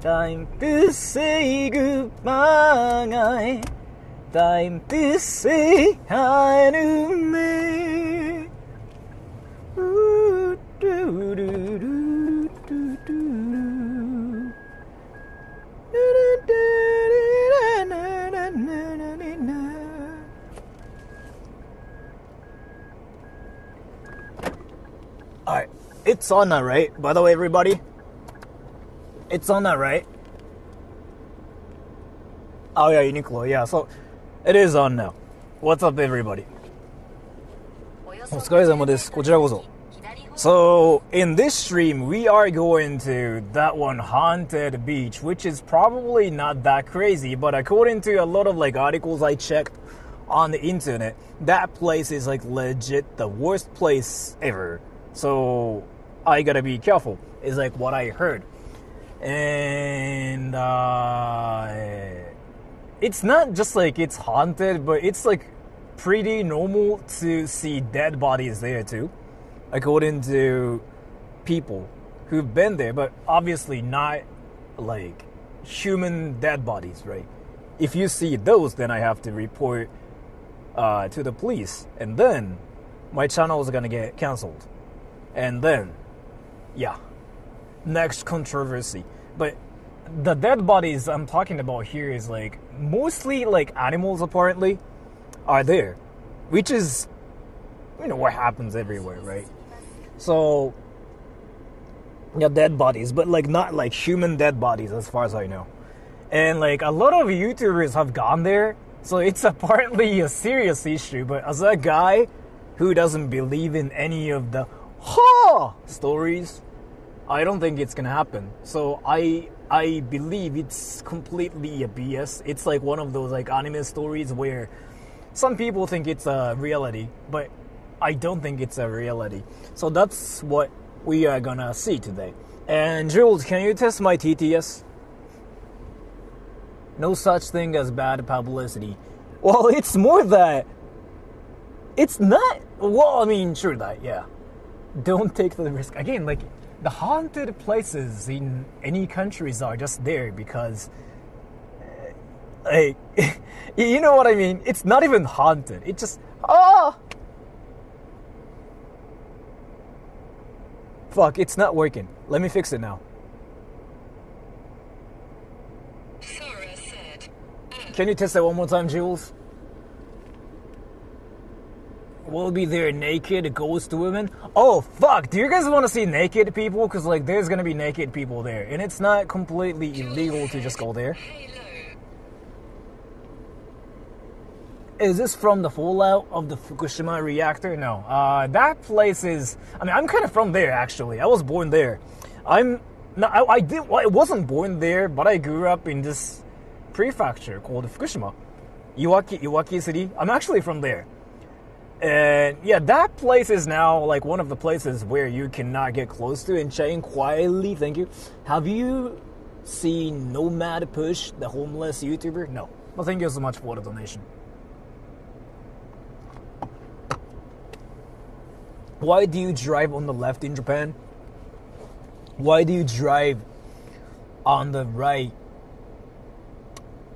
Time to say goodbye. Time to say hi to me. Ooh, doo, doo, doo, doo, doo, doo. Alright, it's on now, right? By the way, everybody, it's on now, right? Oh yeah, Uniqlo, yeah, so it is on now. What's up, everybody? お疲れ様です。こちらこそ。So, in this stream, we are going to that one haunted beach, which is probably not that crazy, but according to a lot of like articles I checked on the internet, that place is like legit the worst place ever. So, I gotta be careful, is like what I heard. And, it's not just like it's haunted, but it's like pretty normal to see dead bodies there too, according to people who've been there, but obviously not like human dead bodies, right? If you see those, then I have to report to the police, and then my channel is gonna get cancelled, and then yeah, next controversy. But the dead bodies I'm talking about here is like mostly like animals apparently are there, which is, you know, what happens everywhere, right? So yeah, dead bodies, but like not like human dead bodies as far as I know. And like a lot of YouTubers have gone there, so it's apparently a serious issue. But as a guy who doesn't believe in any of the stories, I don't think it's gonna happen. So I believe it's completely a BS. It's like one of those like anime stories where some people think it's a reality, but I don't think it's a reality. So that's what we are gonna see today. And Jules, can you test my TTS? No such thing as bad publicity. Well, it's more that it's not. Well, I mean, sure that, yeah. Don't take the risk. Again, like, the haunted places in any countries are just there because, like, you know what I mean? It's not even haunted. It's just, fuck, it's not working. Let me fix it now. Sora said, Can you test that one more time, Jules? Will be there naked ghost women? Oh, fuck. Do you guys want to see naked people? Because, like, there's going to be naked people there. And it's not completely illegal to just go there. Halo. Is this from the fallout of the Fukushima reactor? No. That place is... I mean, I'm kind of from there, actually. I was born there. I wasn't born there, but I grew up in this prefecture called Fukushima. Iwaki City. I'm actually from there. And yeah, that place is now like one of the places where you cannot get close to. And Chain quietly, thank you. Have you seen Nomad Push, the homeless YouTuber? No. Well, thank you so much for the donation. Why do you drive on the left in Japan? Why do you drive on the right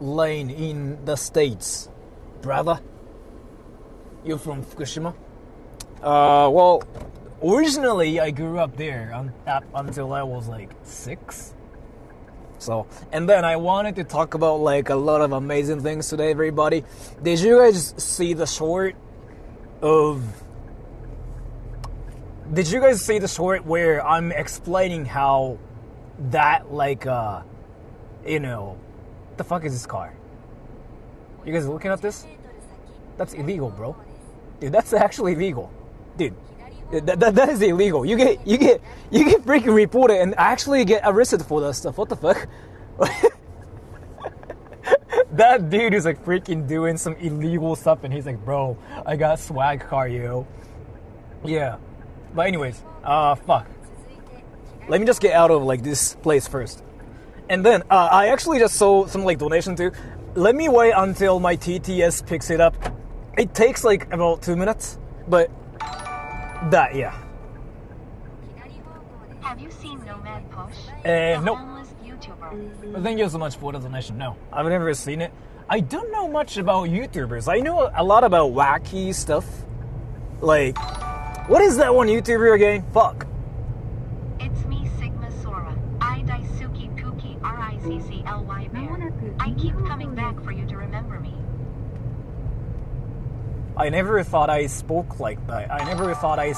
lane in the States, brother? You're from Fukushima? Well, originally I grew up there until I was like 6. So, and then I wanted to talk about like a lot of amazing things today, everybody. Did you guys see the short where I'm explaining how that like you know, the fuck is this car? You guys looking at this? That's illegal, bro. Dude, that's actually illegal. Dude, that is illegal. You get freaking reported and actually get arrested for that stuff. What the fuck? That dude is like freaking doing some illegal stuff and he's like, bro, I got swag car, yo. Yeah. But anyways, fuck. Let me just get out of like this place first. And then, I actually just saw some like donation too. Let me wait until my TTS picks it up. It takes like about 2 minutes, but that, yeah. Have you seen Nomad Push? No. Homeless YouTuber? Thank you so much for the donation. No, I've never seen it. I don't know much about YouTubers. I know a lot about wacky stuff. Like, what is that one YouTuber again? Fuck. It's me, Sigma Sora. I Daisuki Kuki Riccly Bear. I keep coming back for you to remember me. I never thought I spoke like that. I never thought I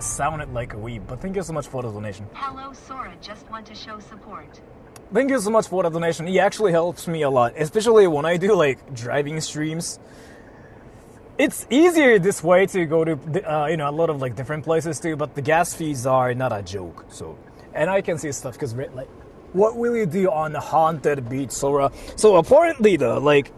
sounded like a weeb. But thank you so much for the donation. Hello, Sora. Just want to show support. Thank you so much for the donation. It actually helps me a lot, especially when I do like driving streams. It's easier this way to go to a lot of like different places too, but the gas fees are not a joke. So, and I can see stuff because like, what will you do on the haunted beach, Sora? So apparently, though, like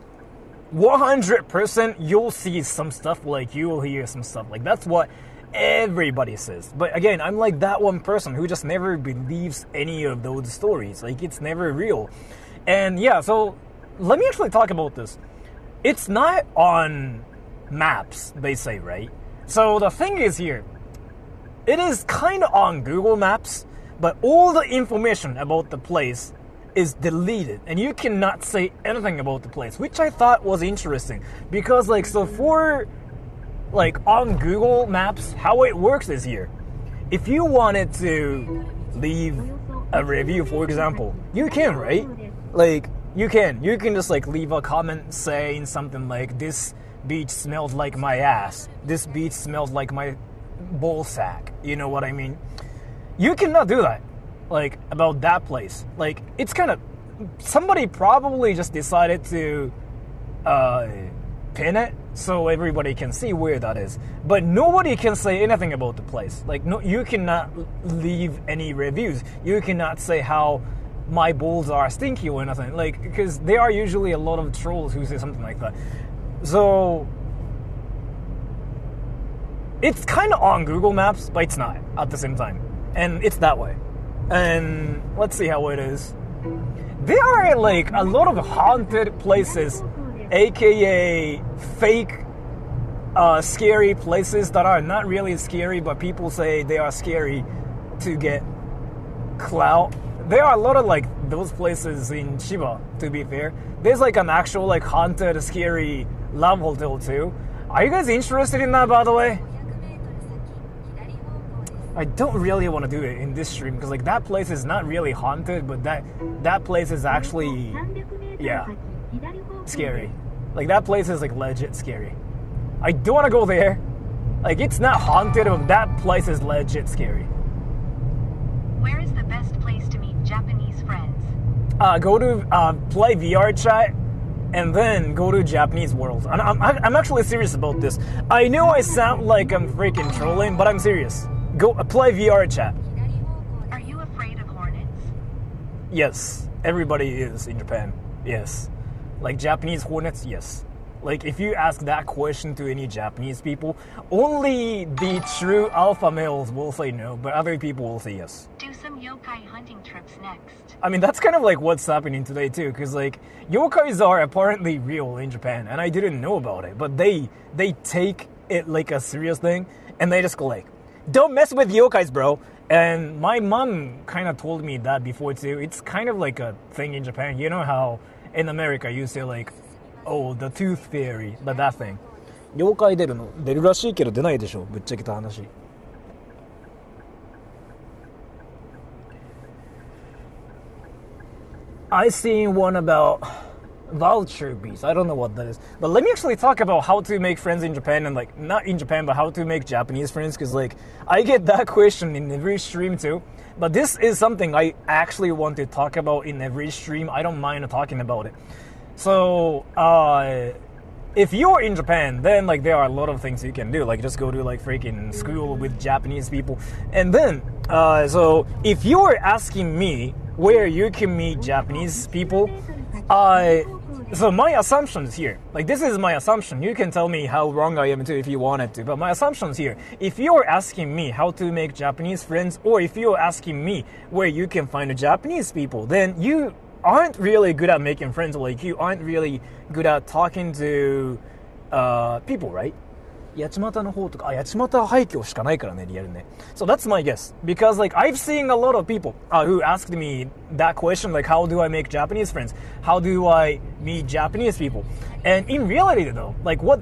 100% you'll see some stuff, like you will hear some stuff. Like that's what everybody says. But again, I'm like that one person who just never believes any of those stories. Like it's never real. And yeah, so let me actually talk about this. It's not on maps, they say, right? So the thing is here, it is kind of on Google Maps, but all the information about the place is deleted, and you cannot say anything about the place, which I thought was interesting. Because like, so for like on Google Maps, how it works is here. If you wanted to leave a review, for example, you can, right? Like, you can just like leave a comment saying something like, this beach smells like my ass. This beach smells like my ball sack. You know what I mean? You cannot do that. Like, about that place. Like, it's kind of... Somebody probably just decided to pin it so everybody can see where that is. But nobody can say anything about the place. Like, no, you cannot leave any reviews. You cannot say how my balls are stinky or anything. Like, because there are usually a lot of trolls who say something like that. So, it's kind of on Google Maps, but it's not at the same time. And it's that way. And let's see how it is. There are like a lot of haunted places, aka fake scary places that are not really scary, but people say they are scary to get clout. There are a lot of like those places in Chiba, to be fair. There's like an actual like haunted, scary love hotel too. Are you guys interested in that, by the way? I don't really want to do it in this stream because like that place is not really haunted, but that place is actually, yeah, scary. Like that place is like legit scary. I don't want to go there. Like it's not haunted, but that place is legit scary. Where is the best place to meet Japanese friends? Go to play VR chat and then go to Japanese world. And I'm actually serious about this. I know I sound like I'm freaking trolling, but I'm serious. Go play VR chat. Are you afraid of hornets? Yes, everybody is in Japan. Yes, like Japanese hornets. Yes, like if you ask that question to any Japanese people, only the true alpha males will say no, but other people will say yes. Do some yokai hunting trips next. I mean, that's kind of like what's happening today too, because like yokais are apparently real in Japan, and I didn't know about it, but they take it like a serious thing, and they just go like, don't mess with yokais, bro. And my mom kind of told me that before too. It's kind of like a thing in Japan. You know how in America you say like, oh, the tooth fairy, but that thing. 妖怪出るらしいけど出ないでしょ、ぶっちゃけた話。I seen one about vulture bees. I don't know what that is. But let me actually talk about how to make friends in Japan, and like not in Japan, but how to make Japanese friends, because like I get that question in every stream too. But this is something I actually want to talk about in every stream. I don't mind talking about it. So if you're in Japan, then like there are a lot of things you can do. Like just go to like freaking school with Japanese people. And then so if you're asking me where you can meet Japanese people, so my assumptions here, like this is my assumption. You can tell me how wrong I am too if you wanted to, but my assumptions here, if you're asking me how to make Japanese friends, or if you're asking me where you can find Japanese people, then you aren't really good at making friends, or like you aren't really good at talking to people, right? 八街の方とか、八街廃墟しかないからね、リアルね。So that's my guess. Because like I've seen a lot of people who asked me that question, like how do I make Japanese friends? How do I meet Japanese people? And in reality though, like what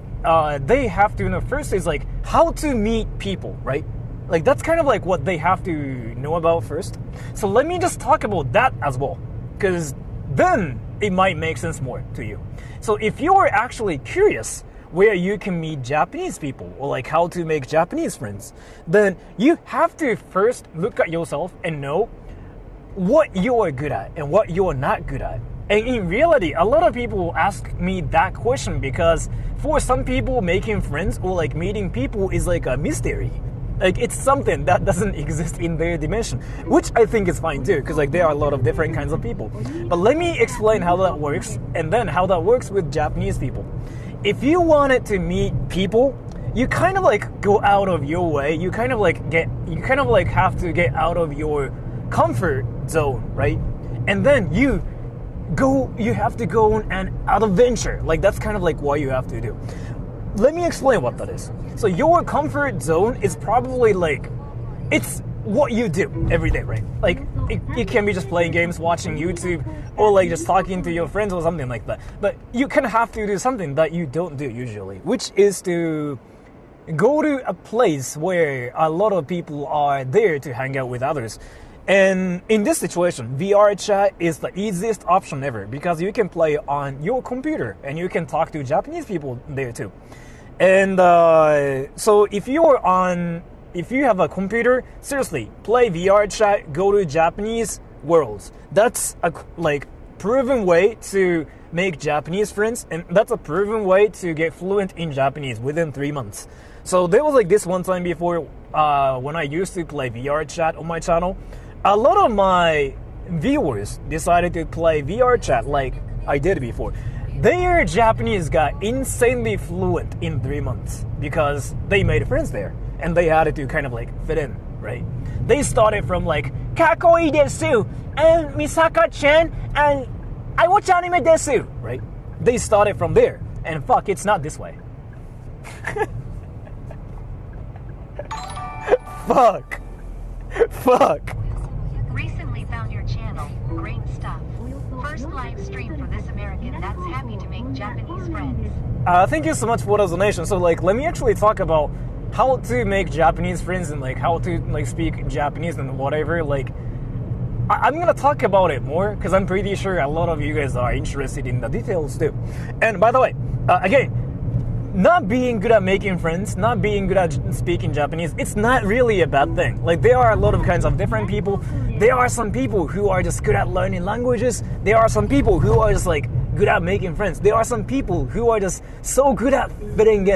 they have to know first is like how to meet people, right? Like that's kind of like what they have to know about first. So let me just talk about that as well. Because then it might make sense more to you. So if you're actually curious where you can meet Japanese people or like how to make Japanese friends, then you have to first look at yourself and know what you're good at and what you're not good at. And in reality, a lot of people ask me that question because for some people, making friends or like meeting people is like a mystery. Like it's something that doesn't exist in their dimension, which I think is fine too, because like there are a lot of different kinds of people. But let me explain how that works and then how that works with Japanese people. If you wanted to meet people, you kind of like go out of your way. You kind of like have to get out of your comfort zone, right? And then you have to go on an adventure. Like that's kind of like what you have to do. Let me explain what that is. So your comfort zone is probably like, it's what you do every day, right? Like it can be just playing games, watching YouTube, or like just talking to your friends or something like that. But you kind of have to do something that you don't do usually, which is to go to a place where a lot of people are there to hang out with others. And in this situation, VR chat is the easiest option ever because you can play on your computer and you can talk to Japanese people there too. And so if you have a computer, seriously, play VR chat, go to Japanese worlds. That's a like proven way to make Japanese friends, and that's a proven way to get fluent in Japanese within 3 months. So there was like this one time before when I used to play VR chat on my channel, a lot of my viewers decided to play VR chat like I did before. Their Japanese got insanely fluent in 3 months because they made friends there and they had to kind of like fit in, right? They started from like, kakoi desu, and Misaka-chan, and I watch anime desu, right? They started from there, and fuck, it's not this way. Fuck. Recently found your channel. Great stuff. First live stream for this American that's happy to make Japanese friends. Thank you so much for the donation. So like, let me actually talk about how to make Japanese friends and like how to like speak Japanese and whatever. Like, I'm gonna talk about it more because I'm pretty sure a lot of you guys are interested in the details too. And by the way, again, not being good at making friends, not being good at speaking Japanese, it's not really a bad thing. Like there are a lot of kinds of different people. There are some people who are just good at learning languages. There are some people who are just like good at making friends. There are some people who are just so good at fitting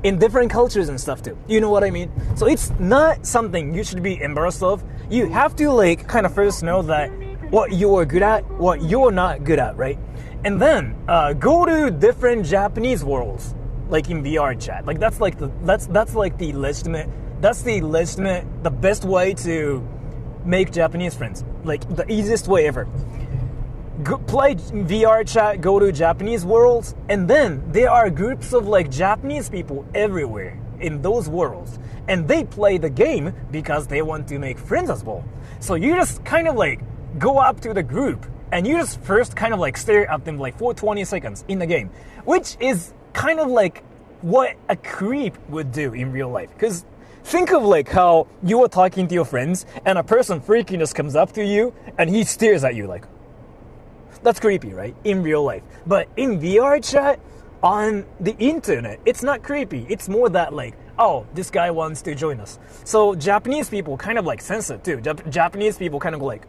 in different cultures and stuff too. You know what I mean? So it's not something you should be embarrassed of. You have to like kind of first know that what you're good at, what you're not good at, right? And then go to different Japanese worlds. Like in VR chat, like that's like the best way to make Japanese friends, like the easiest way ever. Play VR chat, go to Japanese worlds, and then there are groups of like Japanese people everywhere in those worlds, and they play the game because they want to make friends as well. So you just kind of like go up to the group and you just first kind of like stare at them like for 20 seconds in the game, which is kind of like what a creep would do in real life. Because think of like how you are talking to your friends and a person freaking just comes up to you and he stares at you like, that's creepy, right? In real life. But in VR chat, on the internet, it's not creepy. It's more that like, oh, this guy wants to join us. So Japanese people kind of like sense it too. Japanese people kind of like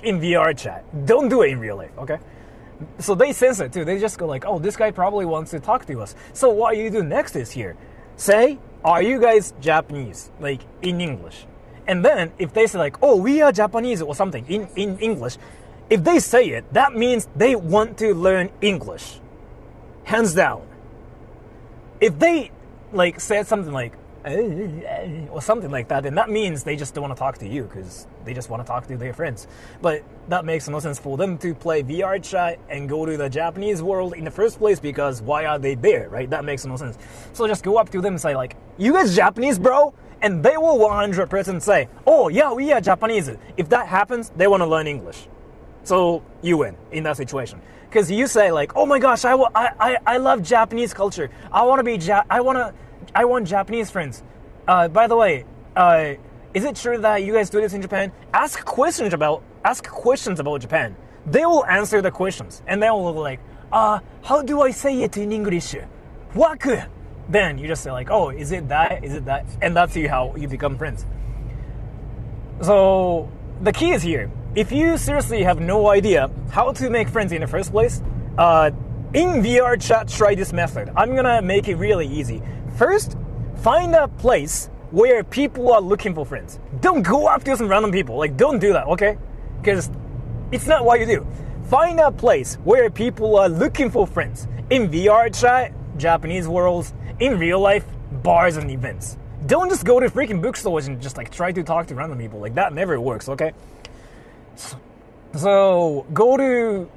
in VR chat. Don't do it in real life, okay? So they sense it too. They just go like, oh, this guy probably wants to talk to us. So what you do next is here. Say, are you guys Japanese? Like in English. And then if they say like, oh, we are Japanese or something in English, if they say it, that means they want to learn English. Hands down. If they like said something like, or something like that, then that means they just don't want to talk to you because they just want to talk to their friends. But that makes no sense for them to play VR chat and go to the Japanese world in the first place, because why are they there, right? That makes no sense. So just go up to them and say like, you guys Japanese, bro? And they will 100% say, oh yeah, we are Japanese. If that happens, they want to learn English. So you win in that situation. Because you say like, oh my gosh, I love Japanese culture. I want Japanese friends. By the way, is it true that you guys do this in Japan? Ask questions about Japan. They will answer the questions, and they will look like, how do I say it in English? Waku. Then you just say like, oh, is it that? And that's how you become friends. So the key is here. If you seriously have no idea how to make friends in the first place, in VR chat, try this method. I'm gonna make it really easy. First, find a place where people are looking for friends. Don't go up to some random people. Like, don't do that, okay? Because it's not what you do. Find a place where people are looking for friends. In VR chat, Japanese worlds, in real life, bars and events. Don't just go to freaking bookstores and just like try to talk to random people. Like, that never works, okay? So go to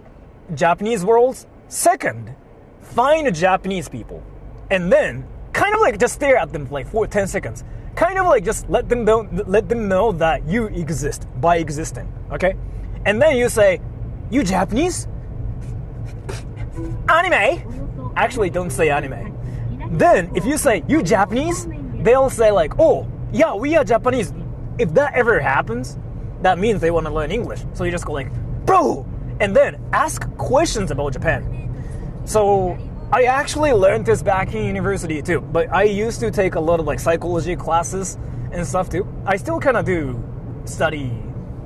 Japanese worlds. Second, find Japanese people, and then kind of like just stare at them like for 10 seconds. Kind of like just let them know that you exist by existing. Okay, and then you say, "You Japanese? Anime?" Actually, don't say anime. Then if you say you Japanese, they'll say like, "Oh yeah, we are Japanese." If that ever happens, that means they want to learn English. So you just go like, bro, and then ask questions about Japan. So I actually learned this back in university too, but I used to take a lot of like psychology classes and stuff too. I still kind of do study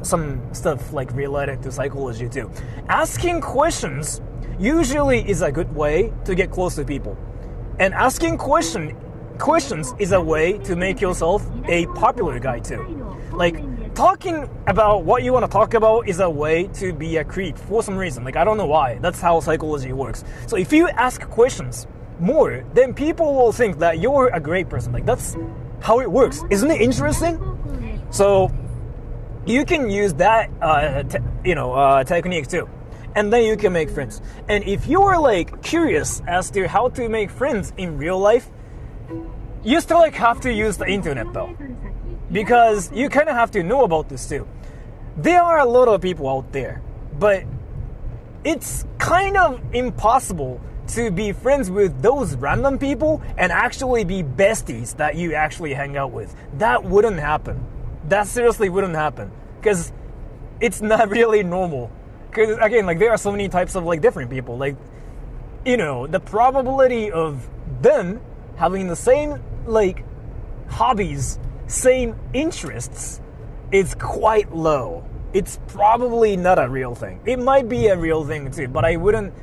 some stuff like related to psychology too. Asking questions usually is a good way to get close to people. And asking questions is a way to make yourself a popular guy too. Like, talking about what you want to talk about is a way to be a creep for some reason. Like, I don't know why. That's how psychology works. So if you ask questions more, then people will think that you're a great person. Like, that's how it works. Isn't it interesting? So you can use that, technique too. And then you can make friends. And if you are like curious as to how to make friends in real life, you still like have to use the internet though. Because you kind of have to know about this too. There are a lot of people out there, but it's kind of impossible to be friends with those random people and actually be besties that you actually hang out with. That wouldn't happen. That seriously wouldn't happen. Because it's not really normal. Because again, like, there are so many types of like different people. Like, you know, the probability of them having the same like hobbies, same interests is quite low. It's probably not a real thing. It might be a real thing too, but I wouldn't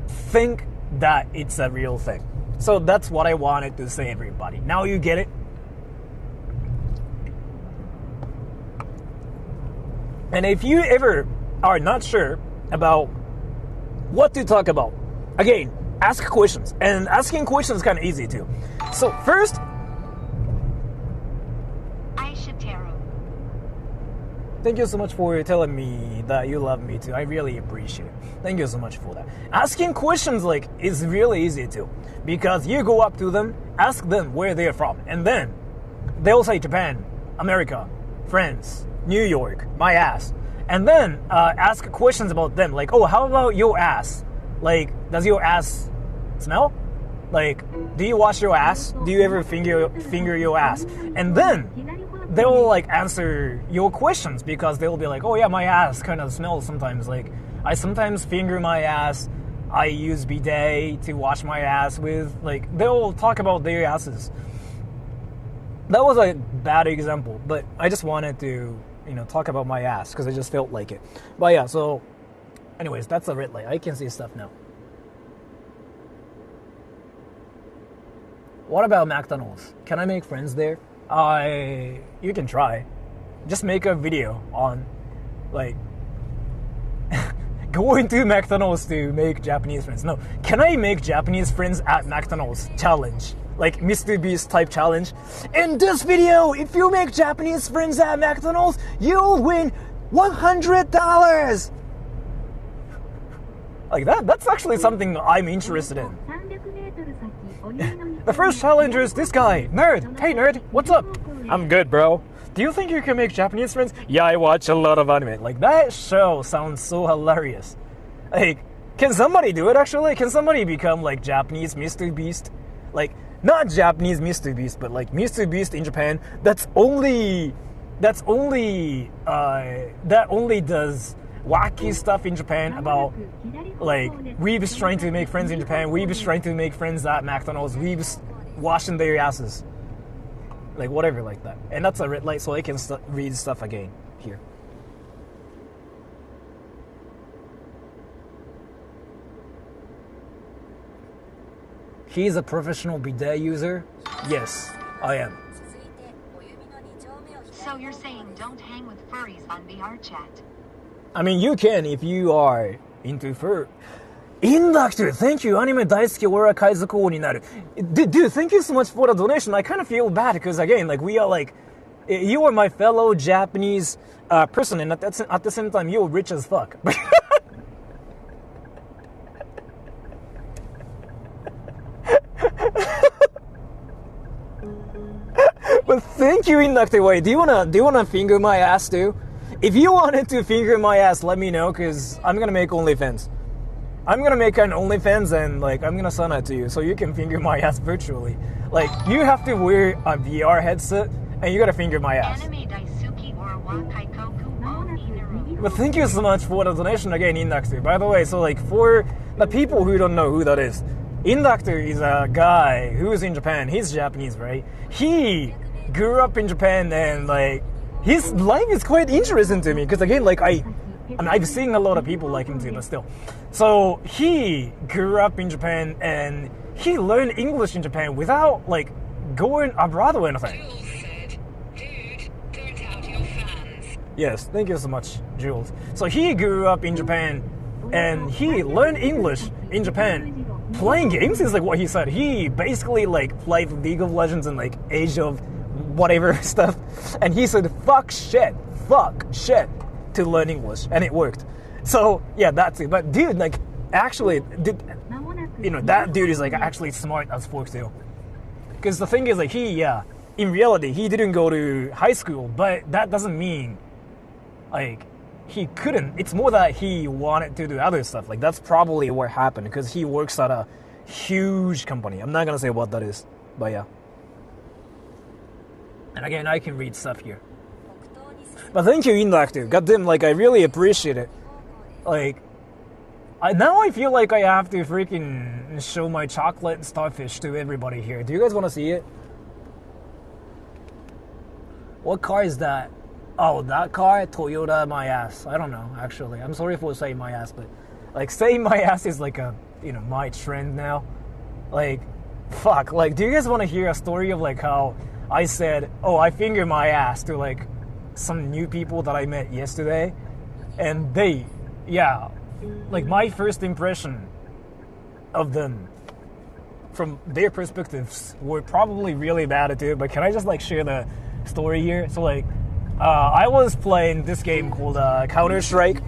think that it's a real thing. So that's what I wanted to say, everybody. Now you get it? And if you ever are not sure about what to talk about, again, ask questions. And asking questions is kind of easy too. So first, thank you so much for telling me that you love me too. I really appreciate it. Thank you so much for that. Asking questions like is really easy too, because you go up to them, ask them where they're from, and then they'll say Japan, America, France, New York, my ass. And then ask questions about them, like, oh, how about your ass? Like, does your ass smell? Like, do you wash your ass? Do you ever finger your ass? And then they will like answer your questions, because they will be like, oh yeah, my ass kind of smells sometimes. Like, I sometimes finger my ass. I use bidet to wash my ass with. Like, they will talk about their asses. That was a bad example, but I just wanted to, talk about my ass because I just felt like it. But yeah, so anyways, that's a red light. I can see stuff now. What about McDonald's? Can I make friends there? You can try. Just make a video on, like, going to McDonald's to make Japanese friends. No, can I make Japanese friends at McDonald's? Challenge. like Mr. Beast type challenge. In this video, if you make Japanese friends at McDonald's, you'll win $100. Like that's actually something I'm interested in. The first challenger is this guy, Nerd. Hey Nerd, what's up? I'm good, bro. Do you think you can make Japanese friends? Yeah, I watch a lot of anime. Like, that show sounds so hilarious. Like, can somebody do it actually? Can somebody become like Japanese Mr. Beast? Like, not Japanese Mr. Beast, but like Mr. Beast in Japan that only does wacky stuff in Japan about like weebs trying to make friends in Japan, weebs trying to make friends at McDonald's, weebs washing their asses. Like whatever like that. And that's a red light so I can read stuff again here. He's a professional bidet user? Yes, I am. So you're saying don't hang with furries on VR chat? I mean, you can if you are into fur. Inductor, thank you. Anime 大好き俺は海賊王になる. Dude, thank you so much for the donation. I kind of feel bad because again, like we are like, you are my fellow Japanese person, and at the same time, you're rich as fuck. But thank you, Inductor. Wait, do you wanna finger my ass too? If you wanted to finger my ass, let me know because I'm gonna make OnlyFans. I'm gonna make an OnlyFans and like I'm gonna send it to you so you can finger my ass virtually. Like you have to wear a VR headset and you gotta finger my ass. But thank you so much for the donation again, Inductor. By the way, so like for the people who don't know who that is, Inductor is a guy who's in Japan. He's Japanese, right? He grew up in Japan and like his life is quite interesting to me because again, like I've seen a lot of people like him too, but still. So he grew up in Japan and he learned English in Japan without like going abroad or anything. Dude, don't out your fans. Yes, thank you so much, Jules. So he grew up in Japan and he learned English in Japan. Playing games is like what he said. He basically like played League of Legends and like Age of whatever stuff. And he said, fuck shit to learn English. And it worked. So yeah, that's it. But dude, like actually, that dude is like actually smart as fuck too. Because the thing is like in reality, he didn't go to high school, but that doesn't mean like he couldn't. It's more that he wanted to do other stuff. Like that's probably what happened because he works at a huge company. I'm not gonna say what that is, but yeah. And again, I can read stuff here. But thank you, Inductor. Goddamn, like I really appreciate it. Like, now I feel like I have to freaking show my chocolate starfish to everybody here. Do you guys want to see it? What car is that? Oh, that car? Toyota my ass. I don't know, actually. I'm sorry for saying my ass, but like saying my ass is like a, my trend now. Like, fuck. Like, do you guys want to hear a story of like how I said, oh, I finger my ass to like some new people that I met yesterday? And they, like my first impression of them from their perspectives were probably really bad too. But can I just like share the story here? So like, I was playing this game called Counter-Strike.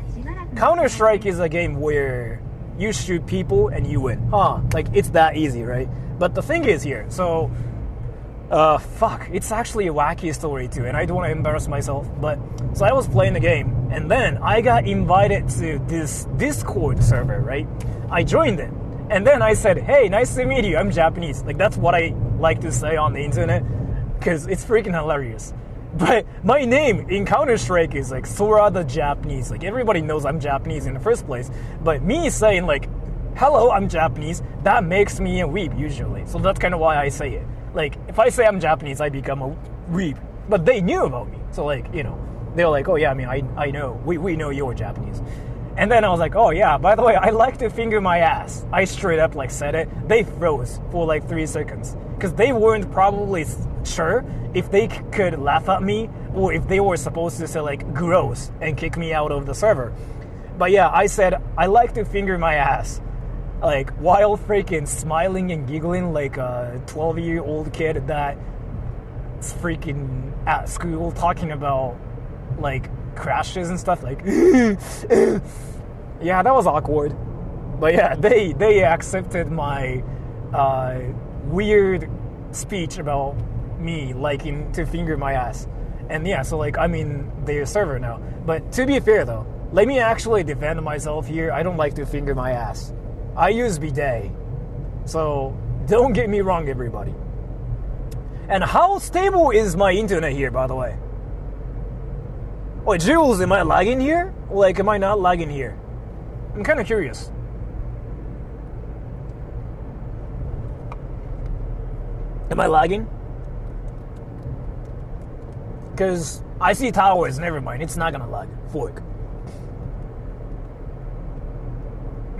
Counter-Strike is a game where you shoot people and you win. Like it's that easy, right? But the thing is here, so it's actually a wacky story too, and I don't want to embarrass myself, but so I was playing the game, and then I got invited to this Discord server, right? I joined it, and then I said, hey, nice to meet you, I'm Japanese. Like, that's what I like to say on the internet, because it's freaking hilarious. But my name in Counter-Strike is like Sora the Japanese. Like, everybody knows I'm Japanese in the first place, but me saying like, hello, I'm Japanese, that makes me a weeb usually, so that's kind of why I say it. Like, if I say I'm Japanese, I become a weeb. But they knew about me. So, like, they were like, oh, yeah, I mean, I know. We know you're Japanese. And then I was like, oh, yeah, by the way, I like to finger my ass. I straight up, like, said it. They froze for, like, 3 seconds. Because they weren't probably sure if they could laugh at me or if they were supposed to say, like, gross and kick me out of the server. But, yeah, I said, I like to finger my ass. Like, while freaking smiling and giggling like a 12-year-old kid that's freaking at school talking about, like, crashes and stuff, like, yeah, that was awkward. But yeah, they accepted my weird speech about me liking to finger my ass. And yeah, so like, I'm in their server now. But to be fair though, let me actually defend myself here. I don't like to finger my ass. I use bidet. So don't get me wrong, everybody. And how stable is my internet here, by the way? Wait, Jules, am I lagging here? Like, am I not lagging here? I'm kind of curious. Am I lagging? Because I see towers, never mind, it's not gonna lag. Fork.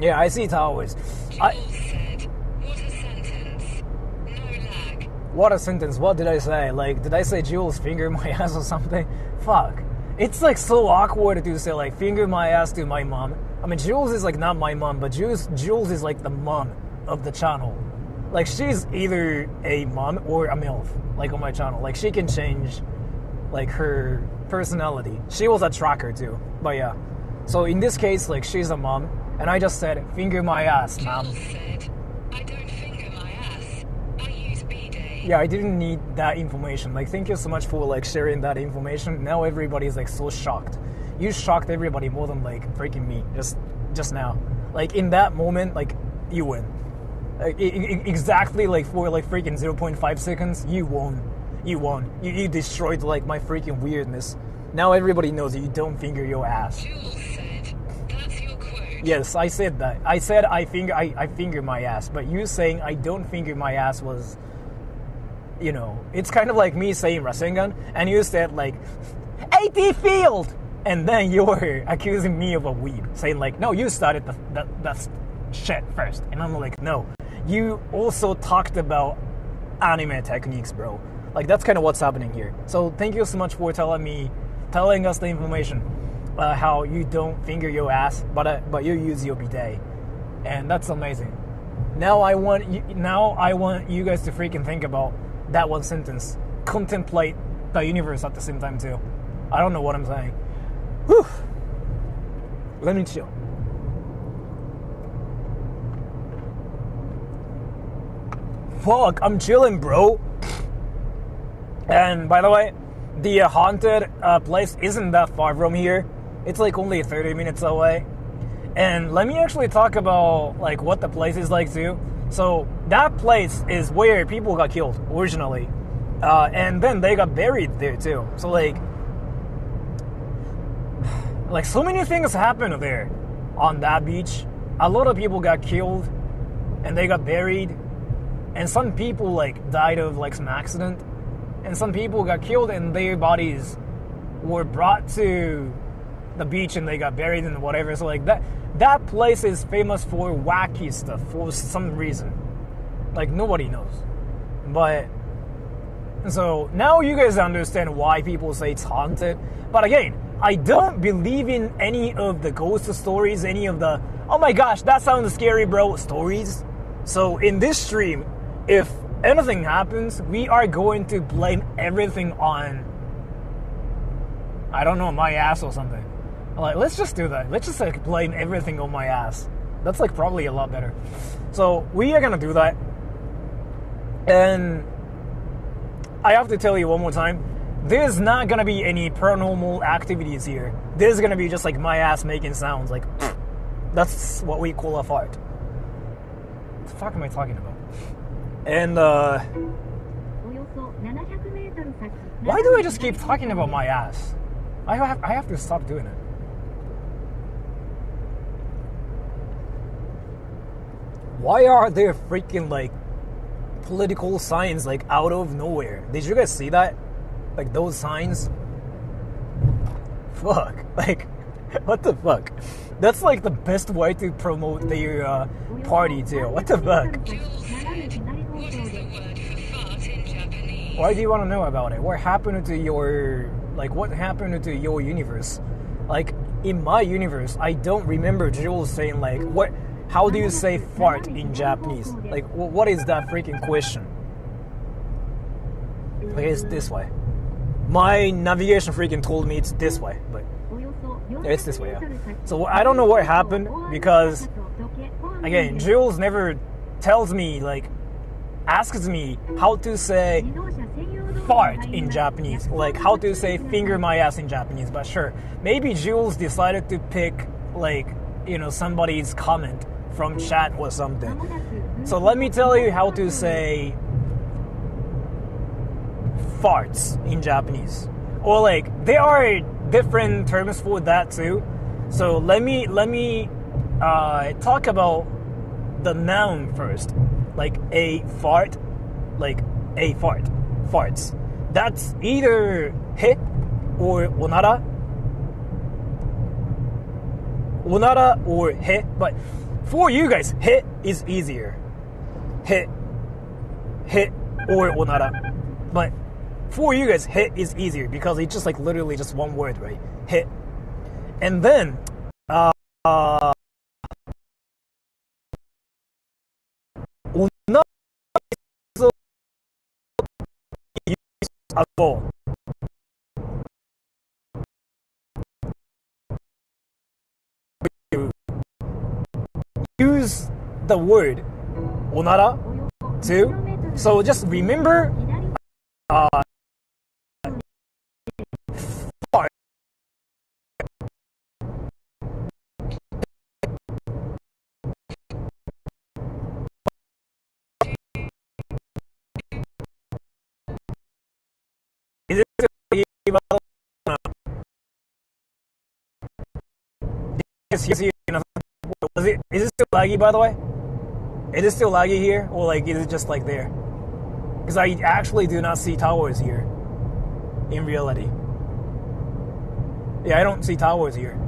Yeah, I see towers. Jules said, what a sentence. No lag. What a sentence, what did I say? Like, did I say Jules finger my ass or something? Fuck. It's like so awkward to say like finger my ass to my mom. I mean, Jules is like not my mom, but Jules is like the mom of the channel. Like, she's either a mom or a MILF, like on my channel. Like, she can change like her personality. She was a tracker too, but yeah. So in this case, like, she's a mom, and I just said, finger my ass, mom. Jules said, I don't finger my ass. I use bidet. Yeah, I didn't need that information. Like, thank you so much for like sharing that information. Now everybody's like so shocked. You shocked everybody more than like freaking me just now. Like, in that moment, like, you win. Exactly like for like freaking 0.5 seconds, you won. You destroyed like my freaking weirdness. Now everybody knows you don't finger your ass. Jules said, that's your quote. Yes, I said that. I said I finger my ass, but you saying I don't finger my ass was, you know, it's kind of like me saying Rasengan, and you said like, AT field! And then you're accusing me of a weeb, saying like, no, you started that shit first. And I'm like, no. You also talked about anime techniques, bro. Like, that's kind of what's happening here. So thank you so much for telling us the information, how you don't finger your ass, but you use your bidet, and that's amazing. Now I want you guys to freaking think about that one sentence. Contemplate the universe at the same time too. I don't know what I'm saying. Whew. Let me chill. Fuck, I'm chilling, bro. And by the way, the haunted place isn't that far from here. It's like only 30 minutes away. And let me actually talk about like what the place is like too. So that place is where people got killed originally, and then they got buried there too. So like so many things happened there on that beach. A lot of people got killed, and they got buried. And some people like died of like some accident, and some people got killed and their bodies were brought to the beach and they got buried and whatever. So like that place is famous for wacky stuff for some reason. Like, nobody knows. But so now you guys understand why people say it's haunted. But again, I don't believe in any of the ghost stories, any of the, oh my gosh, that sounds scary, bro, stories. So in this stream, if anything happens, we are going to blame everything on, I don't know, my ass or something. Like, let's just do that. Let's just like blame everything on my ass. That's like probably a lot better. So we are gonna do that. And I have to tell you one more time, there's not gonna be any paranormal activities here. There's gonna be just like my ass making sounds. Like, that's what we call a fart. What the fuck am I talking about? And why do I just keep talking about my ass? I have to stop doing it. Why are there freaking like political signs like out of nowhere? Did you guys see that? Like those signs? Fuck. Like, what the fuck? That's like the best way to promote their party too. What the fuck? Why do you want to know about it? What happened to your, like, what happened to your universe? Like, in my universe, I don't remember Jules saying, like, what, how do you say fart in Japanese? Like, what is that freaking question? Like, it's this way. My navigation freaking told me it's this way, but it's this way, yeah. So I don't know what happened because, again, Jules never tells me, like, asks me how to say fart in Japanese, like how to say finger my ass in Japanese. But sure, maybe Jules decided to pick, like, you know, somebody's comment from chat or something. So let me tell you how to say farts in Japanese. Or like, there are different terms for that too. So let me talk about the noun first. Like a fart, farts. That's either he or onara or he. But for you guys, he is easier. He or onara. But for you guys, he is easier because it's just like literally just one word, right? He. And then onara is also used as well. Use the word onara too. So just remember fart. Is it still laggy, by the way? Is it still laggy, by the way? Is it still laggy here? Or like, is it just like there? Because I actually do not see towers here. In reality. Yeah, I don't see towers here.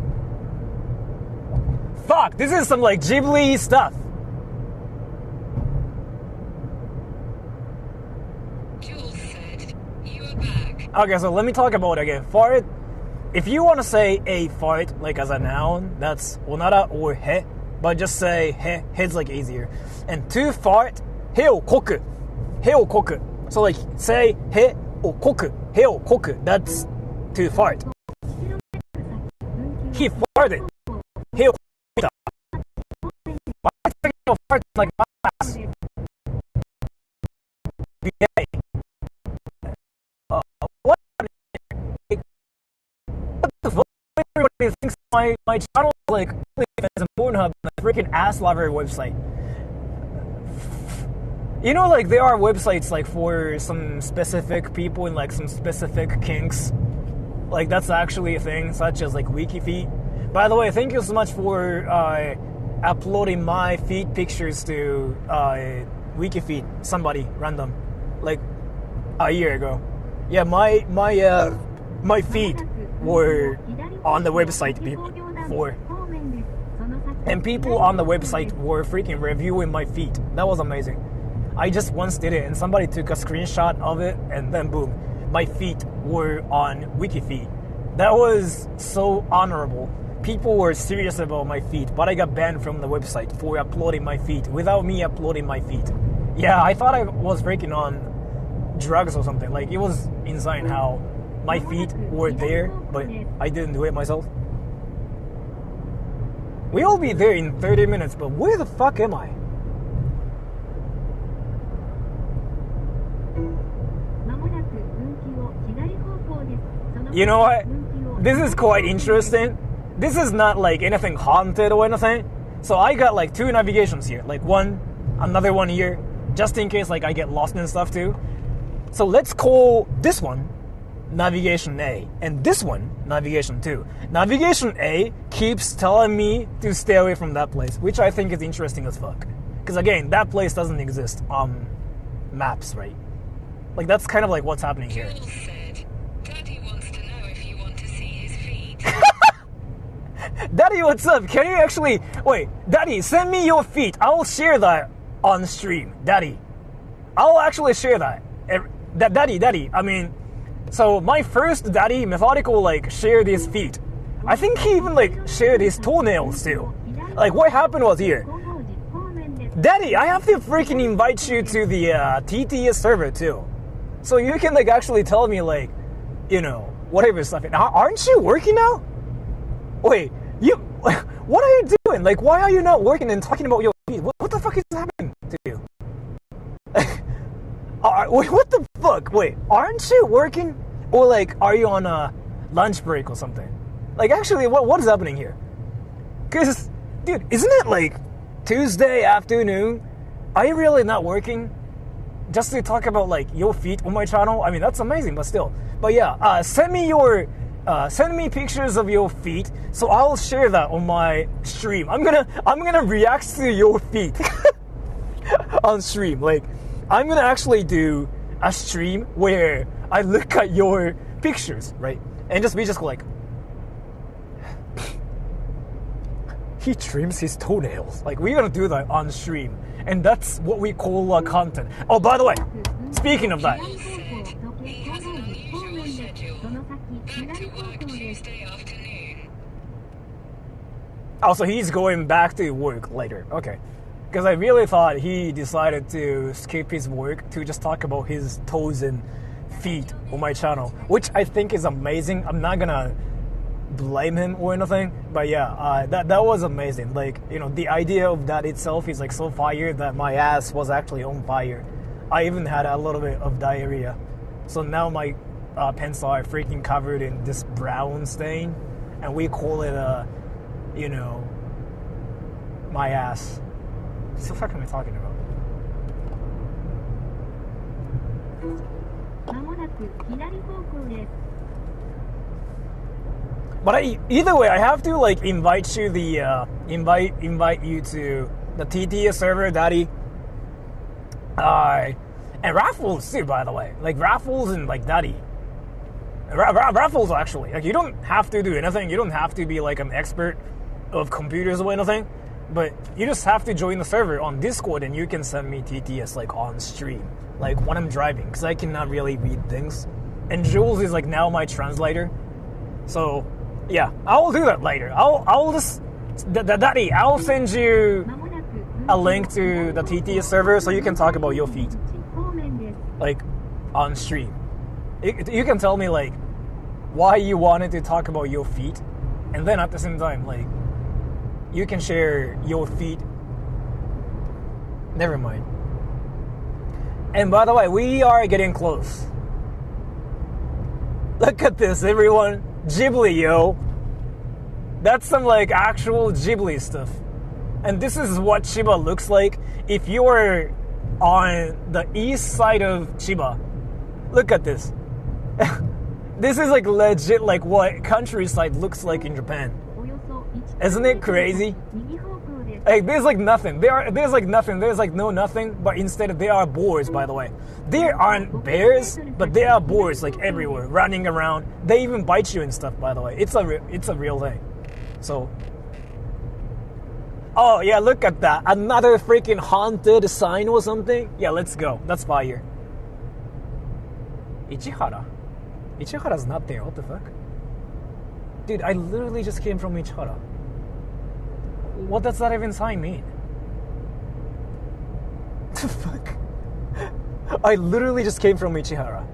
Fuck! This is some like Ghibli stuff. Jules said, you are back. Okay, so let me talk about it again. Fart. If you want to say a fart, like as a noun, that's onara or he. But just say he. He's like easier. And to fart, he o koku. He o koku. So like say he o koku. He o koku. That's to fart. He farted. He o koku. Why am I thinking of fart like my ass? Yay. What the fuck? Everybody thinks my channel is like OnlyFans and Pornhub and a freaking ass lover website. You know, like there are websites like for some specific people and like some specific kinks. Like that's actually a thing, such as like WikiFeet. By the way, thank you so much for uploading my feet pictures to WikiFeet. Somebody random, like a year ago. Yeah, my feet were on the website before. And people on the website were freaking reviewing my feet. That was amazing. I just once did it and somebody took a screenshot of it and then boom, my feet were on WikiFeet. That was so honorable. People were serious about my feet, but I got banned from the website for uploading my feet without me uploading my feet. Yeah, I thought I was freaking on drugs or something. Like it was insane how my feet were there, but I didn't do it myself. We'll be there in 30 minutes, but where the fuck am I? You know what? This is quite interesting. This is not like anything haunted or anything. So I got like two navigations here. Like one, another one here, just in case like I get lost and stuff too. So let's call this one Navigation A, and this one Navigation 2. Navigation A keeps telling me to stay away from that place, which I think is interesting as fuck. Because again, that place doesn't exist on maps, right? Like that's kind of like what's happening here. Jules said, Daddy wants to know if you want to see his feet. Daddy, what's up? Can you actually... Wait, Daddy, send me your feet. I'll share that on stream. Daddy, I'll actually share that. Daddy, I mean... So my first daddy methodical like shared his feet. I think he even like shared his toenails too. Like what happened was here. Daddy, I have to freaking invite you to the TTS server too. So you can like actually tell me like, you know, whatever stuff. Aren't you working now? Wait, what are you doing? Like, why are you not working and talking about your feet? What the fuck is happening to you? Wait, what the fuck? Wait, aren't you working? Or like, are you on a lunch break or something? Like, actually, what is happening here? Because, dude, isn't it like Tuesday afternoon? Are you really not working? Just to talk about like your feet on my channel? I mean, that's amazing, but still. But yeah, send me pictures of your feet, so I'll share that on my stream. I'm gonna react to your feet on stream. Like, I'm gonna actually do a stream where I look at your pictures, right? And we just go like, he trims his toenails. Like, we're gonna do that on stream, and that's what we call content. Oh, by the way, speaking of that. Oh, so he's going back to work later. Okay. Because I really thought he decided to skip his work to just talk about his toes and feet on my channel, which I think is amazing. I'm not gonna blame him or anything, but yeah, that was amazing. Like, you know, the idea of that itself is like so fire that my ass was actually on fire. I even had a little bit of diarrhea. So now my pants are freaking covered in this brown stain, and we call it you know, my ass. What the fuck am I talking about? But either way, I have to like invite you invite you to the TTS server, Daddy. And raffles too, by the way. Like raffles and like Daddy. Raffles actually. Like, you don't have to do anything. You don't have to be like an expert of computers or anything. But you just have to join the server on Discord, and you can send me TTS like on stream, like when I'm driving, because I cannot really read things. And Jules is like now my translator, so yeah, I'll do that later. I'll just Daddy, I'll send you a link to the TTS server so you can talk about your feet, like on stream. You can tell me like why you wanted to talk about your feet, and then at the same time like, you can share your feet. Never mind. And by the way, we are getting close. Look at this, everyone. Ghibli, yo. That's some like actual Ghibli stuff. And this is what Chiba looks like if you are on the east side of Chiba. Look at this. This is like legit like what countryside looks like in Japan. Isn't it crazy? Like, there's like nothing. There's like nothing. There's like no nothing. But instead, there are boars. By the way, there aren't bears, but there are boars like everywhere, running around. They even bite you and stuff. By the way, it's a real thing. So, oh yeah, look at that! Another freaking haunted sign or something. Yeah, let's go. That's fire. Ichihara's not there. What the fuck? Dude, I literally just came from Ichihara. What does that even sign mean? The fuck? I literally just came from Ichihara.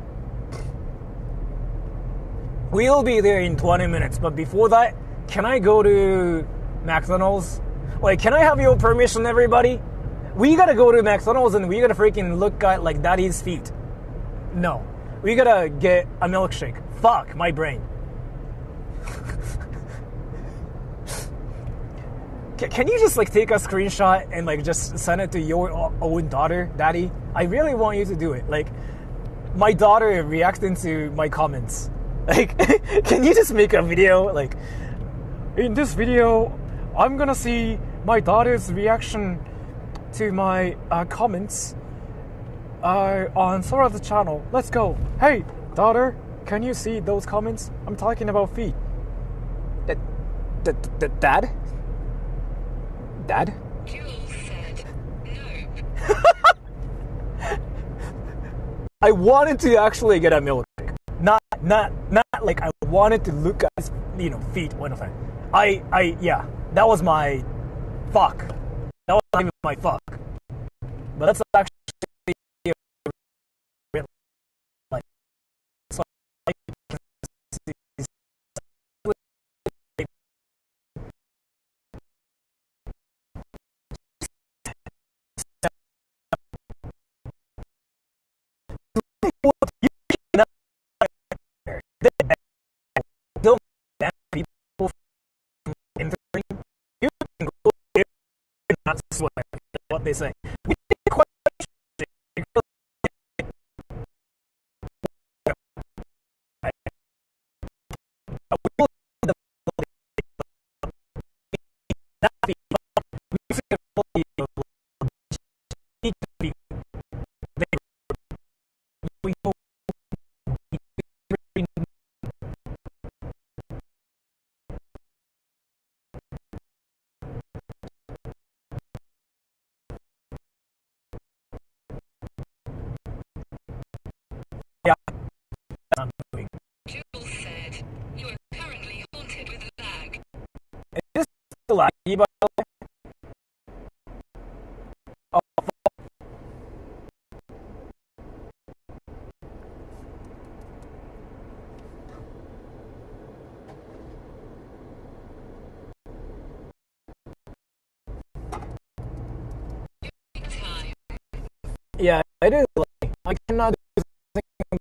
We'll be there in 20 minutes, but before that, can I go to McDonald's? Like, can I have your permission, everybody? We gotta go to McDonald's and we gotta freaking look at like Daddy's feet. No. We gotta get a milkshake. Fuck, my brain. Can you just like take a screenshot and like just send it to your own daughter, Daddy? I really want you to do it. Like, my daughter reacting to my comments. Like, can you just make a video? Like, in this video, I'm gonna see my daughter's reaction to my comments on Sora's channel. Let's go. Hey, daughter, can you see those comments? I'm talking about feet. Dad? Dad? Jules said no. I wanted to actually get a milkshake. Not like I wanted to look at his, feet or anything. Yeah, that was my fuck. That was not even my fuck. But that's actually a red light. So I can see don't ban people from entering. You can go there and not swear what they say. We didn't quite because yeah, I'm doing. Jules said, you are currently haunted with lag. Is this still laggy, by the way? Oh, Time. yeah, it is laggy. I cannot do anything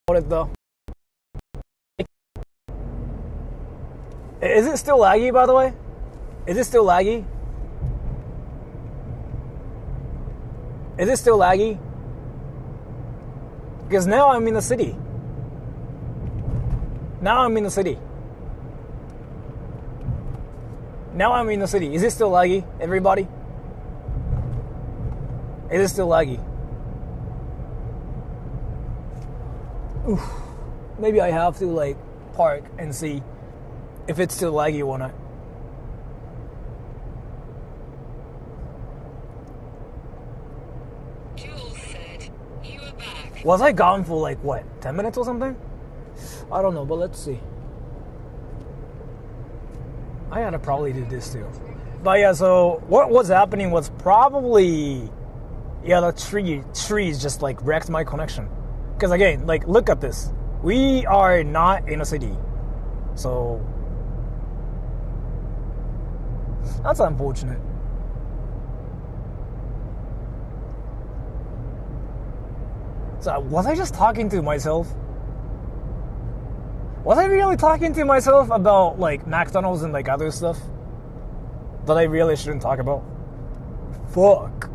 about it though. Is it still laggy, by the way? Is it still laggy? Is it still laggy? Because now I'm in the city. Now I'm in the city. Now I'm in the city. Is it still laggy, everybody? It is still laggy. Oof. Maybe I have to like park and see if it's still laggy or not. Jules said, you are back. Was I gone for like what, 10 minutes or something? I don't know, but let's see. I gotta probably do this too. But yeah, so what was happening was probably, yeah, the trees just like wrecked my connection. Because again, like look at this. We are not in a city. So that's unfortunate. So was I just talking to myself? Was I really talking to myself about like McDonald's and like other stuff that I really shouldn't talk about? Fuck.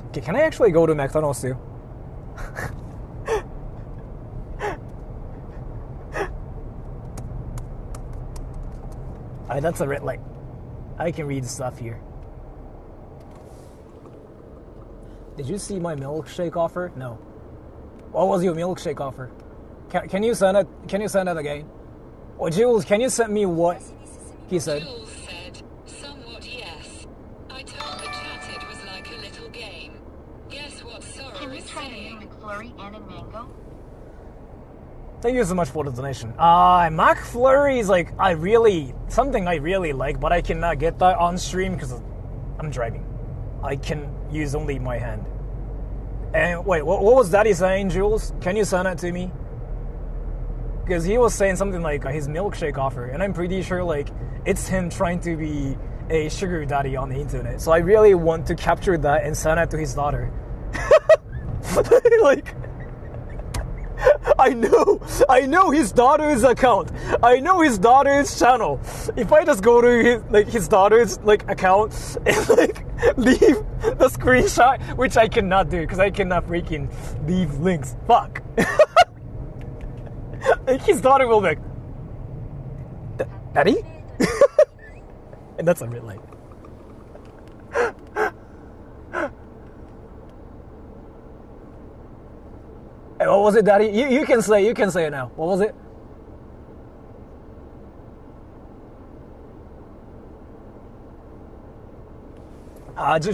Okay, can I actually go to McDonald's too? Alright, that's a red light. I can read stuff here. Did you see my milkshake offer? No. What was your milkshake offer? Can you send it? Can you send it again? Or Jules, can you send me what he said? Jules said, somewhat yes. I told the chat it was like a little game. Guess what Sora Can you is try the new saying? McFlurry and a mango? Thank you so much for the donation. McFlurry is like something I really like, but I cannot get that on stream because I'm driving. I can use only my hand. And wait, what was Daddy saying, Jules? Can you send it to me? Because he was saying something like his milkshake offer, and I'm pretty sure like it's him trying to be a sugar daddy on the internet. So I really want to capture that and send it to his daughter. Like, I know his daughter's account. I know his daughter's channel. If I just go to his daughter's like account and like leave the screenshot, which I cannot do because I cannot freaking leave links. Fuck. Like his daughter will be like, Daddy? And that's a red light. Hey, what was it, Daddy? You can say it now. What was it?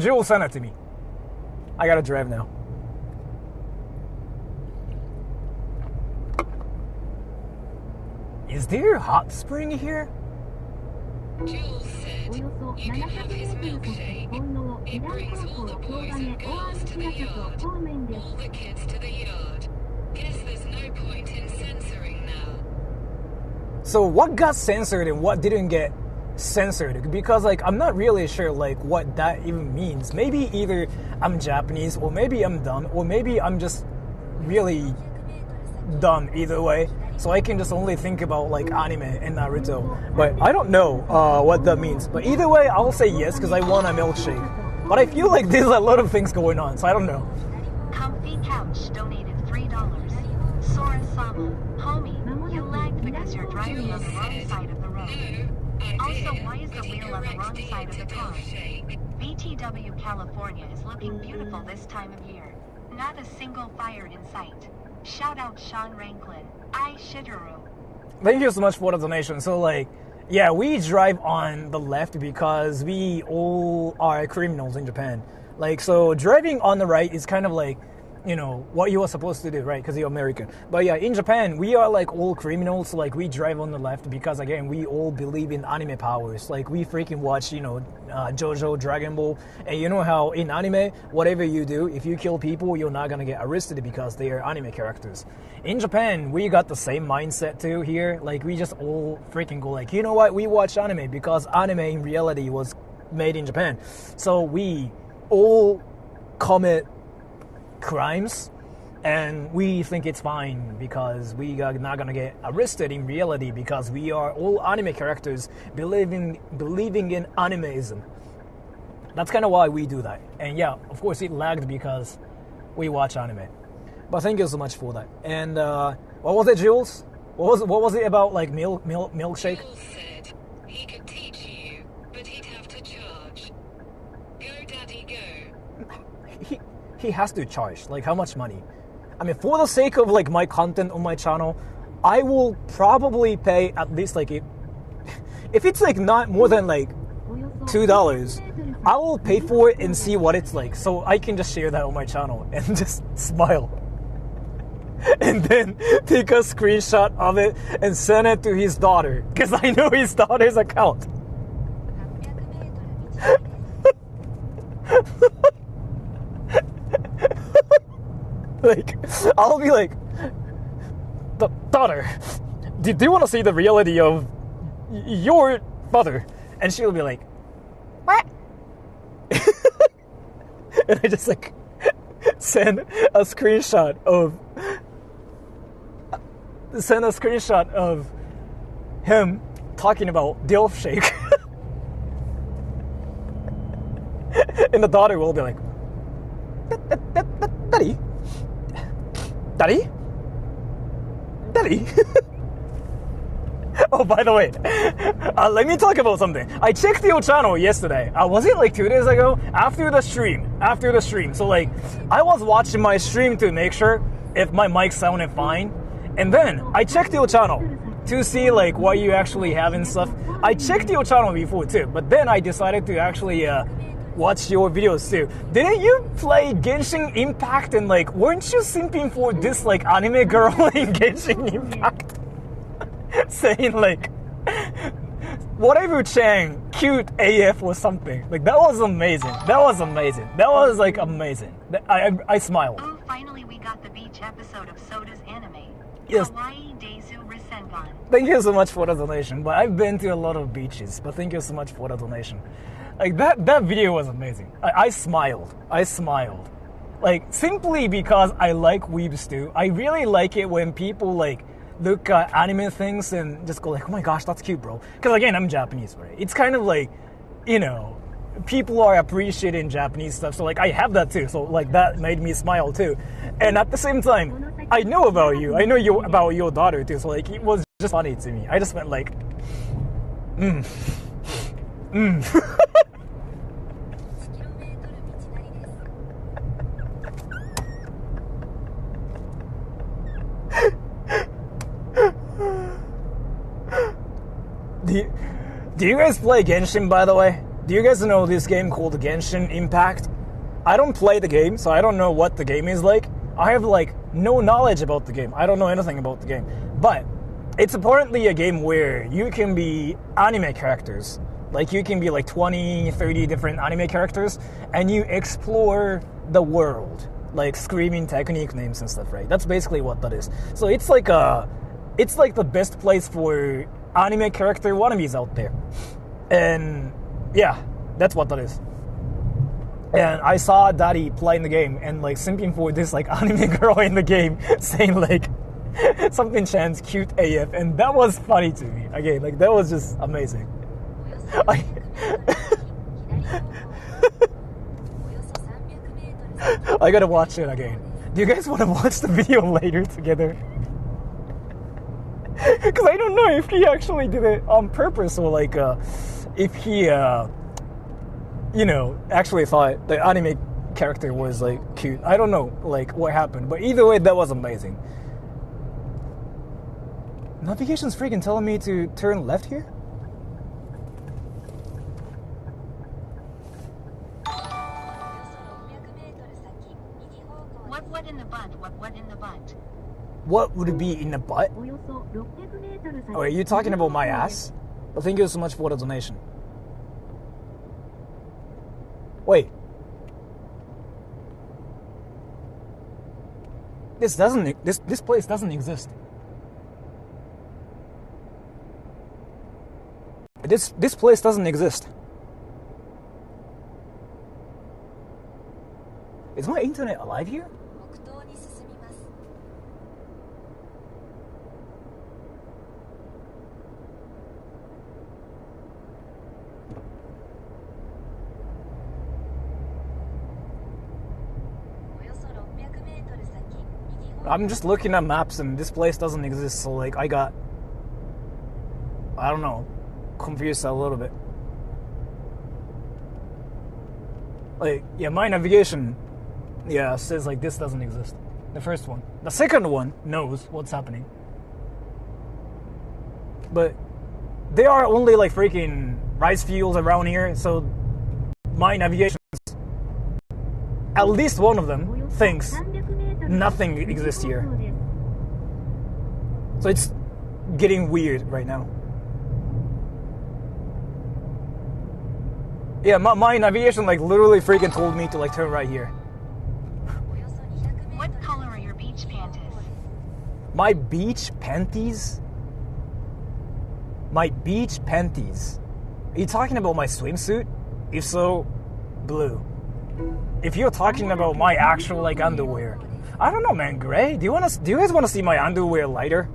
Jules sent it to me. I gotta drive now. Is there a hot spring here? Jules said, you can have his milkshake. It brings all the boys and girls to the yard, all the kids to the yard. Guess there's no point in censoring now. So what got censored and what didn't get censored? Because like I'm not really sure like what that even means. Maybe either I'm Japanese or maybe I'm dumb or maybe I'm just really dumb either way. So I can just only think about like anime and Naruto. But I don't know what that means. But either way, I'll say yes because I want a milkshake. But I feel like there's a lot of things going on, so I don't know. Comfy Couch donated $3. Sora-sama, homie, you lagged because you're driving on the wrong side of the road. Also, why is the wheel on the wrong side of the car? BTW California is looking beautiful this time of year. Not a single fire in sight. Shout out Sean Ranklin. I Shitaru. Thank you so much for the donation. So like, yeah, we drive on the left because we all are criminals in Japan. Like, so driving on the right is kind of like, you know, what you are supposed to do, right? Because you're American. But yeah, in Japan, we are like all criminals. So like we drive on the left because again, we all believe in anime powers. Like we freaking watch, you know, JoJo, Dragon Ball. And you know how in anime, whatever you do, if you kill people, you're not going to get arrested because they are anime characters. In Japan, we got the same mindset too here. Like we just all freaking go like, you know what? We watch anime because anime in reality was made in Japan. So we all commit crimes and we think it's fine because we are not gonna get arrested in reality because we are all anime characters believing in animism. That's kind of why we do that. And yeah, of course it lagged because we watch anime. But thank you so much for that. And what was it, Jules? What was it about like milkshake? Jules said he could teach you, but he'd have to charge. Go, Daddy, go. He has to charge. Like how much money? I mean, for the sake of like my content on my channel, I will probably pay at least like if it's like not more than like $2, I will pay for it and see what it's like, so I can just share that on my channel and just smile. And then take a screenshot of it and send it to his daughter because I know his daughter's account. Like, I'll be like, daughter, do you want to see the reality of your father? And she'll be like, what? And I just like send a screenshot of him talking about Dilf Shake. And the daughter will be like, Daddy? Daddy? Daddy? Oh, by the way, let me talk about something. I checked your channel yesterday. Was it like 2 days ago? After the stream. So like, I was watching my stream to make sure if my mic sounded fine. And then I checked your channel to see like what you actually have and stuff. I checked your channel before too, but then I decided to actually watch your videos too. Didn't you play Genshin Impact and like, weren't you simping for this like anime girl in Genshin Impact? Saying like, whatever Chang, cute AF or something. Like that was amazing. That was like amazing. I smiled. Oh, finally we got the beach episode of Soda's anime. Yes. Hawaii Deizu Risengan. Thank you so much for the donation. But I've been to a lot of beaches. But thank you so much for the donation. Like that video was amazing. I smiled. Like simply because I like weebs too. I really like it when people like look at anime things and just go like, oh my gosh, that's cute, bro. Because again, I'm Japanese, right? It's kind of like, you know, people are appreciating Japanese stuff. So like I have that too. So like that made me smile too. And at the same time, I know about you. I know about your daughter too. So like it was just funny to me. I just went like, Do you guys play Genshin, by the way? Do you guys know this game called Genshin Impact? I don't play the game, so I don't know what the game is like. I have like no knowledge about the game. I don't know anything about the game. But it's apparently a game where you can be anime characters. Like you can be like 20, 30 different anime characters, and you explore the world, like screaming technique names and stuff, right? That's basically what that is. So it's like the best place for anime character wannabes out there. And yeah, that's what that is. And I saw Daddy playing the game and like simping for this like anime girl in the game, saying like something chants cute AF, and that was funny to me. Again, like that was just amazing. I gotta watch it again. Do you guys want to watch the video later together? Because I don't know if he actually did it on purpose or like if he actually thought the anime character was like cute. I don't know like what happened, but either way that was amazing. Navigation's freaking telling me to turn left here? What in the butt? What in the butt? What would it be in the butt? Oh, are you talking about my ass? Well, thank you so much for the donation. Wait. This place doesn't exist. This place doesn't exist. Is my internet alive here? I'm just looking at maps and this place doesn't exist, so like I don't know, confused a little bit. Like, yeah, my navigation, yeah, says like this doesn't exist. The first one. The second one knows what's happening. But there are only like freaking rice fields around here, so my navigation, at least one of them thinks nothing exists here. So it's getting weird right now. Yeah, my navigation like literally freaking told me to like turn right here. What color are your beach panties? My beach panties? My beach panties? Are you talking about my swimsuit? If so, blue. If you're talking about my actual like underwear, I don't know, man. Gray? Do you guys want to see my underwear lighter?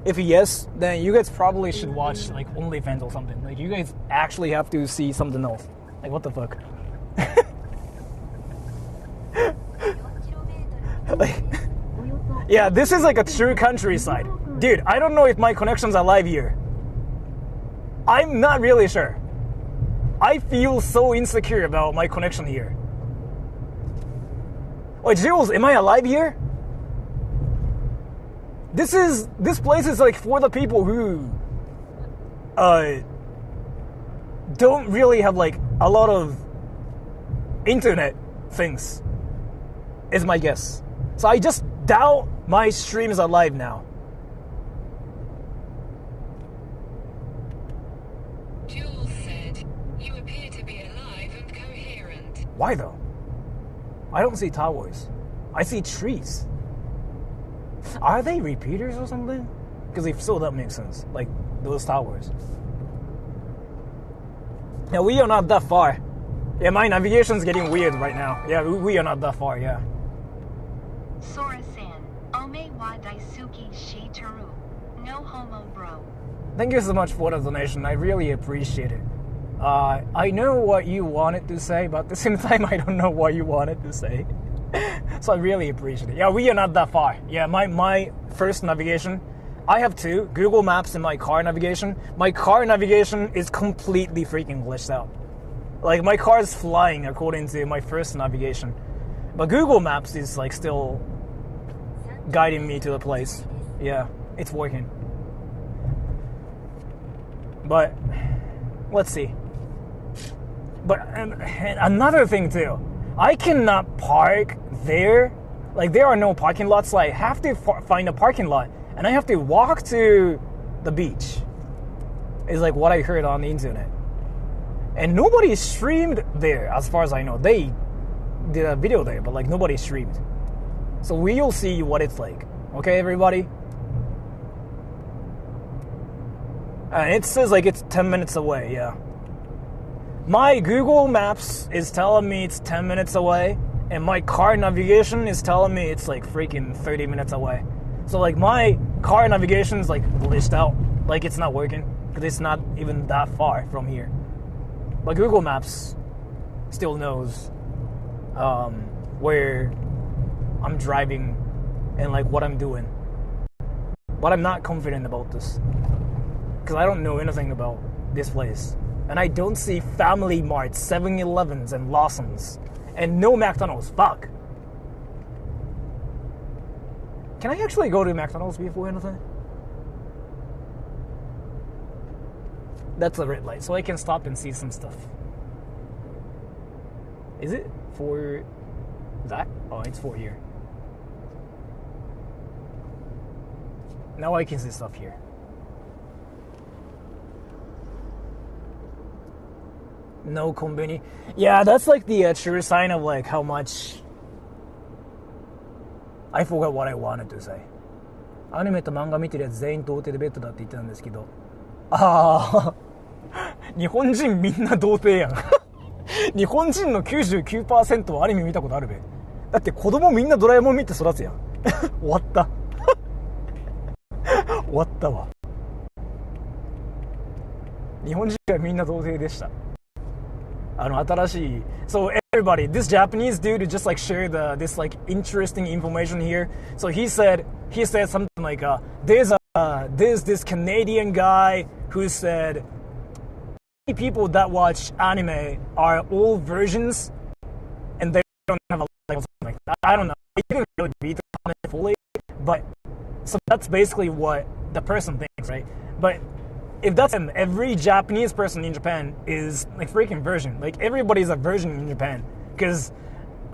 If yes, then you guys probably should watch like OnlyFans or something. Like you guys actually have to see something else. Like what the fuck? Like, yeah, this is like a true countryside. Dude, I don't know if my connections are live here. I'm not really sure. I feel so insecure about my connection here. Wait, Jules, am I alive here? This place is like for the people who don't really have like a lot of internet things, is my guess. So I just doubt my stream is alive now. Jules said, "You appear to be alive and coherent." Why though? I don't see towers. I see trees. Are they repeaters or something? Because if so, that makes sense. Like those towers. Yeah, we are not that far. Yeah, my navigation's getting weird right now. Yeah, we are not that far, yeah. Sora-san, ome wa daisuki shi teru. No homo, bro. Thank you so much for the donation. I really appreciate it. I know what you wanted to say, but at the same time, I don't know what you wanted to say. So I really appreciate it. Yeah, we are not that far. Yeah, my first navigation, I have two, Google Maps and my car navigation. My car navigation is completely freaking glitched out. Like my car is flying according to my first navigation. But Google Maps is like still guiding me to the place. Yeah, it's working. But let's see. But and another thing too, I cannot park there. Like there are no parking lots, so I have to find a parking lot and I have to walk to the beach. Is like what I heard on the internet. And nobody streamed there, as far as I know. They did a video there, but like nobody streamed. So we'll see what it's like. Okay, everybody? And it says like it's 10 minutes away, yeah. My Google Maps is telling me it's 10 minutes away, and my car navigation is telling me it's like freaking 30 minutes away. So like my car navigation is like glitched out. Like it's not working, because it's not even that far from here. But Google Maps still knows where I'm driving and like what I'm doing. But I'm not confident about this, because I don't know anything about this place. And I don't see Family Marts, 7-Elevens, and Lawson's. And no McDonald's. Fuck. Can I actually go to McDonald's before anything? That's a red light, so I can stop and see some stuff. Is it for that? Oh, it's for here. Now I can see stuff here. No konbini. Yeah, that's like the true sign of like how much... I forgot what I wanted to say. アニメと漫画見てるやつ全員童貞でベッドだって言ってたんですけど。ああ、日本人みんな童貞やん。日本人の 99% はアニメ見たことあるべ。だって子供みんなドラえもん見て育つやん。終わった。終わったわ。日本人はみんな童貞でした。新しい。So everybody, this Japanese dude just like shared this like interesting information here. So he said something like there's this Canadian guy who said people that watch anime are old versions and they don't have a like something like that. I don't know. I didn't really read the comment fully, but so that's basically what the person thinks, right? But if that's him, every Japanese person in Japan is like freaking virgin. Like everybody's a virgin in Japan, because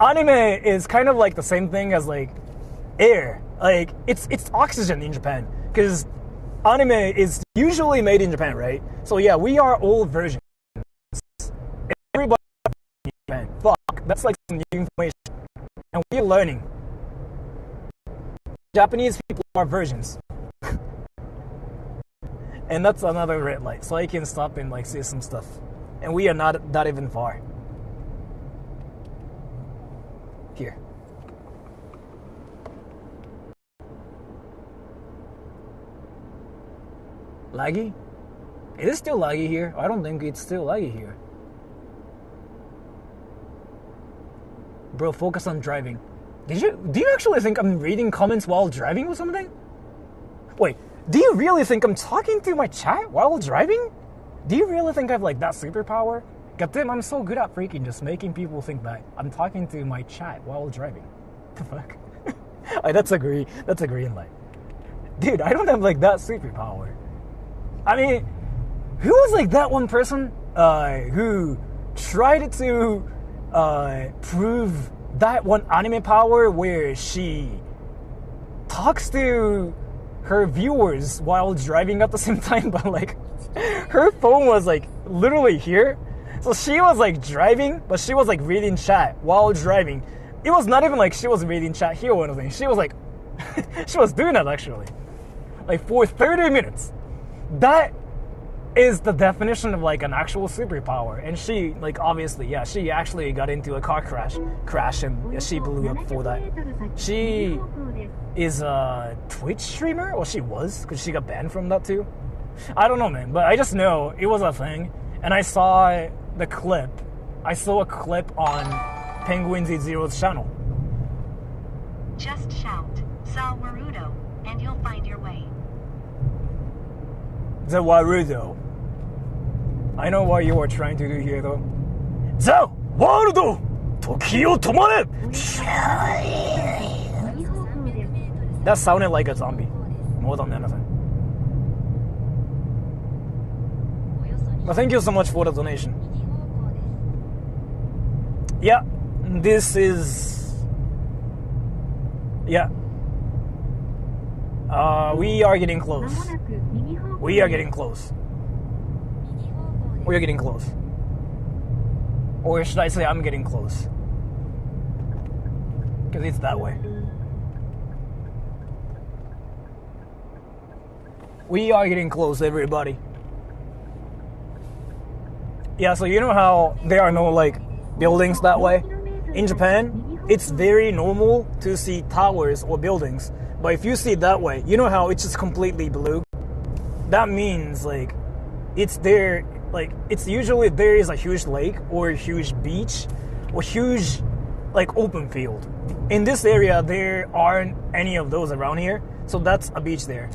anime is kind of like the same thing as like air. Like it's oxygen in Japan, because anime is usually made in Japan, right? So yeah, we are all virgins. Everybody in Japan. Fuck, that's like some new information, and we're learning. Japanese people are virgins. And that's another red light, so I can stop and like see some stuff. And we are not that even far. Here. Laggy? It is still laggy here. I don't think it's still laggy here. Bro, focus on driving. Do you actually think I'm reading comments while driving or something? Wait. Do you really think I'm talking to my chat while driving? Do you really think I have like that superpower? Goddamn, I'm so good at freaking just making people think that I'm talking to my chat while driving. The fuck? That's a green light. Dude, I don't have like that superpower. I mean, who was like that one person who tried to prove that one anime power where she talks to her viewers while driving at the same time, but like her phone was like literally here, so she was like driving, but she was like reading chat while driving. It was not even like she was reading chat here or anything. She was like she was doing that actually, like for 30 minutes. That is the definition of like an actual superpower. And she like obviously, yeah, she actually got into a car crash and she blew up for that. She is a Twitch streamer, or she was, because she got banned from that too. I don't know, man, but I just know it was a thing, and I saw the clip. I saw a clip on Penguin Z0's channel. Just shout, Zawarudo, and you'll find your way. Zawarudo. I know what you are trying to do here, though. Zawarudo! Toki o tomare! That sounded like a zombie, more than anything. But thank you so much for the donation. Yeah, this is... Yeah. We are getting close. まもなく右方向 We are getting close. 右方向です We are getting close. Or should I say I'm getting close? Because it's that way. We are getting close, everybody. Yeah, so you know how there are no like buildings that way? In Japan, it's very normal to see towers or buildings. But if you see it that way, you know how it's just completely blue? That means like it's there, like it's usually there is a huge lake or a huge beach or huge like open field. In this area, there aren't any of those around here, so that's a beach there.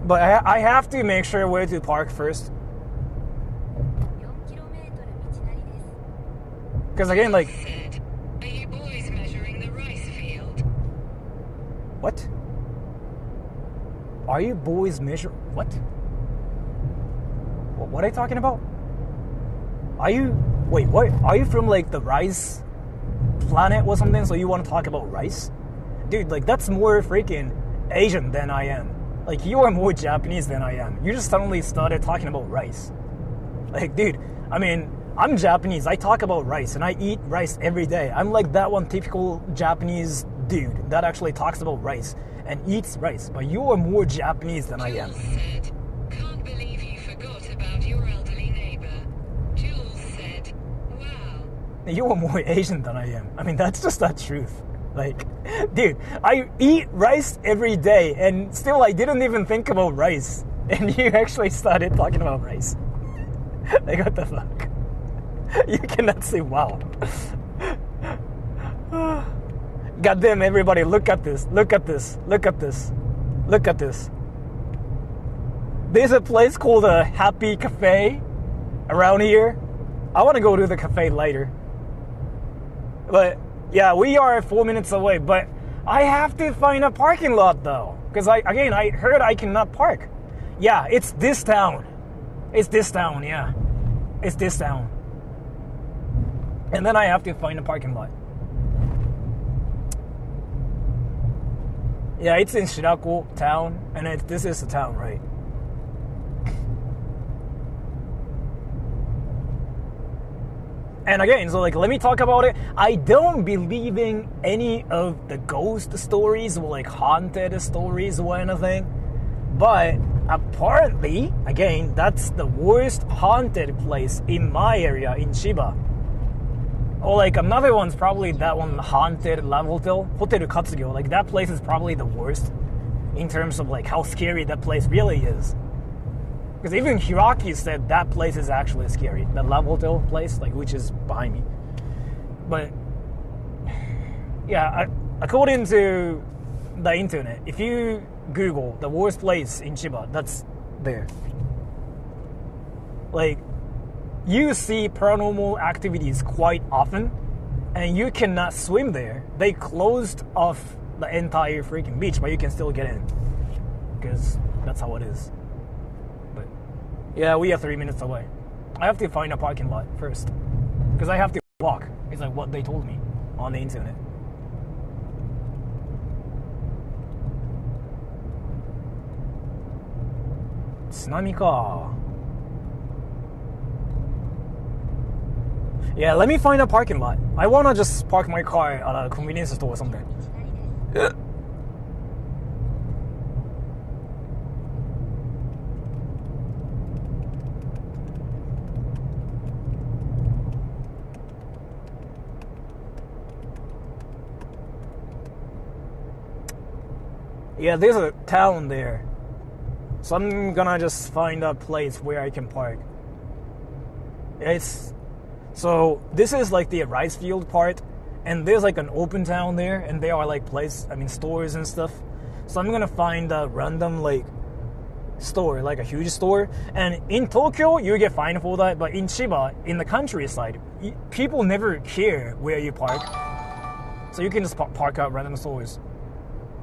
But I have to make sure where to park first. 4km 道なりです Because again, like, Said, are you boys measuring the rice field? what? Are you boys measure? What? What are you talking about? Are you, wait, what? Are you from like the rice planet or something? So you want to talk about rice? Dude, like that's more freaking Asian than I am. Like you are more Japanese than I am. You just suddenly started talking about rice. Like, dude, I mean, I'm Japanese. I talk about rice and I eat rice every day. I'm like that one typical Japanese dude that actually talks about rice and eats rice. But you are more Japanese than I am. Jules said, can't believe you forgot about your elderly neighbor. Jules said, wow. You are more Asian than I am. I mean, that's just the truth. Like, dude, I eat rice every day and still I didn't even think about rice. And you actually started talking about rice. Like, what the fuck? You cannot say wow. Goddamn, everybody, look at this. Look at this. Look at this. Look at this. There's a place called a Happy Cafe around here. I want to go to the cafe later. But yeah, we are 4 minutes away, but I have to find a parking lot though. Because I heard I cannot park. Yeah, it's this town. It's this town, yeah. It's this town. And then I have to find a parking lot. Yeah, it's in Shirako town, and this is the town, right? And again, so like, let me talk about it. I don't believe in any of the ghost stories or like haunted stories or anything. But apparently, again, that's the worst haunted place in my area in Chiba. Or like another one's probably that one haunted Hotel Katsugyo. Like that place is probably the worst in terms of like how scary that place really is. Because even Hiraki said that place is actually scary. The Love Hotel place, like which is behind me. But yeah, according to the internet, if you Google the worst place in Chiba, that's there. Like, you see paranormal activities quite often, and you cannot swim there. They closed off the entire freaking beach, but you can still get in. Because that's how it is. But yeah, we are 3 minutes away. I have to find a parking lot first. Because I have to walk. It's like what they told me on the internet. Tsunami ka. Yeah, let me find a parking lot. I wanna just park my car at a convenience store or something. Yeah, there's a town there. So I'm gonna just find a place where I can park. So this is like the rice field part, and there's like an open town there, and there are like stores and stuff. So I'm gonna find a random like store, like a huge store. And in Tokyo, you get fined for that, but in Chiba, in the countryside, people never care where you park. So you can just park out random stores.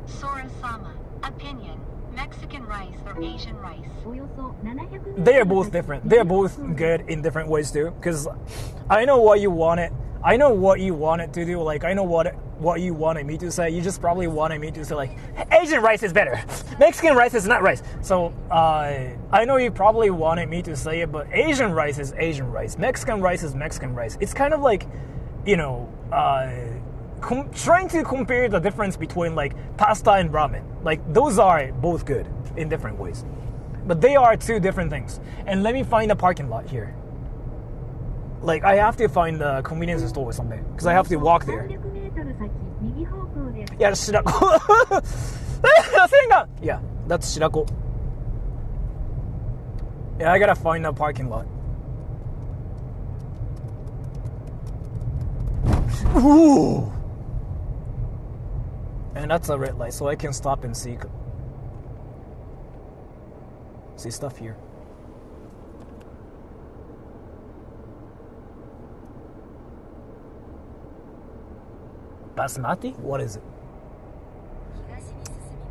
Sora-sama, opinion, Mexican rice or Asian rice? およそ700 They are both different. They are both good in different ways too. Because I know why you want it. I know what you wanted to do. Like, I know what you wanted me to say. You just probably wanted me to say, like, Asian rice is better. Mexican rice is not rice. So, I know you probably wanted me to say it, but Asian rice is Asian rice. Mexican rice is Mexican rice. It's kind of like, you know, trying to compare the difference between, like, pasta and ramen. Like, those are both good in different ways. But they are two different things. And let me find a parking lot here. Like, I have to find a convenience store or something. Because I have to walk there. Yeah, that's Shirako. Yeah, that's Shirako. Yeah, I gotta find a parking lot. Ooh! And that's a red light, so I can stop and see stuff here. Basmati? What is it?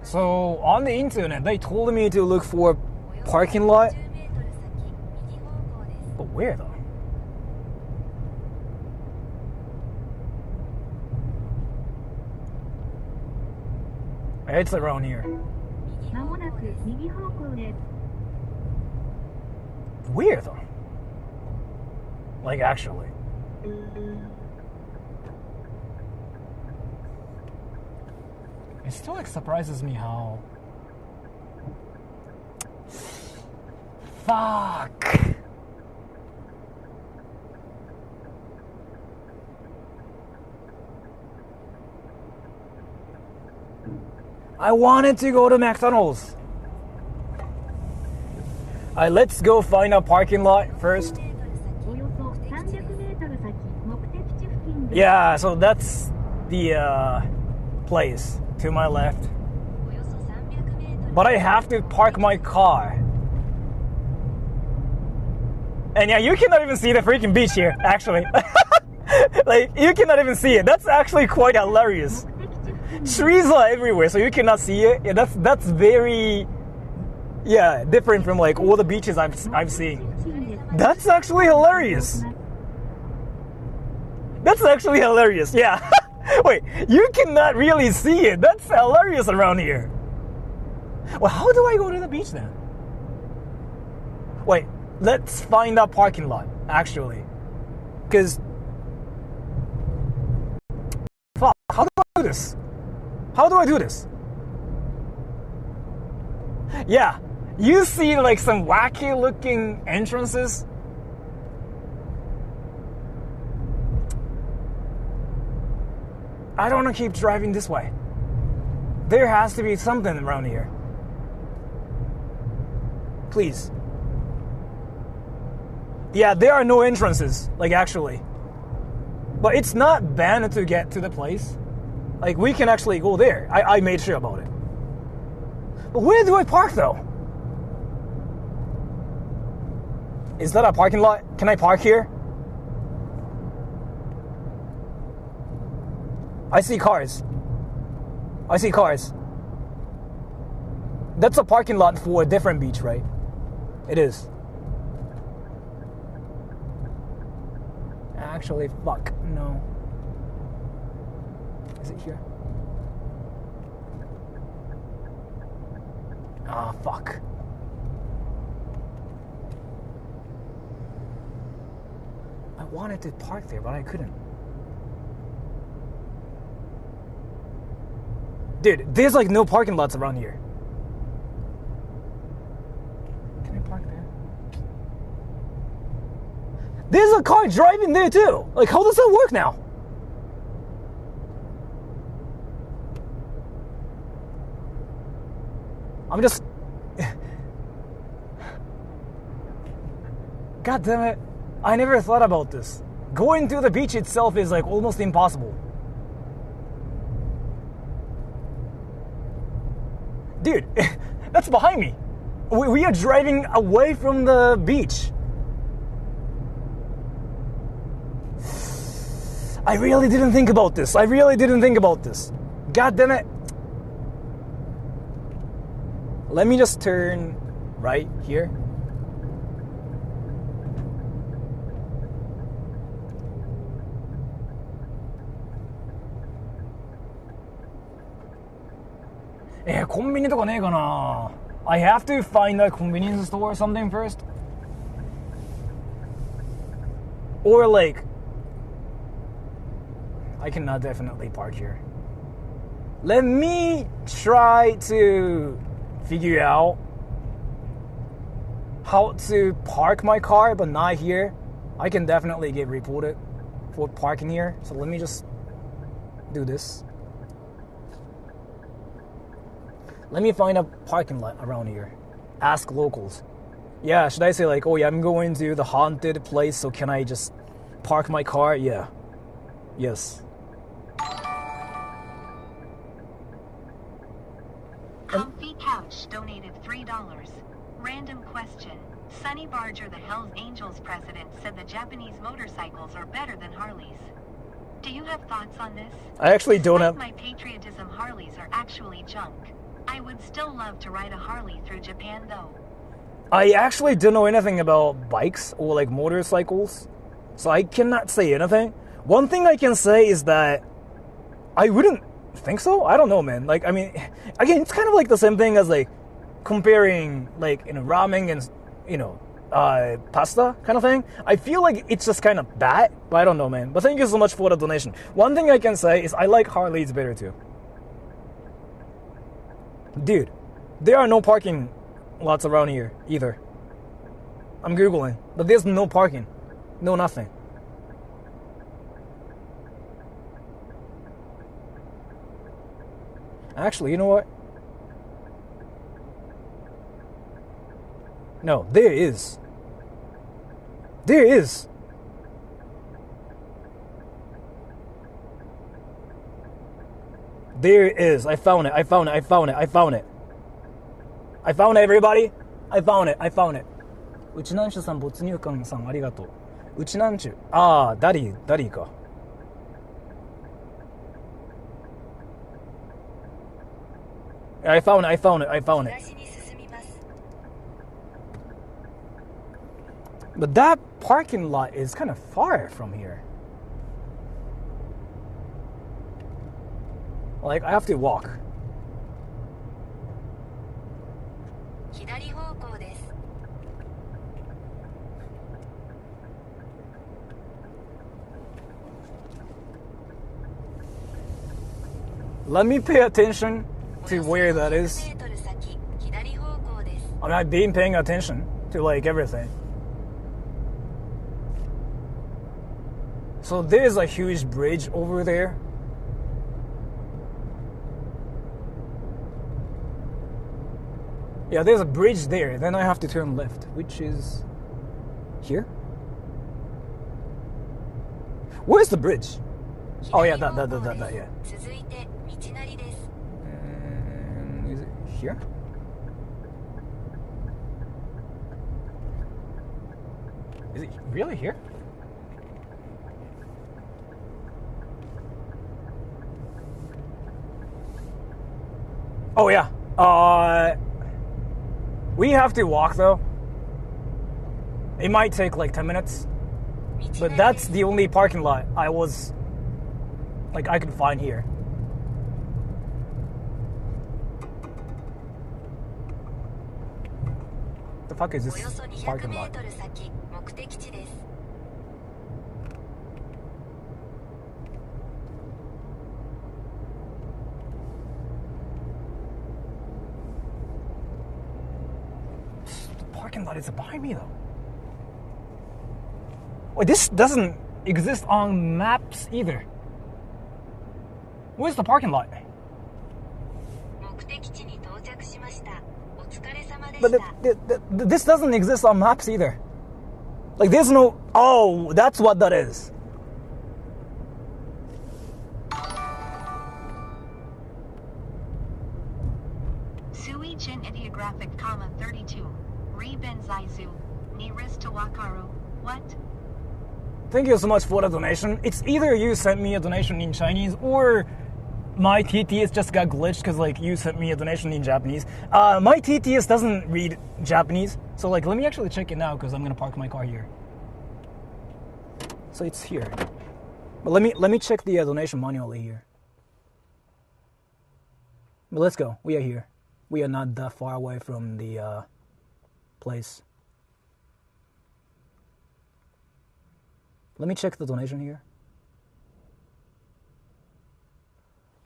So on the internet, they told me to look for parking lot. But where though? It's around here. Where though? Like actually. It still like surprises me how. Fuck. I wanted to go to McDonald's. Alright, let's go find a parking lot first. Yeah, so that's the place to my left. But I have to park my car. And yeah, you cannot even see the freaking beach here, actually. Like, you cannot even see it. That's actually quite hilarious. Trees are everywhere, so you cannot see it. Yeah, that's very, yeah, different from like all the beaches I've seen. That's actually hilarious. That's actually hilarious. Yeah. Wait, you cannot really see it. That's hilarious around here. Well, how do I go to the beach then? Wait, let's find a parking lot, actually. Because, fuck, how do I do this? How do I do this? Yeah, you see like some wacky looking entrances. I don't want to keep driving this way. There has to be something around here. Please. Yeah, there are no entrances, like actually. But it's not banned to get to the place. Like, we can actually go there. I made sure about it. But where do I park, though? Is that a parking lot? Can I park here? I see cars. I see cars. That's a parking lot for a different beach, right? It is. Actually, fuck, no. Is it here? Ah, fuck. I wanted to park there, but I couldn't. Dude, there's like no parking lots around here. Can I park there? There's a car driving there too! Like, how does that work now? I'm just... God damn it. I never thought about this. Going to the beach itself is like almost impossible. Dude, that's behind me. We are driving away from the beach. I really didn't think about this. God damn it. Let me just turn right here. コンビニとかねえかな? I have to find a convenience store or something first. Or like, I cannot definitely park here. Let me try to figure out how to park my car, but not here. I can definitely get reported for parking here. So let me just do this. Let me find a parking lot around here. Ask locals. Yeah, should I say like, oh yeah, I'm going to the haunted place, so can I just park my car? Yeah. Yes. Comfy Couch donated $3. Random question. Sonny Barger, the Hells Angels president, said the Japanese motorcycles are better than Harleys. Do you have thoughts on this? I actually don't have... my patriotism, Harleys are actually junk. I would still love to ride a Harley through Japan though. I actually don't know anything about bikes or like motorcycles, so I cannot say anything. One thing I can say is that I wouldn't think so. I don't know, man. Like, I mean, again, it's kind of like the same thing as like comparing like, you know, ramen and, you know, pasta kind of thing. I feel like it's just kind of bad, but I don't know, man. But thank you so much for the donation. One thing I can say is I like Harleys better too. Dude, there are no parking lots around here either. I'm Googling, but there's no parking. No nothing. Actually, you know what? No, there is. There is. There is. I found it. I found it. I found it. I found it. I found it, everybody. I found it. I found it. うちなんちゅさん、没入感さん、ありがとう。うちなんちゅ。ああ、ダリーか。I found it. I found it. I found it. But that parking lot is kind of far from here. Like, I have to walk. Let me pay attention to where that is. I'm not being paying attention to like everything. So there's a huge bridge over there. Yeah, there's a bridge there. Then I have to turn left, which is here. Where's the bridge? Oh yeah, that yeah. Is it here? Is it really here? Oh yeah. We have to walk though. It might take like 10 minutes. But that's the only parking lot I could find here. The fuck is this parking lot? Parking lot is behind me though. Wait, this doesn't exist on maps either. Where's the parking lot? But this doesn't exist on maps either. Like there's no... Oh, that's what that is. Suijin ideographic, 32. Rebenzaizu. Niris to Wakaru. What? Thank you so much for the donation. It's either you sent me a donation in Chinese or my TTS just got glitched because like you sent me a donation in Japanese. My TTS doesn't read Japanese, so like let me actually check it now because I'm gonna park my car here. So it's here. But let me check the donation manually here. But let's go. We are here. We are not that far away from the place. Let me check the donation here.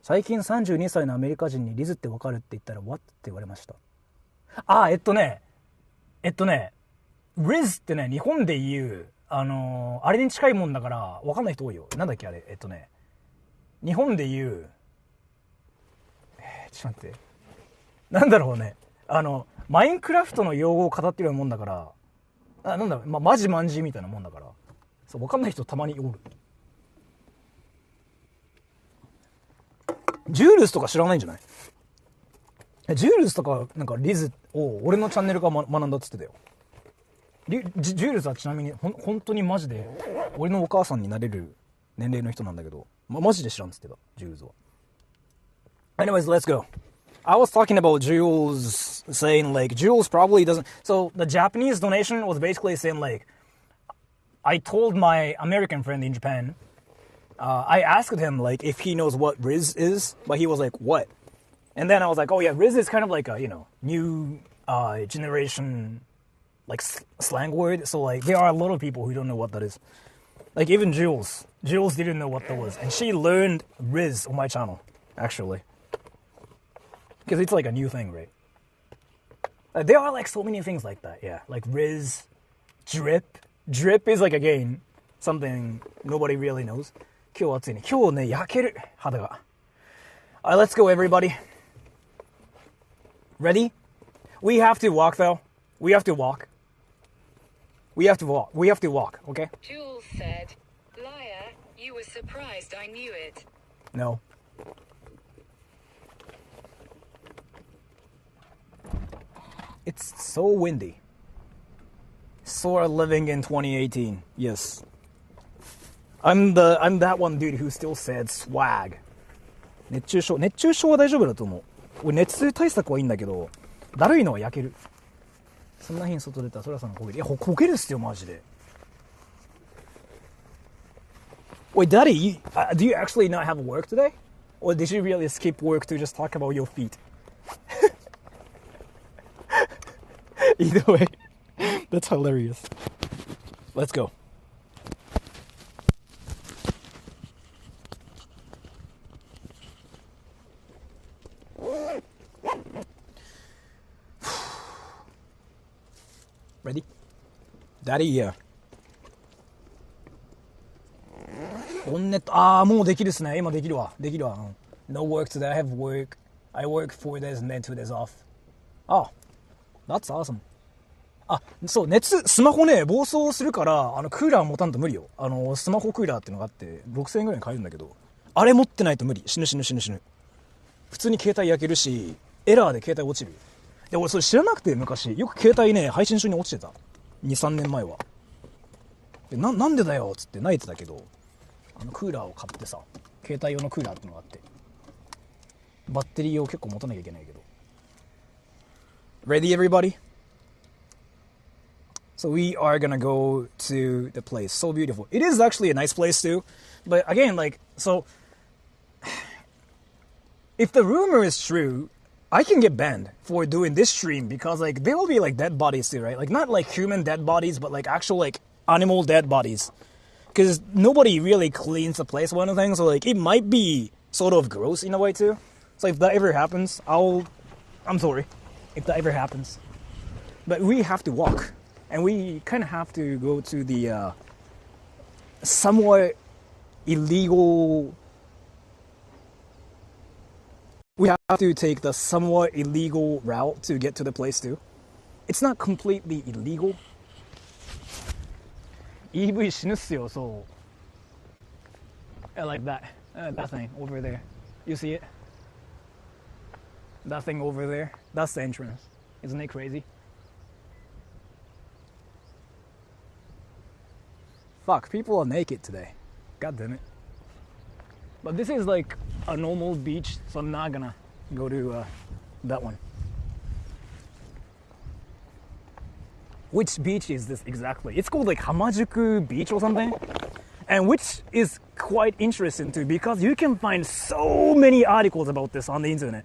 最近32歳のアメリカ人にリズってわかるって言ったら What? って言われました。Riz ってね、日本で言う、あれに近いもんだから、わかんない人多いよ。なんだっけあれ、日本で言う、ちょっと待って。なんだろうね。マインクラフトの用語を語ってるようなもんだから、なんだろう、マジマンジみたいなもんだから、そう、わかんない人たまにおる。ジュールスとか知らないんじゃない？ジュールスとか、なんかリズを俺のチャンネルから学んだっつってたよ。ジュールスはちなみに本当にマジで俺のお母さんになれる年齢の人なんだけど、マジで知らんっつってた、ジュールスは。Anyways, let's go. I was talking about Jules saying like, Jules probably doesn't... So the Japanese donation was basically saying like, I told my American friend in Japan, I asked him like if he knows what Riz is, but he was like, what? And then I was like, oh yeah, Riz is kind of like a, new generation like slang word. So like there are a lot of people who don't know what that is. Like even Jules didn't know what that was. And she learned Riz on my channel, actually. Because it's like a new thing, right? There are like so many things like that, yeah. Like Riz, drip. Drip is like, again, something nobody really knows. 今日暑いね。今日ね、焼ける。肌が。Alright, let's go, everybody. Ready? We have to walk, though. We have to walk. We have to walk. We have to walk, okay? Jules said, liar, you were surprised I knew it. No. It's so windy. Sora living in 2018. Yes. I'm that one dude who still said swag. 熱中症は大丈夫だと思う。俺熱対策はいいんだけど、だるいのは焼ける。そんな日に外出たらソラさんが焦げる。いや、焦げるっすよマジで。Wait, Daddy, do you actually not have work today? Or did you really skip work to just talk about your feet? Either way, that's hilarious. Let's go. Ready? Daddy, yeah. ボンネット、もうできるっすね。今できるわ。No work today. I have work. I work 4 days and then 2 days off. Oh, that's awesome. そう、スマホね、暴走するから、クーラー持たんと無理よ。スマホクーラーってのがあって、6000円ぐらいに買えるんだけど、あれ持ってないと無理。死ぬ。普通に携帯焼けるし、エラーで携帯落ちる。で、俺それ知らなくて昔、よく携帯ね、配信中に落ちてた。2、3年前は。で、なんでだよっつって泣いてたけど、クーラーを買ってさ、携帯用のクーラーってのがあって、バッテリーを結構持たなきゃいけないけど。Ready, everybody? So we are gonna go to the place. So beautiful. It is actually a nice place too. But again, like, so if the rumor is true, I can get banned for doing this stream because like there will be like dead bodies too, right? Like not like human dead bodies, but like actual like animal dead bodies. Because nobody really cleans the place, one of the things. So like it might be sort of gross in a way too. So if that ever happens, I'm sorry if that ever happens. But we have to walk. And we kind of have to go to the somewhat illegal... We have to take the somewhat illegal route to get to the place too. It's not completely illegal. EV 死ぬっすよ、そう。Like that. That thing over there. You see it? That thing over there. That's the entrance. Isn't it crazy? Fuck, people are naked today. God damn it. But this is like a normal beach, so I'm not gonna go to that one. Which beach is this exactly? It's called like Hamajuku Beach or something. And which is quite interesting too, because you can find so many articles about this on the internet.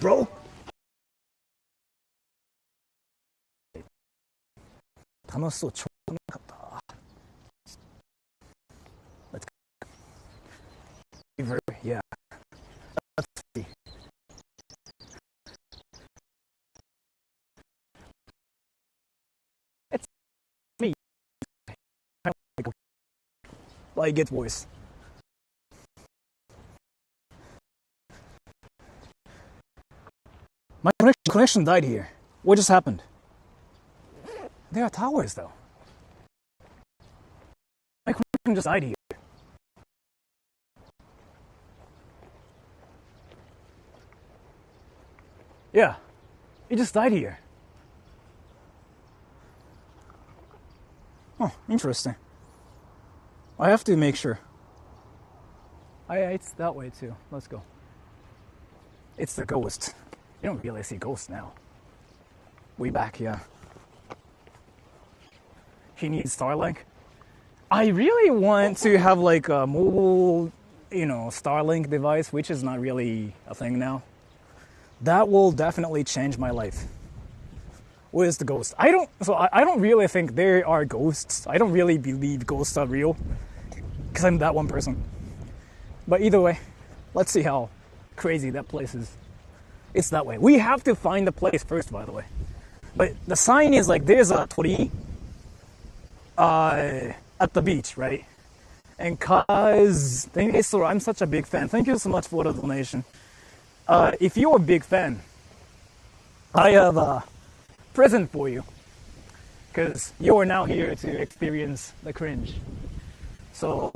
bro. Let's go. Yeah. Let's see. It's me. Like, it gets worse. My connection died here. What just happened? There are towers, though. My connection just died here. Yeah, it just died here. Oh, interesting. I have to make sure. It's that way too. Let's go. It's the ghost. You don't really see ghosts now. Way back, yeah. He needs Starlink. I really want to have like a mobile, Starlink device, which is not really a thing now. That will definitely change my life. What is the ghost? I don't really think there are ghosts. I don't really believe ghosts are real, because I'm that one person. But either way, let's see how crazy that place is. It's that way. We have to find the place first, by the way. But the sign is like there's a tori at the beach, right? And cause hey Sora, I'm such a big fan. Thank you so much for the donation. If you're a big fan, I have a present for you, because you are now here to experience the cringe. So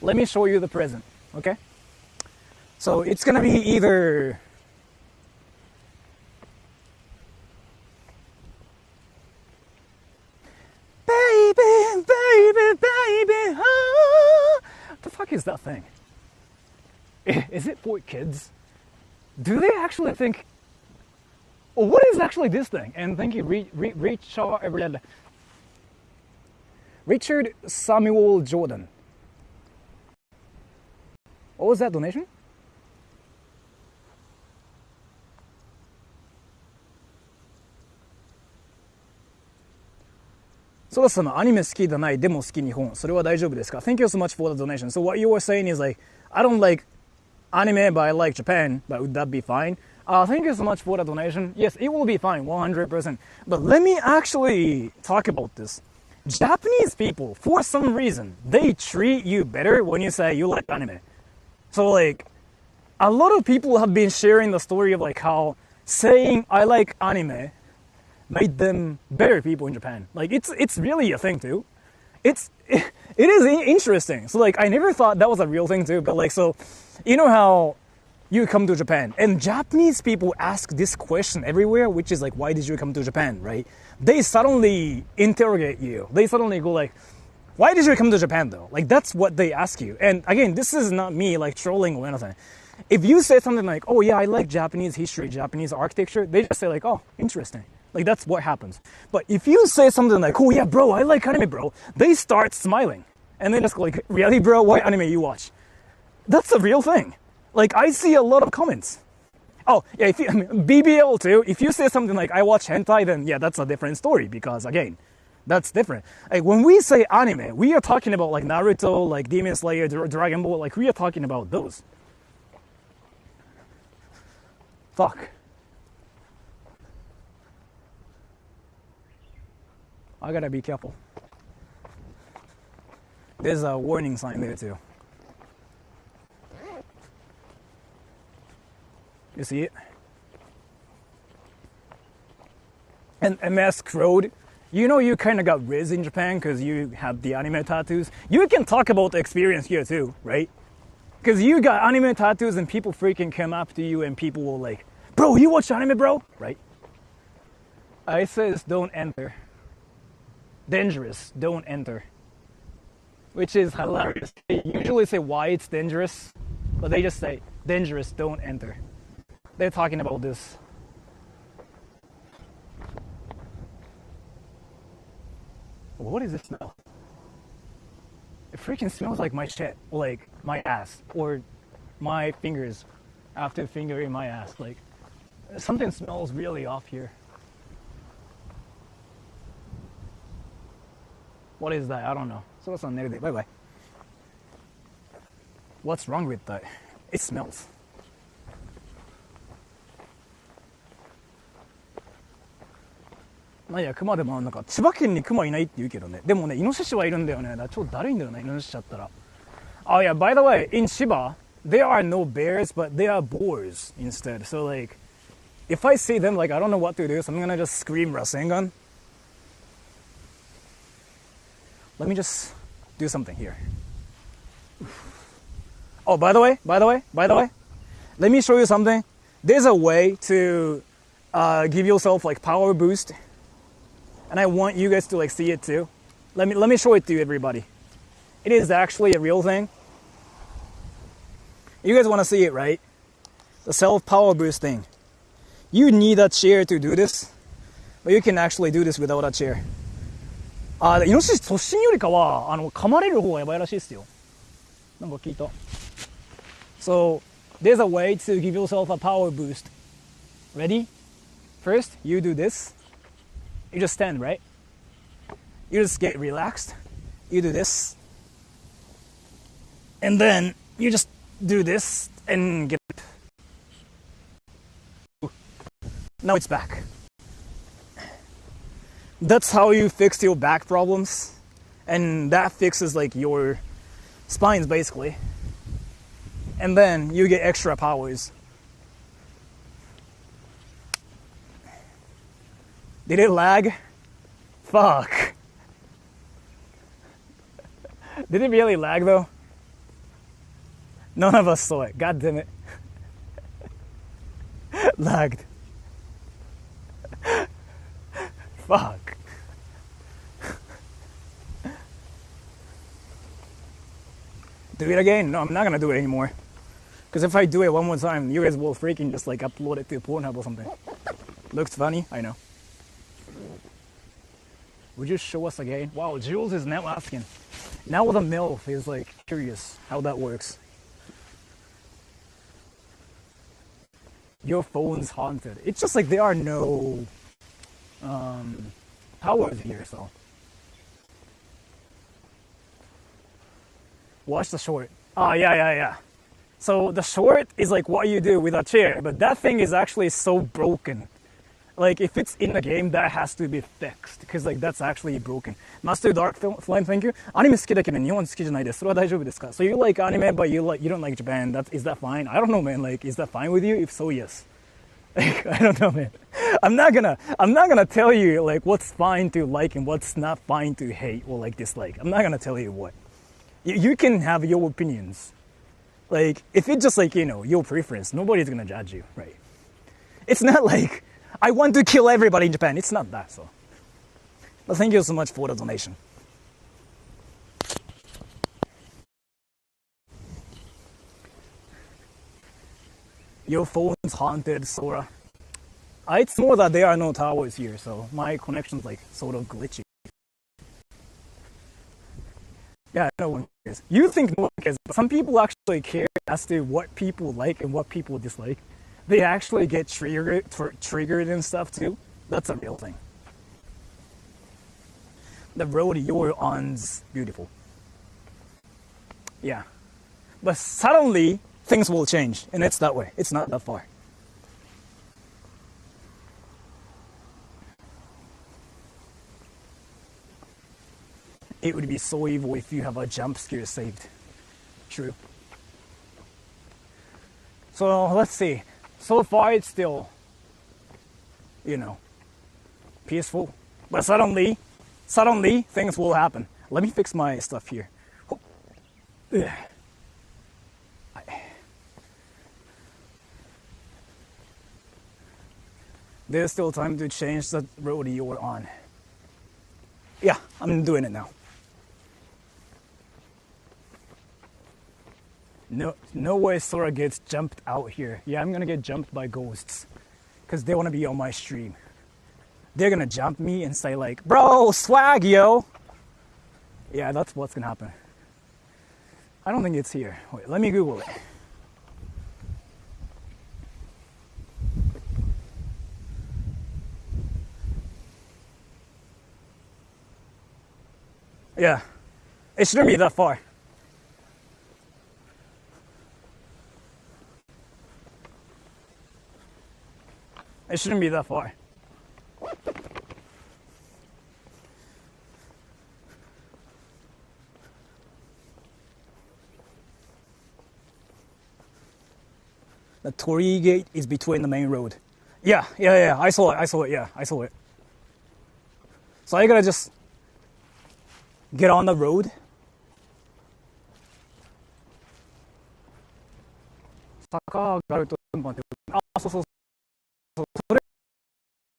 let me show you the present, okay? So it's gonna be either baby, baby, baby, oh. What the fuck is that thing? Is it for kids? Do they actually think, oh, what is actually this thing? And thank you, Richard Samuel Jordan. What was that donation? Soraさんのアニメ好きじゃないでも好き日本それは大丈夫ですか? Thank you so much for the donation. So what you were saying is like, I don't like anime but I like Japan, but would that be fine? Thank you so much for the donation. Yes, it will be fine, 100%. But let me actually talk about this. Japanese people, for some reason, they treat you better when you say you like anime. So like, a lot of people have been sharing the story of like how saying I like anime made them better people in Japan. Like it's really a thing too. It is interesting. So like I never thought that was a real thing too. But like so, you know how you come to Japan and Japanese people ask this question everywhere, which is like, why did you come to Japan, right? They suddenly interrogate you. They suddenly go like, why did you come to Japan though? Like that's what they ask you. And again, this is not me like trolling or anything. If you say something like, oh yeah, I like Japanese history, Japanese architecture, they just say like, oh, interesting. Like that's what happens. But if you say something like, oh yeah, bro, I like anime, bro, they start smiling. And they just go like, really, bro, what anime you watch? That's a real thing. Like I see a lot of comments. Oh yeah, BBL too. If you say something like I watch hentai, then yeah, that's a different story because again, that's different. Like when we say anime, we are talking about like Naruto, like Demon Slayer, Dragon Ball. Like we are talking about those. Fuck. I gotta be careful. There's a warning sign there too. You see it? And MS Crowd, you know you kind of got riz in Japan because you have the anime tattoos. You can talk about the experience here too, right? Because you got anime tattoos and people freaking come up to you and people will like, bro, you watch anime, bro? Right? I says don't enter. Dangerous, don't enter. Which is hilarious. They usually say why it's dangerous, but they just say dangerous, don't enter. They're talking about this. What is this smell? It freaking smells like my shit, or like my ass, or my fingers. after fingering my ass. Like, something smells really off here. What is that? I don't know. Sora-san,寝るで。バイバイ。What's wrong with that? It smells. なんや、熊でもなんか千葉県に熊いないって言うけどね。でもね、イノシシはいるんだよね。だから超だるいんだよな、イノシシだったら。Oh yeah, by the way, in Shiba, there are no bears, but there are boars instead. So like, if I see them, like I don't know what to do, so I'm gonna just scream Rasengan. Let me just do something here. Oh, by the way, let me show you something. There's a way to give yourself like power boost, and I want you guys to like see it too. Let me show it to you, everybody. It is actually a real thing. You guys want to see it, right? The self power boost thing. You need a chair to do this, but you can actually do this without a chair. イノシシ突進よりかは噛まれる方がやばいらしいですよ。なんか聞いた。So there's a way to give yourself a power boost. Ready? First, you do this. You just stand, right? You just get relaxed. You do this. And then you just do this and get up. Now it's back. That's how you fix your back problems. And that fixes like your spines basically. And then you get extra powers. Did it lag? Fuck. Did it really lag though? None of us saw it. God damn it. Lagged. Fuck. Do it again? No, I'm not gonna do it anymore. Because if I do it one more time, you guys will freaking just like upload it to Pornhub or something. Looks funny, I know. Would you show us again? Wow, Jules is now asking. Now the MILF is like curious how that works. Your phone's haunted. It's just like there are no powers here, so. Watch the short. Oh, yeah. So the short is like what you do with a chair, but that thing is actually so broken. Like if it's in the game, that has to be fixed, because like that's actually broken. Master Dark Flame, thank you. Anime 好きだけど日本好きじゃないです。それは大丈夫ですか? So you like anime, but you don't like Japan. Is that fine? I don't know, man. Like, is that fine with you? If so, yes. Like, I don't know, man. I'm not gonna tell you like what's fine to like and what's not fine to hate or like dislike. I'm not gonna tell you what. You can have your opinions. Like, if it's just like, you know, your preference, nobody's gonna judge you, right? It's not like, I want to kill everybody in Japan. It's not that, so. But thank you so much for the donation. Your phone's haunted, Sora. It's more that there are no towers here, so my connection's like sort of glitchy. Yeah, no one cares. You think no one cares, but some people actually care as to what people like and what people dislike. They actually get triggered and stuff too. That's a real thing. The road you're on's beautiful. Yeah. But suddenly, things will change, and it's that way. It's not that far. It would be so evil if you have a jump scare saved. True. So let's see. So far it's still, you know, peaceful. But suddenly things will happen. Let me fix my stuff here. There's still time to change the road you're on. Yeah, I'm doing it now. No way Sora gets jumped out here. Yeah, I'm gonna get jumped by ghosts. Because they wanna be on my stream. They're gonna jump me and say like, bro, swag, yo! Yeah, that's what's gonna happen. I don't think it's here. Wait, let me Google it. Yeah. It shouldn't be that far. It shouldn't be that far. The Torii gate is between the main road. Yeah. I saw it. Yeah, I saw it. So I gotta just get on the road.坂があるとそうそうそう。それ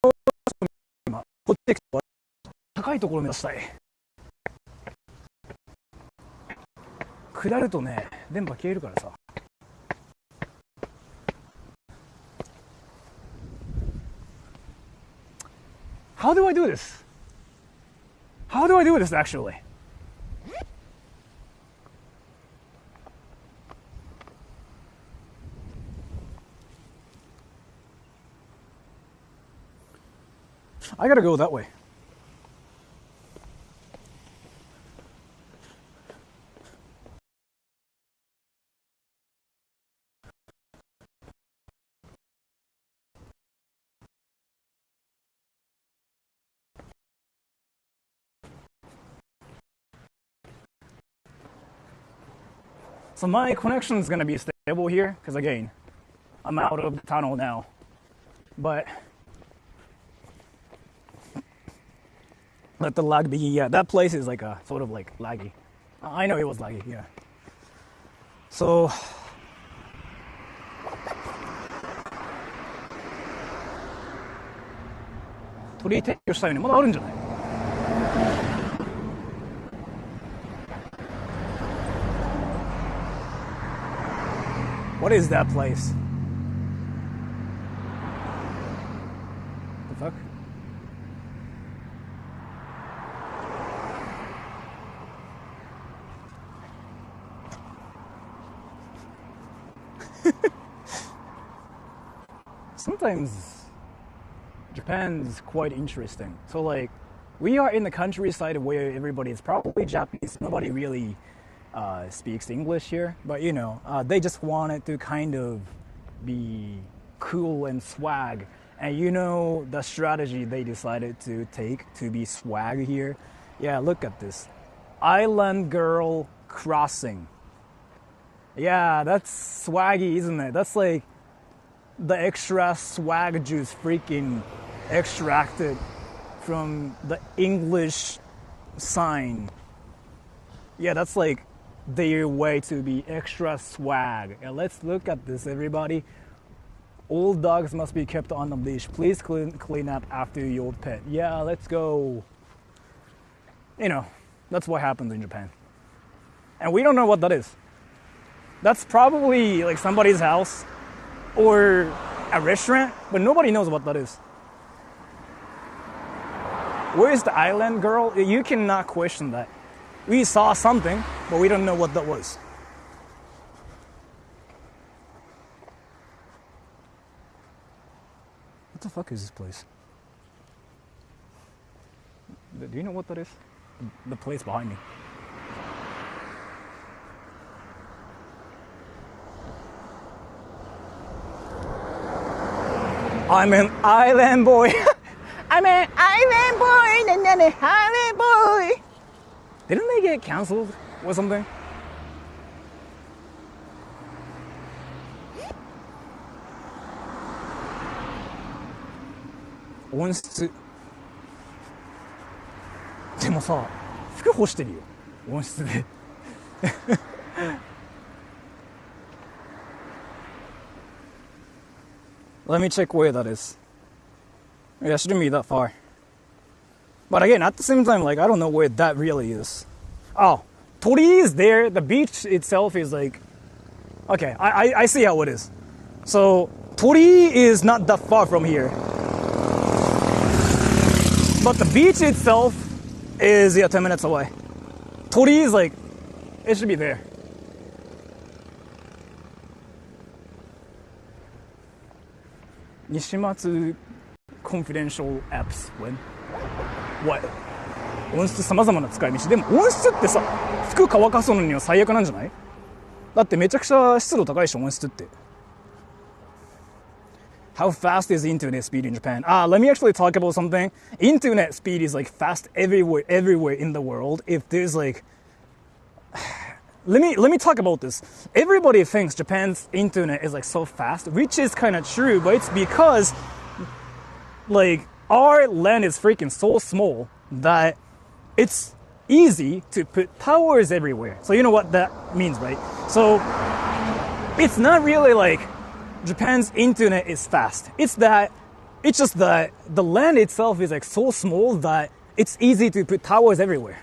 を今こっちで高いところを目指したい。下るとね、電波消えるからさ。How do I do this? How do I do this actually? I gotta go that way. So my connection is going to be stable here, because again, I'm out of the tunnel now. But let the lag be, yeah, that place is like a sort of like laggy. I know it was laggy, yeah. So,鳥居撤去したよね。まだあるんじゃない？What is that place? The fuck? Sometimes Japan's quite interesting. So like, we are in the countryside where everybody is probably Japanese. Nobody really speaks English here, but you know, they just wanted to kind of be cool and swag. And you know the strategy they decided to take to be swag here? Yeah, look at this. Island Girl Crossing. Yeah, that's swaggy, isn't it? That's like the extra swag juice freaking extracted from the English sign. Yeah, that's like their way to be extra swag. And let's look at this, everybody. All dogs must be kept on the leash. Please clean up after your pet. Yeah, let's go. You know, that's what happens in Japan. And we don't know what that is. That's probably like somebody's house or a restaurant, but nobody knows what that is. Where is the island girl? You cannot question that. We saw something, but we don't know what that was. What the fuck is this place? Do you know what that is? The place behind me. I'm an island boy. I'm an island boy. An island boy. Didn't they get canceled or something?温室。でもさ、服干してるよ。温室で。Let me check where that is. Yeah, it shouldn't be that far. But again, at the same time, like, I don't know where that really is. Oh, Torii is there. The beach itself is like... Okay, I see how it is. So, Torii is not that far from here. But the beach itself is, 10 minutes away. Torii is like... It should be there. Nishimatsu confidential apps when? What? 温室様々な使い道。でも温室ってさ、服乾かすのには最悪なんじゃない？だってめちゃくちゃ湿度高いでしょ、温室って。How fast is internet speed in Japan? Let me actually talk about something. Internet speed is like fast everywhere in the world. If there's like, let me talk about this. Everybody thinks Japan's internet is like so fast, which is kind of true, but it's because like our land is freaking so small that it's easy to put towers everywhere. So you know what that means, right? So it's not really like Japan's internet is fast. It's just that the land itself is like so small that it's easy to put towers everywhere.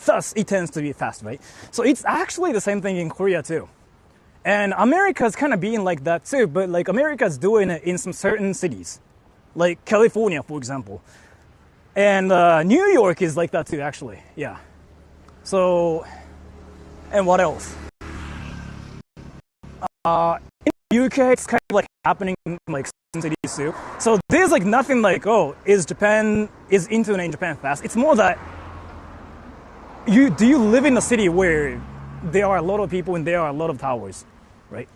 Thus, it tends to be fast, right? So it's actually the same thing in Korea too. And America's kind of being like that too, but like America's doing it in some certain cities. Like California, for example. And New York is like that too, actually. Yeah. So, and what else? In the UK, it's kind of like happening in like some cities too. So there's like nothing like, oh, is internet in Japan fast? It's more that do you live in a city where there are a lot of people and there are a lot of towers, right?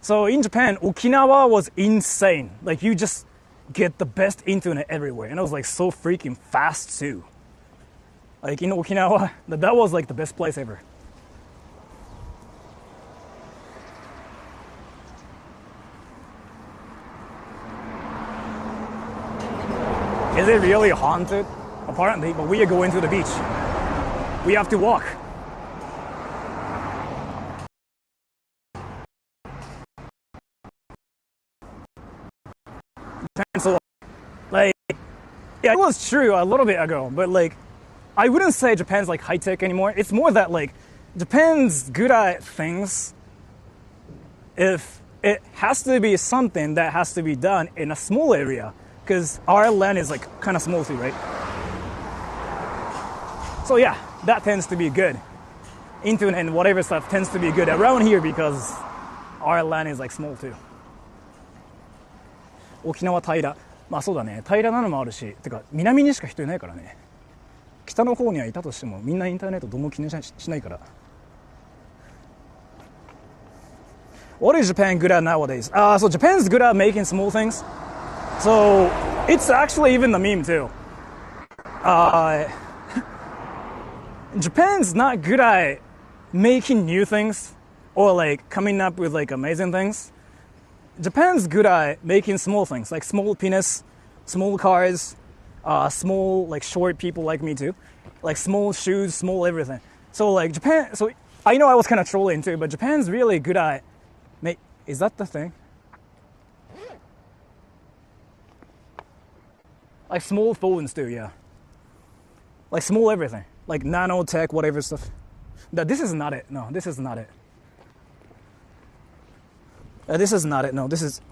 So in Japan, Okinawa was insane. Like you just get the best internet everywhere. And it was like so freaking fast too. Like in Okinawa, that was like the best place ever. Is it really haunted? Apparently, but we are going to the beach. We have to walk. So, like, yeah, it was true a little bit ago, but like, I wouldn't say Japan's like high tech anymore. It's more that like, Japan's good at things if it has to be something that has to be done in a small area, because our land is like kind of small too, right? So yeah, that tends to be good. Internet and whatever stuff tends to be good around here because our land is like small too. 沖縄平ら。まあそうだね。平らなのもあるし、てか南にしか人いないからね。北の方にはいたとしてもみんなインターネットどうも気にしないから。What is Japan good at nowadays? So Japan's good at making small things. So it's actually even the meme too. Japan's not good at making new things or like coming up with like amazing things. Japan's good at making small things, like small penis, small cars, small like short people like me too, like small shoes, small everything. So like Japan, so I know I was kind of trolling too, but Japan's really good at is that the thing? Like small phones too, yeah. Like small everything. Like nanotech, whatever stuff. This is not it. No, this is not it. This is not it. No, this is...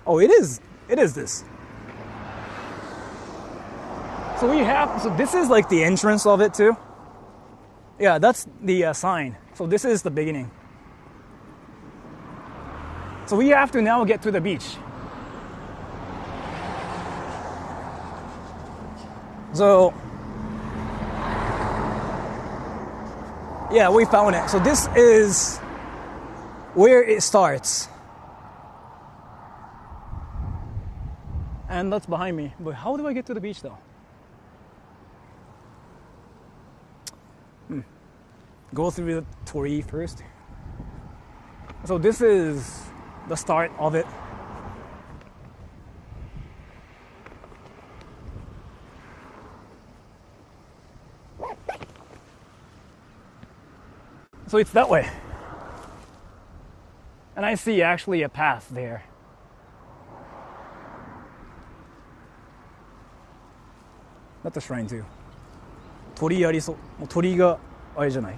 Oh, it is. It is this. So this is like the entrance of it too. Yeah, that's the sign. So this is the beginning. So we have to now get to the beach. So... yeah, we found it. So this is where it starts. And that's behind me. But how do I get to the beach though? Go through the torii first. So this is the start of it. So it's that way. And I see actually a path there. That's a shrine too. 鳥居ありそう。もう鳥居があれじゃない。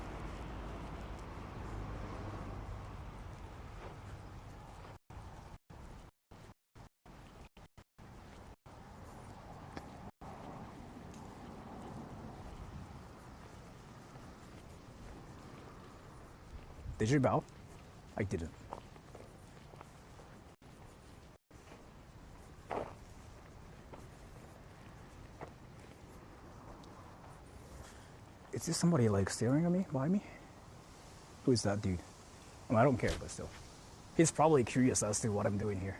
Did you bow? I didn't. Is this somebody like staring at me, behind me? Who is that dude? I mean, I don't care, but still. He's probably curious as to what I'm doing here.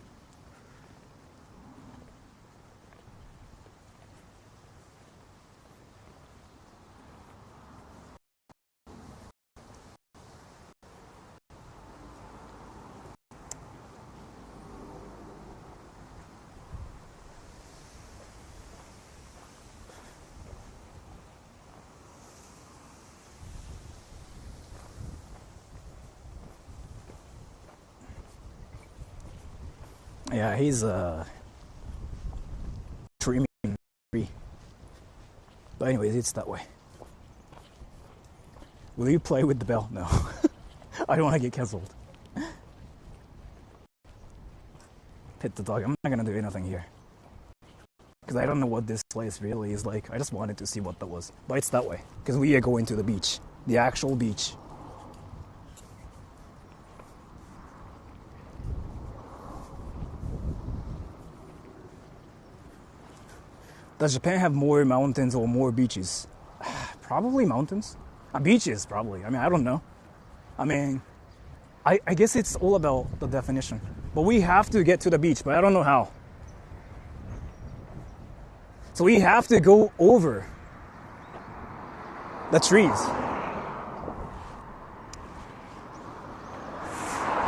Yeah, he's dreaming. But anyways, it's that way. Will you play with the bell? No. I don't want to get cancelled. Pet the dog. I'm not gonna do anything here. Because I don't know what this place really is like. I just wanted to see what that was. But it's that way. Because we are going to the beach. The actual beach. Does Japan have more mountains or more beaches? Probably mountains. Beaches, probably. I mean, I don't know. I mean, I guess it's all about the definition. But we have to get to the beach, but I don't know how. So we have to go over the trees.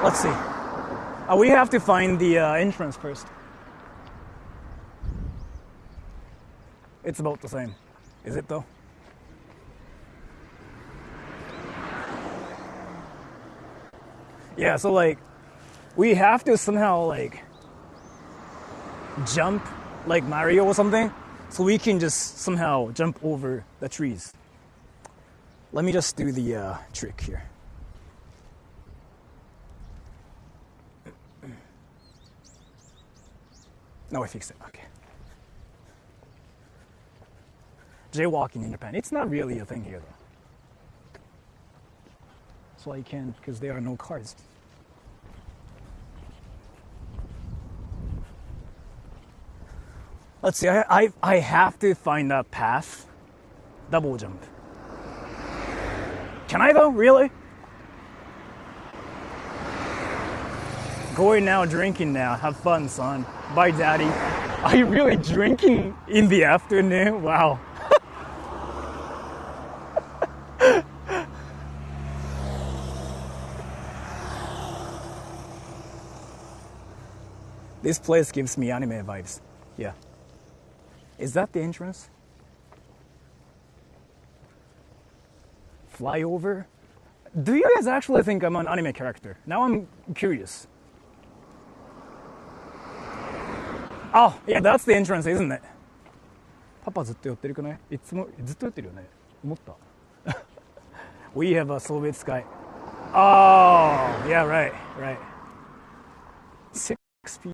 Let's see. We have to find the entrance first. It's about the same. Is it though? Yeah, so like, we have to somehow like jump like Mario or something, so we can just somehow jump over the trees. Let me just do the trick here. No, I fixed it. Okay. Jaywalking in Japan. It's not really a thing here though. So I can, because there are no cars. Let's see, I have to find a path. Double jump. Can I though? Really? Going now, drinking now. Have fun, son. Bye, daddy. Are you really drinking in the afternoon? Wow. This place gives me anime vibes. Yeah. Is that the entrance? Flyover? Do you guys actually think I'm an anime character? Now I'm curious. Oh, yeah, that's the entrance, isn't it? パパずっと寄ってるくない？いつもずっと寄ってるよね。思った。We have a Soviet sky. Oh, yeah, right, right. 6 p.m.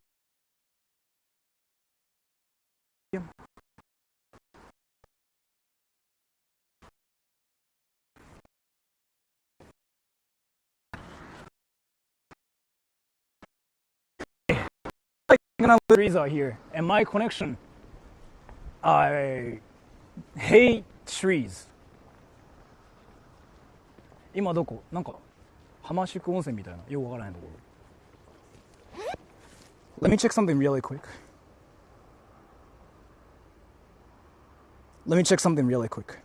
Trees are here, and my connection. I hate trees. 今どこ？なんか浜宿温泉みたいなよくわからないところ。Let me check something really quick. Let me check something really quick.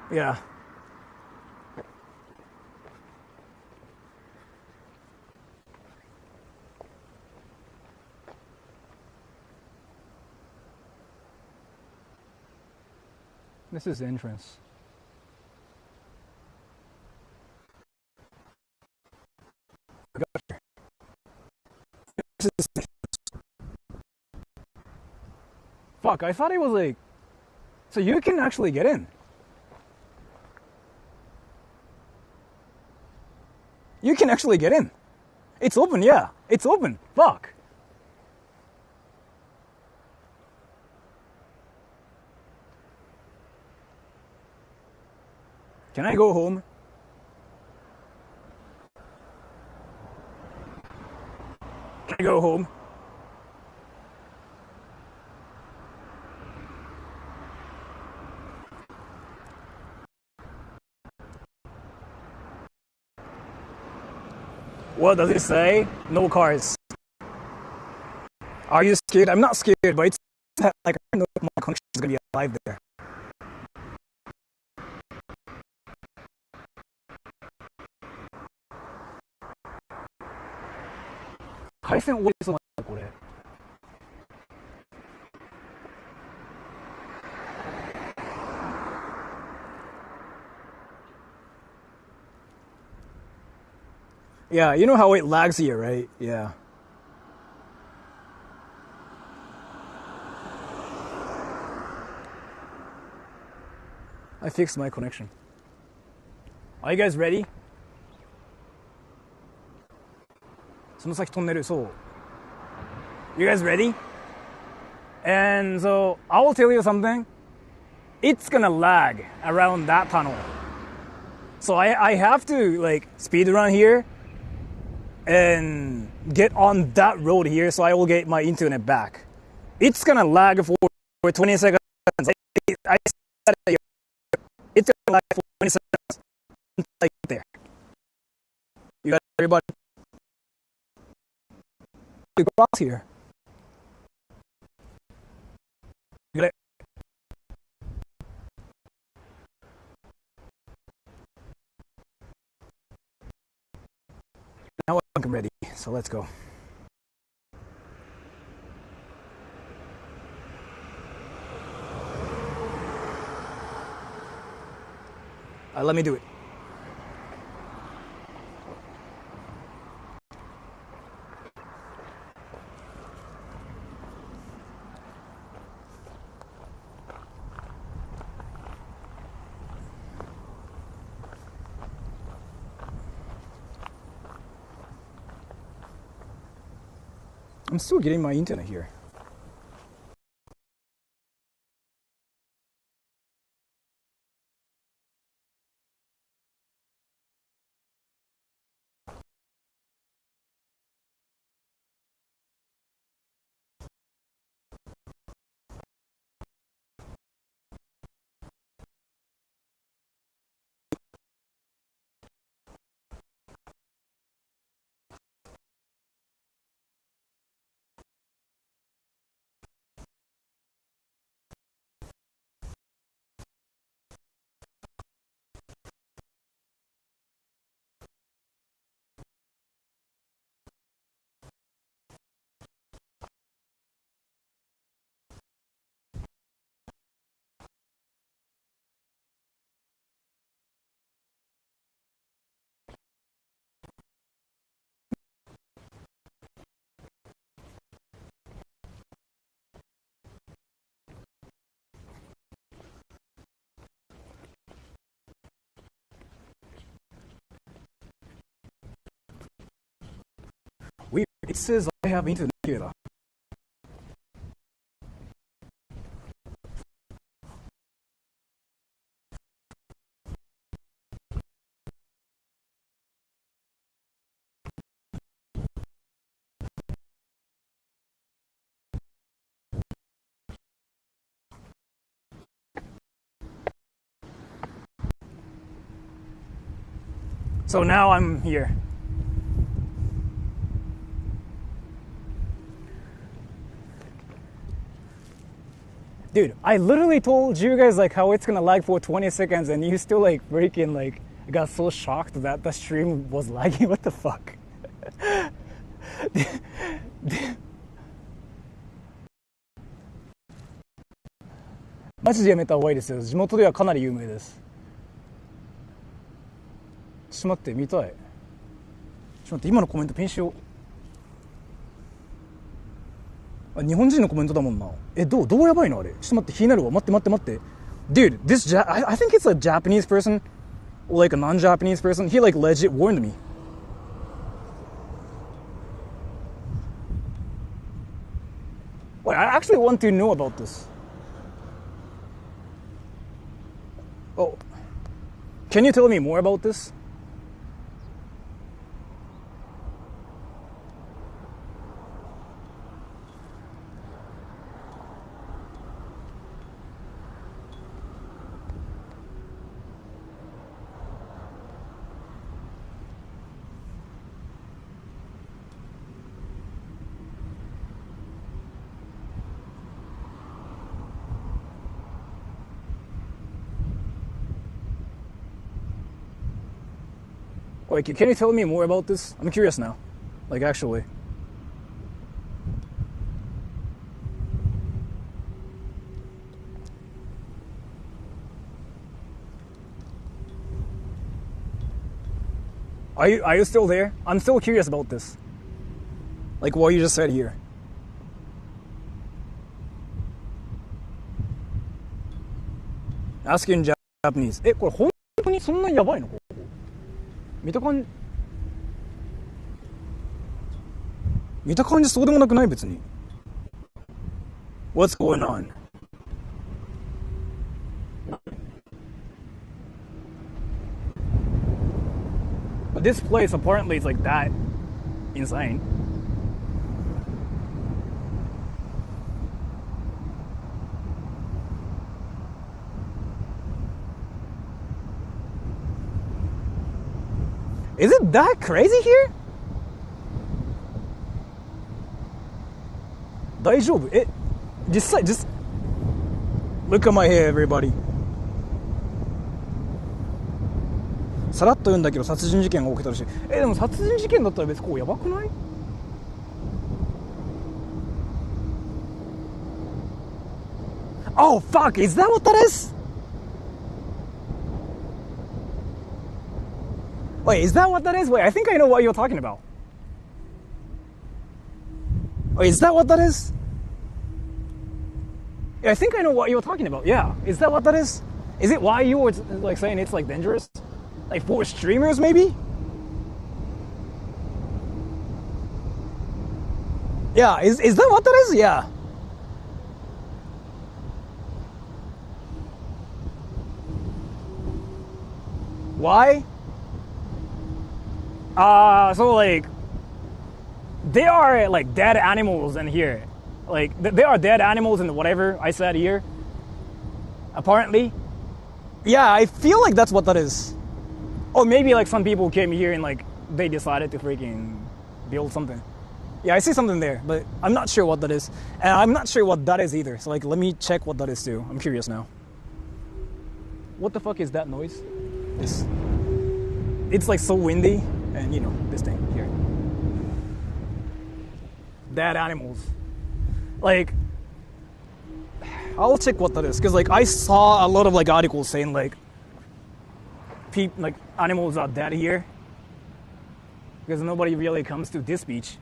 Yeah. This is the entrance. Fuck, I thought it was like... So you can actually get in. You can actually get in. It's open, yeah. It's open. Fuck. Can I go home? Can I go home? What does it say? No cars. Are you scared? I'm not scared, but it's like I don't know if my connection is gonna be alive there. Yeah, you know how it lags here, right? Yeah. I fixed my connection. Are you guys ready? その先トンネル、そう。You guys ready? And so I will tell you something. It's gonna lag around that tunnel. So I have to like speed run here and get on that road here so I will get my internet back. It's gonna lag for 20 seconds. I said it. It's gonna lag for 20 seconds. Like there. You got everybody. Cross here. You got it. Now I'm ready, so let's go. Let me do it. I'm still getting my internet here. Weird. It says I have internet here though. So now I'm here. Dude, I literally told you guys like how it's gonna lag for 20 seconds and you still like freaking like got so shocked that the stream was lagging. What the fuck? マジでやめた方がいいですよ。地元ではかなり有名です。ちょっと待って、見たい。ちょっと待って、今のコメントピンしよう。あ、日本人のコメントだもんな。どうやばいのあれ。ちょっと待って、気になるわ。待って。Dude, I think it's a Japanese person, or like a non-Japanese person. He like legit warned me. Wait, I actually want to know about this. Oh. can you tell me more about this? Like, can you tell me more about this? I'm curious now. Like, actually. Are you still there? I'm still curious about this. Like what you just said here. Ask in Japanese. これ本当にそんなにやばいの？ここ見た感じそうでもなくない別に。What's going on? But this place apparently is like that insane. Is it that crazy here? 大丈夫？実際 just look at my hair, everybody. さらっと言うんだけど殺人事件が起きたらしい。でも殺人事件だったら別にこうやばくない？ Oh fuck, is that what that is? Wait, is that what that is? Wait, I think I know what you're talking about. Wait, is that what that is? Yeah, I think I know what you're talking about. Yeah, is that what that is? Is it why you were like saying it's like dangerous? Like for streamers, maybe? Yeah, is that what that is? Yeah. Why? So like, there are like dead animals in here. Like, there are dead animals in whatever I said here. Apparently. Yeah, I feel like that's what that is. Or maybe like some people came here and like, they decided to freaking build something. Yeah, I see something there, but I'm not sure what that is. And I'm not sure what that is either. So like, let me check what that is too. I'm curious now. What the fuck is that noise? It's like so windy. And you know, this thing here. Dead animals. Like, I'll check what that is. Because like, I saw a lot of like articles saying like, like animals are dead here. Because nobody really comes to this beach.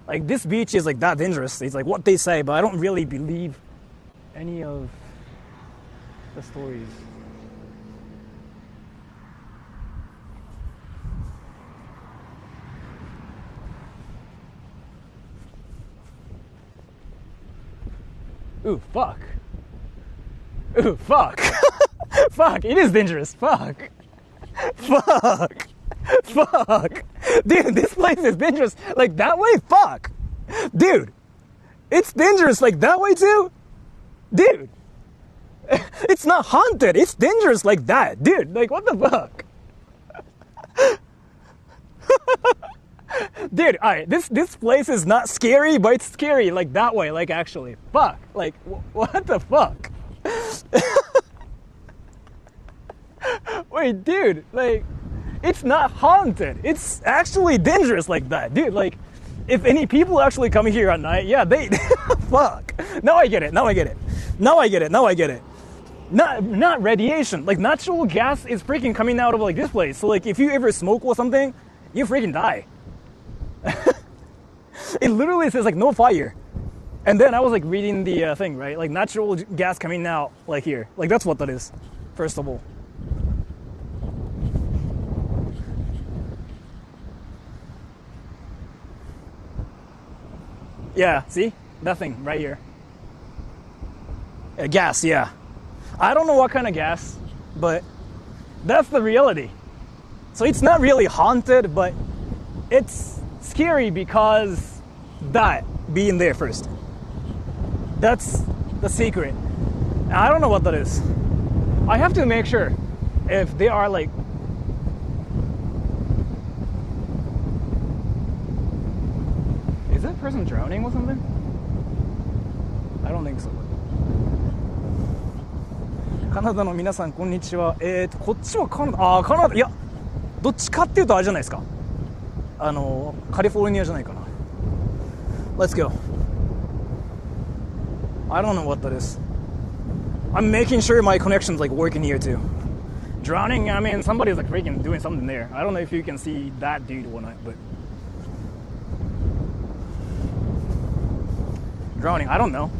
Like this beach is like that dangerous. It's like what they say, but I don't really believe any of the stories. Ooh, fuck. Ooh, fuck. Fuck, it is dangerous. Fuck. Fuck. Fuck. Dude, this place is dangerous. Like that way? Fuck. Dude, it's dangerous like that way too? Dude. It's not haunted. It's dangerous like that. Dude, like what the fuck? Dude, alright, this place is not scary, but it's scary like that way, like actually. Fuck. Like, what the fuck? Wait, dude, like, it's not haunted. It's actually dangerous like that. Dude, like, if any people actually come here at night, yeah, they... Fuck. Now I get it. Not radiation. Like, natural gas is freaking coming out of, like, this place. So, like, if you ever smoke or something, you freaking die. It literally says like no fire, and then I was like reading the thing, right? Like natural gas coming out like here, like that's what that is. First of all, yeah, see that thing right here. Gas, yeah. I don't know what kind of gas, but That's the reality. So it's not really haunted, but it's scary because that being there first. That's the secret. And I don't know what that is. I have to make sure if they are like... Is that person drowning or something? I don't think so. カナダの皆さんこんにちは。こっちはカナダ、カナダ、いや、どっちかっていうとあれじゃないですか。カリフォルニアじゃないかな。Let's go. I don't know what that is. I'm making sure my connection's like working here too. Drowning, I mean, somebody's like freaking doing something there. I don't know if you can see that dude or not, but drowning, I don't know.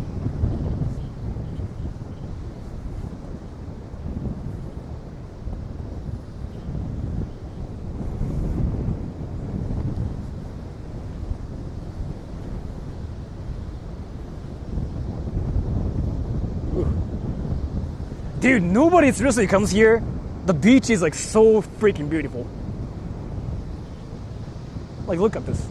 Dude, nobody seriously comes here. The beach is like so freaking beautiful. Like, look at this.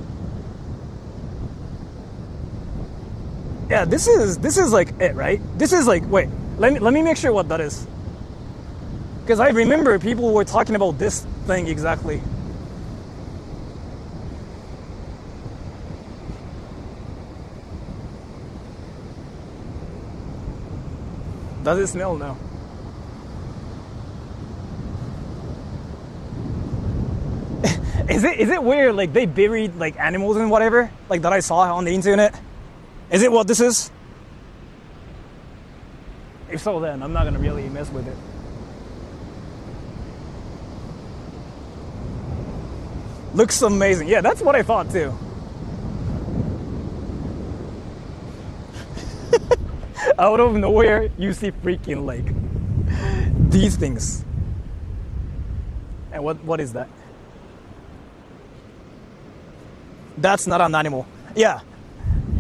Yeah, this is like it, right? This is like, wait, let me make sure what that is. Because I remember people were talking about this thing exactly. Does it smell now? Is it where like they buried like animals and whatever, like that I saw on the internet? Is it what this is? If so, then I'm not gonna really mess with it. Looks amazing. Yeah, that's what I thought too. Out of nowhere, you see freaking like these things. And what is that? That's not an animal. Yeah.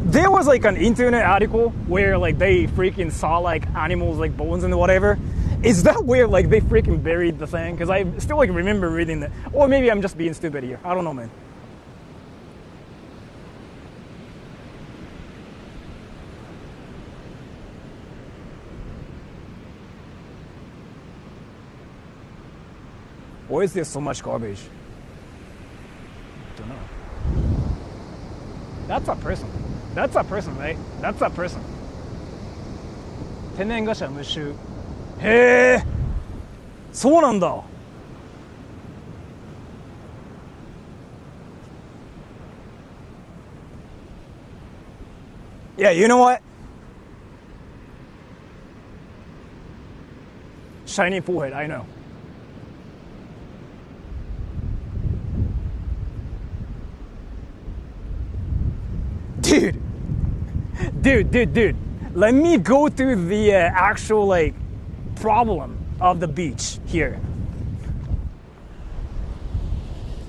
There was like an internet article where like they freaking saw like animals like bones and whatever. Is that where like they freaking buried the thing? Because I still like remember reading that. Or maybe I'm just being stupid here. I don't know, man. Why is there so much garbage? I don't know. That's a person. That's a person, right? That's a person. 天然ガスは無臭。へえ、そうなんだ。Yeah, you know what? Shiny forehead, I know. Dude. Let me go through the actual like problem of the beach here.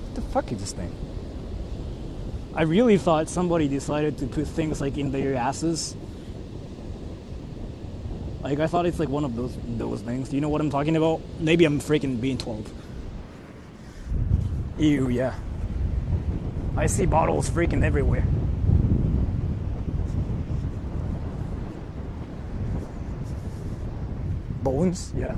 What the fuck is this thing? I really thought somebody decided to put things like in their asses. Like I thought it's like one of those things. Do you know what I'm talking about? Maybe I'm freaking being 12. Ew, yeah. I see bottles freaking everywhere. Bones, yeah.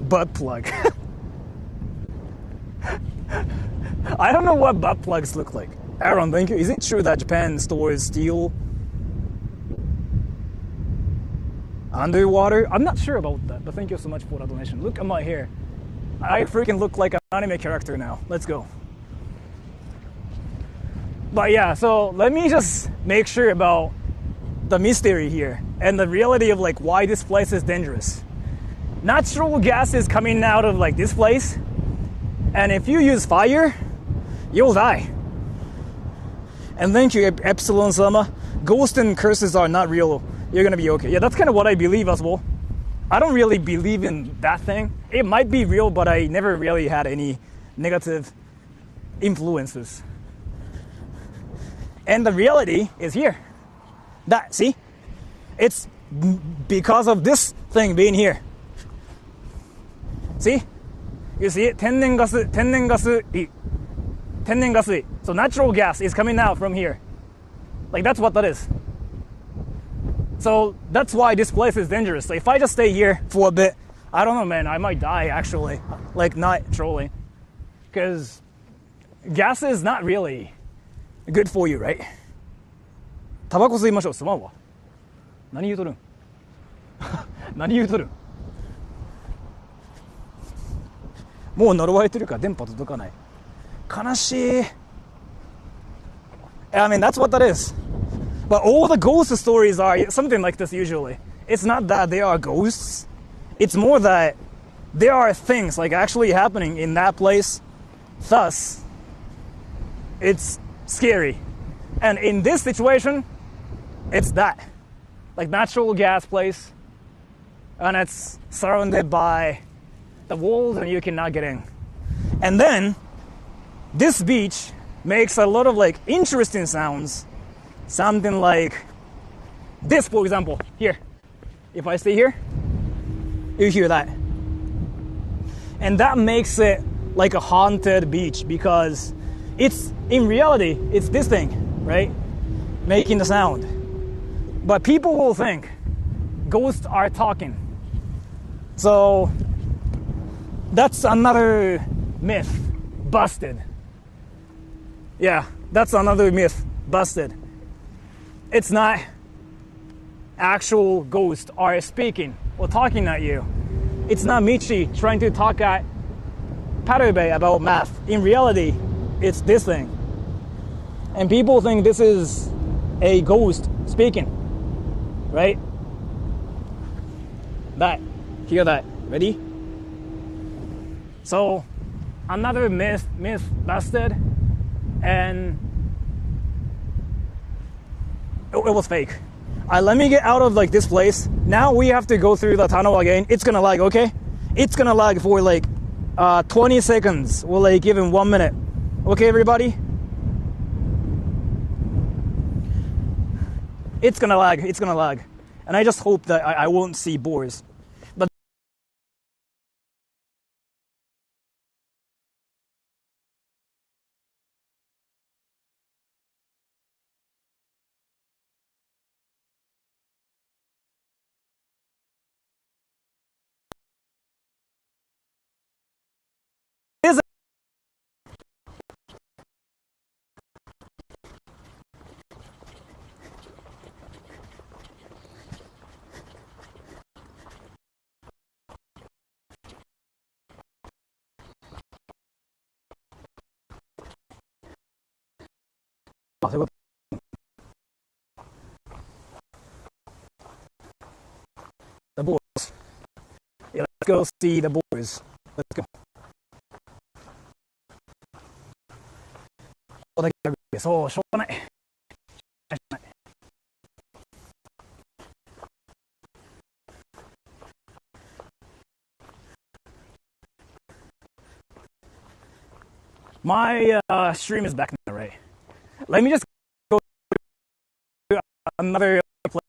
Butt plug. I don't know what butt plugs look like. Aaron, thank you. Is it true that Japan stores steel underwater? I'm not sure about that, but thank you so much for the donation. Look at my hair. I freaking look like an anime character now. Let's go. But yeah, so let me just make sure about the mystery here and the reality of like why this place is dangerous. Natural gas is coming out of like this place, and if you use fire, you'll die. And thank you, Epsilon Sama. Ghosts and curses are not real. You're gonna be okay. Yeah, that's kind of what I believe as well. I don't really believe in that thing. It might be real, but I never really had any negative influences. And the reality is here. See? It's because of this thing being here. See? You see it? 天然ガス水. So natural gas is coming out from here. Like that's what that is. So that's why this place is dangerous. So if I just stay here for a bit, I don't know, man, I might die actually. Like not trolling. Because gas is not really good for you, right? タバコ吸いましょう。すまんわ。何言うとるん何言うとるんもう呪われてるから電波届かない。悲しい。I mean, that's what that is. But all the ghost stories are something like this usually. It's not that they are ghosts. It's more that there are things like actually happening in that place. Thus, it's scary. And in this situation, it's that. Like natural gas place. And it's surrounded by the walls and you cannot get in. And then, this beach makes a lot of like interesting sounds. Something like this, for example. Here. If I stay here, you hear that. And that makes it like a haunted beach because it's, in reality, it's this thing, right? Making the sound. But people will think ghosts are talking. So that's another myth busted. Yeah, that's another myth busted. It's not actual ghosts are speaking or talking at you. It's not Michi trying to talk at Parube about math. In reality, it's this thing. And people think this is a ghost speaking, right? That, hear that, ready? So, another myth busted, and it was fake. Let me get out of like this place. Now we have to go through the tunnel again. It's gonna lag, okay? It's gonna lag for like 20 seconds or like even 1 minute. Okay, everybody? It's gonna lag. And I just hope that I won't see boars. But the boars. Yeah, let's go see the boars. Let's go. そう、しょうがない。My stream is back now, right? Let me just go to another place.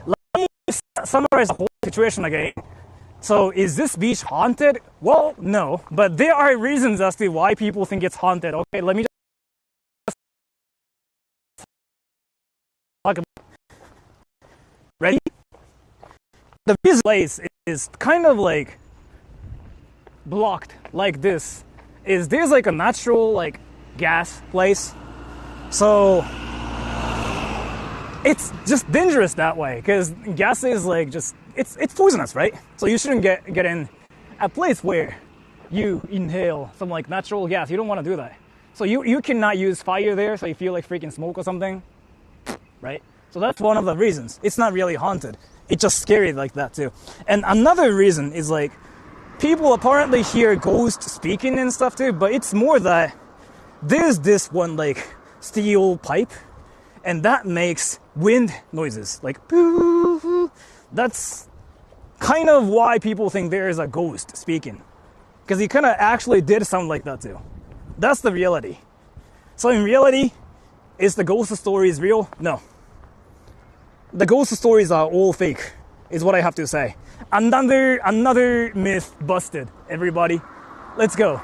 Let me summarize the whole situation again. So, is this beach haunted? Well, no, but there are reasons as to why people think it's haunted. Okay, let me just talk about. Ready? The place is kind of like blocked like this. There's like a natural like gas place, so it's just dangerous that way because gas is like just it's poisonous, right? So you shouldn't get in a place where you inhale some like natural gas. You don't want to do that. So you cannot use fire there, so you feel like freaking smoke or something, right? So that's one of the reasons. It's not really haunted. It's just scary like that too. And another reason is like people apparently hear ghosts speaking and stuff too, but it's more that there's this one like steel pipe and that makes wind noises like poo. That's kind of why people think there is a ghost speaking, because he kind of actually did sound like that too. That's the reality. So in reality, is the ghost story real? No. The ghost stories are all fake, is what I have to say. Another myth busted, everybody. Let's go.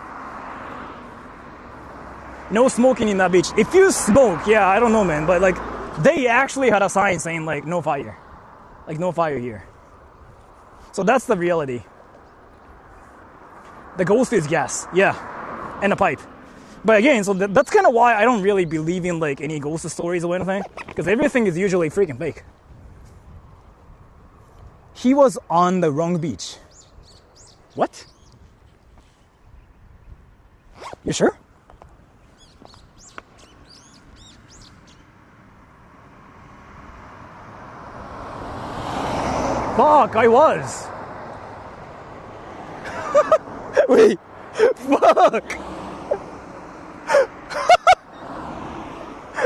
No smoking in that beach. If you smoke, yeah, I don't know, man, but like, they actually had a sign saying like, no fire. Like, no fire here. So that's the reality. The ghost is gas, yeah, and a pipe. But again, so that's kind of why I don't really believe in like any ghost stories or anything, because everything is usually freaking fake. He was on the wrong beach. What? You sure? Fuck, I was. Wait, fuck.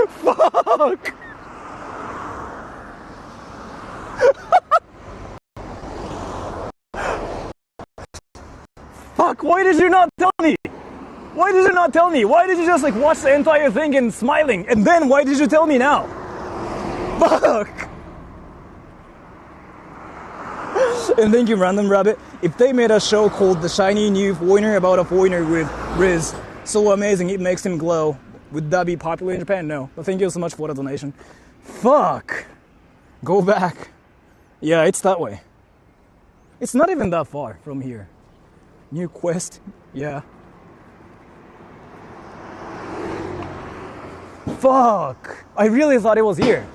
Fuck. Fuck, why did you not tell me? Why did you not tell me? Why did you just like watch the entire thing and smiling? And then why did you tell me now? Fuck. And thank you, Random Rabbit. If they made a show called The Shiny New Foreigner about a foreigner with Riz, so amazing it makes him glow, would that be popular in Japan? No. But thank you so much for the donation. Fuck. Go back. Yeah, it's that way. It's not even that far from here. New quest. Yeah. Fuck. I really thought it was here.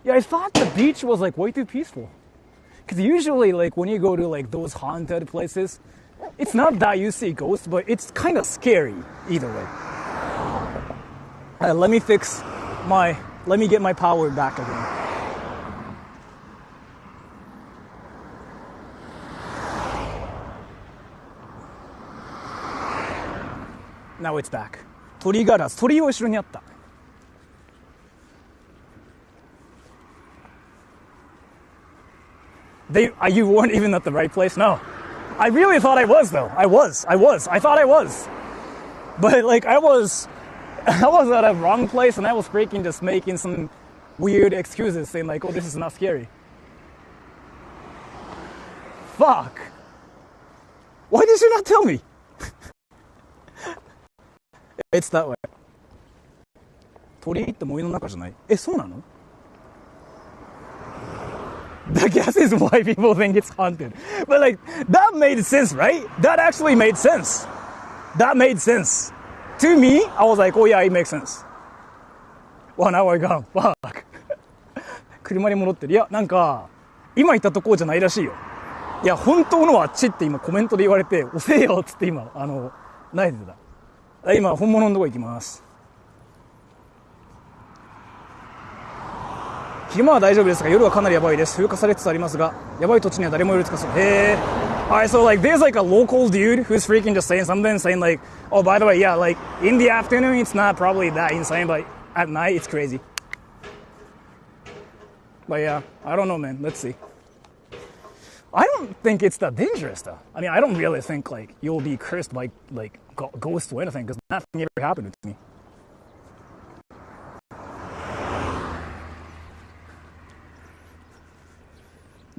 Yeah, I thought the beach was like way too peaceful. Because usually like when you go to like those haunted places, it's not that you see ghosts, but it's kind of scary either way. Let me get my power back again. Now it's back. 鳥ガラス、鳥を後ろにあった。You weren't even at the right place? No. I really thought I was, though. I thought I was. But, like, I was at a wrong place, and I was freaking just making some weird excuses, saying, like, oh, this is not scary. Fuck. Why did you not tell me? It's that way. 鳥居って森の中じゃない？え、そうなの？ The guess is why people think it's haunted. But like, that made sense, right? That actually made sense. That made sense. To me, I was like, oh yeah, it makes sense. 1 hour gone. Fuck. 車に戻ってる。いや、なんか、今言ったとこじゃないらしいよ。いや、本当のはチって今コメントで言われて、押せよっつって今、ナイフだ。今、本物のとこ行きます。昼間は大丈夫ですが夜はかなりやばいです。風化されつつありますがやばい土地には誰もいるつかそう。へー。Alright, so like there's like a local dude who's freaking just saying something, saying like, oh by the way, yeah, like in the afternoon it's not probably that insane, but at night it's crazy. But yeah, I don't know, man. Let's see. I don't think it's that dangerous though. I mean, I don't really think like you'll be cursed by like ghosts or anything, because nothing ever happened to me.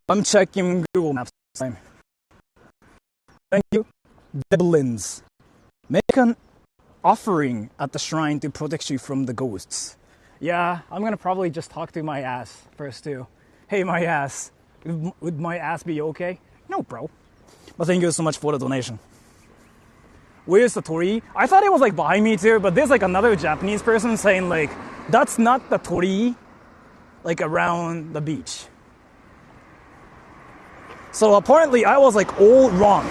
I'm checking Google Maps this time. Thank you. Deblins. Make an offering at the shrine to protect you from the ghosts. Yeah, I'm gonna probably just talk to my ass first too. Hey, my ass. Would my ass be okay? No, bro. But thank you so much for the donation. Where's the torii? I thought it was like behind me too, but there's like another Japanese person saying like, that's not the torii, like around the beach. So apparently I was like all wrong.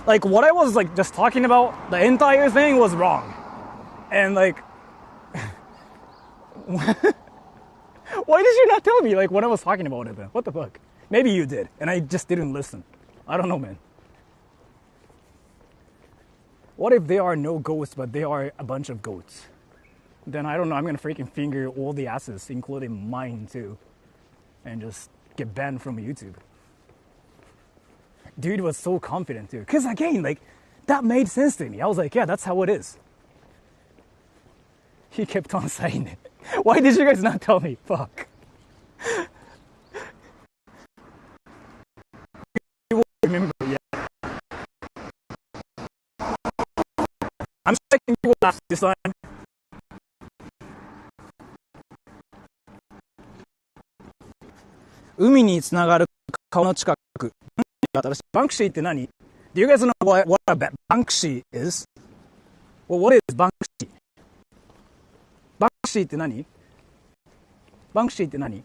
Like what I was like just talking about, the entire thing was wrong. And like, why did you not tell me like when I was talking about it then? What the fuck? Maybe you did, and I just didn't listen. I don't know, man. What if there are no ghosts, but there are a bunch of goats? Then I don't know, I'm gonna freaking finger all the asses, including mine too. And just get banned from YouTube. Dude was so confident too. Because again, like, that made sense to me. I was like, yeah, that's how it is. He kept on saying it. Why did you guys not tell me? Fuck. You won't remember yet. I'm checking Google Maps this time. Umi ni tsunagar kawa no chikaku. Banksy って何? Do you guys know what a Banksy is? Well, what is Banksy? Banksy って何? Banksy って何?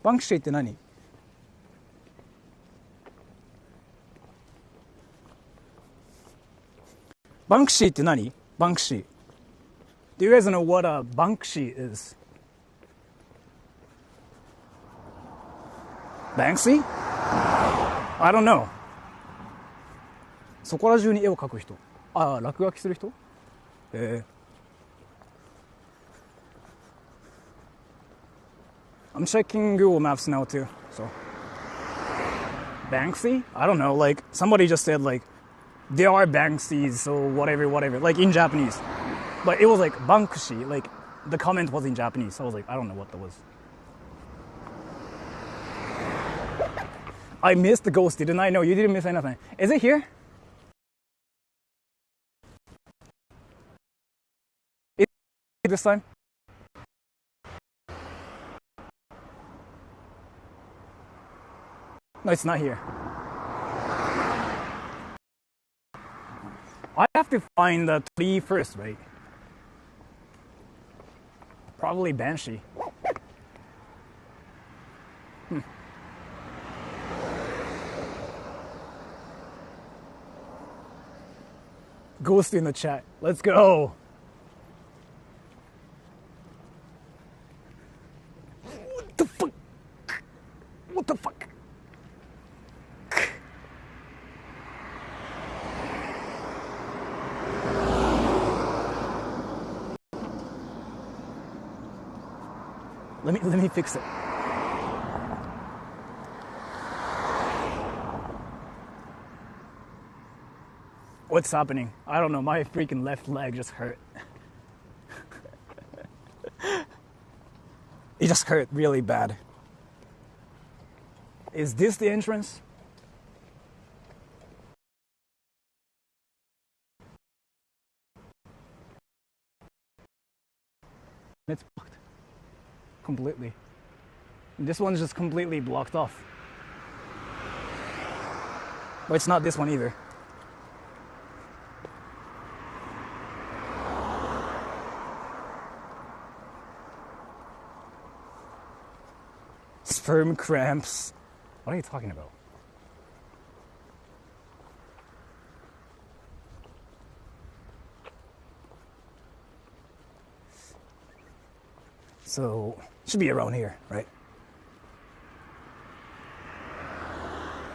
Banksy って何? Banksy って何? Banksy. Do you guys know what a Banksy is? Banksy? I don't know. そこら中に絵を描く人。あ、落書きする人？I'm checking Google Maps now too. So Banksy? I don't know. Like somebody just said like there are Banksies, so whatever, like in Japanese. But it was like Banksy. Like the comment was in Japanese. So I was like, I don't know what that was. I missed the ghost, didn't I? No, you didn't miss anything. Is it here? Is it this time? No, it's not here. I have to find the tree first, right? Probably Banshee. Ghost in the chat. Let's go. What the fuck? What the fuck? Let me fix it. What's happening? I don't know. My freaking left leg just hurt. It just hurt really bad. Is this the entrance? It's blocked. Completely. This one's just completely blocked off. But it's not this one either. Sperm cramps. What are you talking about? So, should be around here, right?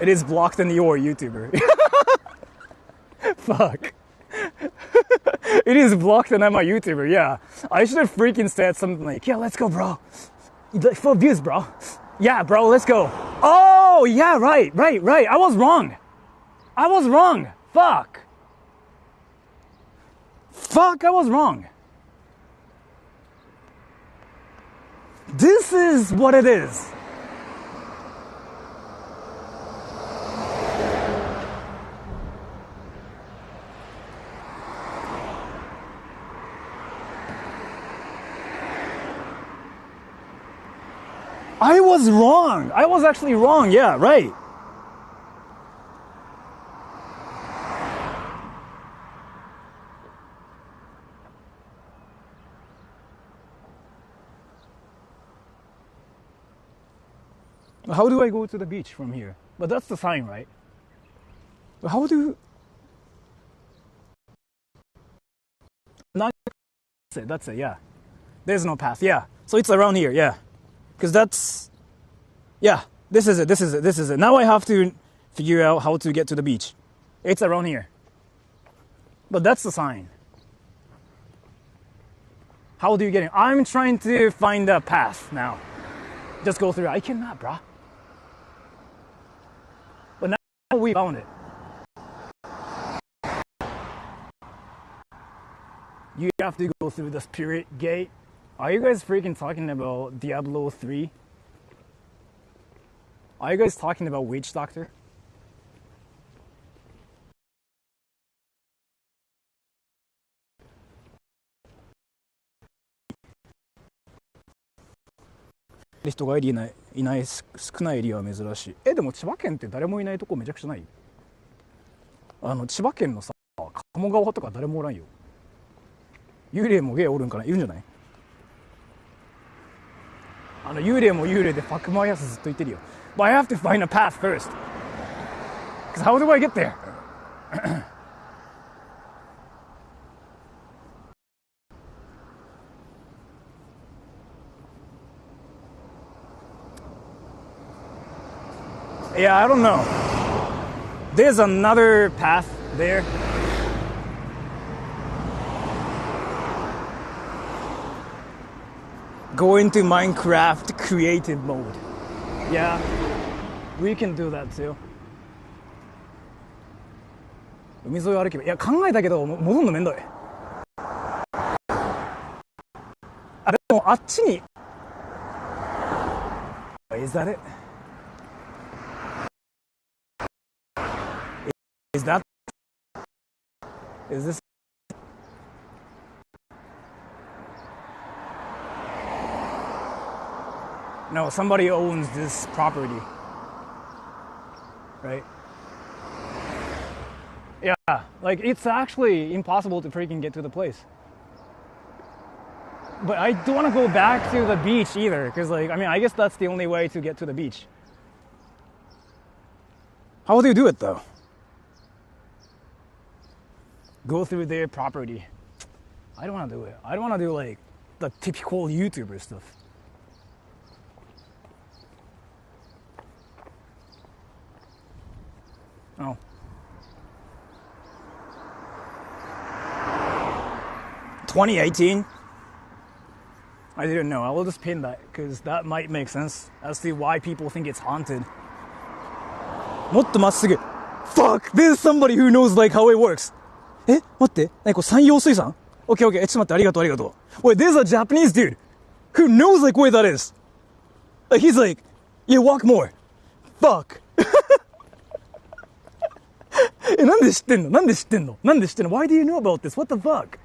It is blocked in your YouTuber. Fuck. It is blocked and I'm a YouTuber, yeah. I should have freaking said something like, yeah, let's go, bro. 4 views, bro. Yeah, bro, let's go. Oh, yeah, right. I was wrong. Fuck, I was wrong. This is what it is. I was wrong. I was actually wrong. Yeah, right. How do I go to the beach from here? But that's the sign, right? But how do... That's it, yeah. There's no path, yeah. So it's around here, yeah. Because that's... Yeah, this is it. Now I have to figure out how to get to the beach. It's around here. But that's the sign. How do you get in? I'm trying to find a path now. Just go through. I cannot, brah. But now we found it. You have to go through the spirit gate. Are you guys freaking talking about Diablo 3? Are you guys talking about Witch Doctor?人がいない少ないエリアは珍しい。でも千葉県って誰もいないとこめちゃくちゃない？千葉県のさ、鴨川とか誰もおらんよ。幽霊もゲイおるんかな？いるんじゃない？幽霊も幽霊でファックマイアスずっと言ってるよ。But I have to find a path first. Because how do I get there? Yeah, I don't know. There's another path there. Go into Minecraft creative mode. Yeah, we can do that too. 海沿いを歩けば、いや考えたけど戻るのめんどい。でもあっちに。Is that it? Is that? Is this? No, somebody owns this property. Right? Yeah, like it's actually impossible to freaking get to the place. But I don't want to go back to the beach either, because like, I mean, I guess that's the only way to get to the beach. How do you do it though? Go through their property. I don't want to do it. I don't want to do like the typical YouTuber stuff. Oh. $2018? I didn't know. I will just pin that because that might make sense as to why people think it's haunted. もっとまっすぐ. Fuck! There's somebody who knows like how it works. 待って。何これ山陽水産? Okay, okay. ちょっと待って。ありがとう、ありがとう。Wait, there's a Japanese dude who knows like where that is. Like he's like, yeah, walk more. Fuck. なんで知ってんの? Why do you know about this? What the fuck?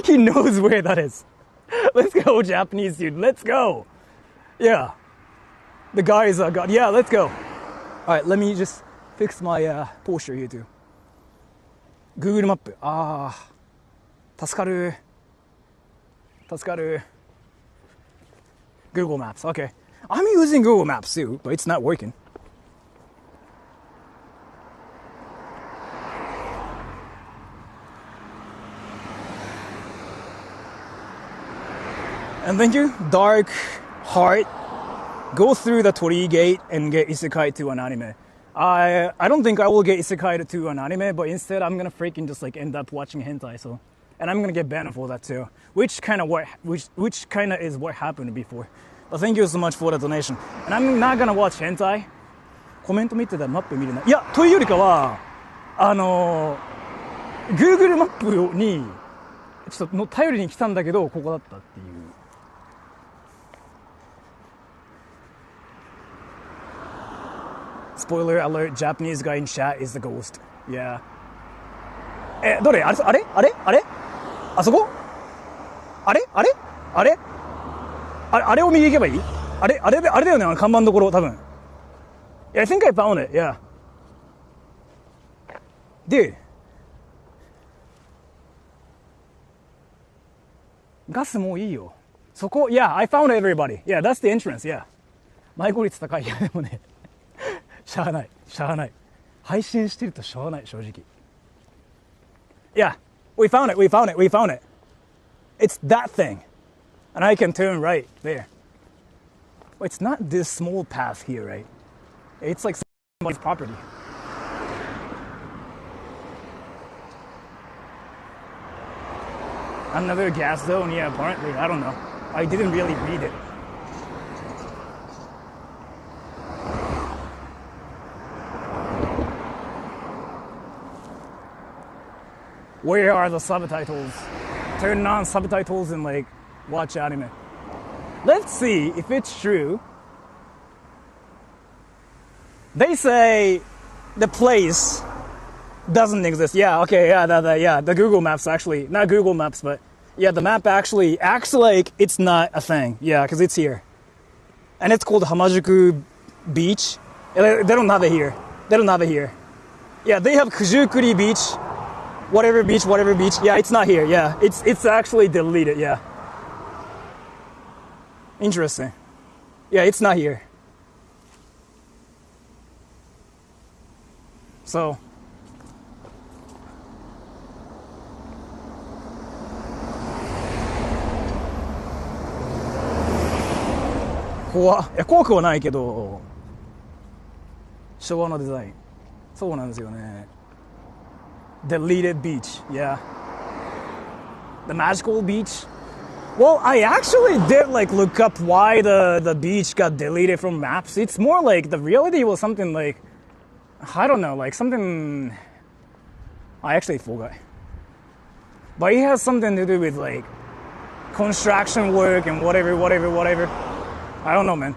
He knows where that is. Let's go, Japanese dude. Let's go. Yeah. The guy is a god. Yeah, let's go. Alright, let me just fix my posture here too. Google マップ。助かる。Google Maps. Okay. I'm using Google Maps too, but it's not working. And thank you, Dark Heart. Go through the Torii Gate and get isekai to an anime. I don't think I will get isekai to an anime, but instead I'm gonna freaking just like end up watching hentai. So, and I'm gonna get banned for that too, which kind of is what happened before. But thank you so much for the donation. And I'm not gonna watch hentai. コメント見てたらマップ見れない。いや、というよりかはGoogle マップにちょっとの頼りに来たんだけどここだったっていう。Spoiler alert, Japanese guy in chat is the ghost. Yeah. どれ？あれ？あそこ？あれを右行けばいい？あれだよね、看板どころ、多分。Yeah, I think I found it, yeah. Dude. ガスもういいよ。そこ、yeah, I found everybody. Yeah, that's the entrance, yeah. 迷子率高い。いや、でもね。しゃあない。配信してるとしゃあない、正直。Yeah, we found it. It's that thing. And I can turn right there. Well, it's not this small path here, right? It's like somebody's property. Another gas zone? Yeah, apparently. I don't know. I didn't really read it. Where are the subtitles? Turn on subtitles and like watch anime. Let's see if it's true. They say the place doesn't exist. Yeah, okay, yeah, the Google Maps actually, not Google Maps, but yeah, the map actually acts like it's not a thing. Yeah, because it's here. And it's called Hamajuku Beach. They don't have it here. Yeah, they have Kujukuri Beach, whatever beach. Yeah, it's not here. Yeah, it's actually deleted. Yeah. Interesting. Yeah, it's not here. So.怖くはないけど昭和のデザインそうなんですよね Deleted beach yeah the magical beach well I actually did like look up why the beach got deleted from maps it's more like the reality was something like I don't know like something I actually forgot but it has something to do with like construction work and whatever I don't know, man.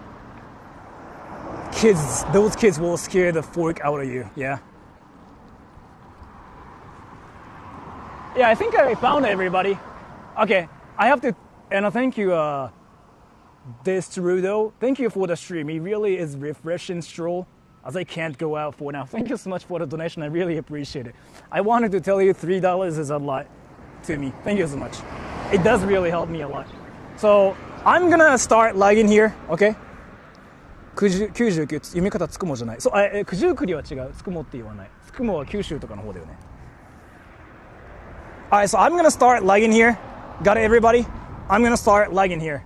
Those kids will scare the fork out of you, yeah. Yeah, I think I found everybody. Okay, I have to, and thank you, Destrudo. Thank you for the stream. It really is refreshing stroll, as I can't go out for now. Thank you so much for the donation. I really appreciate it. I wanted to tell you $3 is a lot to me. Thank you so much. It does really help me a lot. So, I'm gonna start lagging here, okay? 99読み方つくもじゃないそう九十九里は違うつくもって言わないつくもは九州とかの方だよね Alright, so I'm gonna start lagging here got it everybody? I'm gonna start lagging here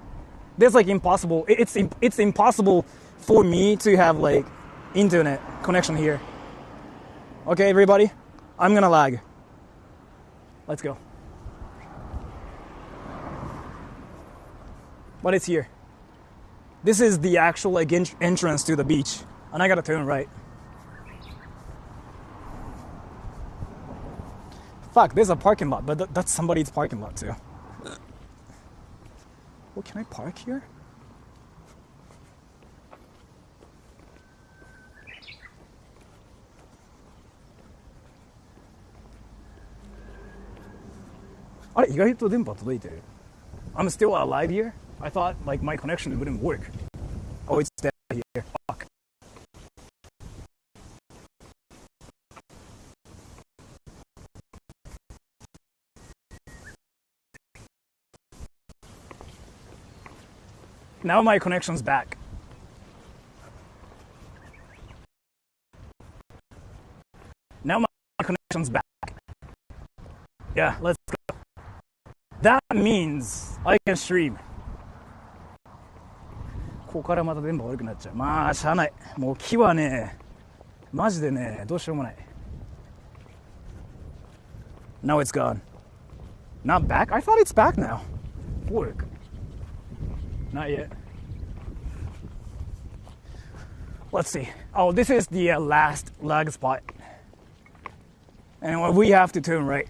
There's like impossible it's impossible for me to have like internet connection here Okay everybody? I'm gonna lag Let's go But it's here. This is the actual like entrance to the beach, and I gotta turn right. Fuck, there's a parking lot, but that's somebody's parking lot too. Well, can I park here? Are意外と電波届いてる I'm still alive here? I thought like my connection wouldn't work. Oh, it's dead here. Fuck. Now my connection's back. Now my connection's back. Yeah, let's go. That means I can stream. ここからまた電波悪くなっちゃう。まあしゃあない。もう木はね、マジでね、どうしようもない。Now it's gone. Not back? I thought it's back now. Fork. Not yet. Let's see. Oh, this is the last lag spot. And we have to turn right.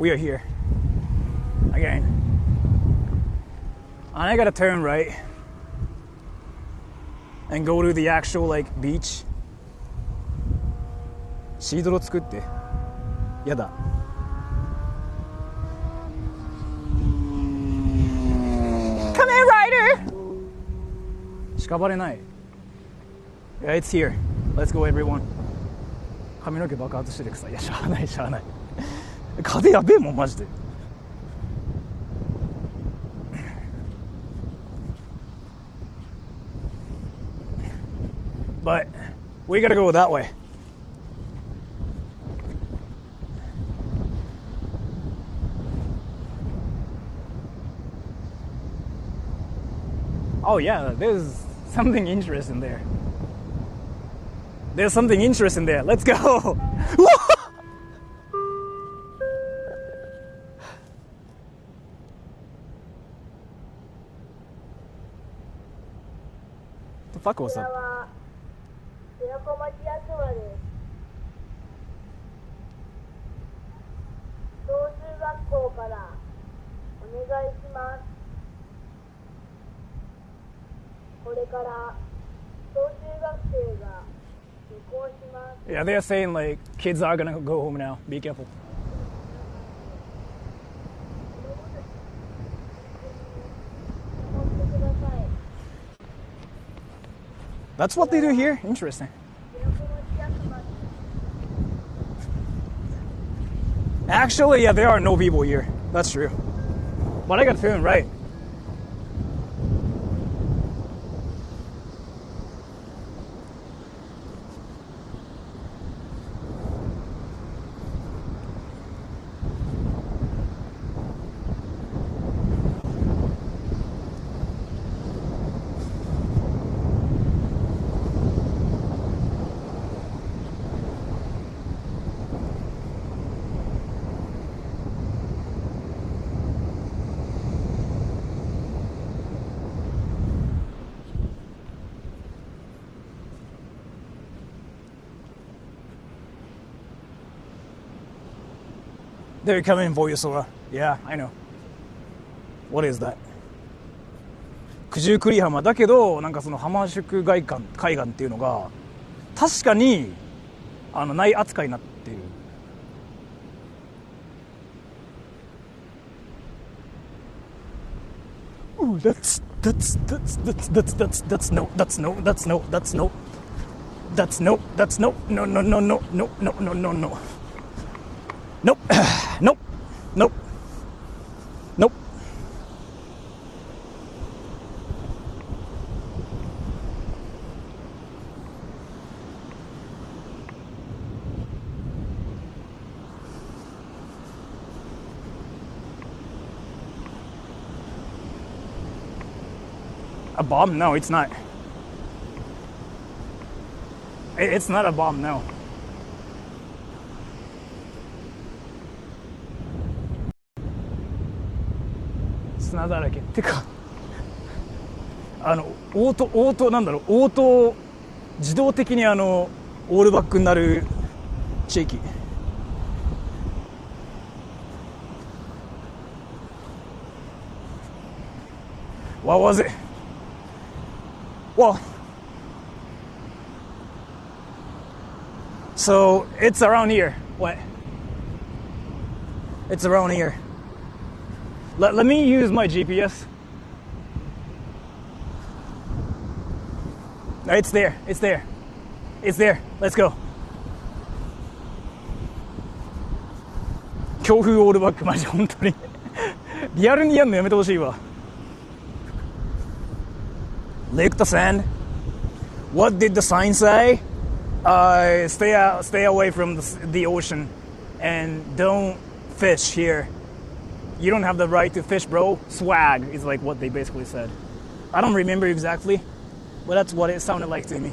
We are here again, and I gotta turn right and go to the actual like beach. シードロ作ってやだCome in, Ryder! 屍ない Yeah, it's here. Let's go, everyone. 髪の毛爆発してるくさいやしゃあない風やべえもんマジで We gotta go that way. Oh yeah, there's something interesting there. There's something interesting there. Let's go. The fuck was that? 白子町役場です。小中学校からお願いします。これから小中学生が旅行します。 Yeah, they're saying like kids are gonna go home now. Be careful. That's what they do here? Interesting. Actually, yeah, there are no people here. That's true. But I got the feeling right. They're coming for you, Sora. Yeah, I know. What is that? 九十九里浜だけど、なんかその浜宿海岸っていうのが確かにない扱いになっている。Ooh, that's no, that's no, that's no, that's no, that's no, that's no, no, no, no, no, no, no, no, no, no. Nope. Nope. Nope. Nope. A bomb? No, it's not. It's not a bomb, no.砂だらけってかオートなんだろう、オート自動的にオールバックになる地域。What was it? Well, so it's around here. What? It's around here. Let me use my GPS. No, it's there. It's there. It's there. Let's go. 強風オールバックマジ本当にリアルにやんのやめてほしいわ。Lick the sand. What did the sign say? Stay away from the ocean and don't fish here. You don't have the right to fish, bro. Swag is like what they basically said. I don't remember exactly, but that's what it sounded like to me.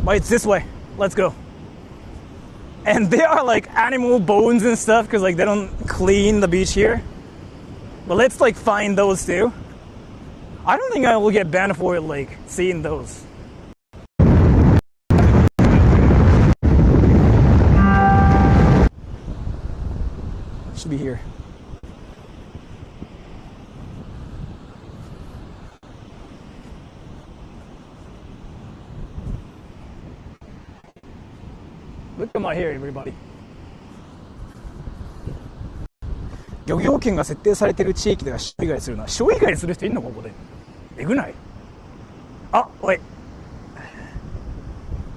But it's this way. Let's go. And there are like animal bones and stuff because like they don't clean the beach here. But let's like find those too. I don't think I will get banned for like seeing those. Should be here. Look at my hair, everybody. 漁業権が設定されている地域では潮干狩りするな。潮干狩りする人いるのここで。えぐない？あ、wait.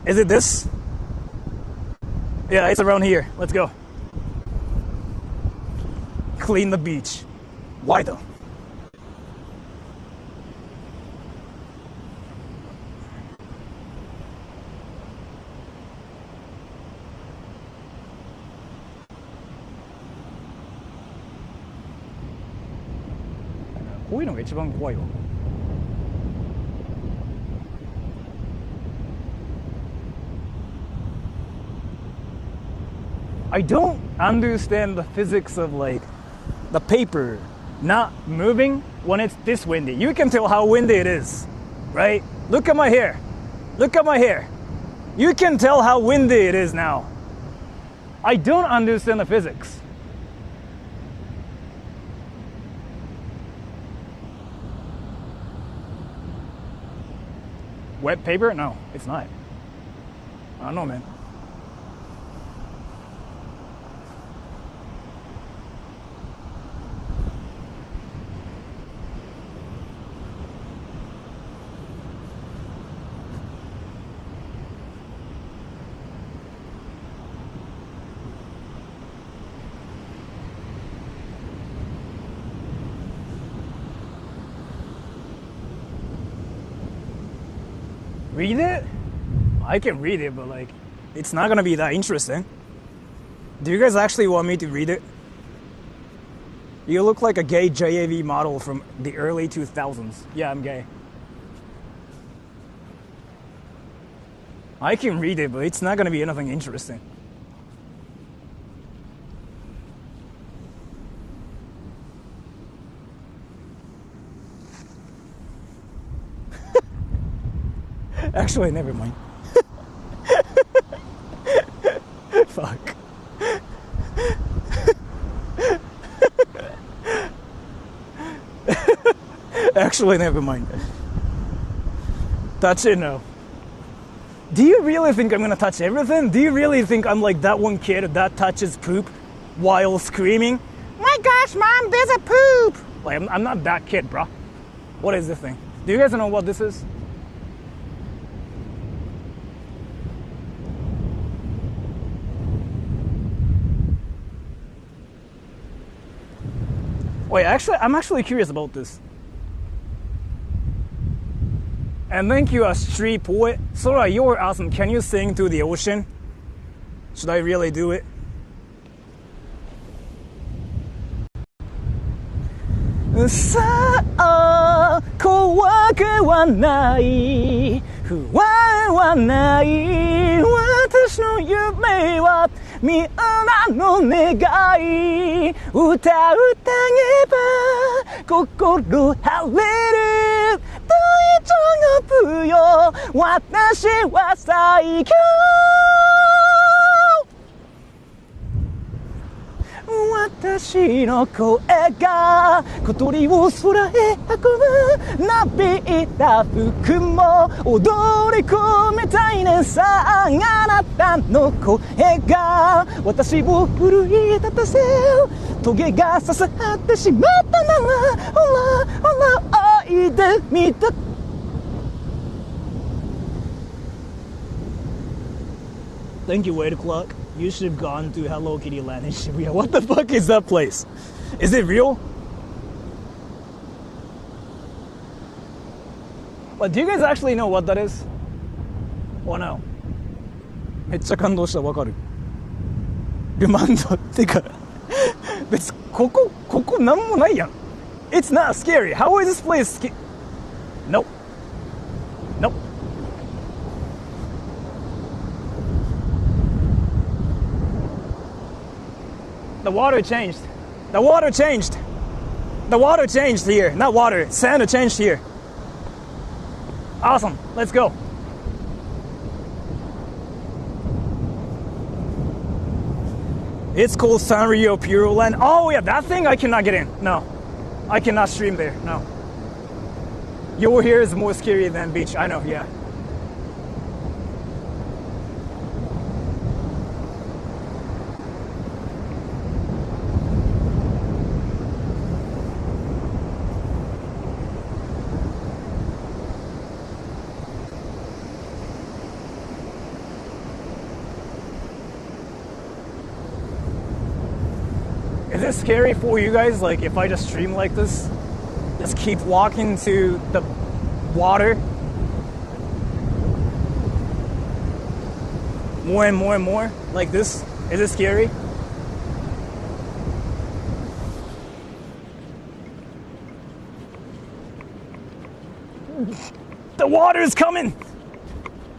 Is it this? Yeah, it's around here. Let's go. Clean the beach. Why though? こういうのが一番怖いわ。I don't understand the physics of like the paper not moving when it's this windy. You can tell how windy it is, right? Look at my hair. Look at my hair. You can tell how windy it is now. I don't understand the physics. Wet paper? No, it's not. I don't know, man. Read it? I can read it, but like, it's not gonna be that interesting. Do you guys actually want me to read it? You look like a gay JAV model from the early 2000s. Yeah, I'm gay. I can read it, but it's not gonna be anything interesting. Actually, never mind. Fuck. Actually, never mind. Touch it now. Do you really think I'm gonna touch everything? Do you really think I'm like that one kid that touches poop while screaming, "My gosh, mom, there's a poop!" Like, I'm not that kid, bro. What is this thing? Do you guys know what this is? Wait, actually, I'm actually curious about this. And thank you, a street poet. Sora, you're awesome. Can you sing to the ocean? Should I really do it? Saあ怖くはない不安はない私の夢はみんなの願い歌ってあげば心晴れる大丈夫よ私は最強私の声が小鳥を空へ運ぶなびいた服も踊り込みたいねさああなたの声が私を奮い立たせトゲが刺さってしまったならほらほらおいでみたThank you, 8 o'clock. You should have gone to Hello Kitty Land in Shibuya. What the fuck is that place? Is it real? But do you guys actually know what that is? Or no? めっちゃ感動したわかるルマンドってか別ここなんもないやん It's not scary. How is this place scary? Nope. Nope. The water changed. The water changed. The water changed here. Not water. Sand changed here. Awesome. Let's go. It's called Sanrio Pure Land. Oh yeah, that thing I cannot get in. No. I cannot stream there. No. Your here is more scary than beach. I know, yeah. Is it scary for you guys, like, if I just stream like this? Just keep walking to the water? More and more and more? Like this? Is it scary? The water is coming!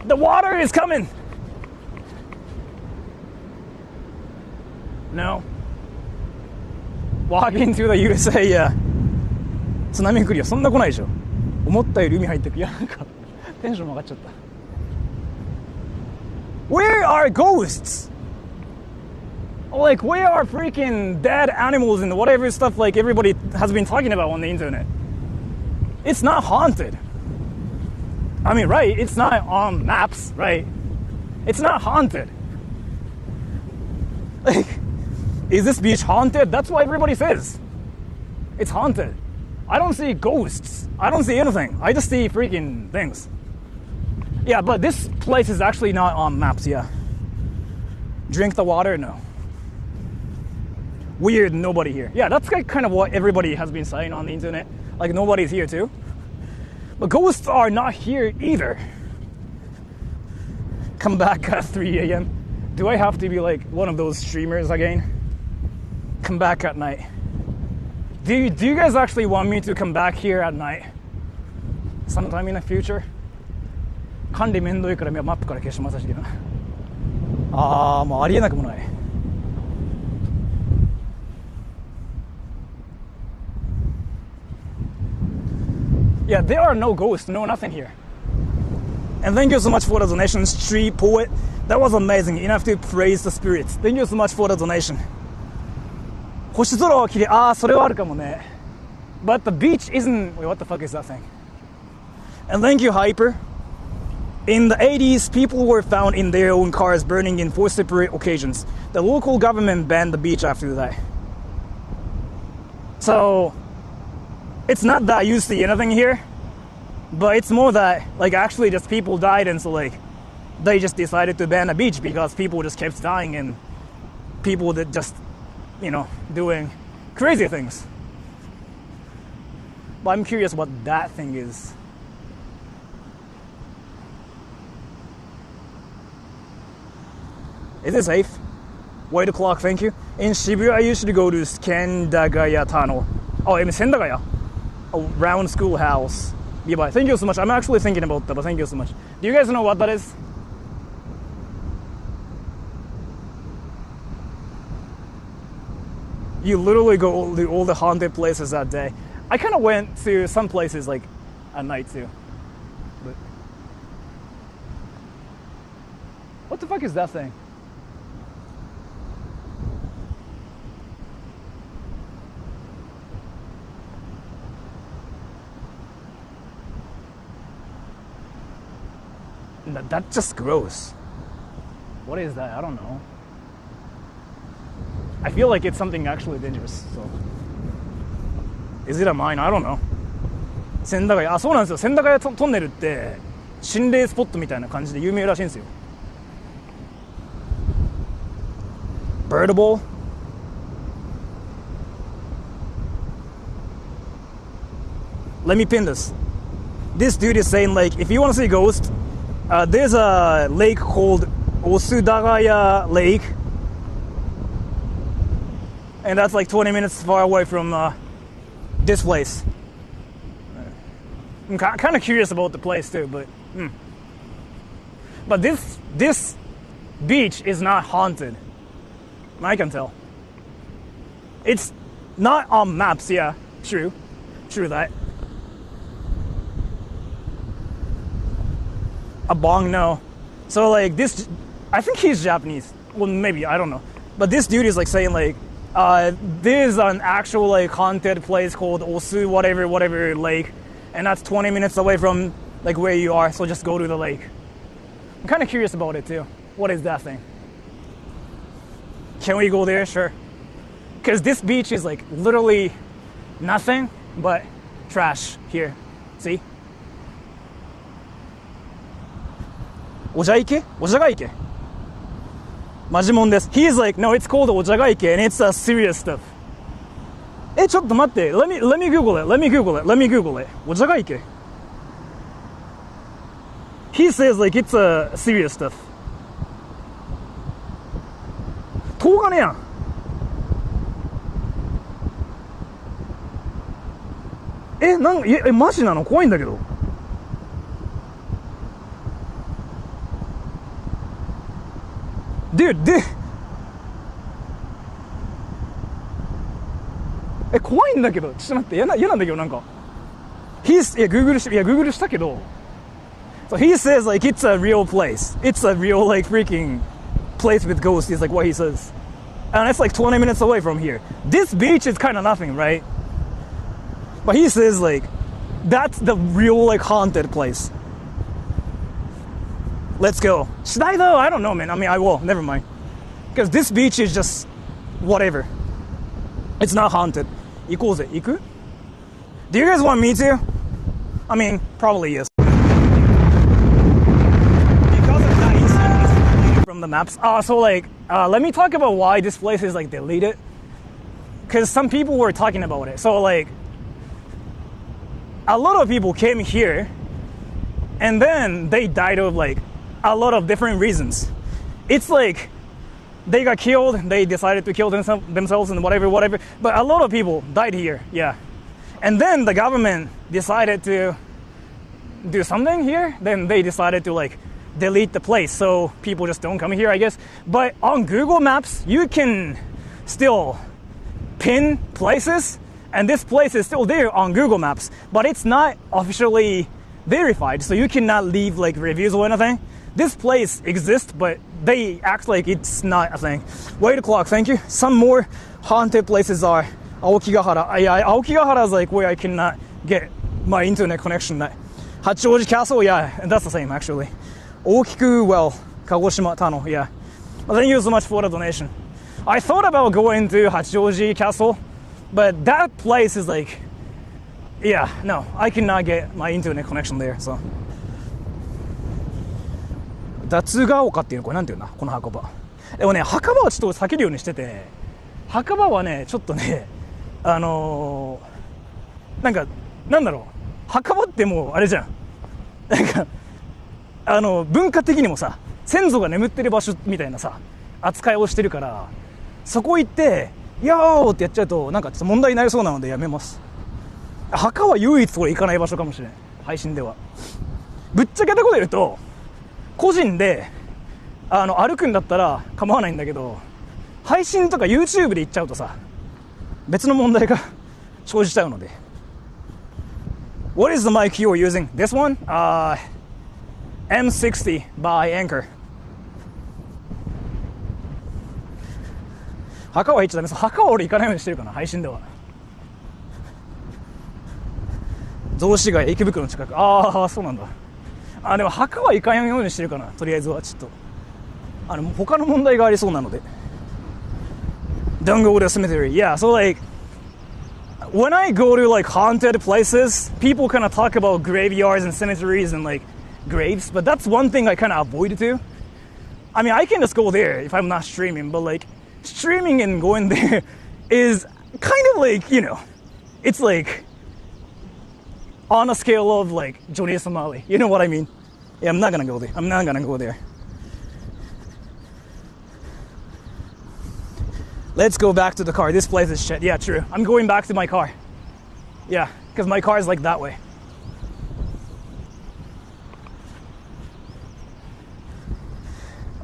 The water is coming! No. Walking to the USA, yeah. 津波来るよ。そんな来ないでしょ。思ったより海入ってく。いや、なんかテンション上がっちゃった。Where are ghosts? Like, where are freaking dead animals and whatever stuff like everybody has been talking about on the internet? It's not haunted. I mean, right? It's not on maps, right? It's not haunted. Like, is this beach haunted? That's what everybody says. It's haunted. I don't see ghosts. I don't see anything. I just see freaking things. Yeah, but this place is actually not on maps, yeah. Drink the water? No. Weird, nobody here. Yeah, that's kind of what everybody has been saying on the internet. Like, nobody's here too. But ghosts are not here either. Come back at 3 a.m. Do I have to be like one of those streamers again? Come back at night. Do you guys actually want me to come back here at night? Sometime in the future? 管理めんどいからマップから消しますしな。ああ、もうありえなくもない。Yeah, there are no ghosts, no nothing here. And thank you so much for the donation, Street Poet. That was amazing. Enough to praise the spirits. Thank you so much for the donation. 星空は綺麗。ああ、それはあるかもね。But the beach isn't... Wait, what the fuck is that thing? And thank you, Hyper. In the 80s, people were found in their own cars burning in 4 separate occasions. The local government banned the beach after that. So, it's not that you see anything here, but it's more that, like, actually just people died and so, like, they just decided to ban the beach because people just kept dying and people that just, you know, doing crazy things. But I'm curious what that thing is. Is it safe? White clock, thank you. In Shibuya, I used to go to Sendagaya Tunnel. Oh, in Sendagaya. Around schoolhouse. Nearby. Thank you so much. I'm actually thinking about that, but thank you so much. Do you guys know what that is? You literally go to all the haunted places that day. I kind of went to some places like at night too. But what the fuck is that thing? That's just gross. What is that? I don't know. I feel like it's something actually dangerous. So, is it a mine? I don't know. 千駄ヶ谷、あ、そうなんですよ。千駄ヶ谷トンネルって心霊スポットみたいな感じで有名らしいんですよ。Birdable. Let me pin this. This dude is saying like, if you want to see ghosts. There's a lake called Osudagaya Lake, and that's like 20 minutes far away from this place. I'm kind of curious about the place too, but this beach is not haunted. I can tell. It's not on maps, yeah, true that. A bong, no. So like this, I think he's Japanese. Well, maybe, I don't know. But this dude is like saying like, there's an actual like haunted place called Osu whatever lake, and that's 20 minutes away from like where you are. So just go to the lake. I'm kind of curious about it too. What is that thing? Can we go there? Sure. Because this beach is like literally nothing but trash here. See? お茶池マジモンです。He's like, no, it's called お茶が池 and it's a serious stuff. ちょっと待って。Let me Google it. お茶が池 He says like it's a serious stuff. 東金やん。マジなの？怖いんだけど。Dude,怖いんだけど、ちょっと待って、嫌なんだけど、なんか。Google したけど、so he says like it's a real place. It's a real like freaking place with ghosts is like what he says. And it's like 20 minutes away from here. This beach is kind of nothing, right? But he says like that's the real like haunted place. Let's go. Should I though? I don't know, man. I mean, I will. Never mind. Because this beach is just whatever. It's not haunted. 行こうぜ。行く? Do you guys want me to? I mean, probably yes. Because of that incident, it's deleted from the maps. So like, let me talk about why this place is like deleted. Because some people were talking about it. So like, a lot of people came here, and then they died of like a lot of different reasons. It's like they got killed, they decided to kill themselves and whatever. But a lot of people died here, yeah. And then the government decided to do something here. Then they decided to like delete the place so people just don't come here, I guess. But on Google Maps, you can still pin places, and this place is still there on Google Maps, but it's not officially verified, so you cannot leave like reviews or anything. This place exists, but they act like it's not a thing. Wait o'clock, thank you. Some more haunted places are Aokigahara. Yeah, Aokigahara is like where I cannot get my internet connection. Hachioji Castle, yeah, and that's the same actually. Okiku well, Kagoshima Tano, yeah. But thank you so much for the donation. I thought about going to Hachioji Castle, but that place is like, yeah, no, I cannot get my internet connection there, so. 脱ヶ丘っていうのこれなんていうんだこの墓場。でもね墓場はちょっと避けるようにしてて、墓場はねちょっとねなんかなんだろう墓場ってもうあれじゃん。なんか文化的にもさ先祖が眠ってる場所みたいなさ扱いをしてるから、そこ行ってヨーってやっちゃうとなんかちょっと問題になりそうなのでやめます。墓は唯一これ行かない場所かもしれない、配信では。ぶっちゃけたこと言うと個人で歩くんだったら構わないんだけど、配信とか YouTube で行っちゃうとさ別の問題が生じちゃうので。 What is the mic you're using? This one? M60 by Anchor. 墓は行っちゃダメ。墓は俺行かないようにしてるかな、配信では。雑司ヶ谷池袋の近く。ああそうなんだ。でも墓は行かんようにしてるかな、とりあえずは。ちょっと他の問題がありそうなので。 Don't go to the cemetery. Yeah, so like when I go to like haunted places, people kind of talk about graveyards and cemeteries and like graves, but that's one thing I kind of avoid too. I mean, I can just go there if I'm not streaming, but like streaming and going there is kind of like, you know, it's like on a scale of like Johnny Somali. You know what I mean? Yeah, I'm not gonna go there. Let's go back to the car. This place is shit. Yeah, true. I'm going back to my car. Yeah, because my car is like that way.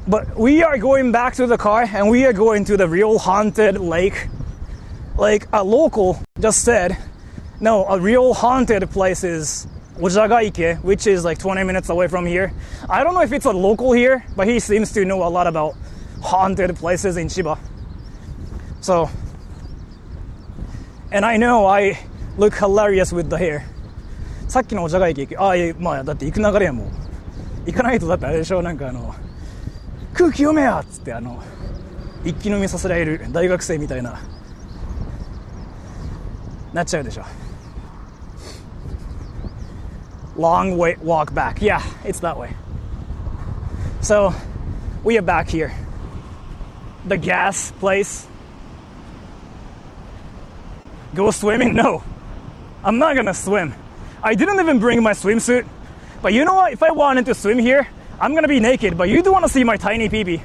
But we are going back to the car and we are going to the real haunted lake. Like a local just said, no, a real haunted place is Ojagaike, which is like 20 minutes away from here. I don't know if it's a local here, but he seems to know a lot about haunted places in Chiba. So, and I know I look hilarious with the hair. さっきのOjagaike行く。まあだって行く流れやもん。行かないとだってあれでしょ、なんか空気読めやっつって一気飲みさせられる大学生みたいななっちゃうでしょ。Long way walk back. Yeah, it's that way. So, we are back here. The gas place. Go swimming? No. I'm not gonna swim. I didn't even bring my swimsuit. But you know what? If I wanted to swim here, I'm gonna be naked. But you do want to see my tiny pee-pee.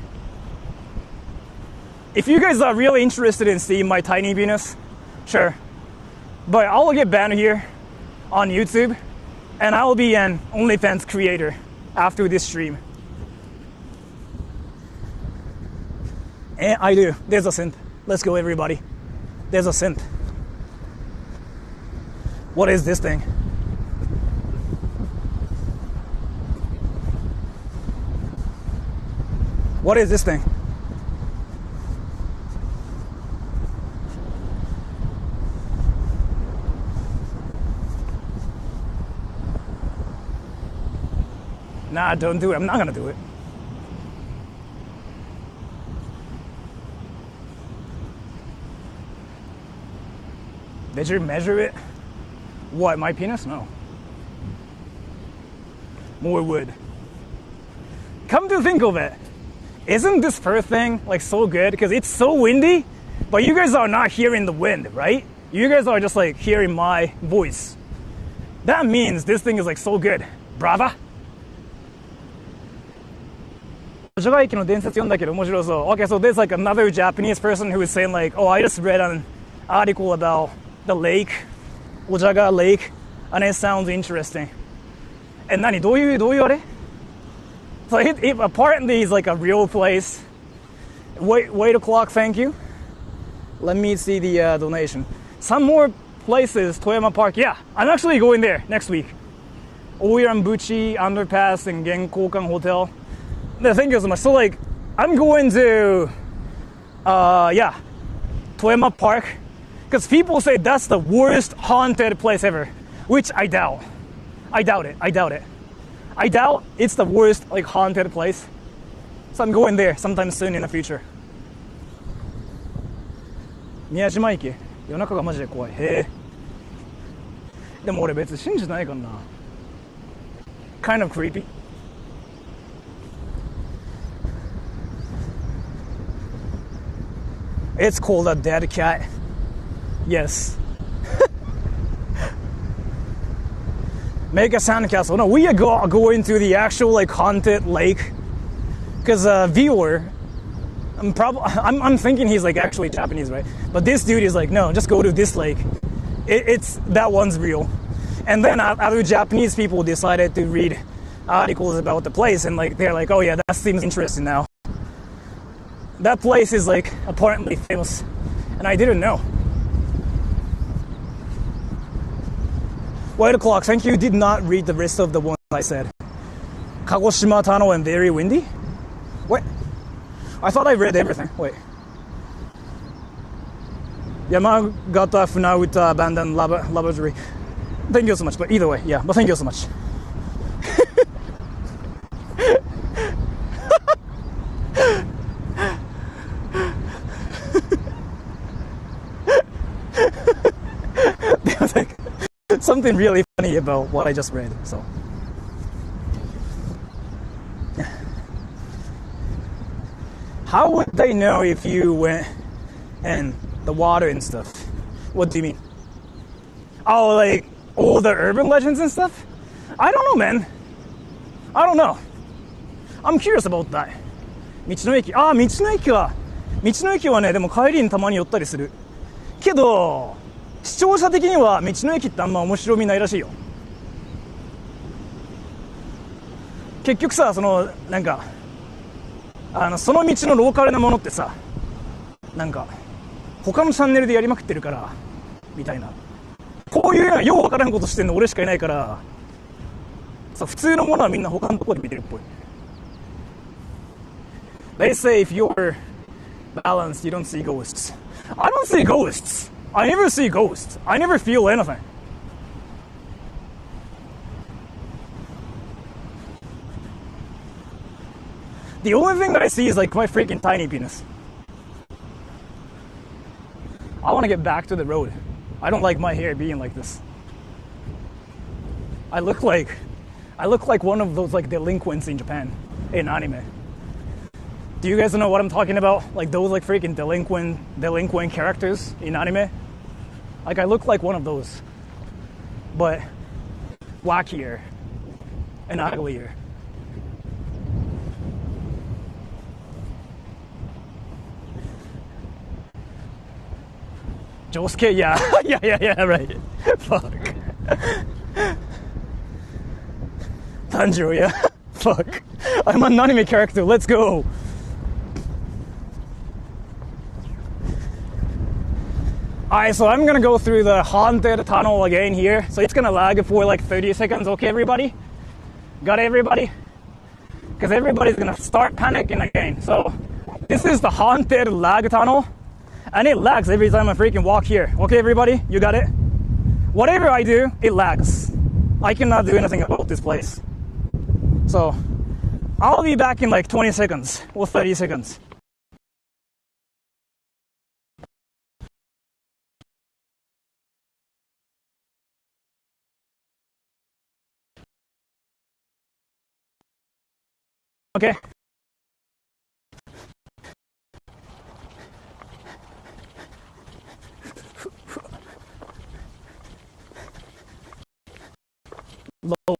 If you guys are really interested in seeing my tiny penis, sure. But I'll get banned here on YouTube. And I will be an OnlyFans creator after this stream. And I do. There's a synth. Let's go, everybody. There's a synth. What is this thing? What is this thing? Nah, don't do it. I'm not gonna do it. Did you measure it? What, my penis? No. More wood. Come to think of it, isn't this first thing like so good? Because it's so windy, but you guys are not hearing the wind, right? You guys are just like hearing my voice. That means this thing is like so good. Brava. 女外機の伝説読んだけど面白そう。Okay, so there's like another Japanese person who is saying like, oh, I just read an article about the lake, Ojaga Lake, and it sounds interesting. And 何どういうあれ? So it apparently is like a real place. Wait o'clock, thank you. Let me see the donation. Some more places, Toyama Park. Yeah, I'm actually going there next week. Oirambuchi Underpass and Genkokan Hotel. Thank you so much. So like, I'm going to, Toyama Park. Because people say that's the worst haunted place ever, which I doubt. I doubt it. I doubt it's the worst like haunted place. So I'm going there sometime soon in the future. 宮島駅夜中がマジで怖い。へえ。でも俺別に信じてないからな。Kind of creepy. It's called a dead cat. Yes. Make a sandcastle. No, we are going to the actual like haunted lake. Because viewer, I'm thinking he's like actually Japanese, right? But this dude is like, no, just go to this lake. It's that one's real. And then other Japanese people decided to read articles about the place, and like they're like, oh yeah, that seems interesting now. That place is like apparently famous, and I didn't know. Wait o'clock, thank you. Did not read the rest of the ones I said. Kagoshima Tano and very windy? What? I thought I read everything. Wait. Yamagata Funauta abandoned laboratory. Thank you so much, but either way, yeah, but thank you so much. There's like something really funny about what I just read, so. How would they know if you went in the water and stuff? What do you mean? Oh, like all the urban legends and stuff? I don't know, man. I don't know. I'm curious about that. 道の駅はね、でも帰りにたまに寄ったりする。けど、視聴者的には道の駅ってあんま面白みないらしいよ。結局さ、そのなんかその道のローカルなものってさ、なんか他のチャンネルでやりまくってるからみたいな。こういうようわからんことしてんの俺しかいないから、さ、普通のものはみんな他のところで見てるっぽい。They say if you're balanced, you don't see ghosts. I don't see ghosts. I never see ghosts. I never feel anything. The only thing that I see is like my freaking tiny penis. I want to get back to the road. I don't like my hair being like this. I look like one of those like delinquents in Japan in anime. Do you guys know what I'm talking about? Like those like freaking delinquent characters in anime? Like I look like one of those, but wackier and uglier. Josuke, yeah. yeah, right. Fuck. Tanjiro, yeah. Fuck. I'm an anime character, let's go. Alright, so I'm gonna go through the haunted tunnel again here. So it's gonna lag for like 30 seconds, okay everybody? Got everybody? Because everybody's gonna start panicking again. So this is the haunted lag tunnel. And it lags every time I freaking walk here. Okay everybody? You got it? Whatever I do, it lags. I cannot do anything about this place. So I'll be back in like 20 seconds or 30 seconds. Okay. Low.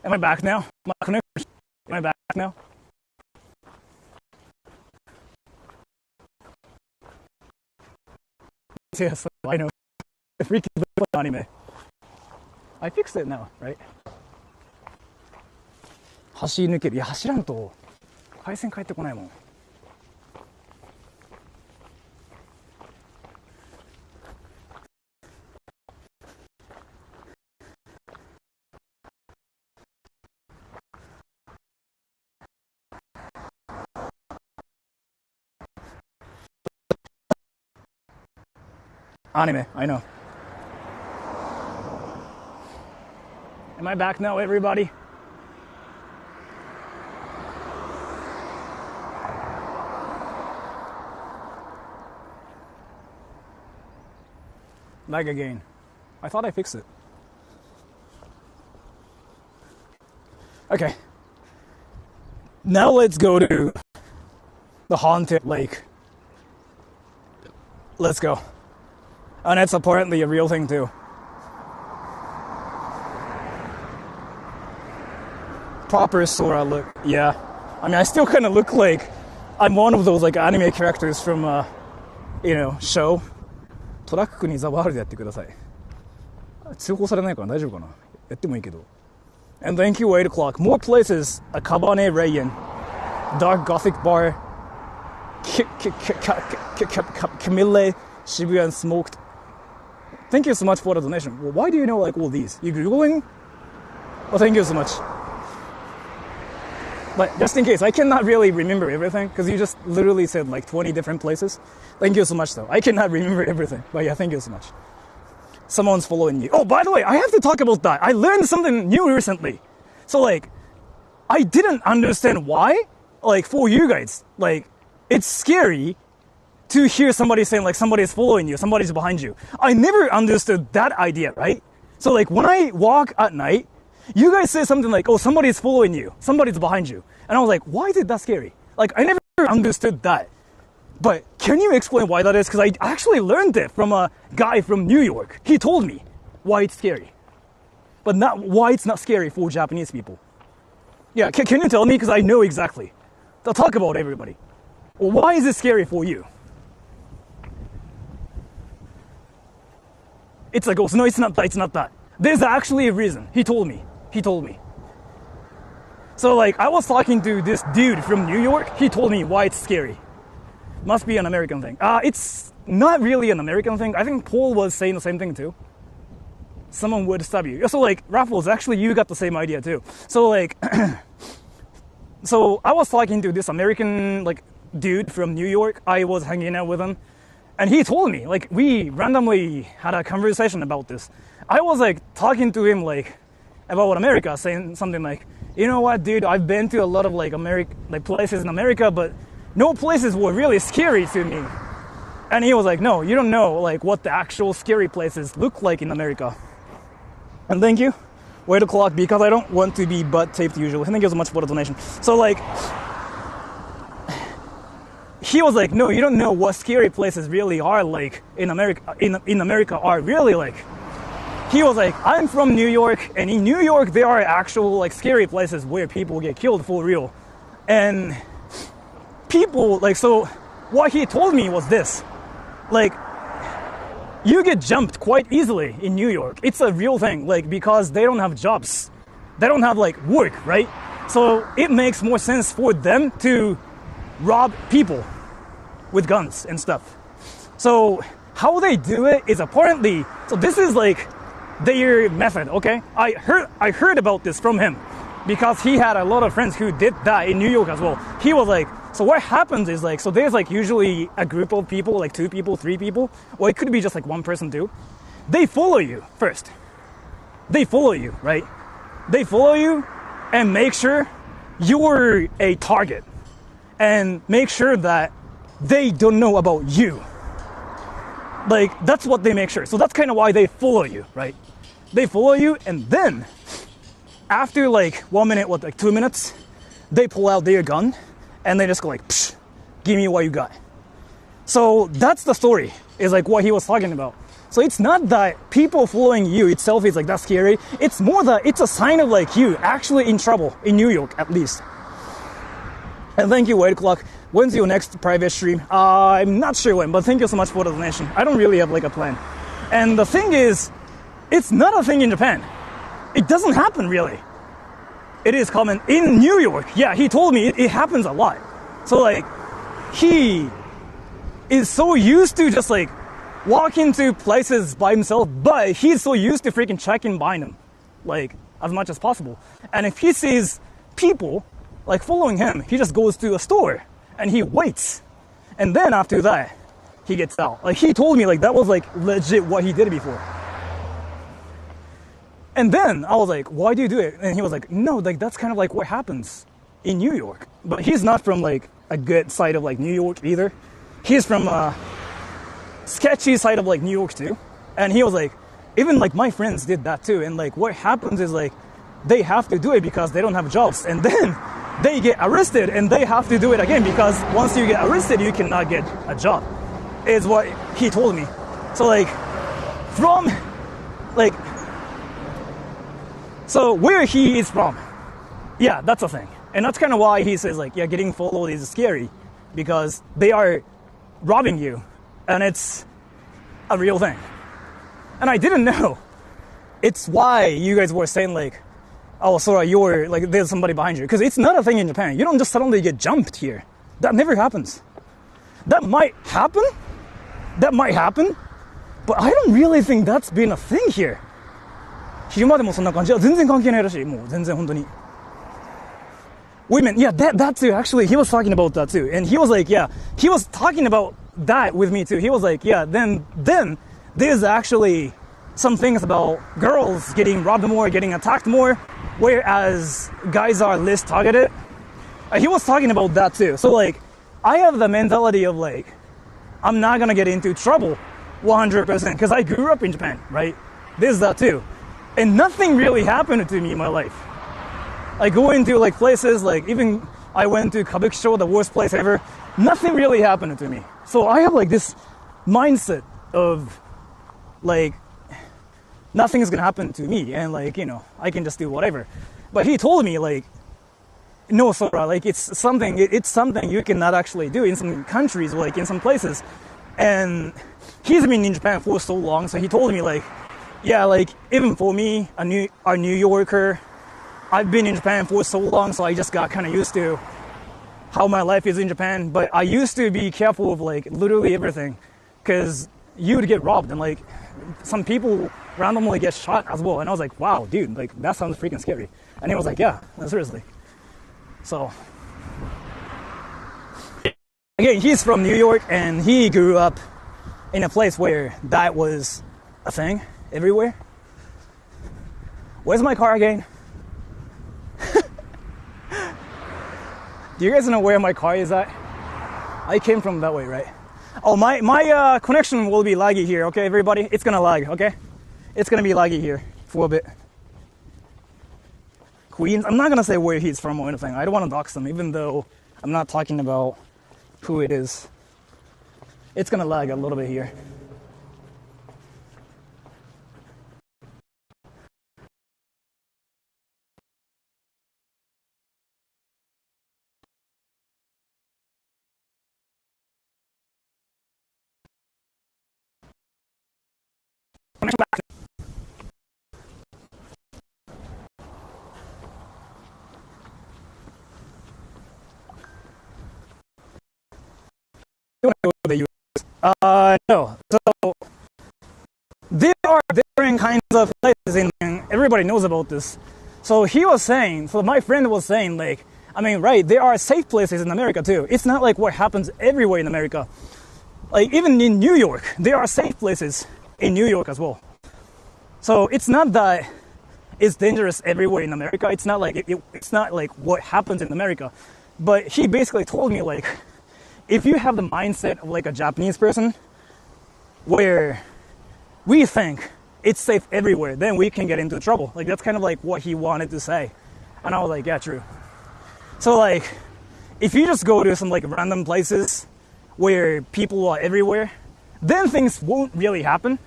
Am I back now? Am I back now? Yes, I know. Freaking anime. I fixed it now, right? 走り抜ける。いや、走らんと回線返ってこないもん。Anime, I know. Am I back now, everybody? Lag again. I thought I fixed it. Okay. Now let's go to the haunted lake. Let's go. And it's apparently a real thing too. Proper Sora look, yeah. I mean, I still kind of look like I'm one of those like anime characters from show. トラックにザワールドやってください。通報されないから大丈夫かな。やってもいいけど。And thank you 8 o'clock. More places. A Cabane Rayen. Dark Gothic Bar. Camille. Shibuya Smoked. Thank you so much for the donation. Well, why do you know like all these? You Googling? Well, thank you so much. But just in case, I cannot really remember everything because you just literally said like 20 different places. Thank you so much though. I cannot remember everything. But yeah, thank you so much. Someone's following you. Oh, by the way, I have to talk about that. I learned something new recently. So like, I didn't understand why, like for you guys, like it's scary to hear somebody saying like somebody's following you, somebody's behind you. I never understood that idea, right? So like when I walk at night, you guys say something like, oh, somebody's following you, somebody's behind you. And I was like, why is it that scary? Like I never understood that. But can you explain why that is? Because I actually learned it from a guy from New York. He told me why it's scary. But not why it's not scary for Japanese people. Yeah, can you tell me? Because I know exactly. I'll talk about everybody. Well, why is it scary for you? It's like, oh, no, it's not that, it's not that. There's actually a reason. He told me. So like, I was talking to this dude from New York. He told me why it's scary. Must be an American thing. It's not really an American thing. I think Paul was saying the same thing too. Someone would stab you. So like, Raffles, actually you got the same idea too. So like, so I was talking to this American like dude from New York. I was hanging out with him. And he told me, like, we randomly had a conversation about this. I was, like, talking to him, like, about America, saying something like, you know what, dude, I've been to a lot of, like, places in America, but no places were really scary to me. And he was like, no, you don't know, like, what the actual scary places look like in America. And thank you. 8 o'clock, because I don't want to be butt taped usually. Thank you so much for the donation. So, like, he was like, no, you don't know what scary places really are like in America. In America are really like. He was like, I'm from New York, and in New York there are actual like scary places where people get killed for real, and people like, so what he told me was this, like, you get jumped quite easily in New York. It's a real thing, like, because they don't have jobs, they don't have like work, right? So it makes more sense for them to rob people with guns and stuff. So how they do it is apparently, so this is like their method, okay? I heard about this from him because he had a lot of friends who did that in New York as well. He was like, so what happens is like, so there's like usually a group of people, like 2 people, 3 people, or it could be just like 1 person too. They follow you first. They follow you, right? They follow you and make sure you're a target and make sure that they don't know about you. Like, that's what they make sure. So that's kind of why they follow you, right? They follow you, and then after like 1 minute, like 2 minutes, they pull out their gun and they just go like, psh, give me what you got. So that's the story, is like what he was talking about. So it's not that people following you itself is like that scary. It's more that it's a sign of like you actually in trouble in New York, at least. And thank you, White Clock. When's your next private stream? I'm not sure when, but thank you so much for the donation. I don't really have like a plan. And the thing is, it's not a thing in Japan. It doesn't happen really. It is common in New York. Yeah, he told me it happens a lot. So like, he is so used to just like walk into places by himself, but he's so used to freaking checking behind him, like as much as possible. And if he sees people like following him, he just goes to a store and he waits. And then after that, he gets out. Like he told me like that was like legit what he did before. And then I was like, why do you do it? And he was like, no, like that's kind of like what happens in New York. But he's not from like a good side of like New York either. He's from a sketchy side of like New York too. And he was like, even like my friends did that too. And like what happens is like they have to do it because they don't have jobs. And then they get arrested and they have to do it again because once you get arrested, you cannot get a job, is what he told me. So like from like, so where he is from, yeah, that's a thing. And that's kind of why he says like, yeah, getting followed is scary because they are robbing you and it's a real thing. And I didn't know. It's why you guys were saying like, oh, Sora, you're like, there's somebody behind you. Because it's not a thing in Japan. You don't just suddenly get jumped here. That never happens. That might happen. That might happen. But I don't really think that's been a thing here. 昼間でもそんな感じ。全然関係ないらしい。もう全然本当に。Women, yeah, that too. Actually, he was talking about that too. And he was like, yeah, he was talking about that with me too. He was like, yeah, then there's actually some things about girls getting robbed more, getting attacked more, whereas guys are less targeted. He was talking about that too. So like, I have the mentality of like, I'm not gonna get into trouble 100% because I grew up in Japan, right? There's that too. And nothing really happened to me in my life. I go into like places, like even I went to Kabukicho, the worst place ever. Nothing really happened to me. So I have like this mindset of like, nothing is gonna happen to me and like, you know, I can just do whatever. But he told me like, no, Sora, like it's something you cannot actually do in some countries, like in some places. And he's been in Japan for so long, so he told me like, yeah, like even for me, a New Yorker, I've been in Japan for so long, so I just got kind of used to how my life is in Japan. But I used to be careful of like literally everything, because you would get robbed and like some people randomly get shot as well. And I was like, wow, dude, like that sounds freaking scary. And he was like, yeah, seriously. So again, he's from New York and he grew up in a place where that was a thing everywhere. Where's my car again? Do you guys know where my car is at? I came from that way, right? Oh, my connection will be laggy here, okay, everybody? It's gonna lag, okay? It's gonna be laggy here for a bit. Queens, I'm not gonna say where he's from or anything. I don't want to dox him, even though I'm not talking about who it is. It's gonna lag a little bit here. No. So there are different kinds of places, and everybody knows about this. So he was saying, so my friend was saying, like, I mean, right, there are safe places in America too. It's not like what happens everywhere in America. Like, even in New York, there are safe places in New York as well. So it's not that it's dangerous everywhere in America. It's not like it's not like what happens in America. But he basically told me, like, if you have the mindset of like a Japanese person, where we think it's safe everywhere, then we can get into trouble. Like, that's kind of like what he wanted to say. And I was like, yeah, true. So like, if you just go to some like random places where people are everywhere, then things won't really happen.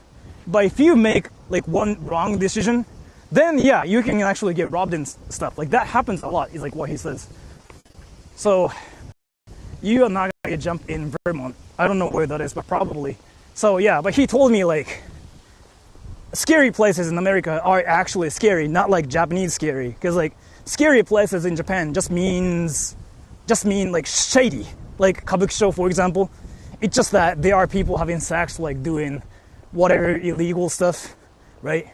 But if you make like one wrong decision, then yeah, you can actually get robbed and stuff. Like, that happens a lot, is like what he says. So you are not gonna get jumped in Vermont. I don't know where that is, but probably. So yeah, but he told me like scary places in America are actually scary, not like Japanese scary. Because like scary places in Japan just mean like shady. Like Kabuki-show, for example. It's just that there are people having sex, like doing whatever illegal stuff, right?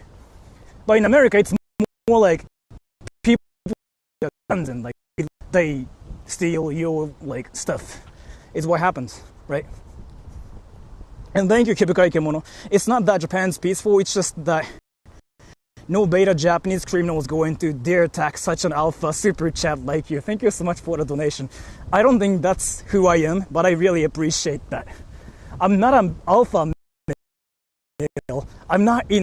But in America, it's more like people with guns and like they steal your like stuff. Is what happens, right? And thank you, Kibukai Kemono. It's not that Japan's peaceful, it's just that no beta Japanese criminal is going to dare attack such an alpha super chat like you. Thank you so much for the donation. I don't think that's who I am, but I really appreciate that. I'm not an alpha male. I'm not in.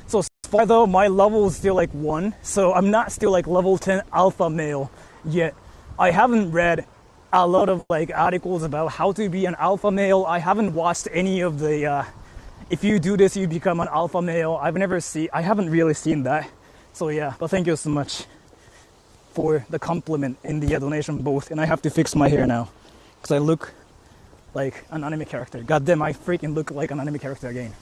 So far though, my level is still like 1, so I'm not still like level 10 alpha male yet. I haven't read a lot of like articles about how to be an alpha male. I haven't watched any of the if you do this you become an alpha male. I haven't really seen that. So yeah, but thank you so much for the compliment in the donation booth. And I have to fix my hair now because I look like an anime character. God damn, I freaking look like an anime character again.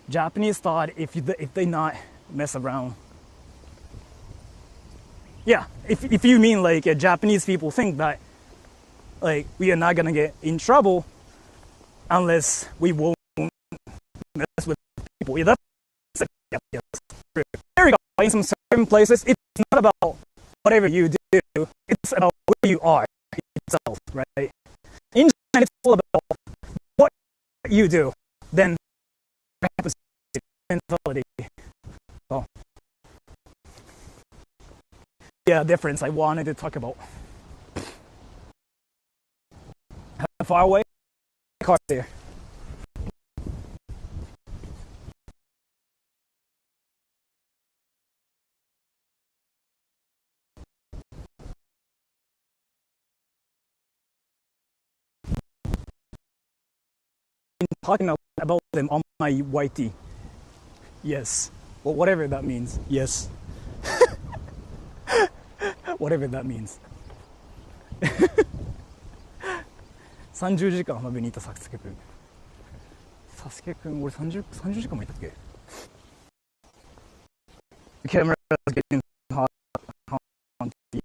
Japanese thought if they not mess around. Yeah, if you mean like Japanese people think that like we are not gonna get in trouble unless we won't mess with people. Yeah, that's yes. In some certain places, it's not about whatever you do, it's about who you are itself, right? In Japan, it's all about what you do. Then happens mentality. Oh. Yeah, difference I wanted to talk about. Far away, car there. Talking about them on my YT. Yes. Well, whatever that means. Yes. Whatever that means. 30時間浜辺にいたサスケくん。サスケくん、俺30時間もいたっけ The camera is getting hot on TV.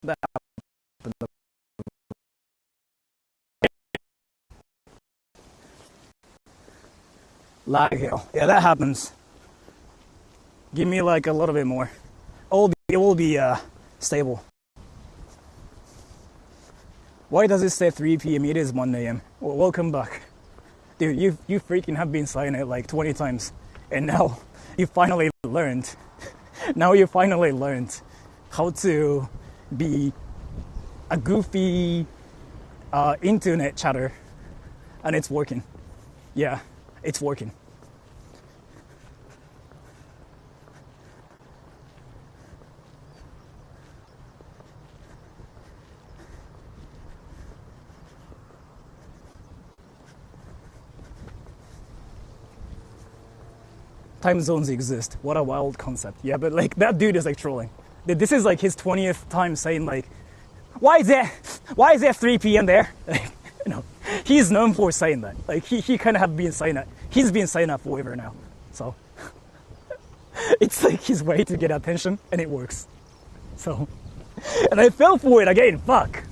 That happened. Lag hill. Yeah, that happens. Give me like a little bit more. It will be stable. Why does it say 3 p.m.? It is 1 a.m. Well, welcome back. Dude, you freaking have been saying it like 20 times. And now you finally learned. Now you finally learned how to be a goofy internet chatter. And it's working. Yeah, it's working. time zones exist. What a wild concept. Yeah, but like that dude is like trolling. This is like his 20th time saying like, why is there 3 p.m. there? Like, you know, he's known for saying that. Like he kind of have been saying that. He's been saying that forever now. So it's like his way to get attention, and it works. So, and I fell for it again. Fuck.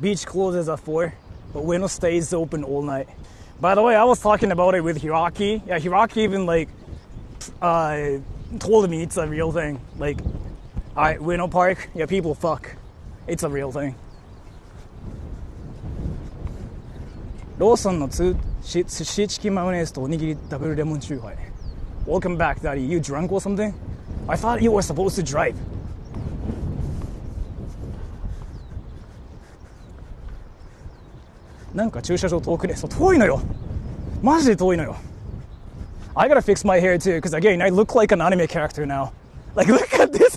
Beach closes at 4, but Ueno stays open all night. By the way, I was talking about it with Hiraki. Yeah, Hiraki even like told me it's a real thing. Like, alright, Ueno Park, yeah, people fuck. It's a real thing. Lawson no shichiki mayonnaise to onigiri double lemon chuhai. Welcome back, Daddy. You drunk or something? I thought you were supposed to drive. I gotta fix my hair too, because again, I look like an anime character now. Like, look at this.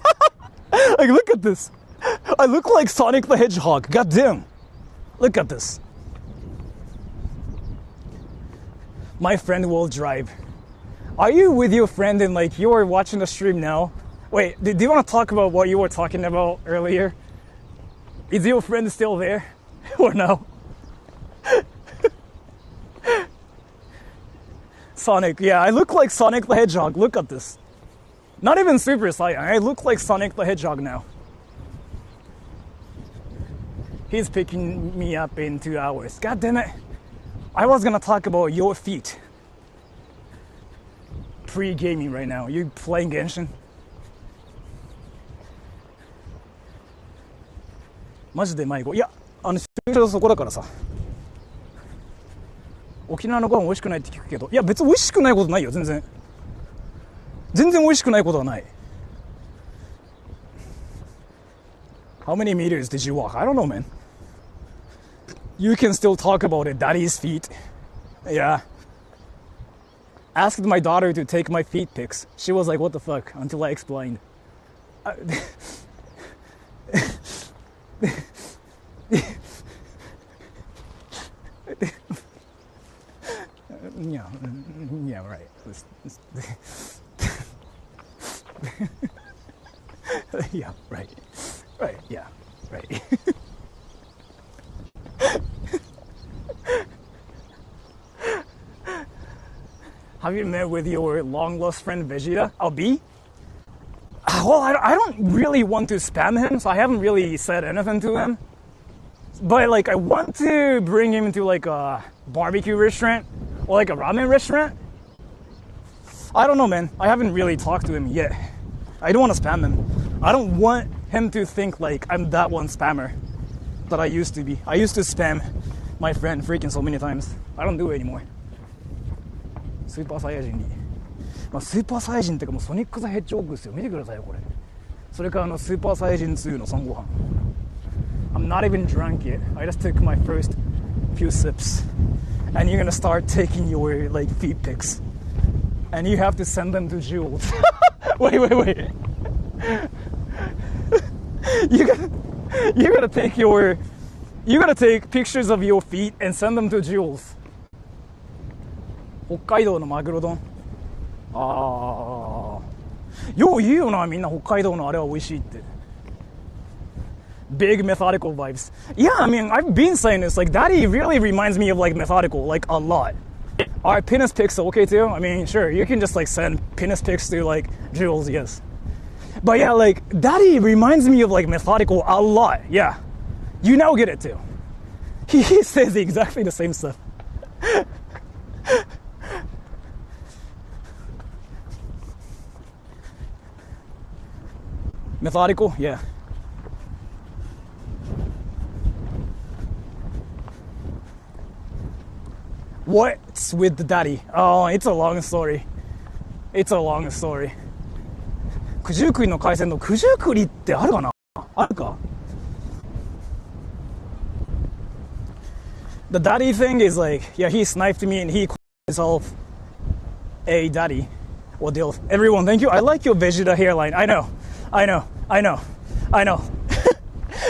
Like, look at this. I look like Sonic the Hedgehog. God damn. Look at this. My friend will drive. Are you with your friend and like you're watching the stream now? Wait, do you want to talk about what you were talking about earlier? Is your friend still there or no? Sonic, yeah, I look like Sonic the Hedgehog. Look at this. Not even Super Saiyan. I look like Sonic the Hedgehog now. He's picking me up in 2 hours. God damn it. I was gonna talk about your feet. Pre-gaming right now. You playing Genshin? マジで迷子。いや、駐車場そこだからさ。沖縄のご飯美味しくないって聞くけど、いや別に美味しくないことないよ、全然美味しくないことはない。 How many meters did you walk? I don't know, man. You can still talk about it. Daddy's feet. Yeah. Asked my daughter to take my feet pics. She was like, what the fuck? Until I explained. Yeah, right. Yeah, right. Right, yeah, right. Have you met with your long-lost friend Vegeta? Oh, B? Well, I don't really want to spam him, so I haven't really said anything to him. But, like, I want to bring him to, like, a barbecue restaurant or, like, a ramen restaurant. I don't know, man. I haven't really talked to him yet. I don't want to spam him. I don't want him to think, like, I'm that one spammer that I used to be. I used to spam my friend freaking so many times. I don't do it anymore. スーパーサイヤ人に、まあ、スーパーサイヤ人っていうかもうソニック・ザ・ヘッジホッグですよ。見てくださいよこれ。それからスーパーサイヤ人2の3ご飯。I'm not even drunk yet. I just took my first few sips, and you're gonna start taking your like feet pics, and you have to send them to Jules. wait. You gotta take pictures of your feet and send them to Jules. 北海道のマグロ丼。ああ。よう言うよな、みんな北海道のあれは美味しいって。Big methodical vibes. Yeah, I mean, I've been saying this. Like, Daddy really reminds me of like methodical, like a lot. Alright, penis pics okay too? I mean, sure, you can just like send penis pics to like Jules, yes. But yeah, like, Daddy reminds me of like methodical a lot. Yeah. You now get it too. He says exactly the same stuff. Methodical? Yeah. What's with the daddy? Oh, it's a long story. It's a long story. 九十九里の海鮮の九十九里ってあるかな？あるか？ The daddy thing is like, yeah, he sniped me and he called himself a daddy. Well, deal. Everyone, thank you. I like your Vegeta hairline. I know.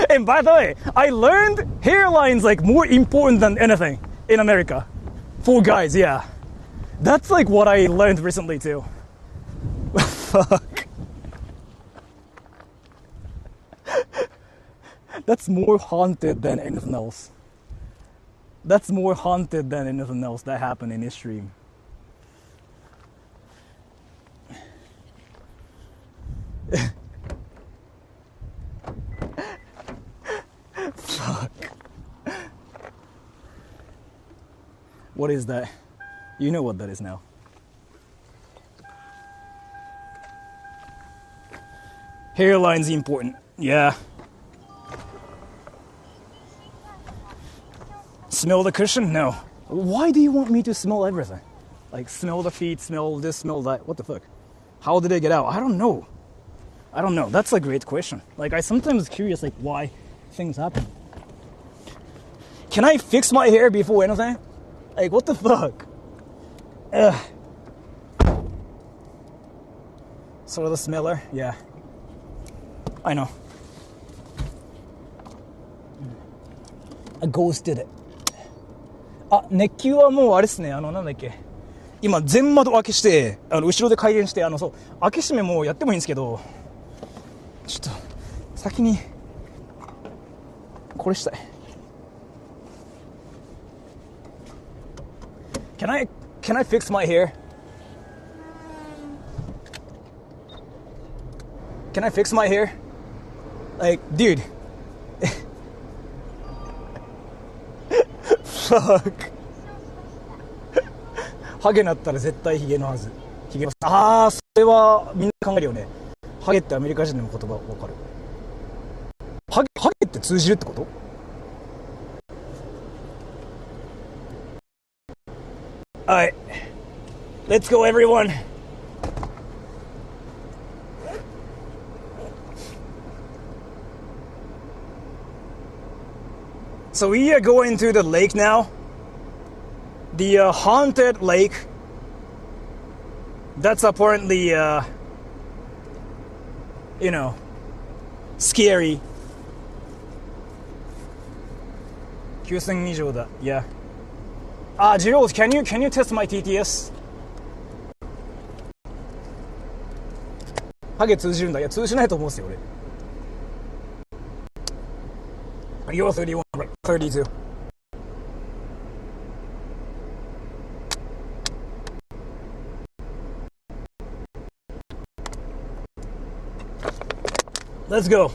And by the way, I learned hairlines like more important than anything in America. For guys, yeah. That's like what I learned recently too. Fuck. That's more haunted than anything else. That's more haunted than anything else that happened in this stream. Fuck. What is that? You know what that is now. Hairline's important. Yeah. Smell the cushion? No. Why do you want me to smell everything? Like, smell the feet, smell this, smell that. What the fuck? How did it get out? I don't know. That's a great question. Like, I sometimes curious, like, why things happen. Can I fix my hair before anything? Like, what the fuck? Ugh. Sort of the smeller? Yeah. I know. I ghosted it. あ、熱気はもうあれっすね、なんだっけ。今、全窓開けして、後ろで開園して、そう、開け閉めもやってもいいんですけど、ちょっと、先に、これしたい。Can I fix my hair? Can I fix my hair? Like, dude. Fuck. ハゲなったら絶対ヒゲのはず。ヒゲの。ああ、それはみんな考えるよね。ハゲってアメリカ人の言葉わかる。ハゲって通じるってこと？ Alright. Let's go, everyone. So we are going to the lake now. The haunted lake. That's apparently, scary. 9000以上だ. Yeah. Jiros, can you test my TTS? ハゲ通じるんだ。いや、通じないと思うんですよ、俺。You're 31, right? 32. Let's go.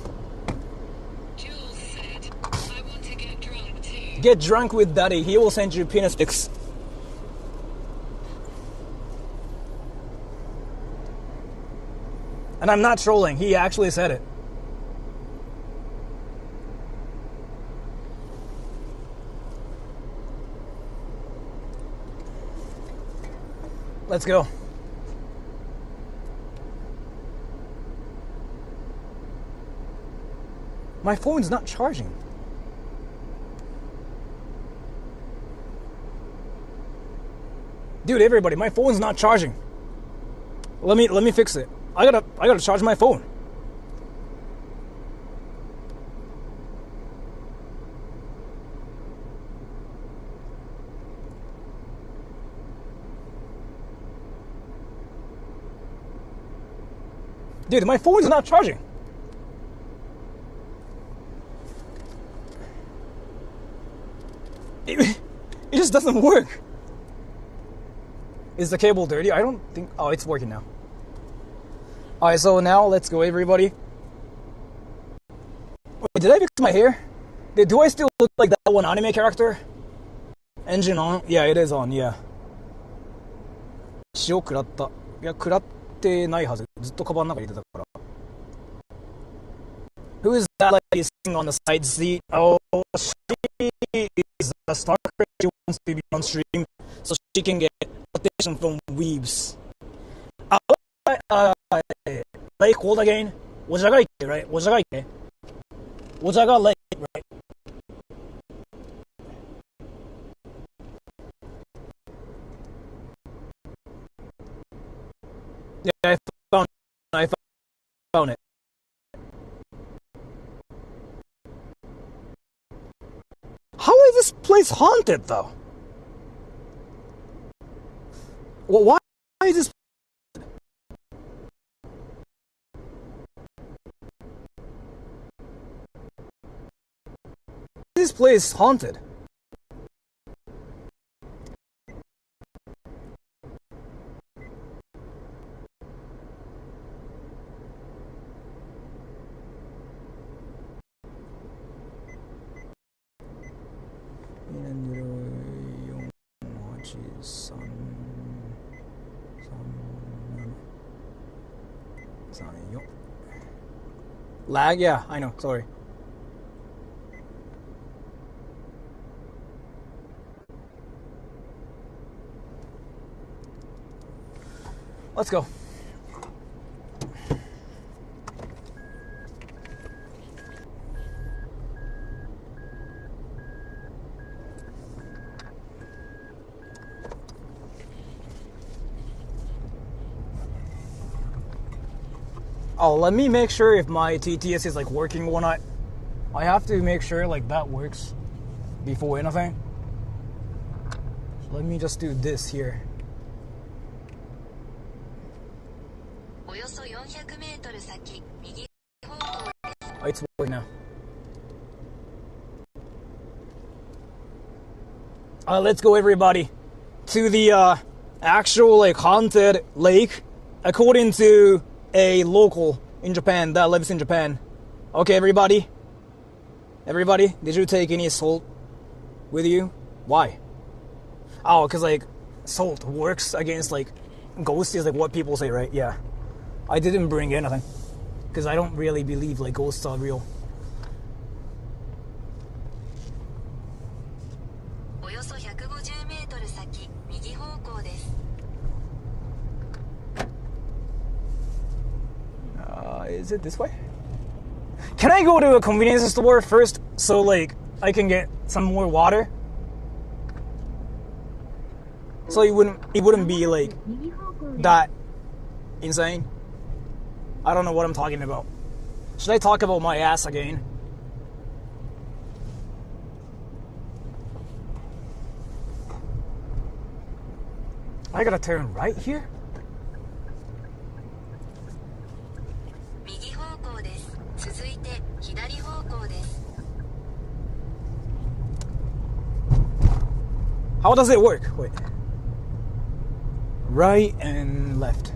Jules said, I want to get drunk too. Get drunk with Daddy. He will send you penis pics. And I'm not trolling. He actually said it. Let's go. My phone's not charging. Dude, everybody, my phone's not charging. Let me fix it. I gotta charge my phone. Dude, my phone's not charging. It just doesn't work. Is the cable dirty? I don't think... Oh, it's working now. Alright, so now let's go, everybody. Wait, did I fix my hair? Do I still look like that one anime character? Engine on? Yeah, it is on, yeah. 塩食らった。いや、食らってないはず。ずっとカバンの中に入れてたから。Who is that lady sitting on the side seat? Oh, she is a stalker. She wants to be on stream so she can get attention from weebs. Lake called again? Ojagaike, right? Ojagaike? Ojaga Lake, right? Yeah, I found it. How is this place haunted, though? Well, why is this place haunted? Lag? Yeah, I know, sorry. Let's go. Oh, let me make sure if my TTS is like working or not. I have to make sure like that works before anything. So let me just do this here. Oh, it's working now. Let's go, everybody, to the actual like haunted lake, according to a local in Japan that lives in Japan. Okay, everybody, did you take any salt with you? Why? Oh, because like salt works against like ghosts is like what people say, right? Yeah, I didn't bring anything because I don't really believe like ghosts are real. Is it this way? Can I go to a convenience store first so like I can get some more water? So it wouldn't be like that insane. I don't know what I'm talking about. Should I talk about my ass again? I gotta turn right here? How does it work? Wait. Right and left.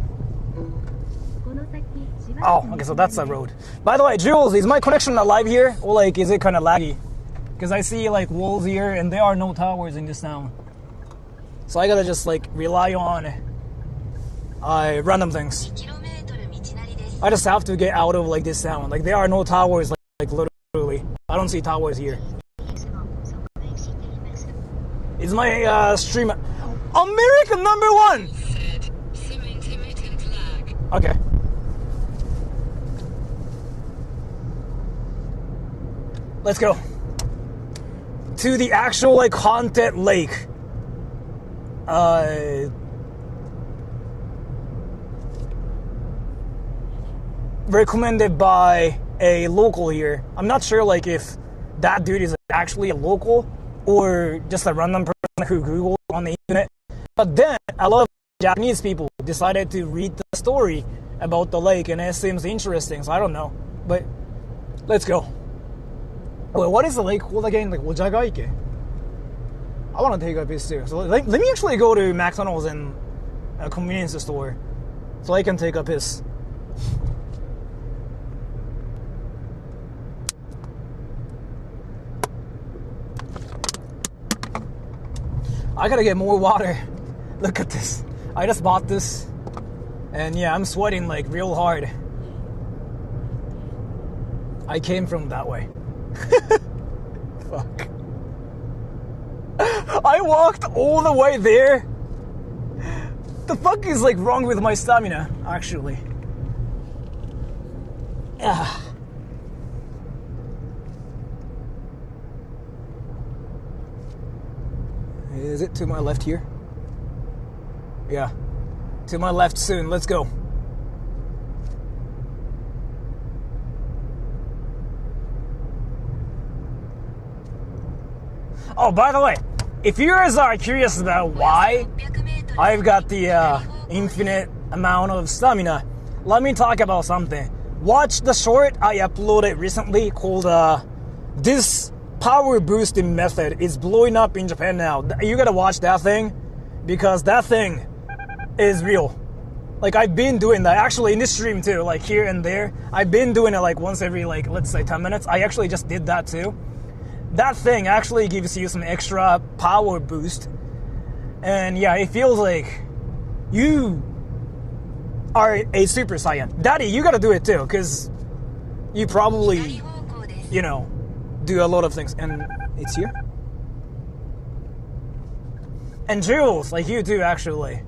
Oh, okay, so that's the road. By the way, Jules, is my connection alive here? Or like, is it kind of laggy? Because I see like walls here and there are no towers in this town. So I gotta just like rely on random things. I just have to get out of like this town. Like there are no towers like literally. I don't see towers here. Is my stream American #1? Okay. Let's go to the actual like haunted lake. Recommended by a local here. I'm not sure like if that dude is actually a local or just a random person who Googled on the internet. But then a lot of Japanese people decided to read the story about the lake and it seems interesting, so I don't know. But let's go. Wait, what is the lake called again? Like Ojagaike? I want to take a piece too. So let me actually go to McDonald's and a convenience store so I can take a piss. I gotta get more water. Look at this. I just bought this. And yeah, I'm sweating like real hard. I came from that way. Fuck. I walked all the way there. The fuck is like wrong with my stamina, actually? Ah. Is it to my left here? Yeah. To my left soon. Let's go. Oh, by the way, if you guys are curious about why I've got the infinite amount of stamina, let me talk about something. Watch the short I uploaded recently called This Power Boosting Method is blowing up in Japan now. You gotta watch that thing because that thing is real. Like, I've been doing that actually in this stream too, like here and there. I've been doing it like once every, like, let's say 10 minutes. I actually just did that too. That thing actually gives you some extra power boost. And yeah, it feels like you are a Super Saiyan. Daddy, you gotta do it too, because you probably, you know, do a lot of things. And it's here. And Jules, like you too, actually.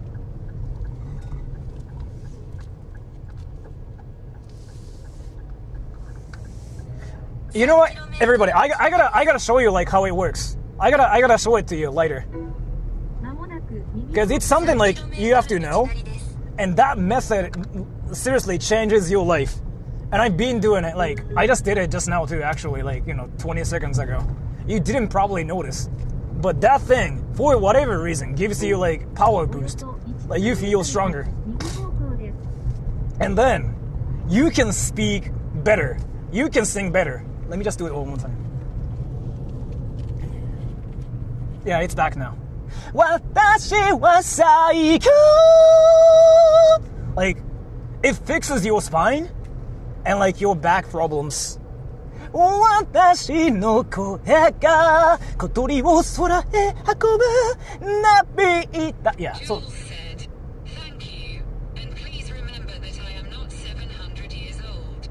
You know what, everybody? I gotta show you like how it works. I gotta show it to you later. Because it's something like you have to know, and that method seriously changes your life. And I've been doing it, like I just did it just now too, actually, like, you know, 20 seconds ago. You didn't probably notice, but that thing, for whatever reason, gives you like power boost. Like you feel stronger, and then you can speak better. You can sing better. Let me just do it one more time. Yeah, it's back now. Watashi wa saikyo. Like, it fixes your spine and like your back problems. Watashi no koe ga kotori wo sora e hakobu nabita. Yeah, so. Jules said, "Thank you, and please remember that I am not 700 years old."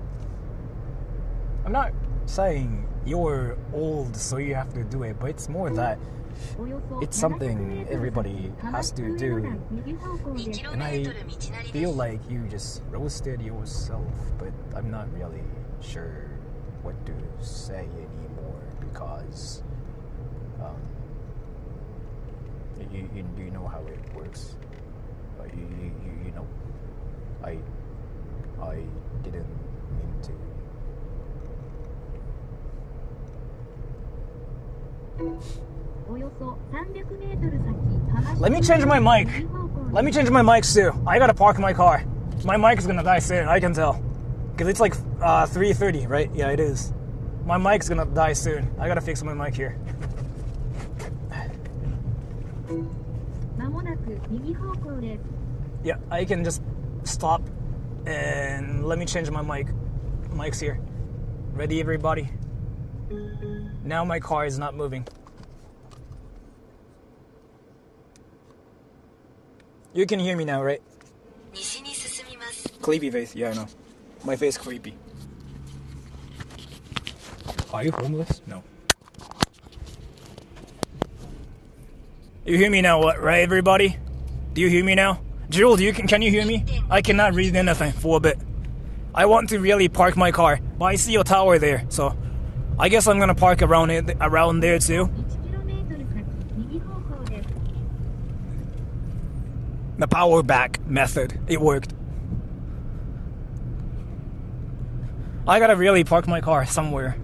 I'm not saying you're old so you have to do it, but it's more that it's something everybody has to do. And I feel like you just roasted yourself, but I'm not really sure what to say anymore because you know how it works. You know, I didn't mean to. Let me change my mic. Let me change my mics too. I gotta park my car. My mic is gonna die soon, I can tell. Because it's like 3:30, right? Yeah, it is. My mic's gonna die soon. I gotta fix my mic here. Yeah, I can just stop and let me change my mic. Mic's here. Ready, everybody? Now my car is not moving. You can hear me now, right? Creepy face, yeah, I know. My face creepy. Are you homeless? No. You hear me now, what, right, everybody? Do you hear me now? Jules, can you hear me? I cannot read anything for a bit. I want to really park my car, but I see a tower there, so I guess I'm gonna park around there too. The power back method, it worked. I gotta really park my car somewhere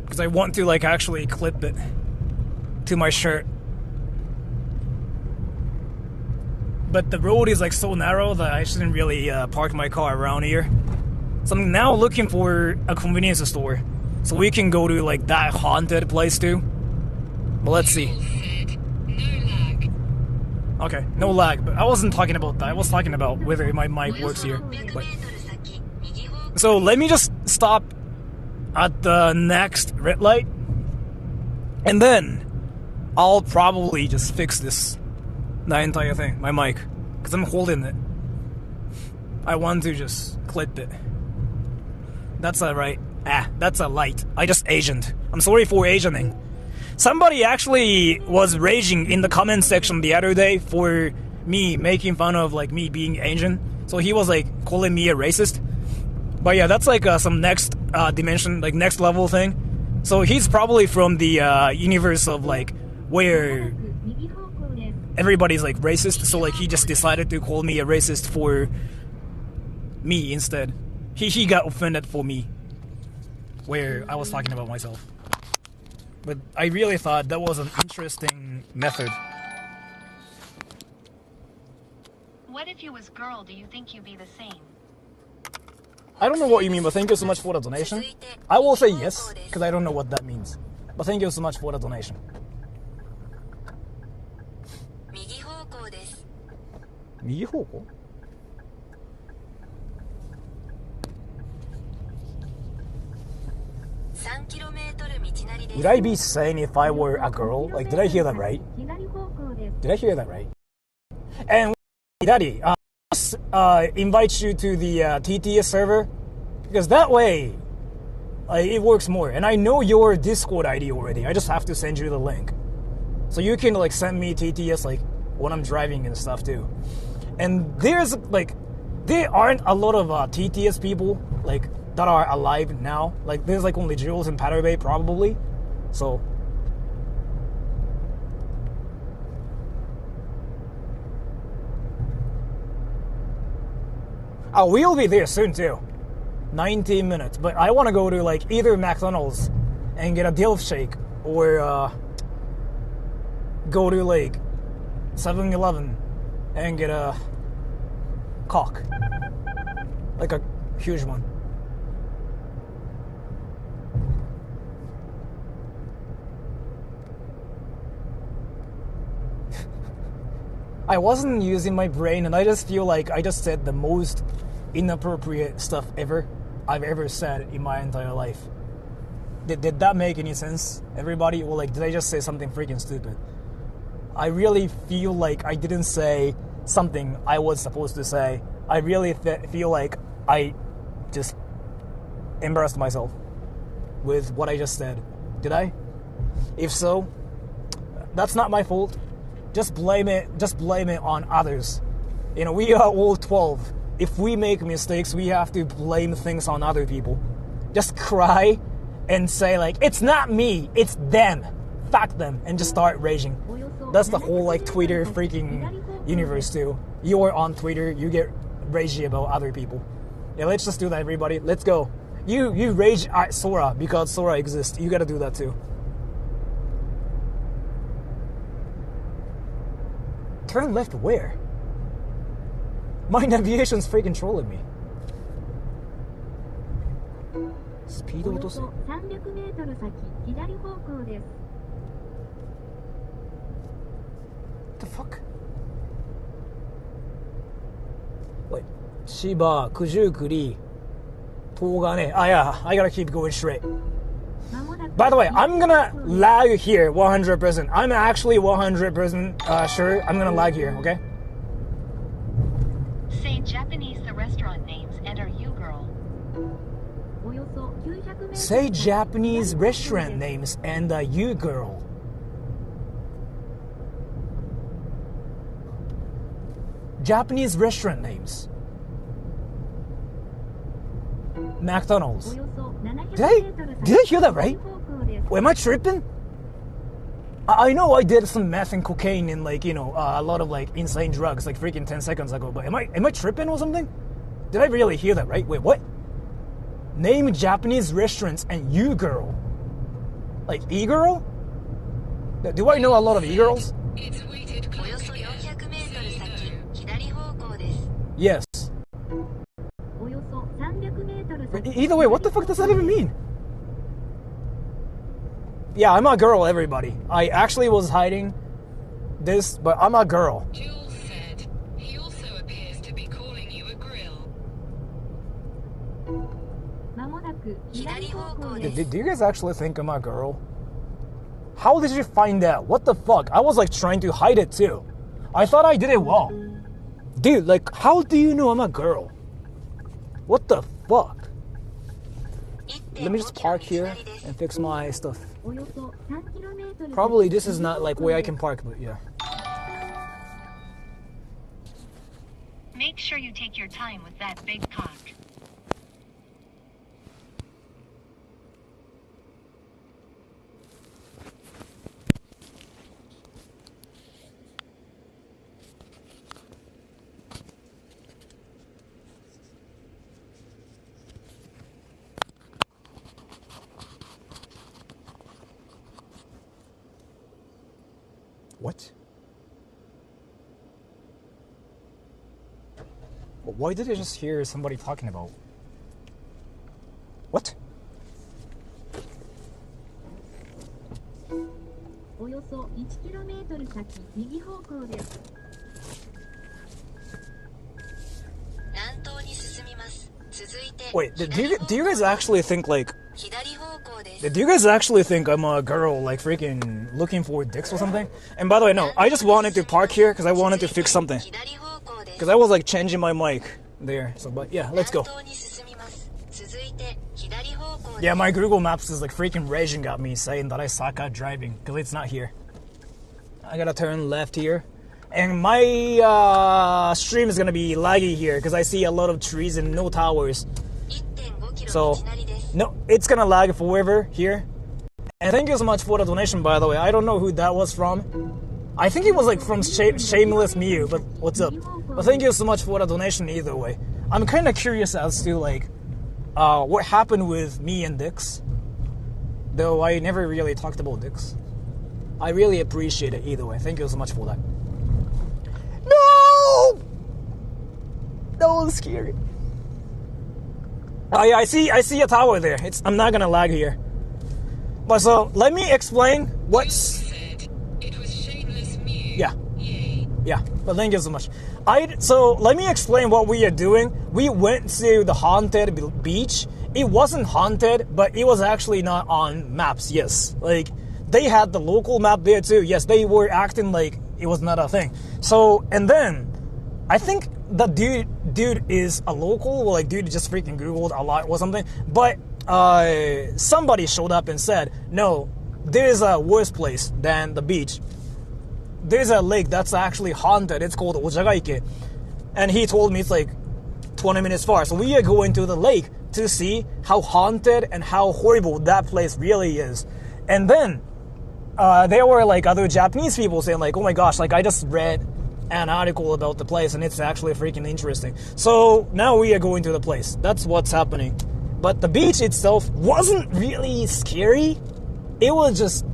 because I want to like actually clip it to my shirt. But the road is like so narrow that I shouldn't really park my car around here. So I'm now looking for a convenience store so we can go to like that haunted place too. But let's see. Okay, no lag, but I wasn't talking about that. I was talking about whether my mic works here. But so let me just stop at the next red light, and then I'll probably just fix the entire thing, my mic, because I'm holding it. I want to just clip it. That's a right. That's a light. I just Asianed. I'm sorry for Asianing. Somebody actually was raging in the comment section the other day for me making fun of like me being Asian. So he was like calling me a racist. But yeah, that's like some next dimension, like next level thing. So he's probably from the universe of like where everybody's like racist. So like he just decided to call me a racist for me instead. He got offended for me, where I was talking about myself. But I really thought that was an interesting method. What if you was girl? Do you think you'd be the same? I don't know what you mean, but thank you so much for the donation. I will say yes, because I don't know what that means. But thank you so much for the donation. 右方向です。右方向? Would I be saying if I were a girl? Like, did I hear that right? 左方向です。 Did I hear that right? And Daddy, invite you to the TTS server, because that way it works more. And I know your Discord ID already. I just have to send you the link, so you can like send me TTS like when I'm driving and stuff too. And there's like there aren't a lot of TTS people like that are alive now. Like there's like only Jules and Paterbay probably. So we'll be there soon too. 19 minutes. But I want to go to like either McDonald's and get a Dilf shake, or go to like 7-Eleven and get a cock. Like a huge one. I wasn't using my brain, and I just feel like I just said the most inappropriate stuff I've ever said in my entire life. Did that make any sense, everybody? Or like, did I just say something freaking stupid? I really feel like I didn't say something I was supposed to say. I really feel like I just embarrassed myself with what I just said. Did I? If so, that's not my fault. Just blame it on others. You know, we are all 12. If we make mistakes, we have to blame things on other people. Just cry and say like, it's not me, it's them. Fuck them, and just start raging. That's the whole like Twitter freaking universe too. You are on Twitter, you get ragey about other people. Yeah, let's just do that, everybody. Let's go. You rage at Sora because Sora exists. You gotta do that too. Turn left where? My navigation's freaking trolling me. Speed およ 落とせ。そ300メートル先、左方向です。 What the fuck? Wait. 千葉、九十九里、東金。Yeah, I gotta keep going straight. まもなく By the way, I'm gonna lag here 100%. I'm actually 100% sure I'm gonna lag here, okay? Say Japanese the restaurant names and are you girl? およそ900メートル Say 先 Japanese 左方向です restaurant names and you girl. Japanese restaurant names. McDonald's. およそ700メ Did I ートル先 did I hear that right? 左方向です。 Wait, am I tripping? I know I did some meth and cocaine and like, you know, a lot of like insane drugs like freaking 10 seconds ago, but am I tripping or something? Did I really hear that right? Wait, what? Name Japanese restaurants and you girl. Like e-girl? Do I know a lot of e-girls? It's weighted およそ400メートル先、左方向です。 Yes. およそ300メートル先 Either way, what the fuck does that even mean? Yeah, I'm a girl, everybody. I actually was hiding this, but I'm a girl. Jules said he also appears to be calling you a grill. まもなく左方向です。 Do you guys actually think I'm a girl? How did you find out? What the fuck? I was like trying to hide it too. I thought I did it well. Dude, like, how do you know I'm a girl? What the fuck? Let me just park here and fix my stuff. およそ3キロメートル先 Probably this is not like where I can park, but yeah. Make sure you take your time with that big cock. What? Why did I just hear somebody talking about? What? およそ 1km 先、右方向です。南東に進みます。続いて Wait, do you guys actually think like... 左方向です。 Do you guys actually think I'm a girl like freaking looking for dicks or something? And by the way, no, I just wanted to park here because I wanted to fix something. 左方向です。 Because I was like changing my mic there. So, but yeah, let's go. 南東に進みます。続いて左方向です。 Yeah, my Google Maps is like freaking raging at me saying that I suck at driving because it's not here. I gotta turn left here. And my stream is gonna be laggy here because I see a lot of trees and no towers. 1.5 キロ So, 道なりです。 no, it's gonna lag forever here. And thank you so much for the donation, by the way. I don't know who that was from. I think it was like from Shameless Mew, but what's up? But thank you so much for the donation either way. I'm kind of curious as to like what happened with me and Dix. Though I never really talked about Dix. I really appreciate it either way. Thank you so much for that. No! That was scary. Oh yeah, I see a tower there. I'm not gonna lag here. But so let me explain what's... It was Shameless Mew. Yeah. Yay. Yeah, but thank you so much. So let me explain what we are doing. We went to the haunted beach. It wasn't haunted, but it was actually not on maps, yes. Like, they had the local map there too. Yes, they were acting like it was not a thing. So, and then, I think the dude is a local, like dude just freaking Googled a lot or something. But somebody showed up and said, no, there's a worse place than the beach. There's a lake that's actually haunted. It's called Ojagaike. And he told me it's like 20 minutes far. So we are going to the lake to see how haunted and how horrible that place really is. And then there were like other Japanese people saying like, oh my gosh, like I just read an article about the place and it's actually freaking interesting. So now we are going to the place. That's what's happening. But the beach itself wasn't really scary. It was just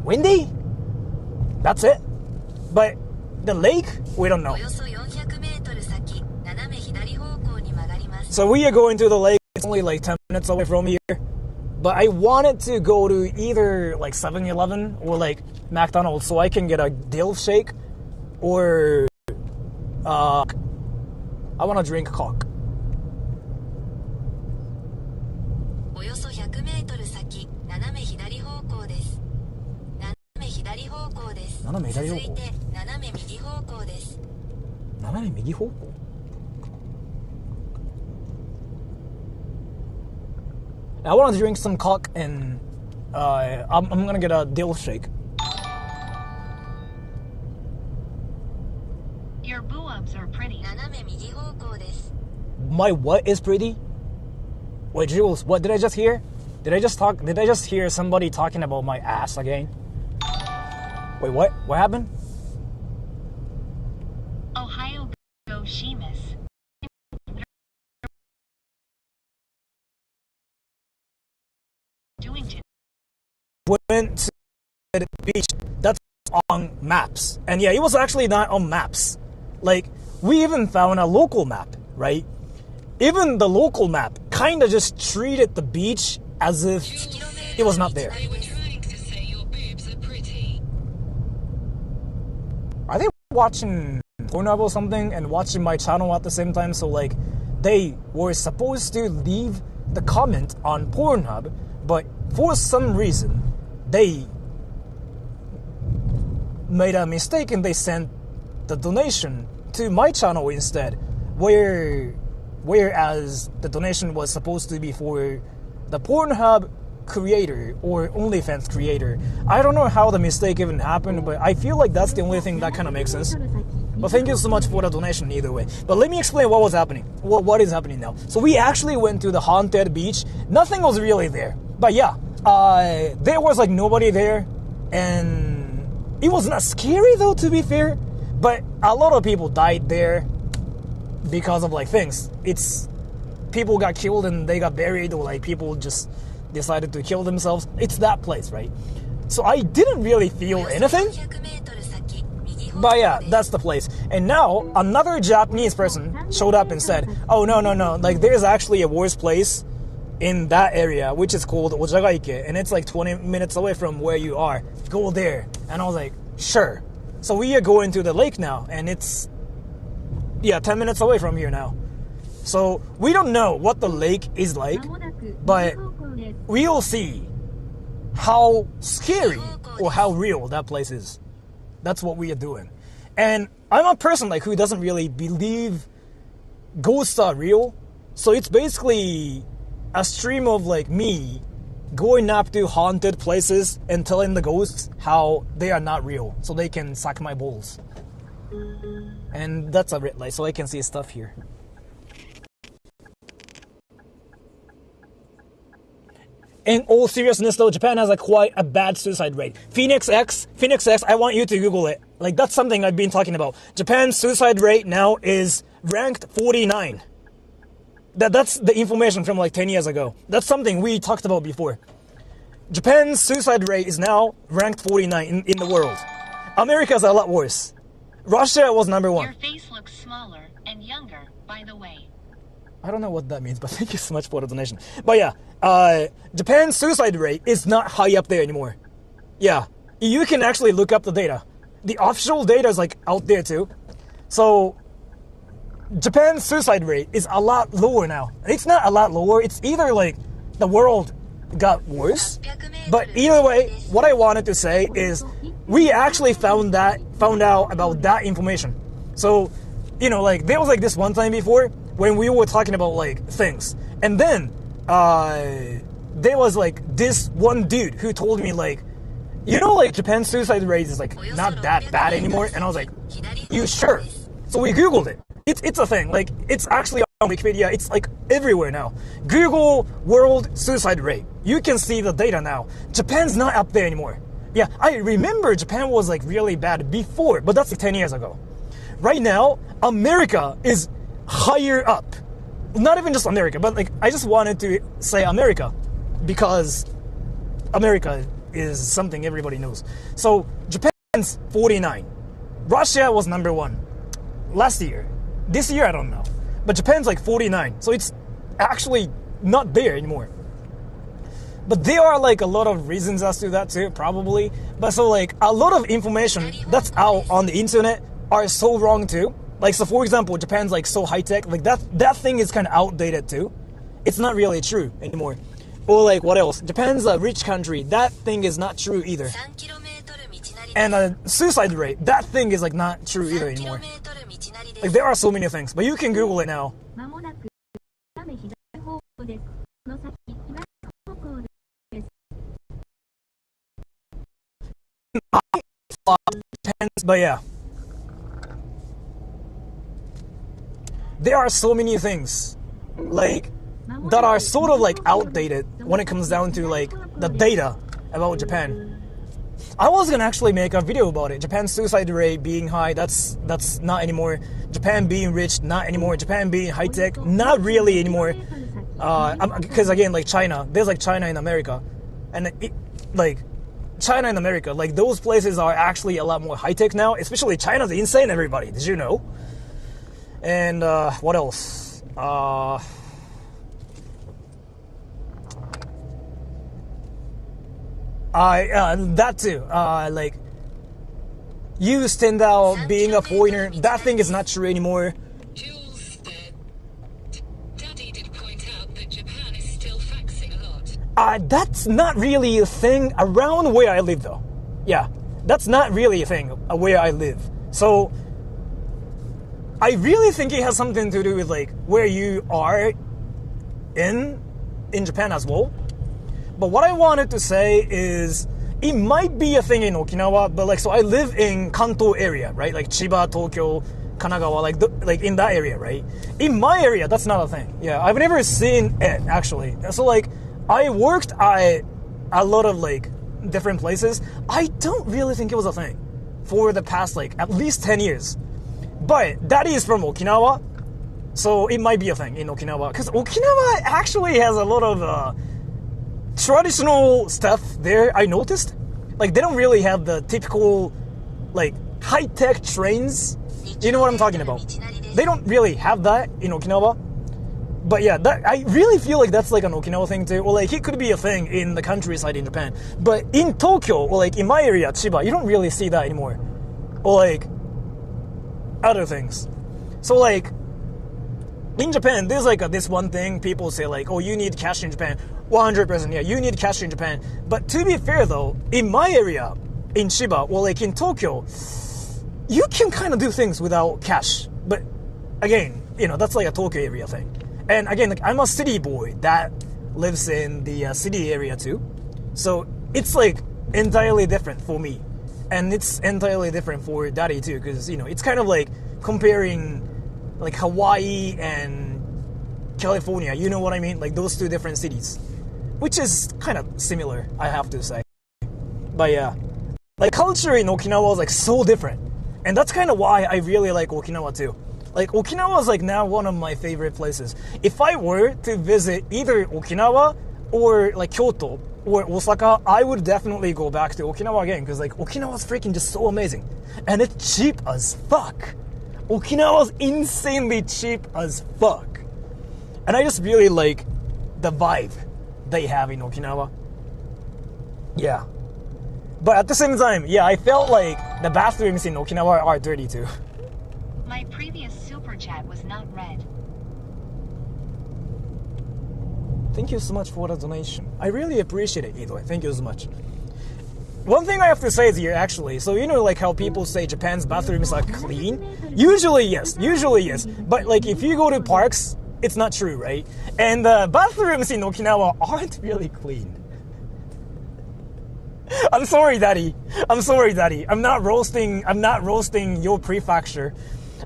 windy. That's it. But the lake, we don't know. およそ400メートル先、斜め左方向に曲がります。 So we are going to the lake. It's only like 10 minutes away from here. But I wanted to go to either like 7-Eleven or like McDonald's so I can get a dill shake or I want to drink coke. およそ100メートル先、斜め左方向です。斜め左方向です。斜め左方向。続いて斜め右方向です。斜め右方向? I want to drink some coke and I'm gonna get a dill shake. Your boobs are pretty. 斜め右方向です。 My what is pretty? Wait, Jules, what did I just hear? Did I just hear somebody talking about my ass again? Wait, what? What happened? Ohio go Sheamus. Doing to Went to the beach. That's on maps. And yeah, it was actually not on maps. Like, we even found a local map, right? Even the local map kind of just treated the beach as if it was not there. They were trying to say your boobs are pretty. Are they watching Pornhub or something and watching my channel at the same time? So like, they were supposed to leave the comment on Pornhub, but for some reason, they made a mistake and they sent the donation to my channel instead, whereas the donation was supposed to be for the Pornhub creator or OnlyFans creator. I don't know how the mistake even happened, but I feel like that's the only thing that kind of makes sense. But thank you so much for the donation either way. But let me explain what was happening. What is happening now. So we actually went to the haunted beach. Nothing was really there. But yeah, there was like nobody there. And it was not scary though, to be fair. But a lot of people died there because of like things. It's people got killed and they got buried, or like people just decided to kill themselves. It's that place, right? So I didn't really feel anything. But yeah, that's the place. And now another Japanese person showed up and said, oh no, like there's actually a worse place in that area, which is called Ojagaike, and it's like 20 minutes away from where you are. Go there. And I was like, sure. So we are going to the lake now, and it's 10 minutes away from here now. So we don't know what the lake is like, but we'll see how scary or how real that place is. That's what we are doing. And I'm a person like who doesn't really believe ghosts are real. So it's basically a stream of like me going up to haunted places and telling the ghosts how they are not real, so they can suck my balls. And that's a red light, so I can see stuff here. In all seriousness though, Japan has quite a bad suicide rate. Phoenix X, I want you to Google it. Like, that's something I've been talking about. Japan's suicide rate now is ranked 49. That's the information from like 10 years ago. That's something we talked about before. Japan's suicide rate is now ranked 49 in the world. America's a lot worse. Russia was number 1. Your face looks smaller and younger, by the way. I don't know what that means, but thank you so much for the donation. But yeah, Japan's suicide rate is not high up there anymore. Yeah, you can actually look up the data. The official data is like out there too. So Japan's suicide rate is a lot lower now. It's not a lot lower. It's either like the world got worse, but either way, what I wanted to say is we actually found out about that information. So, like there was like this one time before when we were talking about like things, and then there was like this one dude who told me like, like Japan's suicide rate is like not that bad anymore, and I was like, you sure? So we Googled it. It's a thing. Like, it's actually on Wikipedia. It's like everywhere now. Google world suicide rate. You can see the data now. Japan's not up there anymore. Yeah, I remember Japan was like really bad before, but that's like 10 years ago. Right now, America is higher up. Not even just America, but like I just wanted to say America because America is something everybody knows. So Japan's 49. Russia was number 1 last year. This year, I don't know. But Japan's like 49. So it's actually not there anymore. But there are like a lot of reasons as to that too, probably. But so like a lot of information that's out on the internet are so wrong too. Like, so for example, Japan's like so high tech. Like that thing is kind of outdated too. It's not really true anymore. Or like what else? Japan's a rich country. That thing is not true either. And suicide rate, that thing is like not true either anymore. Like, there are so many things, but you can Google it now. But yeah, there are so many things like that are sort of like outdated when it comes down to like the data about Japan. I was gonna actually make a video about it. Japan's suicide rate being high, that's not anymore. Japan being rich, not anymore. Japan being high tech, not really anymore. Because again, like China, there's like China in America, and like China and America, like those places are actually a lot more high tech now. Especially China's insane. Everybody, did you know? And what else? That too. Like, you stand out being a foreigner. That thing is not true anymore. Jules said, Daddy did point out that Japan is still faxing a lot. That's not really a thing around where I live, though. Yeah, that's not really a thing where I live. So, I really think it has something to do with like where you are in Japan as well. But what I wanted to say is, it might be a thing in Okinawa, but like, so I live in Kanto area, right? Like Chiba, Tokyo, Kanagawa, like in that area, right? In my area, that's not a thing. Yeah, I've never seen it actually. So like, I worked at a lot of like different places. I don't really think it was a thing for the past like at least 10 years. But that is from Okinawa, so it might be a thing in Okinawa, because Okinawa actually has a lot of traditional stuff there, I noticed. Like, they don't really have the typical, like, high-tech trains. You know what I'm talking about? They don't really have that in Okinawa. But yeah, I really feel like that's like an Okinawa thing too. Or like, it could be a thing in the countryside in Japan. But in Tokyo, or like in my area, Chiba, you don't really see that anymore. Or like, other things. So like, in Japan, there's like this one thing people say like, oh, you need cash in Japan. 100%, yeah, you need cash in Japan. But to be fair though, in my area, in Chiba, or like in Tokyo, you can kind of do things without cash. But again, you know, that's like a Tokyo area thing. And again, like, I'm a city boy that lives in the city area too. So it's like entirely different for me. And it's entirely different for Daddy too, because, you know, it's kind of like comparing like Hawaii and California, you know what I mean? Like those two different cities. Which is kind of similar, I have to say. But yeah, like culture in Okinawa is like so different. And that's kind of why I really like Okinawa too. Like Okinawa is like now one of my favorite places. If I were to visit either Okinawa or like Kyoto or Osaka, I would definitely go back to Okinawa again, because like Okinawa is freaking just so amazing. And it's cheap as fuck. Okinawa's insanely cheap as fuck. And I just really like the vibe they have in Okinawa. Yeah. But at the same time, yeah, I felt like the bathrooms in Okinawa are dirty too. My previous super chat was not read. Thank you so much for the donation. I really appreciate it, either way. Thank you so much. One thing I have to say is here, actually, so you know like how people say Japan's bathrooms are clean? Usually yes. But like if you go to parks, it's not true, right? And the bathrooms in Okinawa aren't really clean. I'm sorry, Daddy. I'm not roasting your prefecture.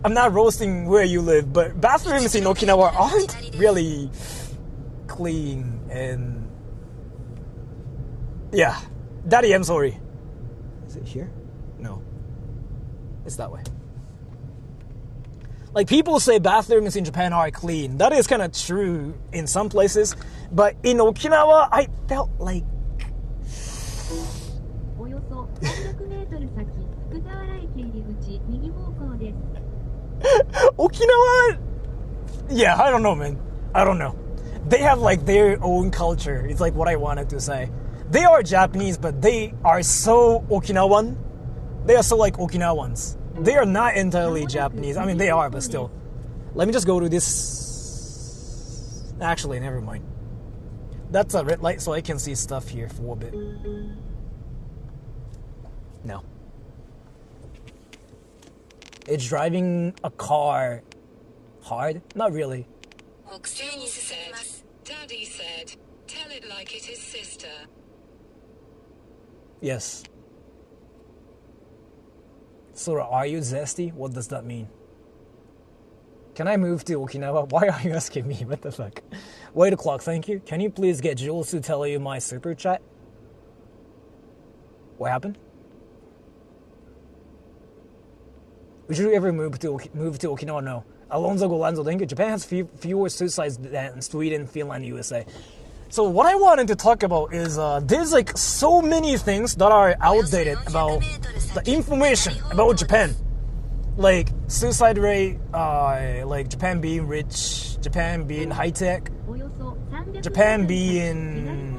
I'm not roasting where you live, but bathrooms in Okinawa aren't really clean. And yeah, Daddy, I'm sorry. Is it here? No, it's that way. Like, people say bathrooms in Japan are clean. That is kind of true in some places, but in Okinawa, I felt like およそ300メートル先、福田原駅入り口右方向です。 Okinawa, yeah, I don't know, man. I don't know. They have like their own culture. It's like what I wanted to say. They are Japanese, but they are so Okinawan. They are so like Okinawans. They are not entirely Japanese. I mean, they are, but still. Let me just go to this. Actually, never mind. That's a red light, so I can see stuff here for a bit. No. It's driving a car hard? Not really. Daddy said, tell it like it is sister. Yes. Sora, are you zesty? What does that mean? Can I move to Okinawa? Why are you asking me? What the fuck? Wait a clock, thank you. Can you please get Jules to tell you my super chat? What happened? Would you ever move to Okinawa? No. Alonso Golanzo, thank you. Japan has fewer suicides than Sweden, Finland, USA. So what I wanted to talk about is there's like so many things that are outdated about the information about Japan. Like suicide rate, like Japan being rich, Japan being high tech, Japan being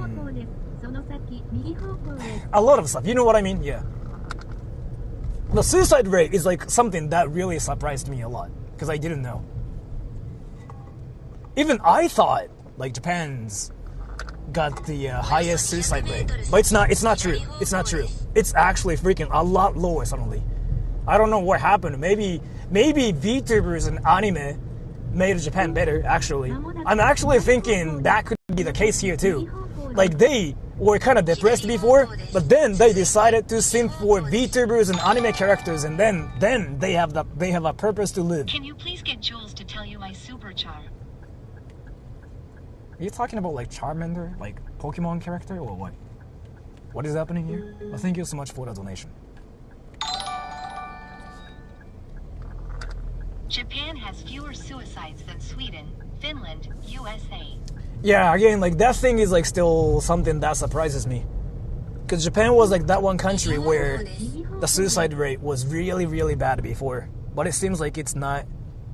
a lot of stuff. You know what I mean? Yeah. The suicide rate is like something that really surprised me a lot, because I didn't know. Even I thought like Japan's got the highest suicide rate, but it's not true. It's not true. It's actually freaking a lot lower suddenly. I don't know what happened. Maybe VTubers and anime made Japan better, actually. I'm actually thinking that could be the case here too. Like, they were kind of depressed before, but then they decided to simp for VTubers and anime characters, and then they have a purpose to live. Can you please get Jules to tell you my super char? Are you talking about like Charmander, like Pokemon character, or what? What is happening here? Well, thank you so much for the donation. Japan has fewer suicides than Sweden, Finland, USA. Yeah, again, like that thing is like still something that surprises me. Because Japan was like that one country where the suicide rate was really, really bad before. But it seems like it's not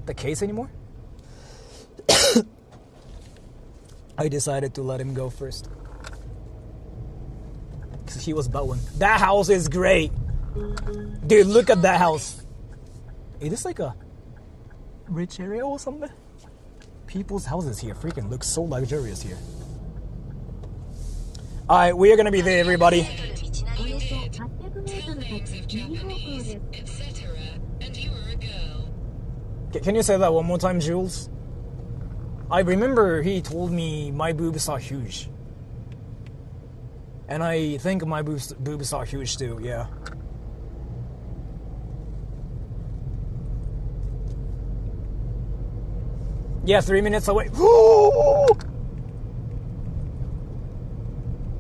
the case anymore. I decided to let him go first. Because he was bowing. That house is great. Dude, look at that house. Is this like a rich area or something? People's houses here freaking look so luxurious here. Alright, we are gonna be there, everybody. Can you say that one more time, Jules? I remember he told me my boobs are huge. And I think my boobs are huge too, yeah. Yeah, 3 minutes away.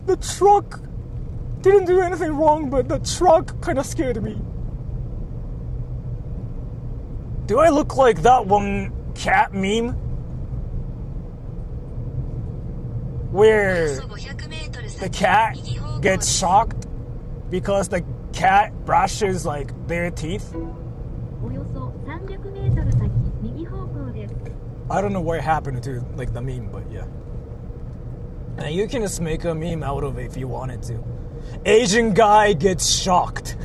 The truck didn't do anything wrong, but the truck kind of scared me. Do I look like that one cat meme? Where the cat gets shocked because the cat brushes like their teeth? I don't know what happened to like the meme, but yeah. And you can just make a meme out of it if you wanted to. Asian guy gets shocked.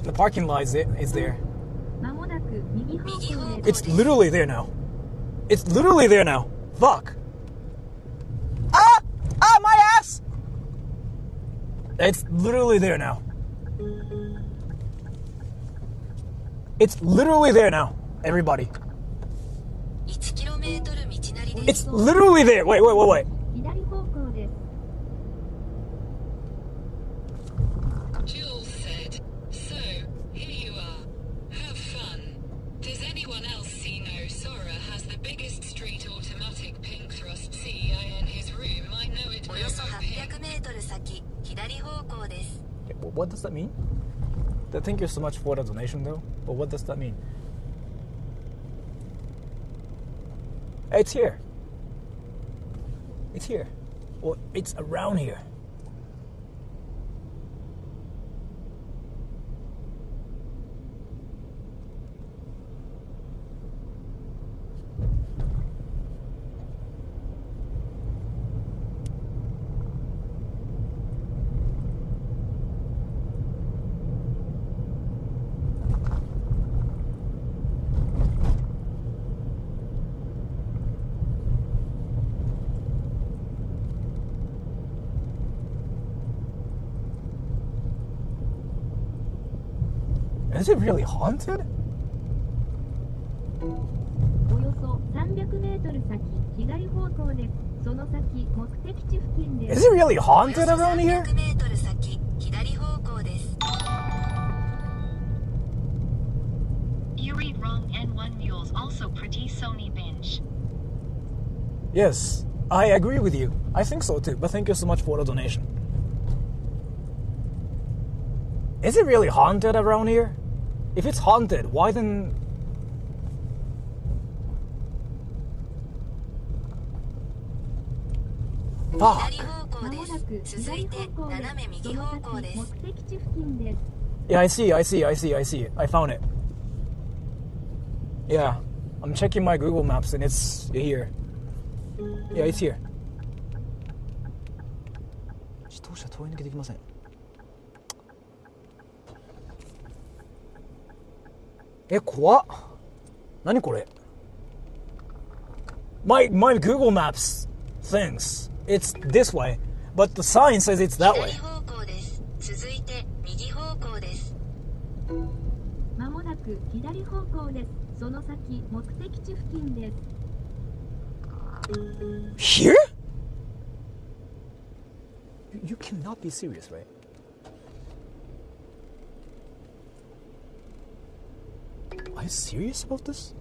The parking lot is there. It's literally there now. It's literally there now. Fuck. Ah! Ah, my ass! It's literally there now. It's literally there now, everybody. It's literally there. Wait. Jules said, so, here you are. Have fun. Does anyone else see no Sora has the biggest street automatic pink thrust CEI in his room? I know it will What does that mean? Thank you so much for the donation though. But what does that mean? It's here. It's here. Well, it's around here. Is it really haunted? Is it really haunted around here? You read wrong. N1 mules also pretty Sony binge. Yes, I agree with you. I think so too, but thank you so much for the donation. Is it really haunted around here? If it's haunted, why then... Fuck. Yeah, I see. I found it. Yeah, I'm checking my Google Maps and it's here. Yeah, it's here. 自動車通り抜けてきません。怖っ。何これ? My Google Maps thinks it's this way, but the sign says it's that way. 続いて右方向です。まもなく左方向です。その先目的地付近です。Here? You cannot be serious, right? Are you serious about this?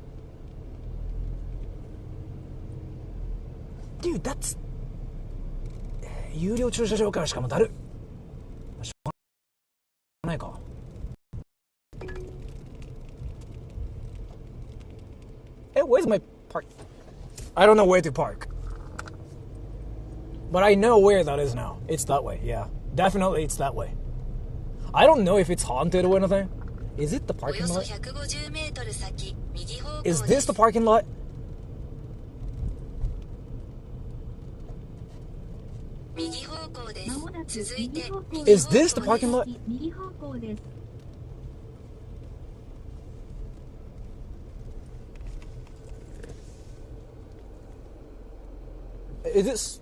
Dude, that's... 有料駐車場からしかもだる。しょうがないか。Where's my park? I don't know where to park. But I know where that is now. It's that way, yeah. Definitely it's that way. I don't know if it's haunted or anything. Is it the お parking よそ lot? 150メートル先、右方向 Is で this す the。parking lot? 右方向でまもなくす。続いて、右方向 Is this the parking lot? 右方向です。Is this...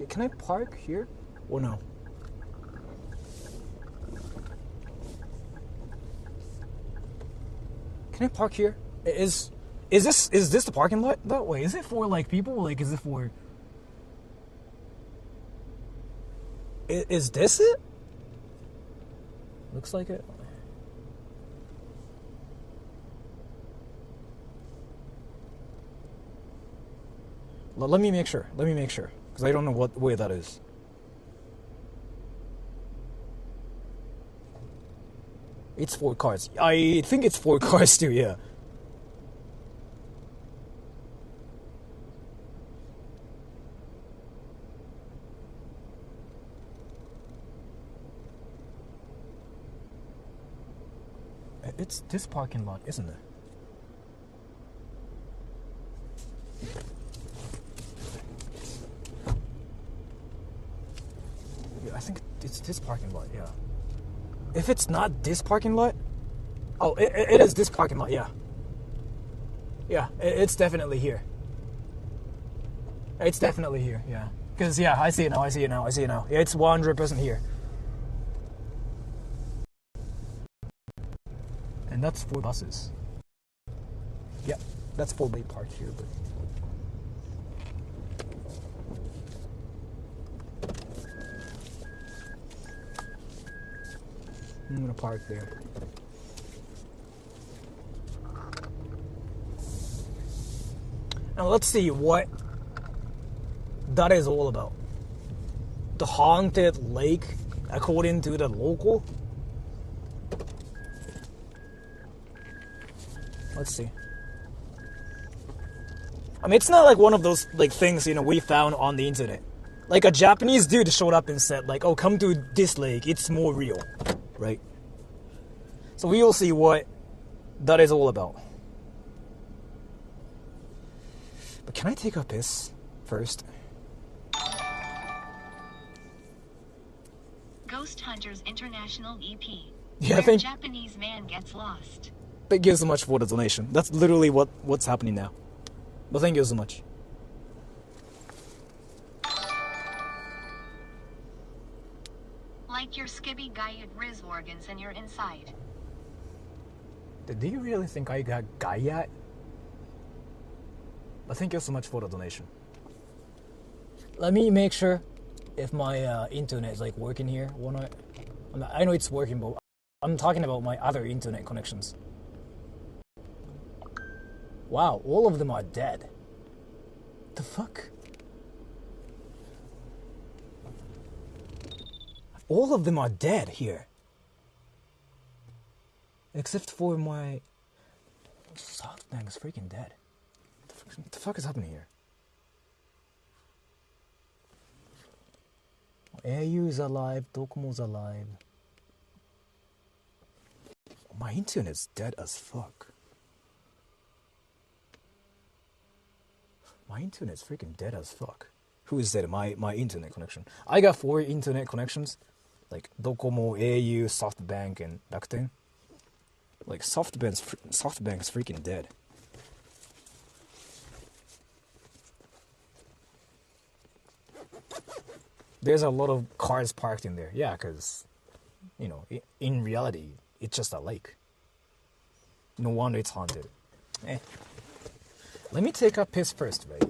Can I park here? Or no? Can I park here? Is this the parking lot? That way? Is it for like people? Like, is it for? Is this it? Looks like it. Let me make sure. Let me make sure, because I don't know what way that is. It's 4 cars. I think it's 4 cars too, yeah. It's this parking lot, isn't it? Yeah, I think it's this parking lot, yeah. If it's not this parking lot... Oh, it is this parking lot, yeah. Yeah, it's definitely here. It's definitely here, yeah. Because, yeah, I see it now, I see it now, I see it now. Yeah, it's 100% here. And that's 4 buses. Yeah, that's 4 bay parked here, but... I'm gonna park there. Now let's see what that is all about. The haunted lake, according to the local. Let's see. I mean, it's not like one of those like things, you know, we found on the internet. Like a Japanese dude showed up and said like, oh, come to this lake, it's more real. Right? So we will see what that is all about. But can I take a piss first? Ghost Hunters International EP. Yeah, I Where think... Japanese man gets lost. Thank you so much for the donation. That's literally what's happening now. But thank you so much. Like your skibby Gaiad Riz organs and you're inside. Do you really think I got Gaiad? But thank you so much for the donation. Let me make sure if my internet is like working here or not. I know it's working, but I'm talking about my other internet connections. Wow, all of them are dead. The fuck? All of them are dead here. Except for my... SoftBank is freaking dead. What the fuck is happening here? au is alive, Docomo's alive. My internet's dead as fuck. My internet's freaking dead as fuck. Who is dead? My internet connection. I got 4 internet connections. Like Docomo, au, SoftBank, and Rakuten. Like SoftBank's freaking dead. There's a lot of cars parked in there. Yeah, because, you know, in reality, it's just a lake. No wonder it's haunted. Let me take a piss first, right?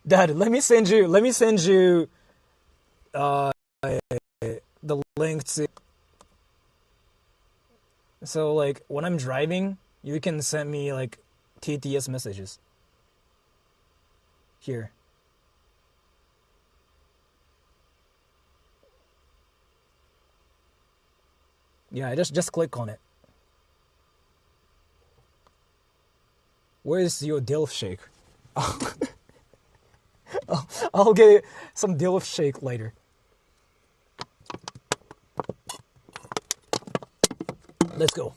Dad, let me send you the link to... So, like, when I'm driving, you can send me, like, TTS messages. Here. Yeah, just click on it. Where's your dilf shake? I'll get some dilf shake later. Let's go.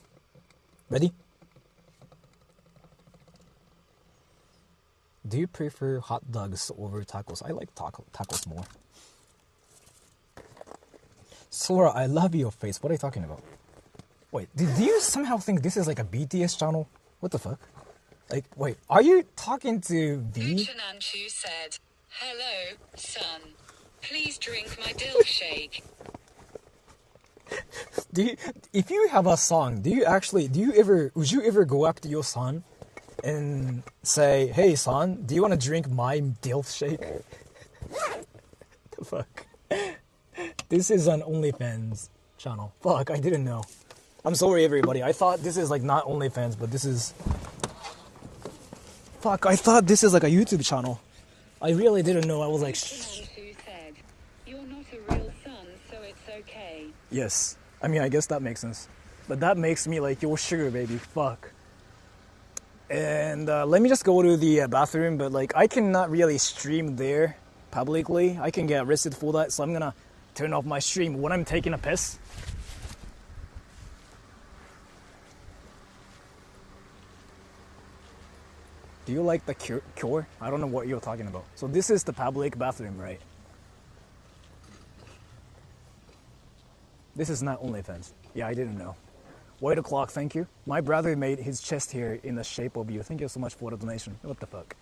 Ready? Do you prefer hot dogs over tacos? I like tacos more. Sora, I love your face. What are you talking about? Wait, do you somehow think this is like a BTS channel? What the fuck? Like, wait, are you talking to V? Uchananchu said, "Hello, son. Please drink my dilf shake." If you have a son, would you ever go up to your son and say, "Hey son, do you want to drink my dilf shake?" The fuck? This is an OnlyFans channel. Fuck, I didn't know. I'm sorry everybody. I thought this is like not OnlyFans, but this is... Fuck, I thought this is like a YouTube channel. I really didn't know. I was like... Uchananchu said, "You're not a real son, so it's okay." Yes. I mean, I guess that makes sense. But that makes me like your sugar baby. Fuck. And let me just go to the bathroom, but like I cannot really stream there publicly. I can get arrested for that, so I'm gonna turn off my stream when I'm taking a piss. Do you like the cure? I don't know what you're talking about. So this is the public bathroom, right? This is not OnlyFans. Yeah, I didn't know. White o'clock, thank you. My brother made his chest hair in the shape of you. Thank you so much for the donation. What the fuck?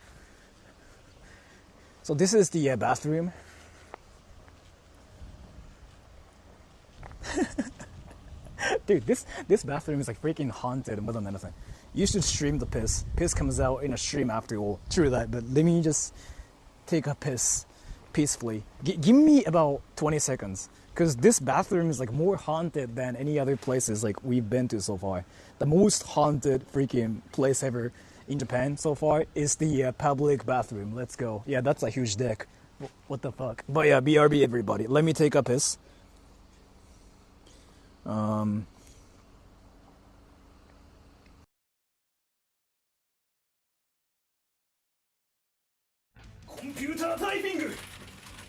So this is the bathroom. Dude, this bathroom is like freaking haunted more than anything. You should stream the piss. Piss comes out in a stream after all. True that, but let me just take a piss peacefully. Give me about 20 seconds. Because this bathroom is like more haunted than any other places like we've been to so far. The most haunted freaking place ever in Japan so far is the public bathroom. Let's go. Yeah, that's a huge dick. What the fuck? But yeah, BRB everybody. Let me take a piss. コンピュータータイピング。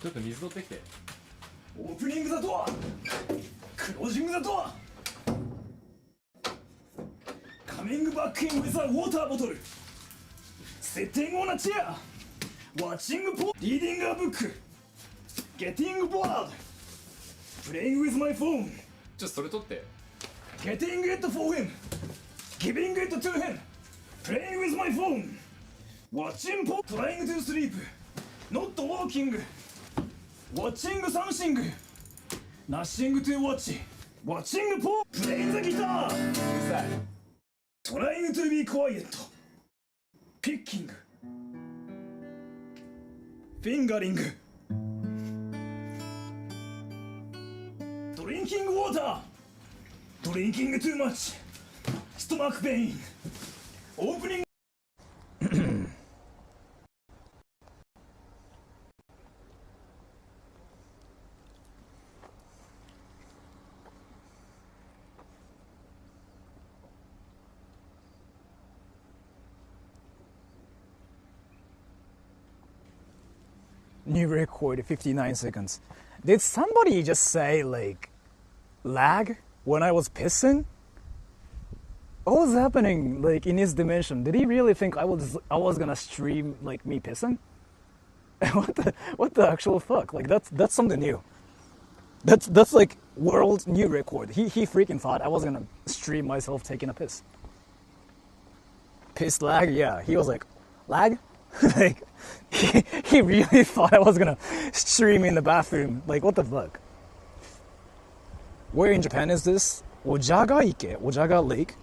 ちょっと水取ってきて。オープニングザドア、クロージングザドア、カミングバックインウィザウォーターボトル、セッティングオナチェア、ワッチングポリーディングアブック、ゲッティングボード、プレイングウィズマイフォン、ちょっとそれ取って。ゲッティングイットフォーヒム、ギビングイットトゥーヒム、プレイングウィズマイフォン、ワッチンポトライングトゥースリープ、ノットウォーキング、Watching something, nothing to watch. Watching po, playing the guitar. Trying to be quiet. Picking. Fingering. Drinking water. Drinking too much. Stomach pain. Opening. New record 59 seconds. Did somebody just say like lag when I was pissing? What was happening like in his dimension? Did he really think I was gonna stream like me pissing? what the actual fuck? Like that's something new. That's like world new record. He freaking thought I was gonna stream myself taking a piss. Piss lag? Yeah. He was like, lag? Like, he really thought I was gonna stream in the bathroom. Like, what the fuck? Where in Japan is this? Ojaga Ike? Ojaga Lake?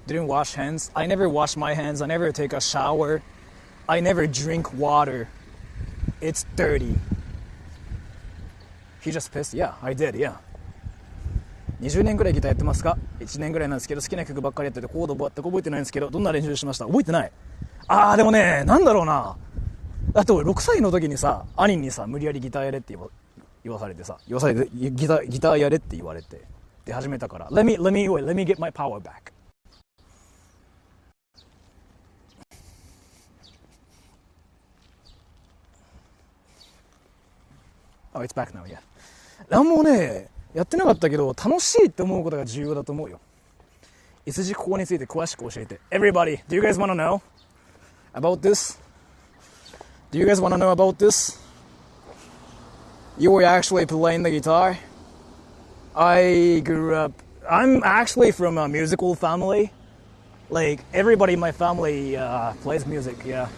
Didn't wash hands. I never wash my hands. I never take a shower. I never drink water. It's dirty. He just pissed? Yeah, I did, yeah. 20年ぐらいギターやってますか ?1 年ぐらいなんですけど、好きな曲ばっかりやってて、コード全く覚えてないんですけど、どんな練習しました？覚えてない。でもね、なんだろうな。だって俺6歳の時にさ、兄にさ、無理やりギターやれって言わされてギターやれって言われてで始めたから let me get my power back. Oh, it's back now, yeah. なんもねやってなかったけど楽しいって思うことが重要だと思うよ。S 字ここについて詳しく教えて。 Everybody, do you guys want to know about this? Do you guys want to know about this? You were actually playing the guitar. I'm actually from a musical family. Like, everybody in my family plays music, yeah.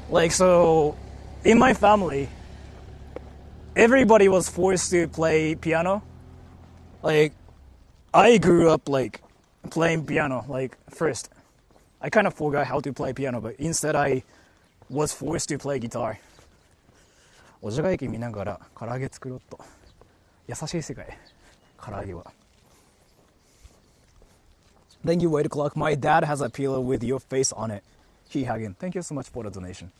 Like, so, in my family, everybody was forced to play piano. Like, I grew up, like, playing piano, like, first. I kind of forgot how to play piano, but instead I was forced to play guitar. おじが駅見ながら唐揚げ作ろうと。優しい世界、唐揚げは。Thank you, 8 o'clock. My dad has a pillow with your face on it. Hagen. Thank you so much for the donation.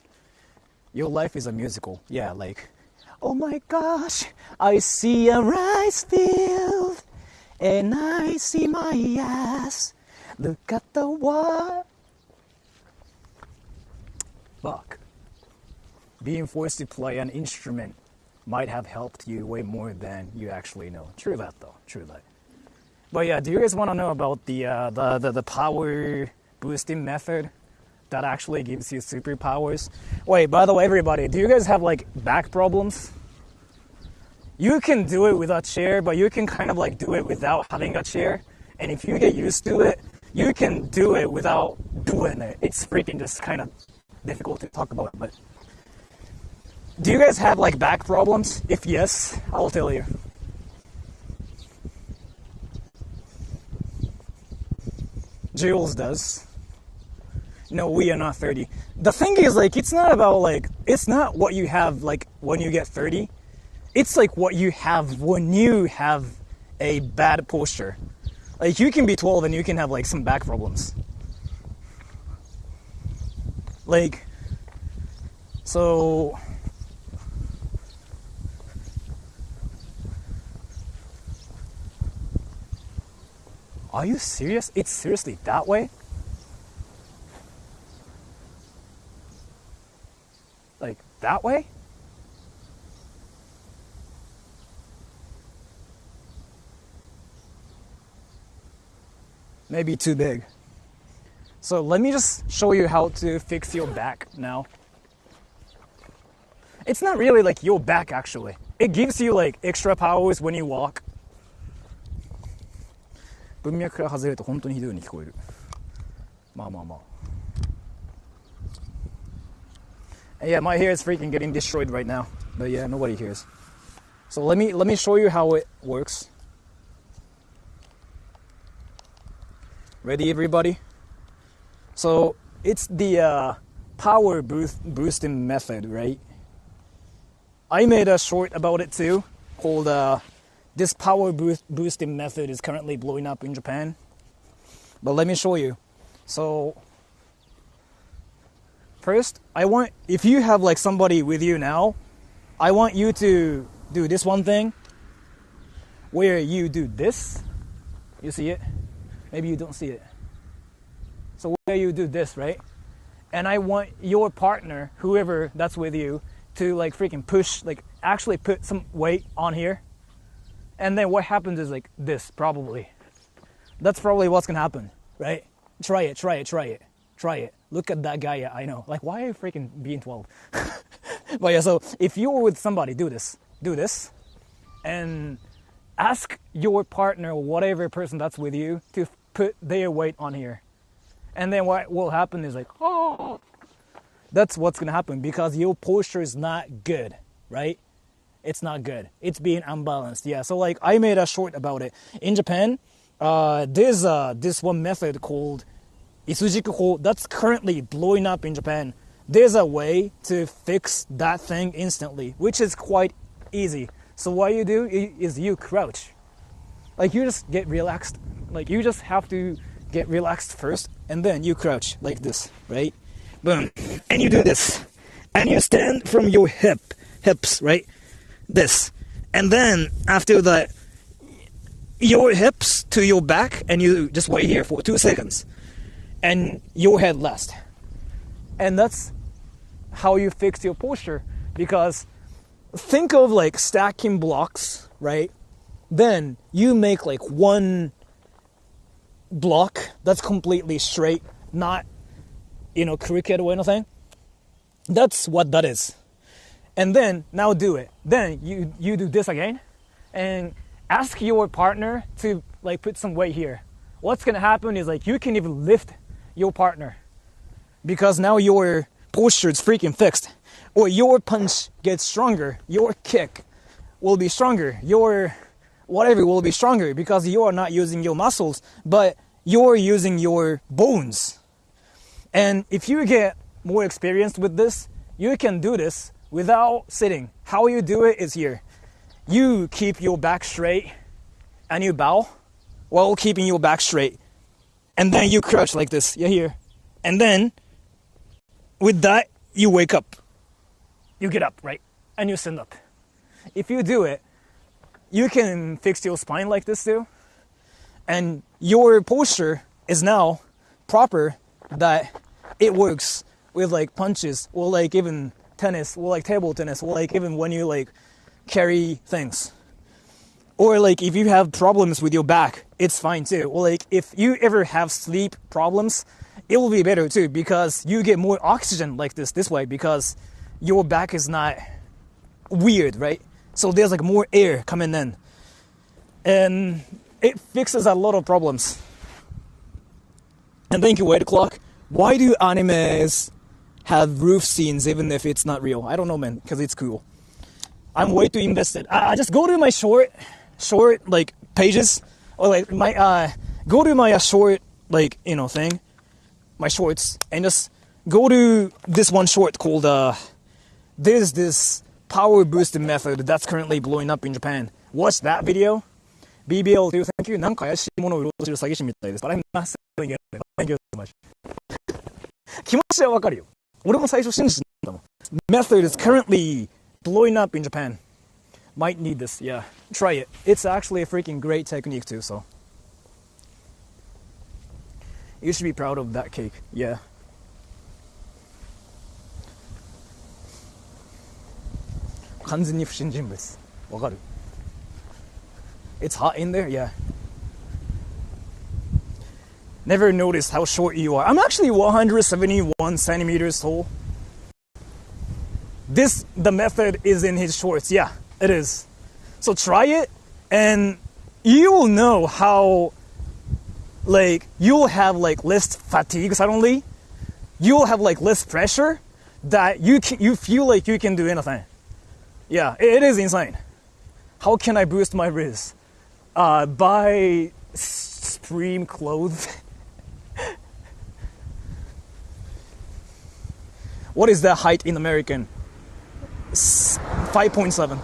Your life is a musical. Yeah, like, oh my gosh, I see a rice field and I see my ass. Look at the wall. Fuck. Being forced to play an instrument might have helped you way more than you actually know. True that, though. True that. But yeah, do you guys want to know about the power boosting method that actually gives you superpowers? Wait, by the way, everybody, do you guys have like back problems? You can do it with a chair, but you can kind of like do it without having a chair. And if you get used to it, you can do it without doing it. It's freaking just kind of difficult to talk about, but do you guys have like back problems? If yes, I'll tell you. Jules does. No, we are not 30. The thing is, like, it's not about like, it's not what you have like when you get 30. It's like what you have when you have a bad posture. Like, you can be 12 and you can have like some back problems. Like, so are you serious? It's seriously that way? Like, that way? Maybe too big. So let me just show you how to fix your back now. It's not really like your back, actually. It gives you like extra powers when you walk. 文脈から外れると本当にひどいように聞こえる。まあまあまあ。Yeah, my hair is freaking getting destroyed right now. But yeah, nobody hears. So let me show you how it works. Ready, everybody? So it's the power boosting method, right? I made a short about it too, called this power boosting method is currently blowing up in Japan. But let me show you. So first, if you have like somebody with you now, I want you to do this one thing where you do this. You see it? Maybe you don't see it. So where you do this, right? And I want your partner, whoever that's with you, to like freaking push, like actually put some weight on here. And then what happens is like this, probably. That's probably what's gonna happen, right? Try it. Look at that guy, yeah, I know. Like, why are you freaking being 12? But yeah, so if you're with somebody, do this. And ask your partner, whatever person that's with you, to put their weight on here. And then what will happen is like, oh, that's what's gonna happen because your posture is not good, right? It's not good. It's being unbalanced. Yeah, so like I made a short about it. In Japan, there's this one method called Isujiku that's currently blowing up in Japan. There's a way to fix that thing instantly, which is quite easy. So what you do is you crouch. Like, you just get relaxed. Like, you just have to get relaxed first, and then you crouch like this, right? Boom. And you do this. And you stand from your hips, right? this. And then after that, your hips to your back, and you just wait here for 2 seconds. And your head last. And that's how you fix your posture. Because think of like stacking blocks, right? Then you make like one block that's completely straight, not, crooked or anything. That's what that is. And then, now do it. Then you do this again, and ask your partner to like put some weight here. What's gonna happen is like you can even lift your partner, because now your posture is freaking fixed. Or your punch gets stronger, your kick will be stronger, your whatever will be stronger, because you are not using your muscles, but you're using your bones. And if you get more experienced with this, you can do this without sitting. How you do it is here. You keep your back straight and you bow while keeping your back straight. And then you crouch like this, here. And then with that, you wake up. You get up, right? And you stand up. If you do it, you can fix your spine like this too. And your posture is now proper, that it works with like punches, or like even tennis, or like table tennis, or like even when you like carry things. Or like if you have problems with your back, it's fine too. Or like if you ever have sleep problems, it will be better too, because you get more oxygen like this way, because your back is not weird, right? So there's like more air coming in. And it fixes a lot of problems. And thank you, Wait Clock. Why do animes have roof scenes even if it's not real? I don't know, man, because it's cool. I'm way too invested. I just go to my short like pages, or like my go to my short like thing, my shorts, and just go to this one short called there's this power boosting method that's currently blowing up in Japan. Watch that video. BBL2, thank you. なんか怪しいものを売ろうとしてる詐欺師みたいです。But I'm not selling it. Thank you so much. 気持ちはわかるよ。俺も最初信じてたもん。Method is currently blowing up in Japan. Might need this, yeah. Try it. It's actually a freaking great technique too, so. You should be proud of that cake, yeah. Kanzen ni fushin jinbutsu. Wakaru? It's hot in there, yeah. Never noticed how short you are. I'm actually 171 centimeters tall. The method is in his shorts, yeah, it is. So try it, and you'll know how, like, you'll have like less fatigue suddenly. You'll have like less pressure, that you feel like you can do anything. Yeah, it is insane. How can I boost my wrist? Buy Supreme clothes. What is that height in American? 5.7.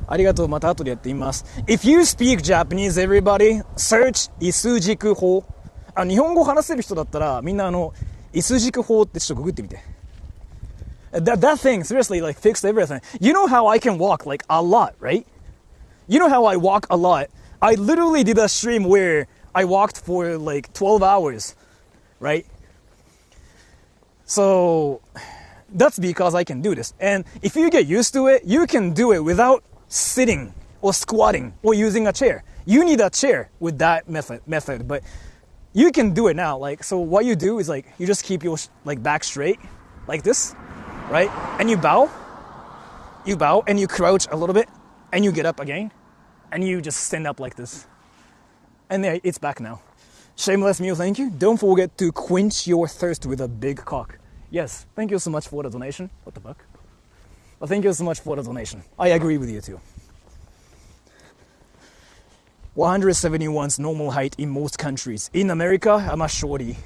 ありがとう。また後でやってみます。If you speak Japanese, everybody, search イス軸法。日本語話せる人だったらみんなイス軸法ってちょっとググってみて。That thing seriously like fixed everything. You know how I can walk like a lot, right? You know how I walk a lot. I literally did a stream where I walked for like 12 hours, right? So that's because I can do this. And if you get used to it, you can do it without sitting or squatting or using a chair. You need a chair with that method, but you can do it now. Like, so what you do is like you just keep your like back straight like this. Right? And you bow, and you crouch a little bit, and you get up again, and you just stand up like this. And there, it's back now. Shameless meal, thank you. Don't forget to quench your thirst with a big cock. Yes, thank you so much for the donation. What the fuck? But thank you so much for the donation. I agree with you too. 171's normal height in most countries. In America, I'm a shorty.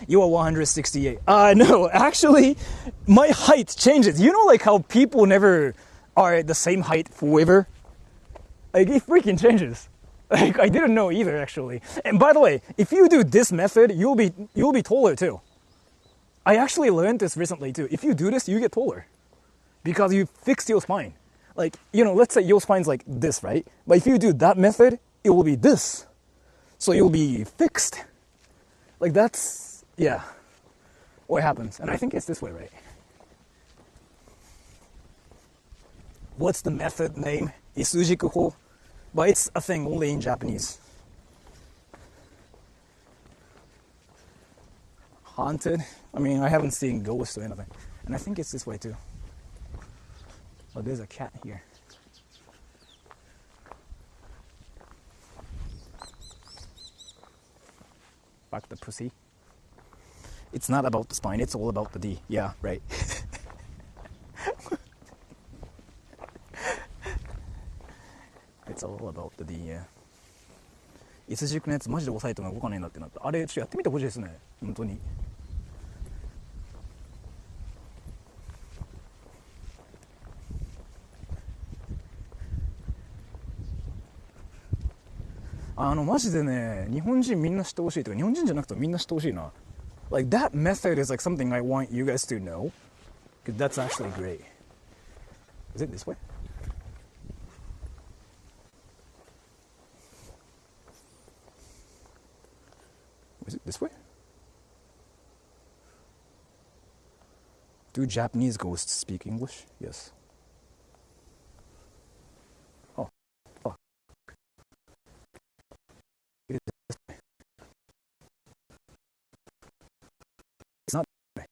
You are 168. No, actually, my height changes. You know, like how people never are the same height forever? Like, it freaking changes. Like, I didn't know either, actually. And by the way, if you do this method, you'll be taller too. I actually learned this recently too. If you do this, you get taller because you fixed your spine. Like, let's say your spine's like this, right? But if you do that method, it will be this. So you'll be fixed. Like, that's, yeah, what happens. And I think it's this way, right? What's the method name? Isujiku-ho. But it's a thing only in Japanese. Haunted. I mean, I haven't seen ghosts or anything. And I think it's this way too. Oh, there's a cat here. Back the pussy. It's not about the spine, it's all about the D. Yeah, right. It's all about the D, yeah. いつ軸のやつマジで押さえても動かねえんだってなった。あれちょっとやってみてほしいですね。本当に。マジでね、日本人みんな知ってほしいというか、日本人じゃなくてもみんな知ってほしいな。Like, that method is like something I want you guys to know. Because that's actually great. Is it this way? Is it this way? Do Japanese ghosts speak English? Yes. Oh, fuck. It is this way. It's not this way.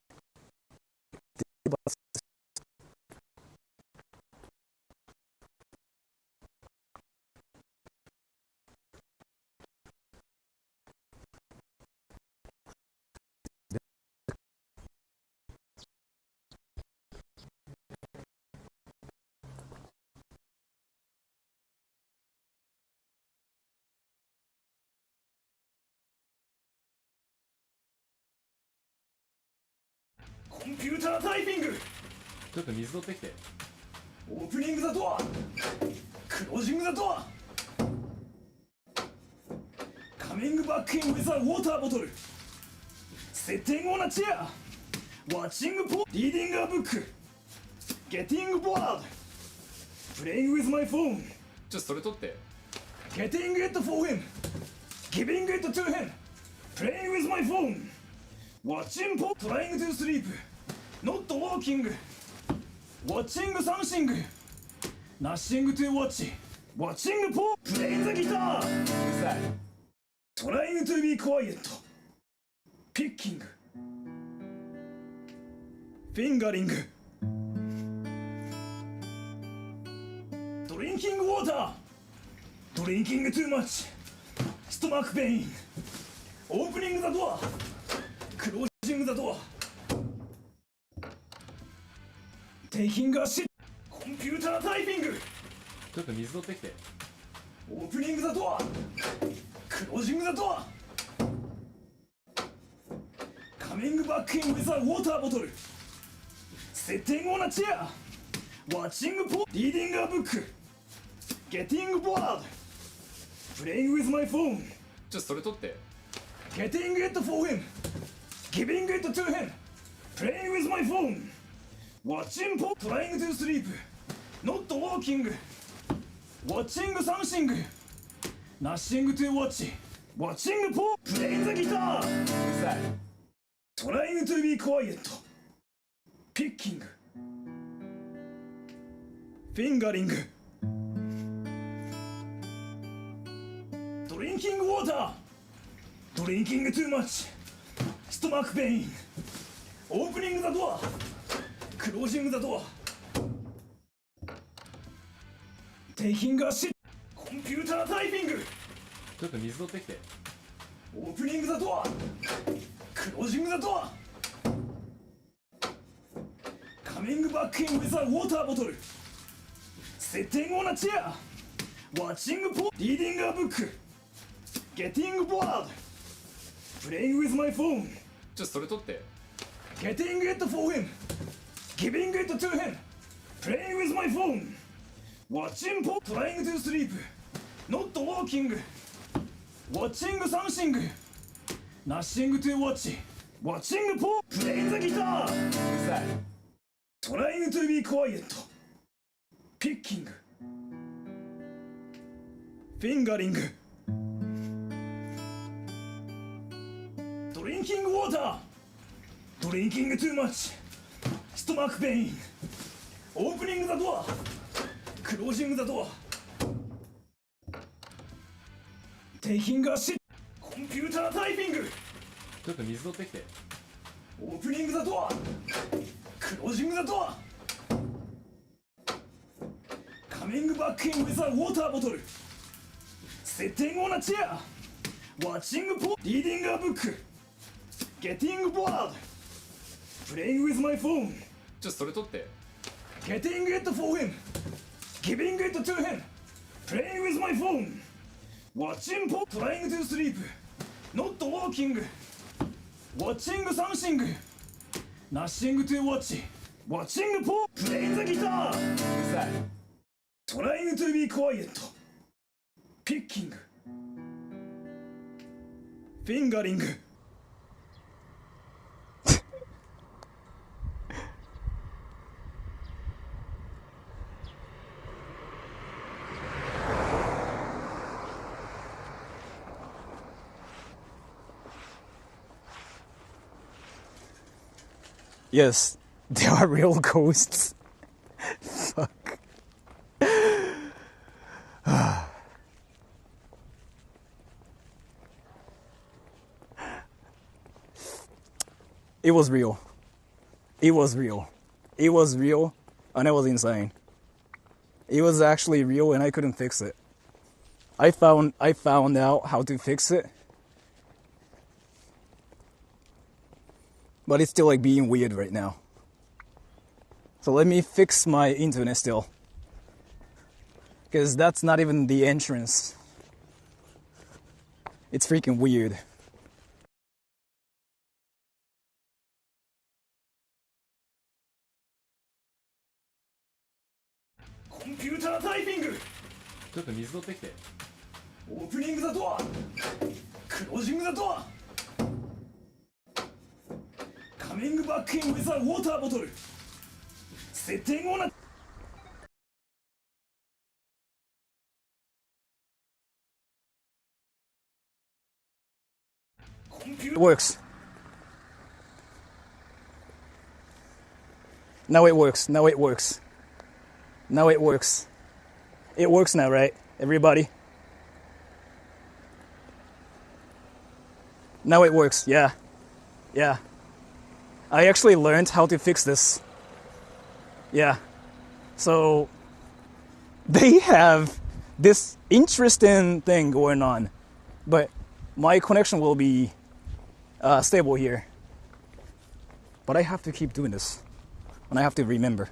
コンピュータータイピング。ちょっと水取ってきて。オープニングザドア、クロージングザドア、カミングバックインウィザーウォーターボトル、セッティングオーナーチェア、ワッチングポリーディングアブック、ゲッティングボード、プレイングウィズマイフォン、ちょっとそれ取って。ゲッティングイットフォーヘム、ギビングイットトゥーヘム、プレイングウィズマイフォン、ワッチンポトライングトゥースリープ、ノットウォーキング、ワッチングサムシング、ナッシングトゥーウォッチ、ワッチングポー、プレインザギター、うるさい。トライングトゥービークワイエット、ピッキング、フィンガリング、ドリンキングウォーター、ドリンキングトゥーマッチ、ストマックペイン、オープニングザドア、クロージングザドア、テイキングアシット、コンピュータータイピング、ちょっと水取ってきて。オープニングザドア、クロージングザドア、カミングバックインウィザーウォーターボトル、セッティングオーナーチェア、ワッチングポリーディングアブック、ゲッティングボード、プレイングウィズマイフォン、ちょっとそれ取って。ゲッティングイットフォーヘム、ギビングイットトゥーヘム、プレイングウィズマイフォン、ワッチンポトライングトゥースリープ、ノットウォーキング、ワッチングサムシング、ナッシングトゥーウォッチ、ワッチングポー、プレインザギター、うるさい。トライングトゥービークワイエット、ピッキング、フィンガリング、ドリンキングウォーター、ドリンキングトゥーマッチ、ストマックペイン、オープニングザドア、クロージングザドア、テイキングアシット、コンピュータータイピング、ちょっと水取ってきて。オープニングザドア、クロージングザドア、カミングバックインウィザーウォーターボトル、セッティングオーナーチェア、ワッチングポリーディングアブック、ゲッティングボード、プレイングウィズマイフォン、ちょっとそれ取って。ゲッティングイットフォーヘム、ギビングイットトゥーヘム、プレイングウィズマイフォン、ワッチンポトライングトゥースリープ、ノットウォーキング、ワッチングサムシング、ナッシングトゥーウォッチ、Watching Paul playing the guitar. うるさい Trying to be quiet. Picking. Fingering. Drinking water. Drinking too much. Stomach pain. Opening the door. Closing the door. Taking a shit. Computer typing. ちょっと水取ってきて Opening the door. Closing the door. Coming back in with a water bottle. Sitting on a chair. Watching porn. Reading a book. Getting bored. Playing with my phone. ちょっとそれ取って Getting it for him. Giving it to him. Playing with my phone. Watching porn. Trying to sleep. Not walking. Watching something. Nothing to watch. Watching porn. Playing the guitar. うるさい Trying to be quiet. Picking. Fingering. Yes, there are real ghosts. Fuck. It was real. It was real. It was real, and it was insane. It was actually real, and I couldn't fix it. I found out how to fix it, but it's still like being weird right now. So let me fix my internet still, because that's not even the entrance. It's freaking weird. Computer typing. ちょっと水取ってきて Opening the door. Closing the door. Coming back in with a water bottle. Sitting on a... It works. Now it works. Now it works. Now it works. It works now, right? Everybody? Now it works. Yeah. Yeah. I actually learned how to fix this. Yeah. So they have this interesting thing going on, but my connection will be stable here. But I have to keep doing this, and I have to remember.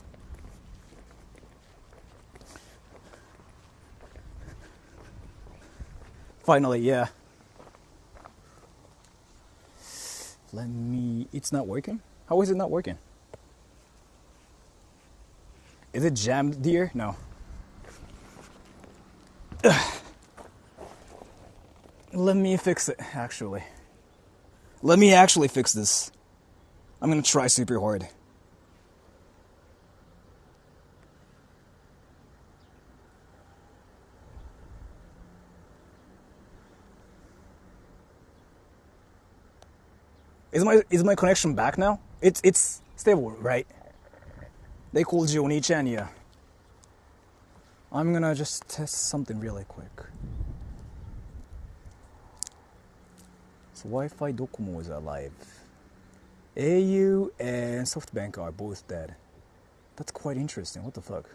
Finally, yeah. Let me... It's not working? How is it not working? Is it jammed, dear? No. Let me fix it, actually. Let me actually fix this. I'm gonna try super hard. Is my connection back now? It's stable, right? They called you Oni-chan, yeah. I'm gonna just test something really quick. So Wi-Fi Docomo is alive. AU and SoftBank are both dead. That's quite interesting. What the fuck?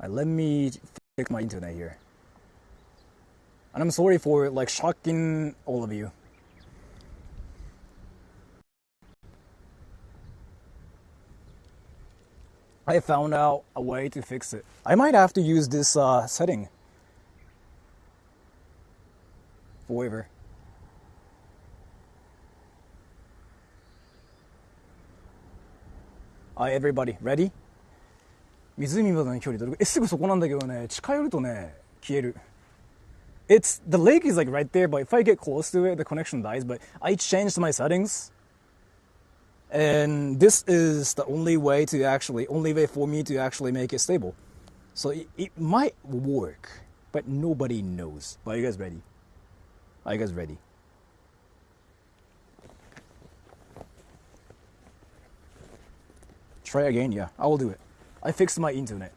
Let me fix my internet here. And I'm sorry for like shocking all of you. I found out a way to fix it. I might have to use this setting forever. Everybody, ready? 湖までの距離どれくらい？すぐそこなんだけどね、近寄るとね、消える。the lake is like right there, but if I get close to it, the connection dies. But I changed my settings, and this is the only way for me to actually make it stable. So it might work, but nobody knows. But are you guys ready? Are you guys ready? Try again? Yeah, I will do it. I fixed my internet.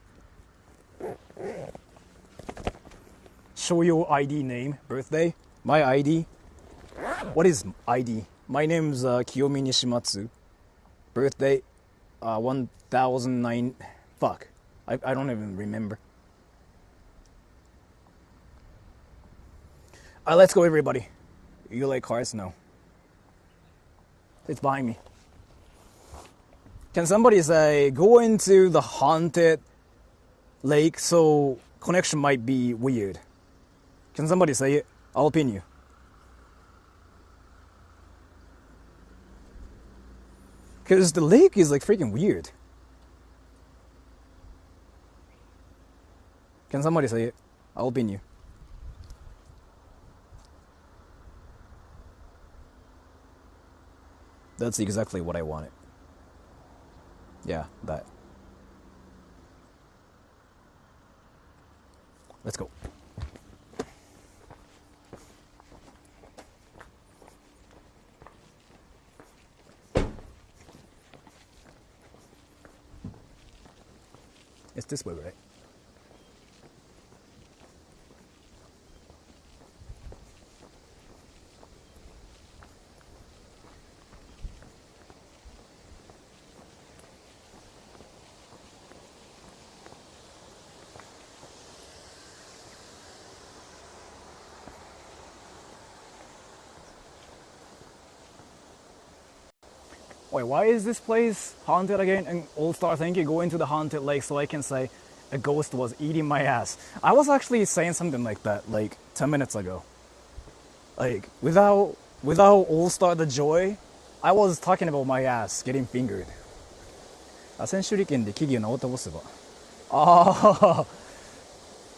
Show your ID name, birthday. My ID. What is ID? My name's Kiyomi Nishimatsu. Birthday, 1009. Fuck. I don't even remember. Let's go, everybody. You like cars? No. It's behind me. Can somebody say, go into the haunted lake so connection might be weird? Can somebody say it? I'll pin you. Because the lake is like freaking weird. Can somebody say it? I'll pin you. That's exactly what I wanted. Yeah, that. Let's go. It's this way, right? Wait, why is this place haunted again? And All-Star, thank you, go into the haunted lake so I can say a ghost was eating my ass. I was actually saying something like that, like 10 minutes ago. Like, without All-Star the joy, I was talking about my ass getting fingered. 螺旋手裏剣で木々を直倒せば。あ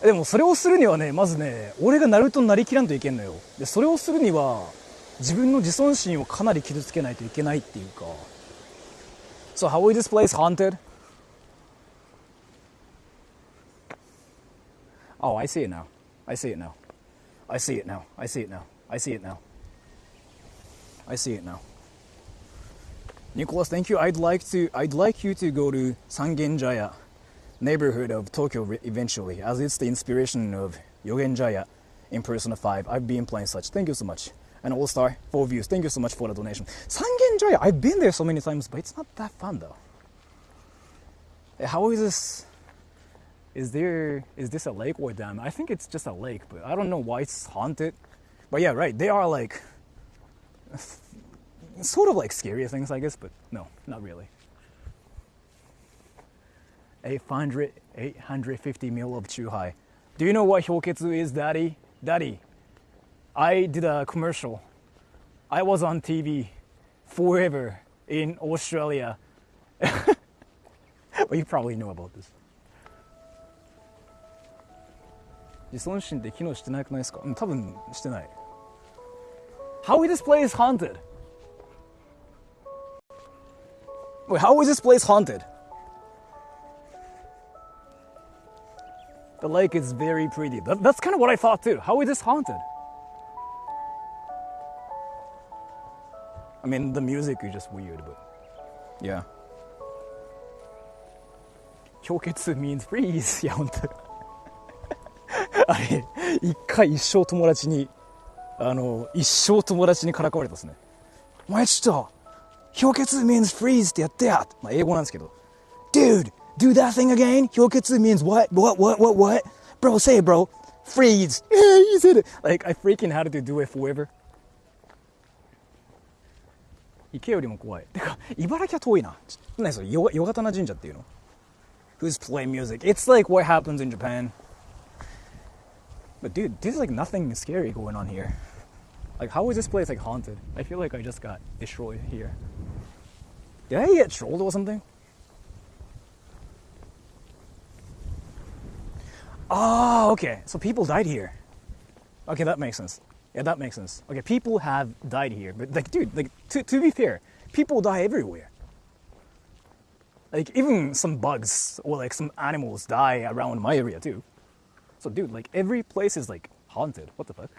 あ。でもそれをするにはね、まずね、俺がナルトになりきらんといけんのよ。で、それをするには、自分の自尊心をかなり傷つけないといけないっていうか。So how is this place haunted? Oh, I see it now. I see it now. I see it now. I see it now. I see it now. I see it now. Nicholas, thank you. I'd like you to go to Sangenjaya neighborhood of Tokyo eventually, as it's the inspiration of Yogenjaya in Persona 5. I've been playing such. Thank you so much. And All-Star, 4 views. Thank you so much for the donation. Sangenjaya, I've been there so many times, but it's not that fun though. How is this? Is this a lake or a dam? I think it's just a lake, but I don't know why it's haunted. But yeah, right, they are like sort of like scary things, I guess, but no, not really. 850 ml of Chuhai. Do you know what Hyoketsu is, Daddy? Daddy, I did a commercial. I was on TV forever in Australia. But you probably know about this. 自尊心って機能してなくないですか？多分してない。How is this place haunted? Wait, how is this place haunted? The lake is very pretty. That's kind of what I thought too. How is this haunted? I mean, the music is just weird, but yeah. 氷結 means freeze. いや、本当。あれ、一生友達にからかわれたですね。お前ちょっと、氷結 means freeze ってやってや。まあ、英語なんですけど。Dude, do that thing again? 氷結 means what? What? Bro, say it, bro. Freeze. Yeah, you said it. Like, I freaking had to do it forever. 池よりも怖い。てか、茨城は遠いな。何それ、よがたな神社っていうの？ Who's playing music? It's like what happens in Japan. But dude, there's like nothing scary going on here. Like, how is this place like haunted? I feel like I just got destroyed here. Did I get trolled or something? Ah, okay. So people died here. Okay, that makes sense. Yeah, that makes sense. Okay, people have died here, but like, dude, like to be fair, people die everywhere. Like even some bugs or like some animals die around my area too. So, dude, like every place is like haunted. What the fuck?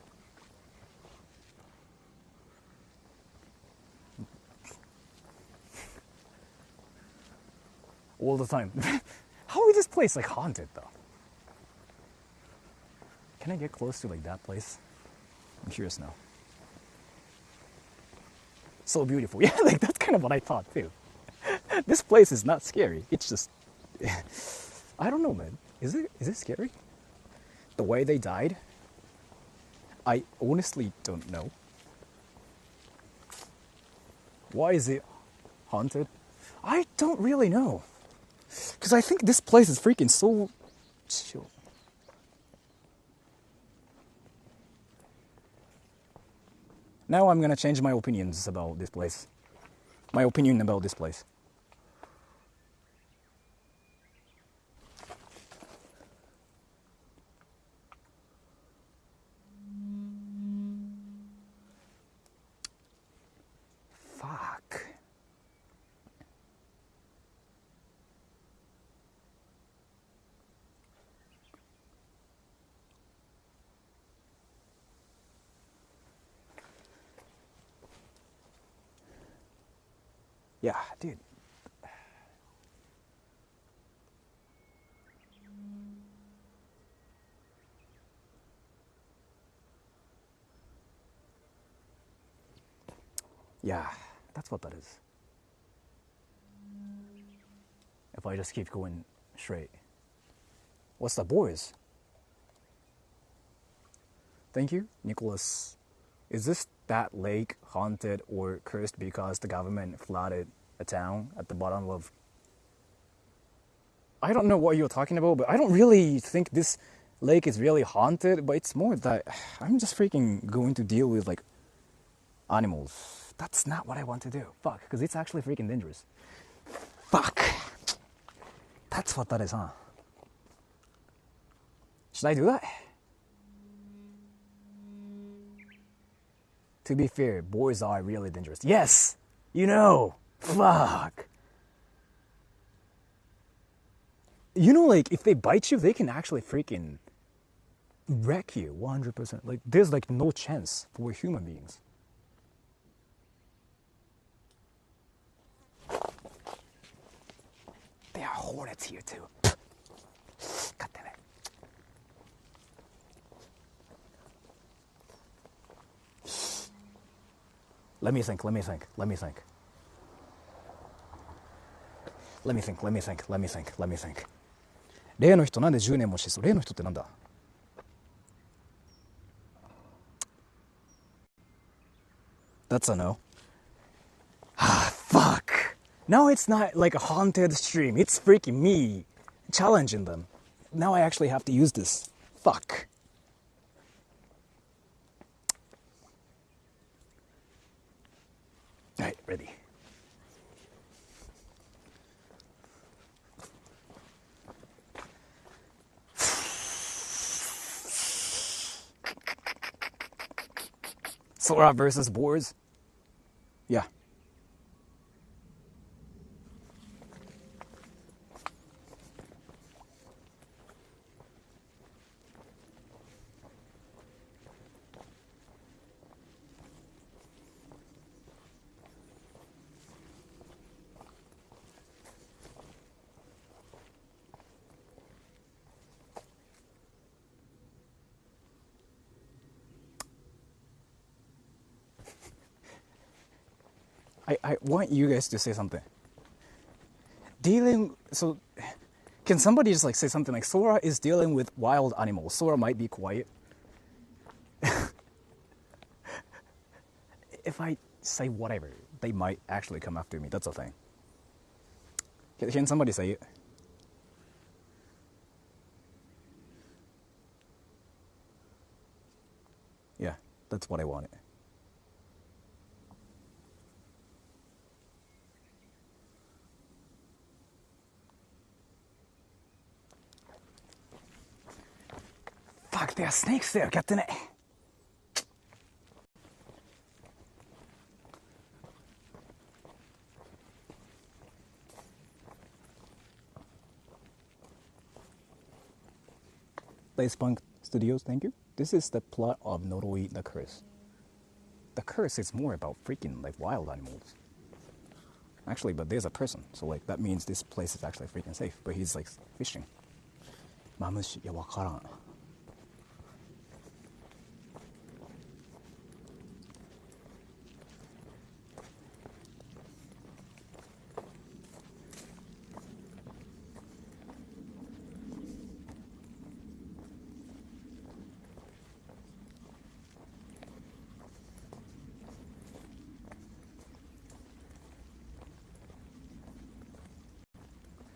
All the time. How is this place like haunted though? Can I get close to like that place? I'm curious now. So beautiful. Yeah, like that's kind of what I thought too. This place is not scary. It's just I don't know, man. Is it scary? The way they died? I honestly don't know. Why is it haunted? I don't really know. Because I think this place is freaking so chill. Now I'm gonna change my opinions about this place. My opinion about this place. Fuck. Yeah, dude. Yeah, that's what that is. If I just keep going straight. What's the boys? Thank you, Nicholas. Is this that lake haunted or cursed because the government flooded a town at the bottom of... I don't know what you're talking about, but I don't really think this lake is really haunted, but it's more that I'm just freaking going to deal with like animals. That's not what I want to do. Fuck, because it's actually freaking dangerous. Fuck. That's what that is, huh? Should I do that? To be fair, boys are really dangerous. Yes! You know! Fuck! You know, like, if they bite you, they can actually freaking wreck you 100%. Like, there's like no chance for human beings. There are hornets here too. God damn it. Let me think.例の人なんで10年もしてそう。例の人ってなんだ？ That's a no. Ah, fuck. Now it's not like a haunted stream. It's freaking me challenging them. Now I actually have to use this. Fuck. Alright, ready. Sora versus boards? Yeah. I want you guys to say something. So, can somebody just like say something like Sora is dealing with wild animals. Sora might be quiet. If I say whatever, they might actually come after me. That's a thing. Can somebody say it? Yeah, that's what I wanted. Fuck, there are snakes there, Captain. Spunk Studios, thank you. This is the plot of Noroi the Curse. The curse is more about freaking like wild animals. Actually, but there's a person, so like that means this place is actually freaking safe. But he's like fishing. Mamushi, ya wakaran.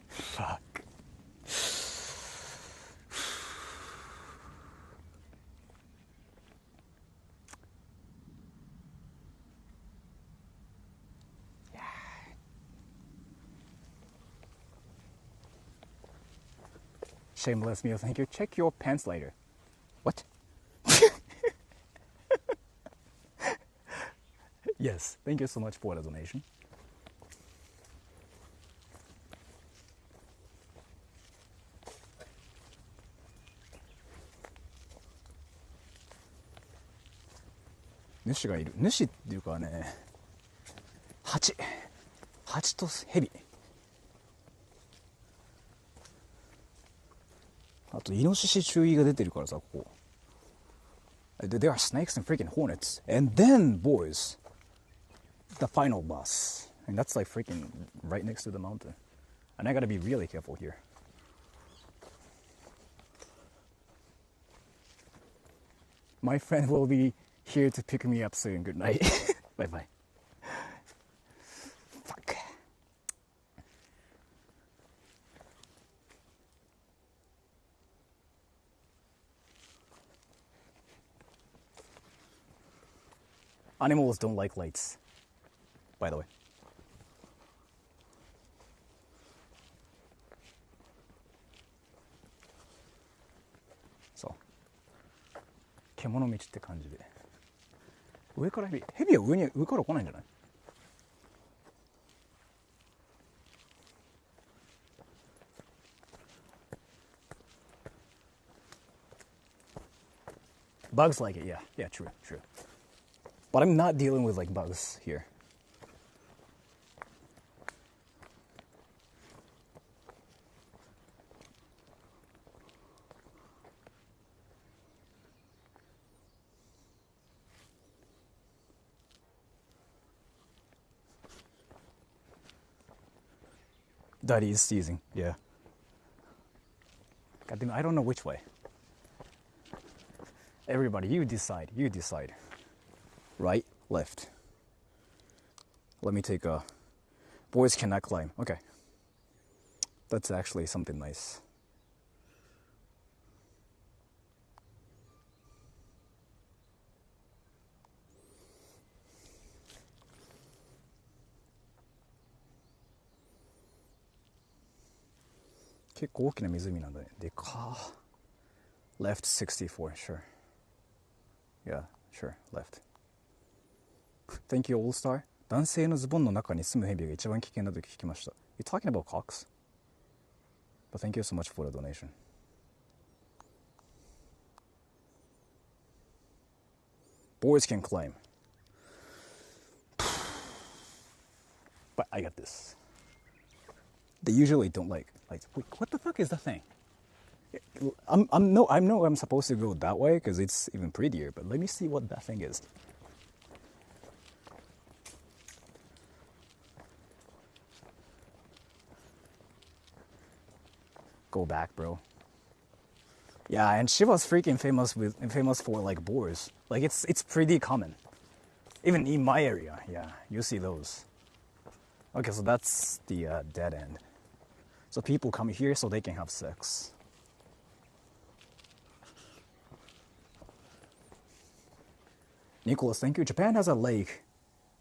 Fuck. Shameless meal, thank you. Check your pants later. What? Yes, thank you so much for the donation. Nushiがいる。主っていうかね、蜂と蛇。あとイノシシ注意が出てるからさ、ここ。There are snakes and freaking hornets. And then, boys, the final boss. And that's like freaking right next to the mountain. And I gotta be really careful here. My friend will be here to pick me up soon. Good night. Bye bye. Fuck. Animals don't like lights, by the way. So, 獣道って感じで。上から蛇は上から来ないんじゃない？Bugs like it, yeah, true. But I'm not dealing with like bugs here. Daddy is seizing, yeah. God damn it, I don't know which way. Everybody, you decide. Right, left. Let me take a... Boys cannot climb. Okay. That's actually something nice. Left 64, sure. Yeah, sure, left. Thank you, All-Star. 男性のズボンの中に住むヘビが一番危険だと聞きました。You're talking about cocks? But thank you so much for the donation. Boys can climb. But I got this. They usually don't like lights. Wait, what the fuck is that thing? I know I'm supposed to go that way because it's even prettier, but let me see what that thing is. Go back, bro. Yeah, and she was freaking famous for like boars. Like it's pretty common. Even in my area, yeah, you see those. Okay, so that's the dead end. So people come here so they can have sex. Nicholas, thank you. Japan has a lake.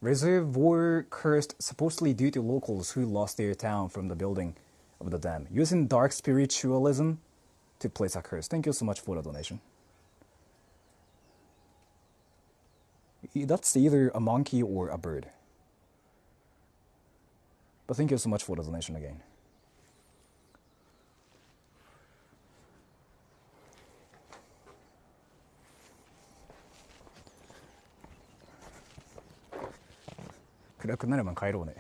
Reservoir cursed supposedly due to locals who lost their town from the building of the dam. Using dark spiritualism to place a curse. Thank you so much for the donation. That's either a monkey or a bird. But thank you so much for the donation again. 暗くなる前に帰ろうね。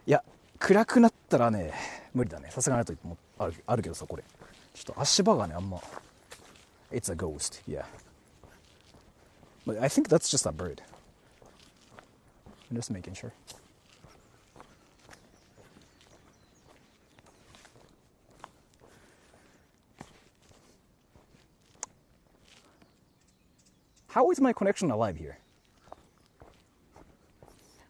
いや、暗くなったらね、無理だね。さすがにともあるけどさ、これ。ちょっと足場がね、あんま。It's a ghost, yeah. But I think that's just a bird. I'm just making sure. How is my connection alive here?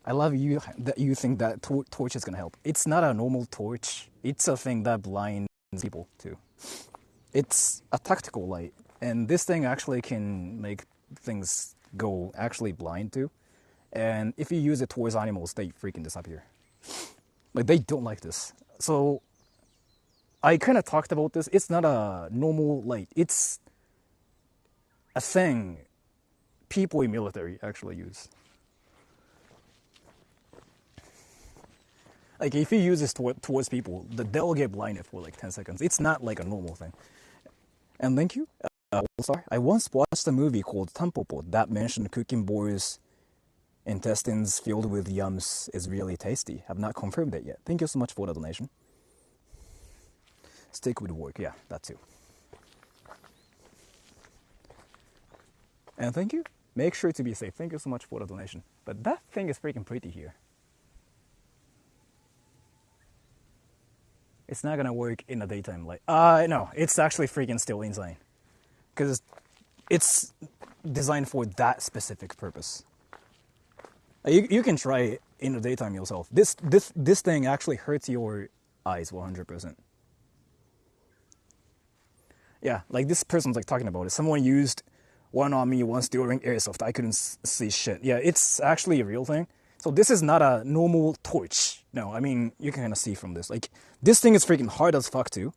I love you that you think that torch is gonna help. It's not a normal torch. It's a thing that blinds people too. It's a tactical light, and this thing actually can make things go actually blind too. And if you use it towards animals, they freaking disappear. Like, they don't like this. So I kind of talked about this. It's not a normal light. It's a thing people in military actually use. Like, if you use this towards people, they'll get blinded for like 10 seconds. It's not like a normal thing. And thank you. Sorry. I once watched a movie called Tampopo that mentioned cooking boys' intestines filled with yums is really tasty. Have not confirmed it yet. Thank you so much for the donation. Stick with work. Yeah, that too. And thank you. Make sure to be safe. Thank you so much for the donation. But that thing is freaking pretty here. It's not gonna work in the daytime light. No, it's actually freaking still insane. Because it's designed for that specific purpose. You can try it in the daytime yourself. This thing actually hurts your eyes 100%. Yeah, like this person's like talking about it. Someone used one on me once during airsoft. I couldn't see shit. Yeah, it's actually a real thing. So this is not a normal torch. No, I mean, you can kind of see from this. Like, this thing is freaking hard as fuck too.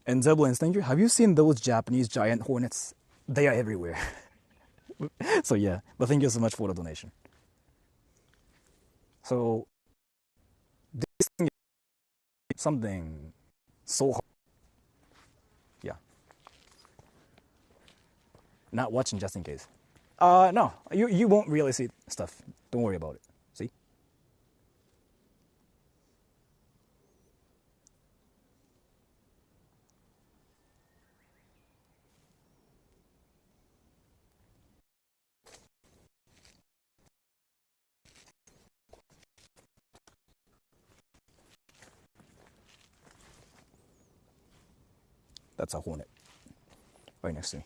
And Zeblins, thank you. Have you seen those Japanese giant hornets? They are everywhere. So yeah, but thank you so much for the donation. So, this thing is something so hard. Yeah. Not watching just in case. No, you won't really see stuff. Don't worry about it. See? That's a hornet. Right next to me.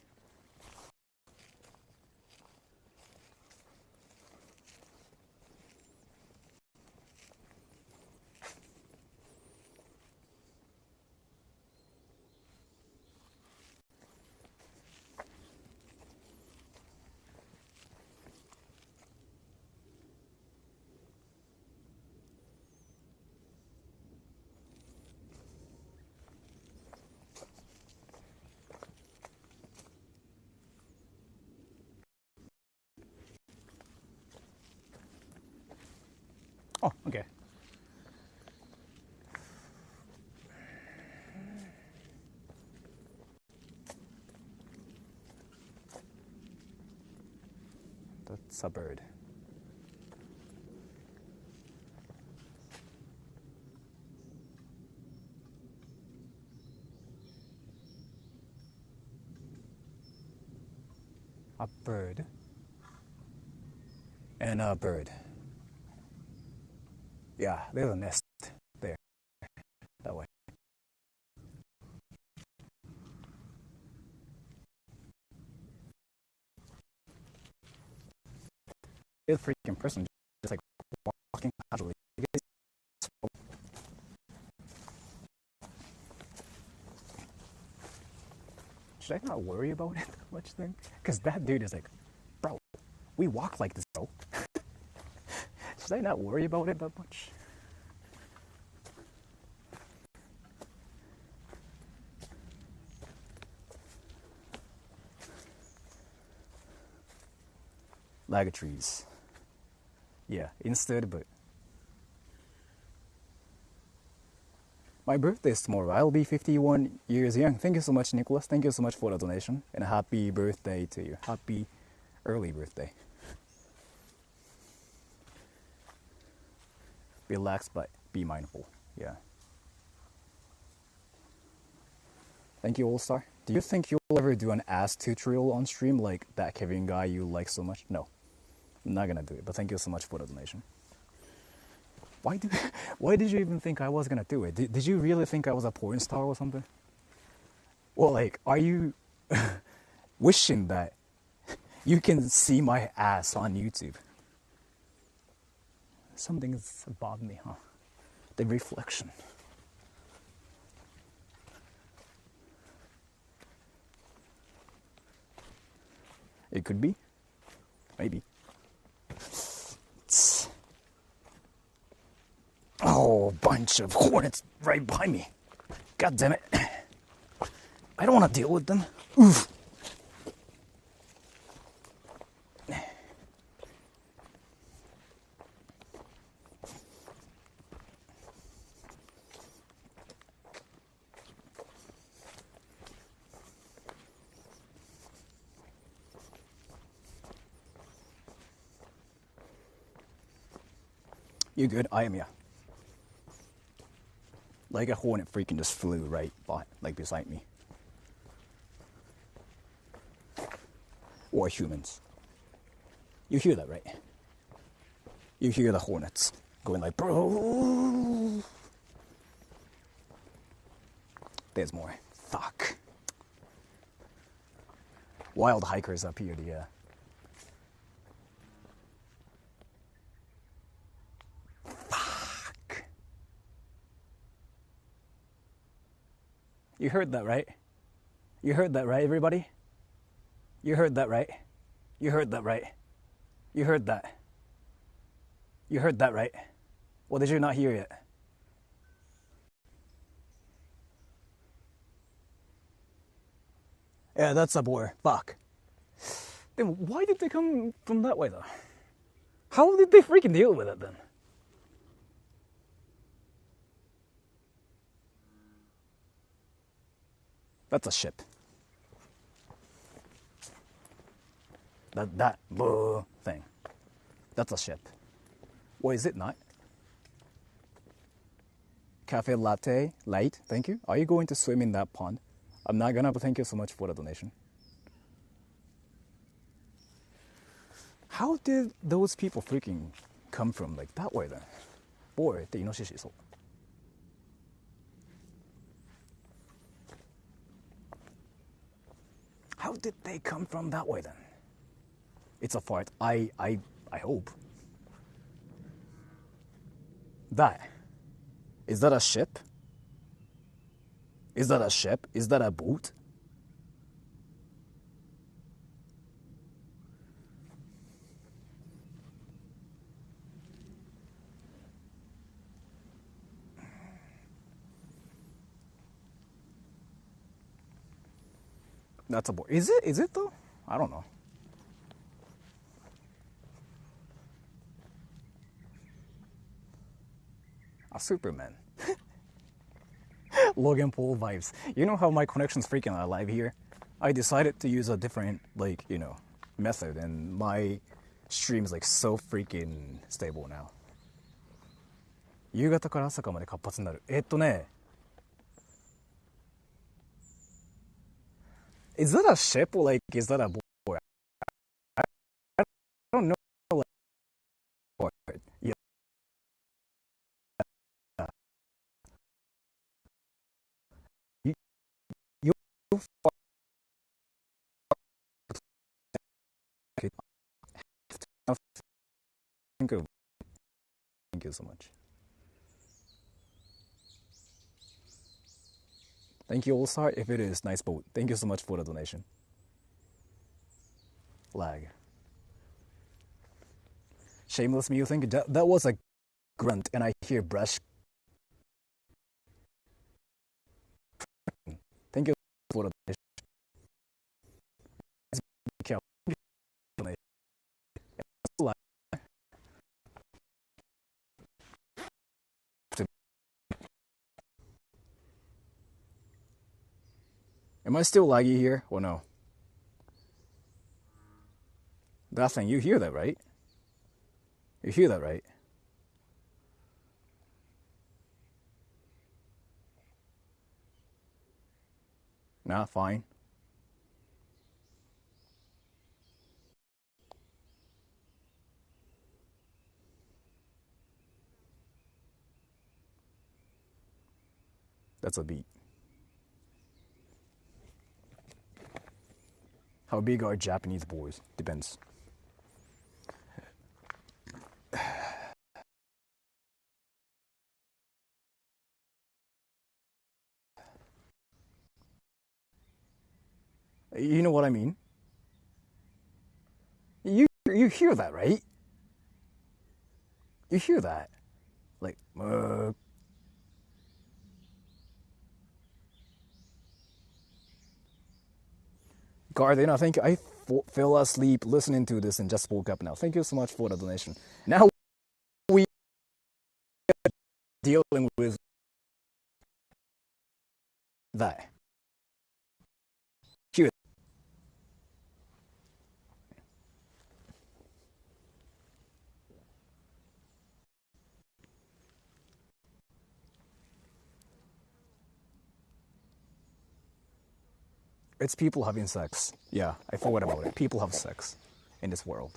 Oh, okay. That's a bird. A bird. And a bird. Yeah, there's a nest there. That way. This freaking person just like walking casually. Should I not worry about it that much then? Because that dude is like, bro, we walk like this, bro. Should I not worry about it that much? Lag trees. Yeah, instead, but my birthday is tomorrow. I'll be 51 years young. Thank you so much, Nicholas. Thank you so much for the donation. And a happy birthday to you. Happy early birthday. Relax, but be mindful. Yeah. Thank you, All-Star. Do you think you'll ever do an ass tutorial on stream like that Kevin guy you like so much? No. I'm not gonna do it, but thank you so much for the donation. Why did you even think I was gonna do it? Did you really think I was a porn star or something? Well, like, are you wishing that you can see my ass on YouTube? Something's above me, huh? The reflection. It could be. Maybe. Oh, bunch of hornets right by me. God damn it. I don't want to deal with them. Oof. You good? I am, yeah. Like a hornet freaking just flew right by, like beside me. Or humans. You hear that, right? You hear the hornets going like, bro. There's more. Fuck. Wild hikers up here, yeah. Fuck. You heard that, right? You heard that, right, everybody? You heard that, right? You heard that, right? You heard that. You heard that, right? Well, did you not hear it? Yeah, that's a boar. Fuck. Then why did they come from that way, though? How did they freaking deal with it, then? That's a ship. That boo thing. That's a ship. Or is it not? Cafe latte, light, thank you. Are you going to swim in that pond? I'm not gonna, but thank you so much for the donation. How did those people freaking come from like that way then? Boarってイノシシそう。How did they come from that way then? It's a fart. I hope. That. Is that a ship? Is that a ship? Is that a boat? That's a boat. Is it? Is it though? I don't know. A Superman. Logan Paul vibes. You know how my connection's freaking alive here? I decided to use a different, like, you know, method, and my stream's like so freaking stable now. 夕方から朝かまで活発になる。Is that a ship or like is that a boy? I don't know. Like, yeah. You Thank you so much. Thank you, All-Star. If it is, nice boat. Thank you so much for the donation. Lag. Shameless me, you think? That was a grunt, and I hear brush. Thank you for the donation. Am I still laggy here or no? That thing, you hear that, right? You hear that, right? Nah, fine. That's a beat. How big are Japanese boys? Depends. You know what I mean? You hear that, right? You hear that? Like, Garden, I think I fell asleep listening to this and just woke up now. Thank you so much for the donation. Now we are dealing with that. Hear it. It's people having sex. Yeah, I forgot about it. People have sex in this world.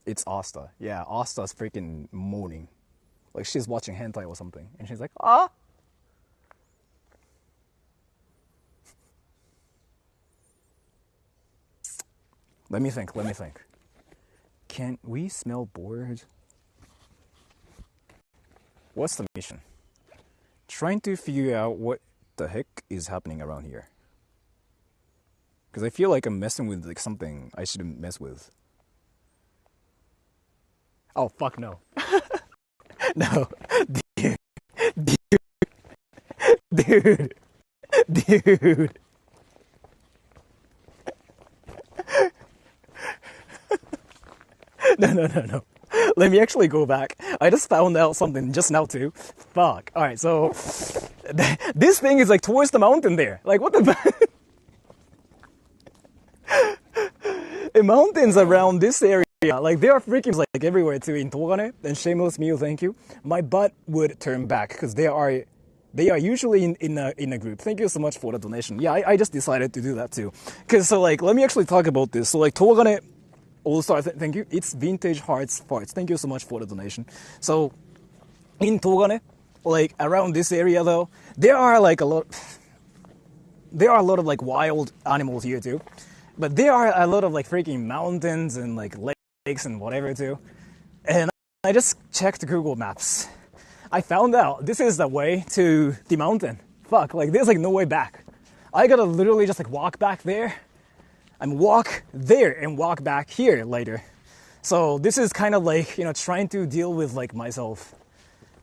It's Asta. Yeah, Asta's freaking moaning. Like she's watching hentai or something. And she's like, ah! Let me think. Can we smell bored? What's the mission? Trying to figure out what the heck is happening around here. Because I feel like I'm messing with like something I shouldn't mess with. Oh, fuck no. No. Dude. No. Let me actually go back. I just found out something just now too. Fuck. Alright, so this thing is like towards the mountain there. Like what the the mountains around this area, like there are freaking like everywhere too in Togane. And shameless meal, thank you. My butt would turn back because they are usually in a group. Thank you so much for the donation. Yeah, I just decided to do that too. Cause so like let me actually talk about this. So like Togane All-Star, thank you. It's Vintage Hearts Farts. Thank you so much for the donation. So in Togane, like around this area though, there are a lot of like wild animals here too. But there are a lot of like freaking mountains and like lakes and whatever too. And I just checked Google Maps. I found out this is the way to the mountain. Fuck, like there's like no way back. I gotta literally just like walk back there and walk there and walk back here later. So this is kind of like, trying to deal with like myself.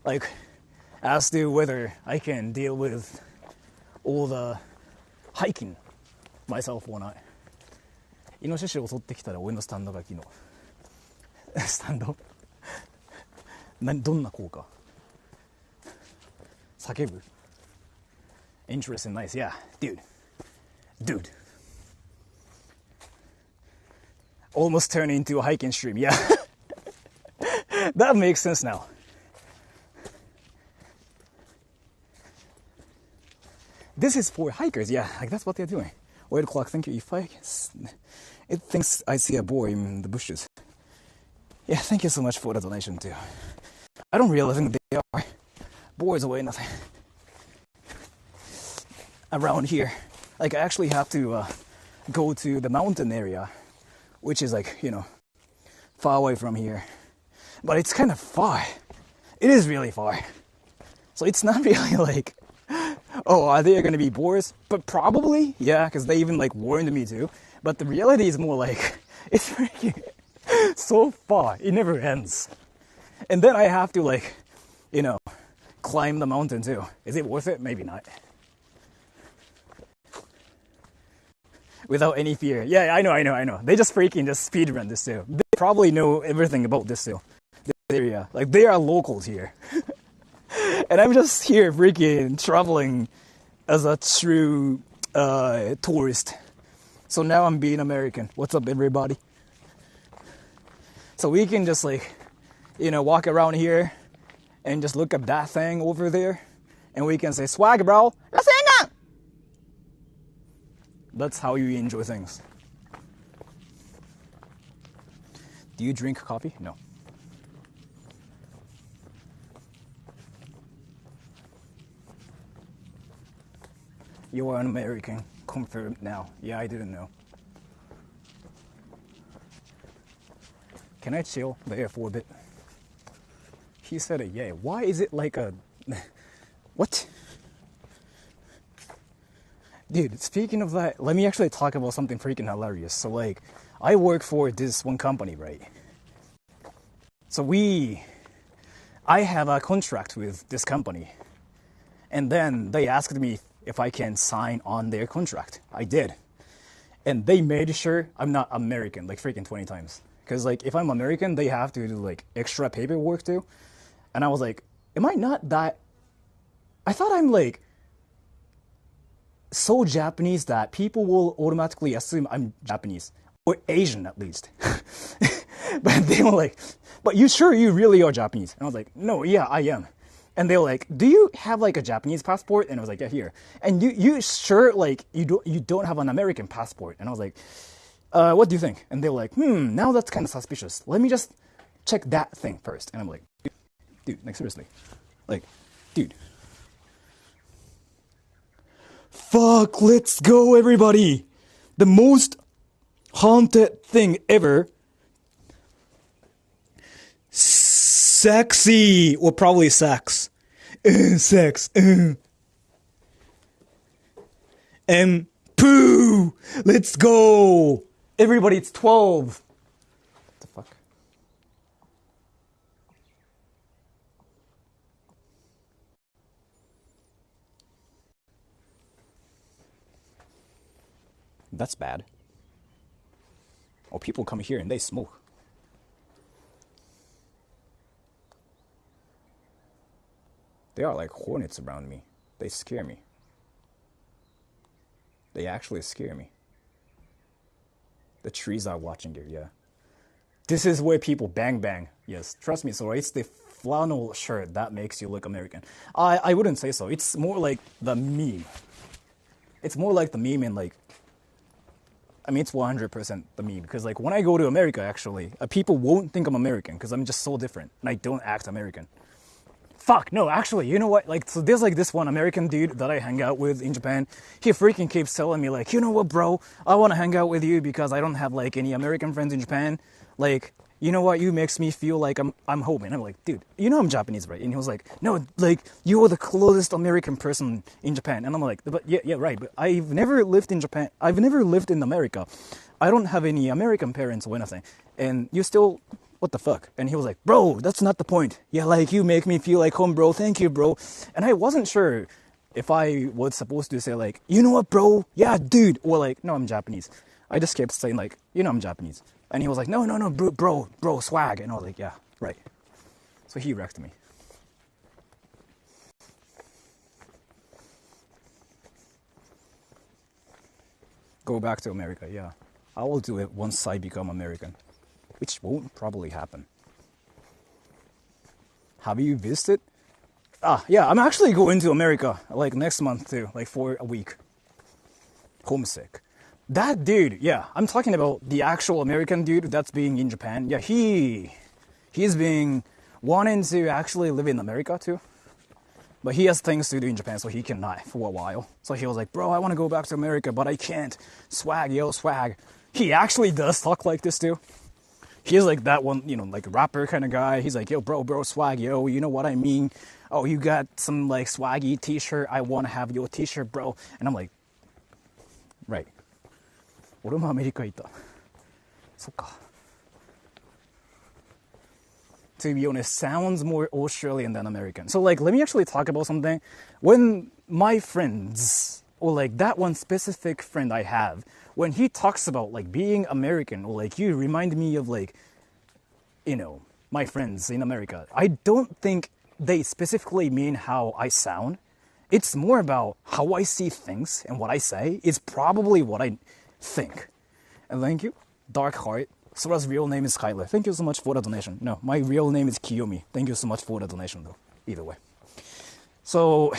Like as to whether I can deal with all the hiking myself or not. イノシシを襲ってきたら俺のスタンドが機能。スタンドどんな効果叫ぶ Interesting, nice, yeah, dude. Almost turned into a hiking stream, yeah. That makes sense now. This is for hikers, yeah, like that's what they're doing. Oil clock, thank you. It thinks I see a boar in the bushes. Yeah, thank you so much for the donation too. I don't really think they are boars away nothing around here. Like I actually have to go to the mountain area, which is like, far away from here. But it's kind of far. It is really far. So it's not really like, oh, are there going to be boars? But probably, yeah, because they even like warned me too. But the reality is more like, it's freaking so far. It never ends. And then I have to like, climb the mountain too. Is it worth it? Maybe not. Without any fear. Yeah, I know. They just freaking just speedrun this too. They probably know everything about this too. This area. Like they are locals here. And I'm just here freaking traveling as a true tourist. So now I'm being American. What's up, everybody? So we can just like, walk around here and just look at that thing over there. And we can say, swag, bro. That's how you enjoy things. Do you drink coffee? No. You are an American. Confirmed now. Yeah, I didn't know. Can I chill there for a bit? He said a yay. Why is it like a... What? Dude, speaking of that, let me actually talk about something freaking hilarious. So like, I work for this one company, right? So I have a contract with this company. And then they asked me if I can sign on their contract. I did. And they made sure I'm not American, like freaking 20 times. Because like, if I'm American, they have to do like extra paperwork too. And I was like, am I not that... I thought I'm like so Japanese that people will automatically assume I'm Japanese. Or Asian at least. But they were like, but you sure you really are Japanese? And I was like, no, yeah, I am. And they were like, do you have like a Japanese passport? And I was like, yeah, here. And you sure like you don't have an American passport? And I was like, what do you think? And they were like, now that's kind of suspicious. Let me just check that thing first. And I'm like, dude, like seriously. Like, dude. Fuck, let's go everybody. The most haunted thing ever. Sexy, or probably sex. Sex. And poo. Let's go. Everybody, it's 12. What the fuck? That's bad. Oh, people come here and they smoke. They are like hornets around me. They scare me. They actually scare me. The trees are watching you, yeah. This is where people bang bang. Yes, trust me, Sora, it's the flannel shirt that makes you look American. I wouldn't say so. It's more like the meme. It's more like the meme and like, I mean, it's 100% the meme. Because like when I go to America, actually, people won't think I'm American because I'm just so different and I don't act American. Fuck, no, actually, you know what? Like, so there's like this one American dude that I hang out with in Japan. He freaking keeps telling me like, you know what, bro? I want to hang out with you because I don't have like any American friends in Japan. Like, you know what? You makes me feel like I'm home. And I'm like, dude, you know I'm Japanese, right? And he was like, no, like, you are the closest American person in Japan. And I'm like, but yeah, right. But I've never lived in Japan. I've never lived in America. I don't have any American parents or anything. And you still... What the fuck? And he was like, bro, that's not the point. Yeah, like, you make me feel like home, bro. Thank you, bro. And I wasn't sure if I was supposed to say, like, you know what, bro? Yeah, dude. Or like, no, I'm Japanese. I just kept saying, like, you know I'm Japanese. And he was like, no, bro, swag. And I was like, yeah, right. So he wrecked me. Go back to America, yeah. I will do it once I become American. Which won't probably happen. Have you visited? Yeah, I'm actually going to America like next month too, like for a week. Homesick. That dude, yeah, I'm talking about the actual American dude that's being in Japan. Yeah, he's being wanting to actually live in America too. But he has things to do in Japan, so he cannot for a while. So he was like, bro, I want to go back to America, but I can't. Swag, yo, swag. He actually does talk like this too. He's like that one, you know, like rapper kind of guy. He's like, yo, bro, swag, yo, you know what I mean? Oh, you got some like swaggy t-shirt. I want to have your t-shirt, bro. And I'm like, right. 俺もアメリカいた。そっか。To be honest, sounds more Australian than American. So like, let me actually talk about something. When my friends, or like that one specific friend I have, when he talks about like being American, or like you remind me of like, you know, my friends in America, I don't think they specifically mean how I sound. It's more about how I see things and what I say is probably what I think. And thank you, Dark Heart. Sora's real name is Skylar. Thank you so much for the donation. No, my real name is Kiyomi. Thank you so much for the donation though. Either way. So,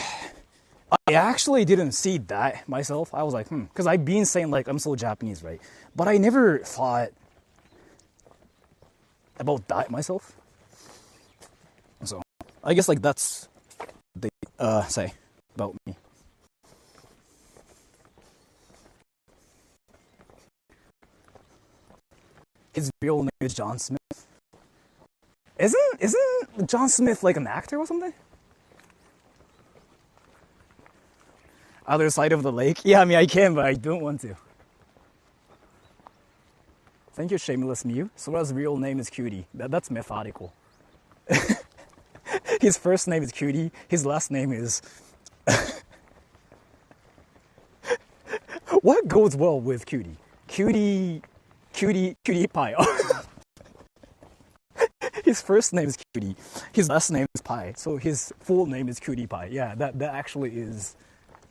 I actually didn't see that myself. I was like, because I've been saying like I'm so Japanese, right? But I never thought about that myself. So I guess like that's what they say about me. His real name is John Smith. Isn't John Smith like an actor or something? Other side of the lake? Yeah, I mean I can, but I don't want to. Thank you, Shameless Mew. Sora's real name is Cutie. That's methodical. His first name is Cutie. His last name is... What goes well with Cutie? Cutie Pie. His first name is Cutie. His last name is Pie. So his full name is Cutie Pie. Yeah, that actually is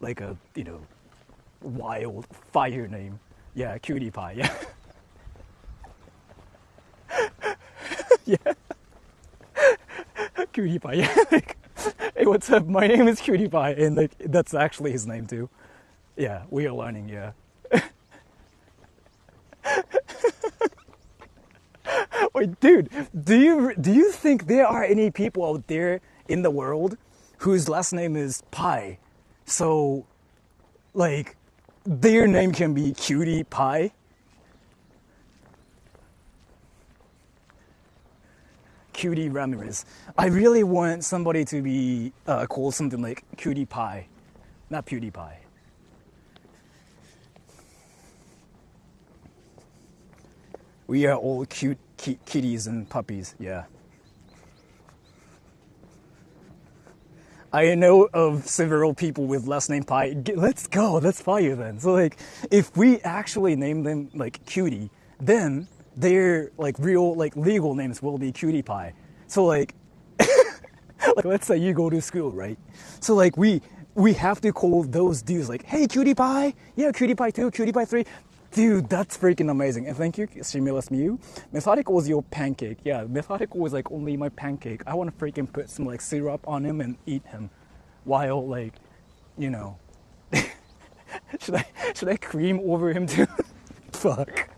like a, wild fire name. Yeah, Cutie Pie. Yeah. Yeah. Cutie Pie. Yeah. Like, hey, what's up? My name is Cutie Pie, and like that's actually his name too. Yeah, we are learning. Yeah. Wait, dude, do you think there are any people out there in the world whose last name is Pie? So, like, their name can be Cutie Pie? Cutie Ramirez. I really want somebody to be called something like Cutie Pie, not PewDiePie. We are all cute kitties and puppies, yeah. I know of several people with last name Pie. Let's go, that's fire then. So like, if we actually name them like Cutie, then their like real like legal names will be Cutie Pie. So like, like let's say you go to school, right? So like we have to call those dudes like, hey Cutie Pie, yeah Cutie Pie 2, Cutie Pie 3. Dude, that's freaking amazing. And thank you, Stimulus Mew. Methodical was your pancake. Yeah, Methodical was like only my pancake. I want to freaking put some like syrup on him and eat him while like, should I cream over him too? Fuck.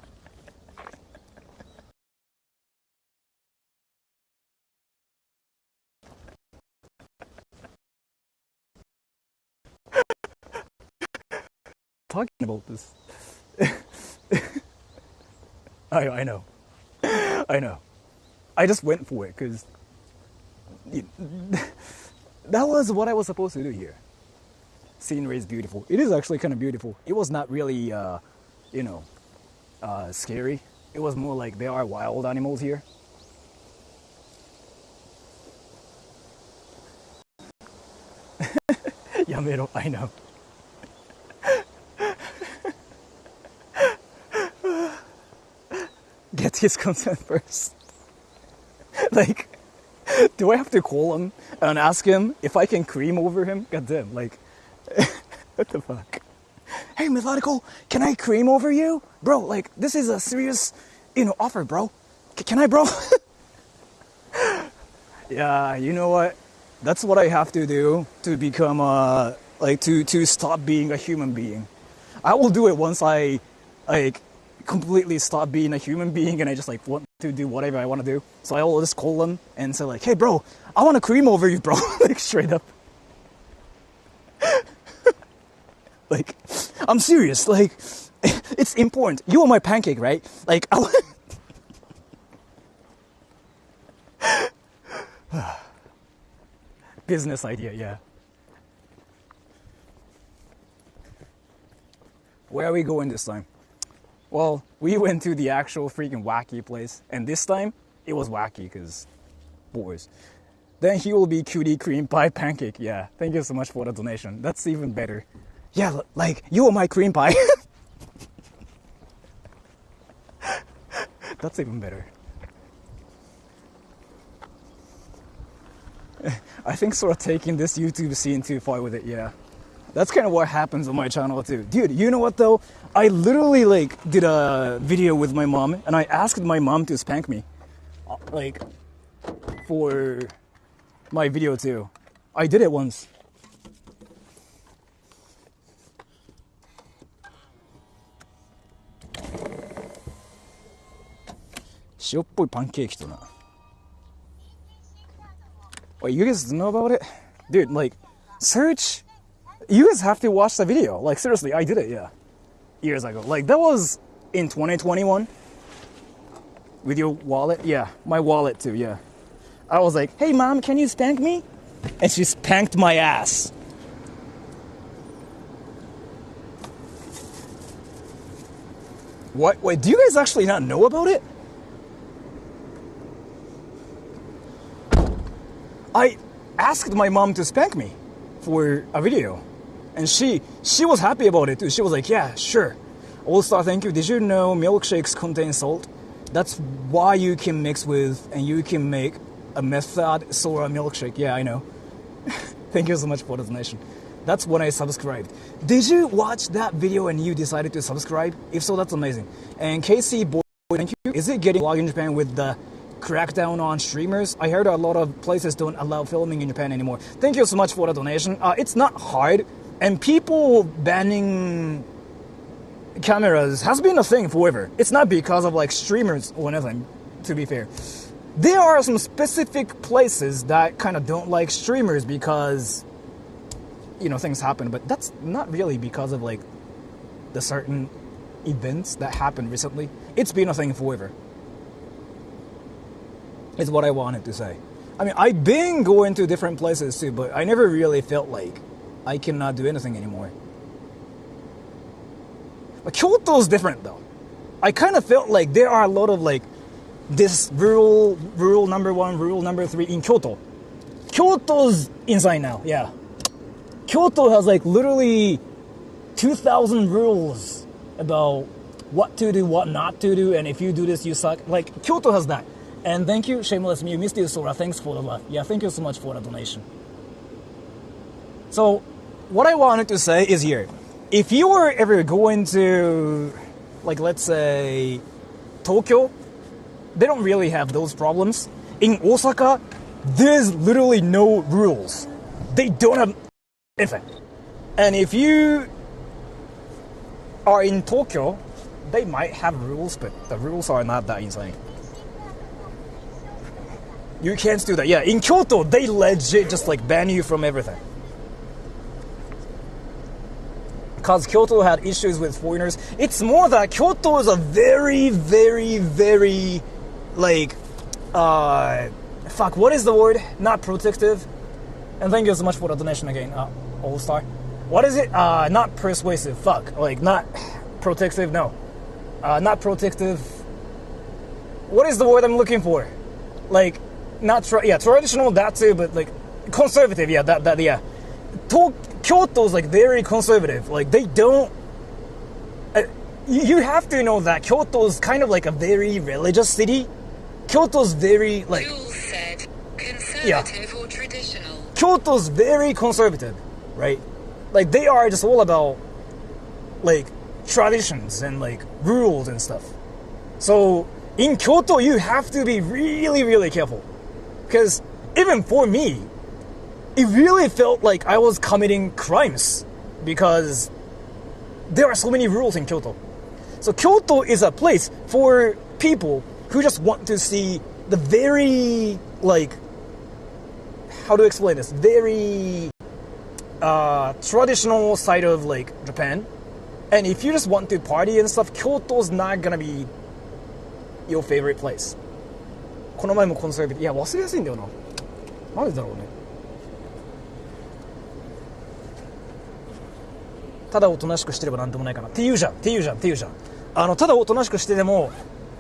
Talking about this. I know. I know. I just went for it because that was what I was supposed to do here. Scenery is beautiful. It is actually kind of beautiful. It was not really, scary. It was more like there are wild animals here. Yamero, I know. Get his consent first. Like, do I have to call him and ask him if I can cream over him? God damn, like, what the fuck? Hey, Methodical, can I cream over you? Bro, like, this is a serious, offer, bro. Can I, bro? Yeah, you know what? That's what I have to do to become, to stop being a human being. I will do it once I, completely stop being a human being and I just want to do whatever I want to do. So I will just call them and say like, hey bro, I want to cream over you, bro. Like straight up. Like, I'm serious. Like, it's important. You are my pancake, right? Like, business idea, yeah. Where are we going this time? Well, we went to the actual freaking wacky place, and this time, it was wacky, because boys. Then he will be Cutie Cream Pie Pancake, yeah. Thank you so much for the donation. That's even better. Yeah, like, you are my cream pie. That's even better. I think Sora taking this YouTube scene too far with it, yeah. That's kind of what happens on my channel too. Dude, you know what though? I literally did a video with my mom and I asked my mom to spank me. For my video too. I did it once. 塩っぽいパンケーキとな。Wait, you guys know about it? Dude, like, search. You guys have to watch the video. Like, seriously, I did it, yeah. Years ago. Like, that was in 2021. With your wallet? Yeah, my wallet too, yeah. I was like, hey mom, can you spank me? And she spanked my ass. What? Wait, do you guys actually not know about it? I asked my mom to spank me for a video. And she was happy about it too. She was like, yeah, sure. All-Star, thank you. Did you know milkshakes contain salt? That's why you can mix with and you can make a method Sora milkshake. Yeah, I know. Thank you so much for the donation. That's when I subscribed. Did you watch that video and you decided to subscribe? If so, that's amazing. And Casey Boy, thank you. Is it getting blogged in Japan with the crackdown on streamers? I heard a lot of places don't allow filming in Japan anymore. Thank you so much for the donation. It's not hard. And people banning cameras has been a thing forever. It's not because of like streamers or anything, to be fair. There are some specific places that kind of don't like streamers because, you know, things happen, but that's not really because of like the certain events that happened recently. It's been a thing forever. Is what I wanted to say. I mean, I've been going to different places too, but I never really felt like I cannot do anything anymore. But Kyoto's different though. I kind of felt like there are a lot of like this rule number 1, rule number 3 in Kyoto. Kyoto's inside now, yeah. Kyoto has like literally 2,000 rules about what to do, what not to do, and if you do this, you suck. Like, Kyoto has that. And thank you, Shameless Me, missed you, Sora. Thanks for the love. Yeah, thank you so much for the donation. So, what I wanted to say is here. If you were ever going to, like, let's say, Tokyo, they don't really have those problems. In Osaka, there's literally no rules. They don't have anything. And if you are in Tokyo, they might have rules, but the rules are not that insane. You can't do that. Yeah, in Kyoto, they legit just like ban you from everything. Because Kyoto had issues with foreigners. It's more that Kyoto is a very, very, very, like, what is the word? Not protective. And thank you so much for the donation again, All-Star. What is it? Not persuasive. Like, not protective, no. Not protective. What is the word I'm looking for? Like, not, traditional, that too, but, like, conservative, yeah, that, yeah. Kyoto's, like, very conservative. Like, they don't... you have to know that Kyoto's kind of like a very religious city. Kyoto's very, like... Jules said, conservative or traditional? Kyoto's very conservative, right? Like, they are just all about, like, traditions and, like, rules and stuff. So, in Kyoto, you have to be really, really careful. Because, even for me, it really felt like I was committing crimes. Because there are so many rules in Kyoto. So, Kyoto is a place for people who just want to see the very, like, how to explain this? Very traditional side of, like, Japan. And if you just want to party and stuff, Kyoto's not gonna be your favorite place. この前もコンサート、いや忘れやすいんだよな。なんでだろうね。ただおとなしくしてればなんでもないかなって言うじゃん。ただおとなしくしてでも、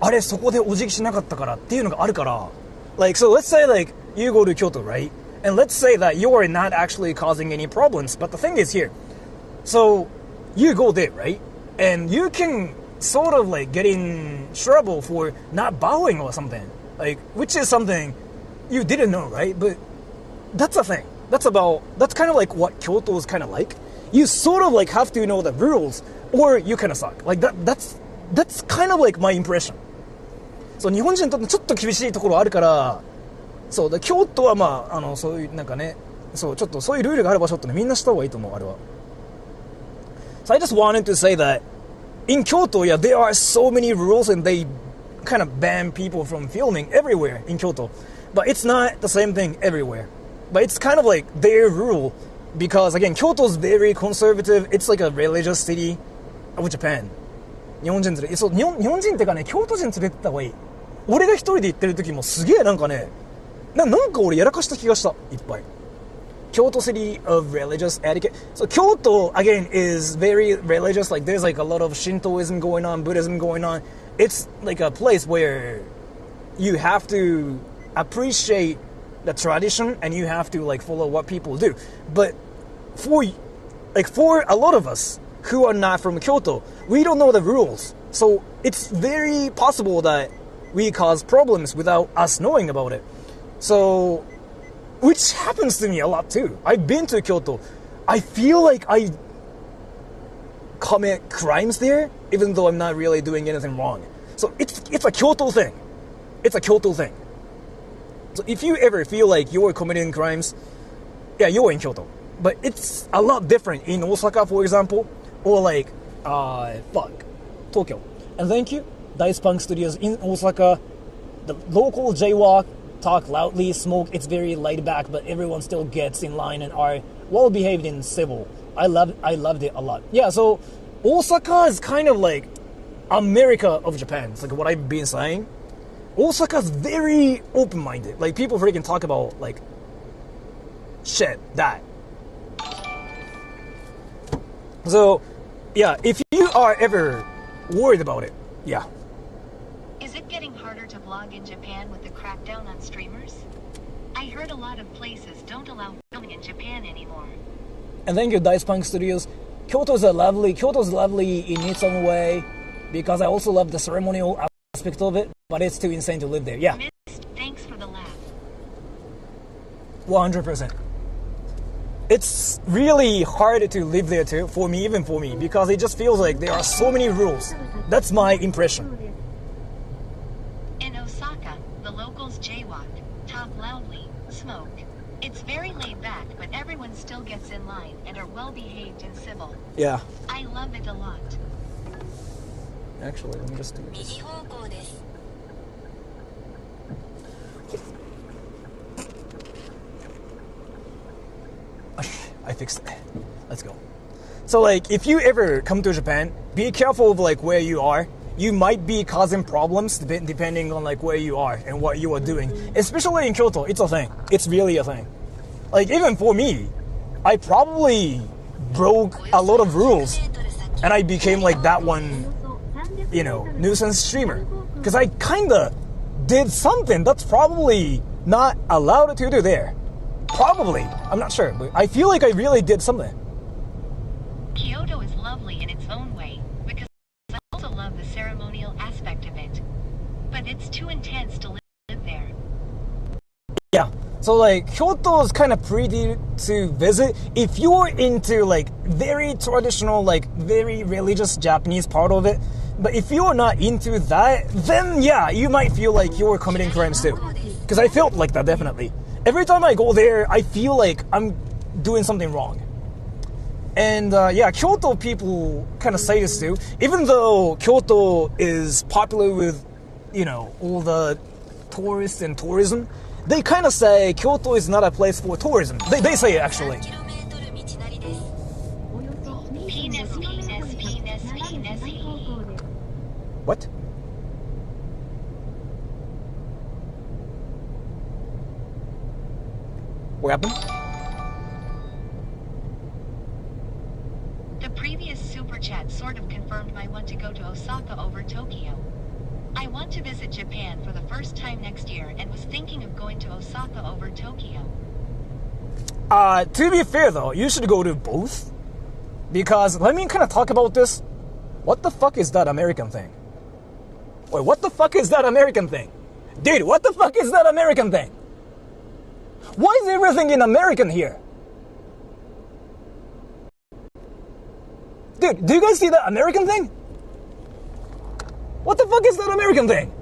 あれそこでお辞儀しなかったからっていうのがあるから。Like, so let's say like you go to Kyoto, right? And let's say that you are not actually causing any problems. But the thing is here, so you go there, right? And you can sort of like get in trouble for not bowing or something. Like, which is something you didn't know, right? But that's a thing. That's kind of like what Kyoto is kind of like. You sort of like have to know the rules or you kind of suck. Like that's kind of like my impression. そう、日本人にとってちょっと厳しいところあるから、そうだ、京都はまあそういうなんかね、そうちょっとそういうルールがある場所ってね、みんなした方がいいと思う、あれは。So I just wanted to say that in Kyoto, yeah, there are so many rules and they kind of ban people from filming everywhere in Kyoto. But it's not the same thing everywhere. But it's kind of like their rule because, again, Kyoto's very conservative. It's like a religious city of Japan. 日本人連れ、そう、日本人ってかね、京都人連れてった方がいい。俺が一人で行ってる時もすげえなんかね、なんか俺やらかした気がした、いっぱい。Kyoto city of religious etiquette. So Kyoto, again, is very religious. Like there's like a lot of Shintoism going on, Buddhism going on. It's like a place where you have to appreciate the tradition and you have to like follow what people do. But for a lot of us who are not from Kyoto, we don't know the rules. So it's very possible that we cause problems without us knowing about it. So, which happens to me a lot too. I've been to Kyoto. I feel like I commit crimes there, even though I'm not really doing anything wrong. So it's a Kyoto thing. It's a Kyoto thing. So if you ever feel like you're committing crimes, yeah, you're in Kyoto. But it's a lot different in Osaka, for example, or like, Tokyo. And thank you, Dice Punk Studios in Osaka. The local jaywalk, talk loudly, smoke. It's very laid back, but everyone still gets in line and are well behaved and civil. I loved it a lot. Yeah, so Osaka is kind of like America of Japan. It's like what I've been saying. Osaka's very open-minded. Like people freaking talk about like shit that. So yeah, if you are ever worried about it, yeah. Is it getting harder to vlog in Japan with the crackdown on streamers? I heard a lot of places don't allow filming in Japan anymore. And thank you, Dice Punk Studios. Kyoto's lovely in its own way, because I also love the ceremonial aspect of it, but it's too insane to live there. Yeah. Missed, thanks for the laugh. 100%. It's really hard to live there too, for me, because it just feels like there are so many rules. That's my impression. In Osaka, the locals jaywalk, talk loudly, smoke. It's very laid back, but everyone still gets in line and are well behaved and civil. Yeah. I love it a lot. Actually, let me just do this. 右方向です。 I fixed it. Let's go. So like, if you ever come to Japan, be careful of like where you are. You might be causing problems depending on like where you are and what you are doing. Especially in Kyoto, it's a thing. It's really a thing. Like even for me, I probably broke a lot of rules and I became like that one, you know, nuisance streamer. Because I kinda did something that's probably not allowed to do there. Probably. I'm not sure, but I feel like I really did something. Kyoto is lovely in its own way, because I also love the ceremonial aspect of it. But it's too intense to live there. Yeah. So like Kyoto is kind of pretty to visit if you're into like very traditional, like very religious Japanese part of it. But if you're not into that, then yeah, you might feel like you're committing crimes too. Because I felt like that, definitely. Every time I go there, I feel like I'm doing something wrong. And yeah, Kyoto people kind of say this too. Even though Kyoto is popular with, you know, all the tourists and tourism, they kind of say Kyoto is not a place for tourism. They say it actually. Penis, penis, penis, penis, What? What happened? The previous super chat sort of confirmed my want to go to Osaka over Tokyo. I want to visit Japan for the first time next year and was thinking of going to Osaka over Tokyo. To be fair though, you should go to both. Because, let me kind of talk about this. What the fuck is that American thing? Wait, what the fuck is that American thing? Dude, what the fuck is that American thing? Why is everything in American here? Dude, do you guys see that American thing? What the fuck is that American thing?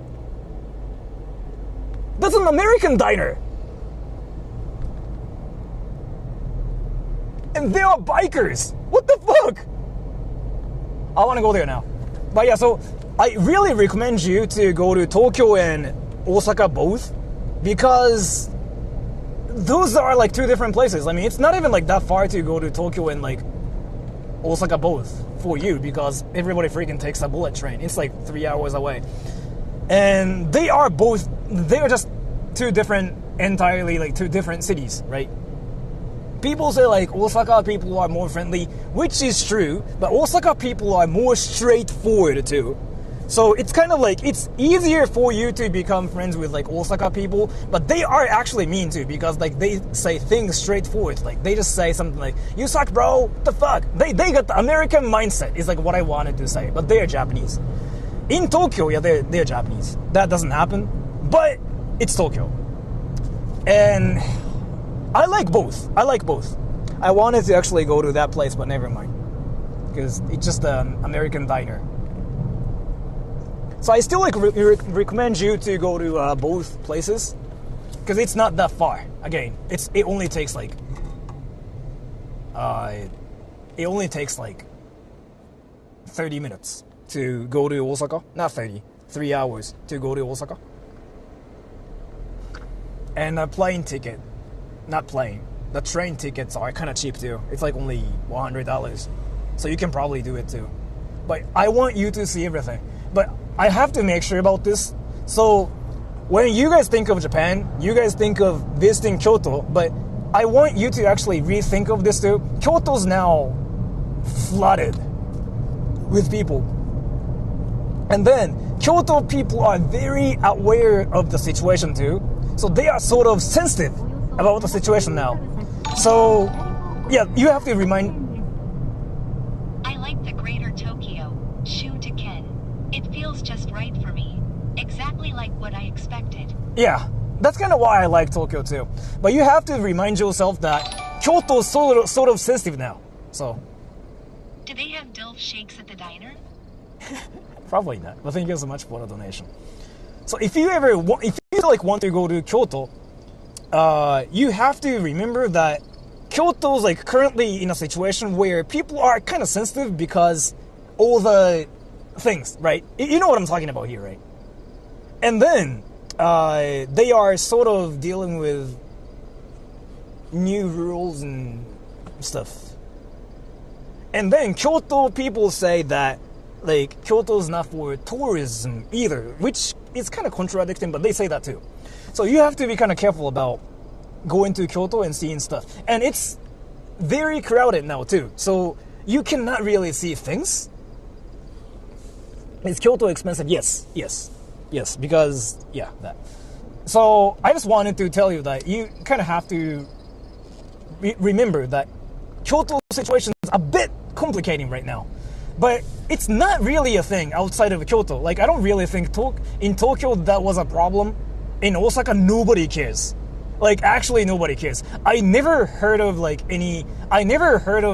That's an American diner. And they are bikers. What the fuck? I want to go there now. But yeah, so I really recommend you to go to Tokyo and Osaka both, because those are like two different places. I mean, it's not even like that far to go to Tokyo and like Osaka both for you, because everybody freaking takes a bullet train. It's like 3 hours away. And they are just entirely like two different cities, right? People say like Osaka people are more friendly, which is true, but Osaka people are more straightforward too. So it's kind of like, it's easier for you to become friends with like Osaka people, but they are actually mean too, because like they say things straightforward. Like they just say something like, "You suck, bro, what the fuck?" They got the American mindset, is like what I wanted to say, but they are Japanese. In Tokyo, yeah, they're Japanese. That doesn't happen, but it's Tokyo. And I like both. I wanted to actually go to that place, but never mind, because it's just an American diner. So I still like recommend you to go to both places, because it's not that far. Again, it only takes like 30 minutes to go to Osaka. Not 30, 3 hours to go to Osaka. And the train tickets are kind of cheap too. It's like only $100, so you can probably do it too. But I want you to see everything. But I have to make sure about this. So when you guys think of Japan, you guys think of visiting Kyoto, but I want you to actually rethink of this too. Kyoto's now flooded with people. And then Kyoto people are very aware of the situation too. So they are sort of sensitive about the situation now. So yeah, you have to remind. I like the Greater Tokyo, Shu to Ken. It feels just right for me. Exactly like what I expected. Yeah, that's kind of why I like Tokyo too. But you have to remind yourself that Kyoto is sort of sensitive now. So. Do they have DILF shakes at the diner? Probably not. But thank you so much for the donation. So if you want to go to Kyoto, you have to remember that Kyoto's like currently in a situation where people are kind of sensitive because all the things, right? You know what I'm talking about here, right? And then they are sort of dealing with new rules and stuff. And then Kyoto people say that like Kyoto is not for tourism either, which is kind of contradicting, but they say that too. So you have to be kind of careful about going to Kyoto and seeing stuff. And it's very crowded now too, so you cannot really see things. Is Kyoto expensive? Yes, because yeah, that. So I just wanted to tell you that you kind of have to remember that Kyoto situation is a bit complicating right now. But it's not really a thing outside of Kyoto. Like, I don't really think in Tokyo that was a problem. In Osaka, nobody cares. Like, actually nobody cares. I never heard of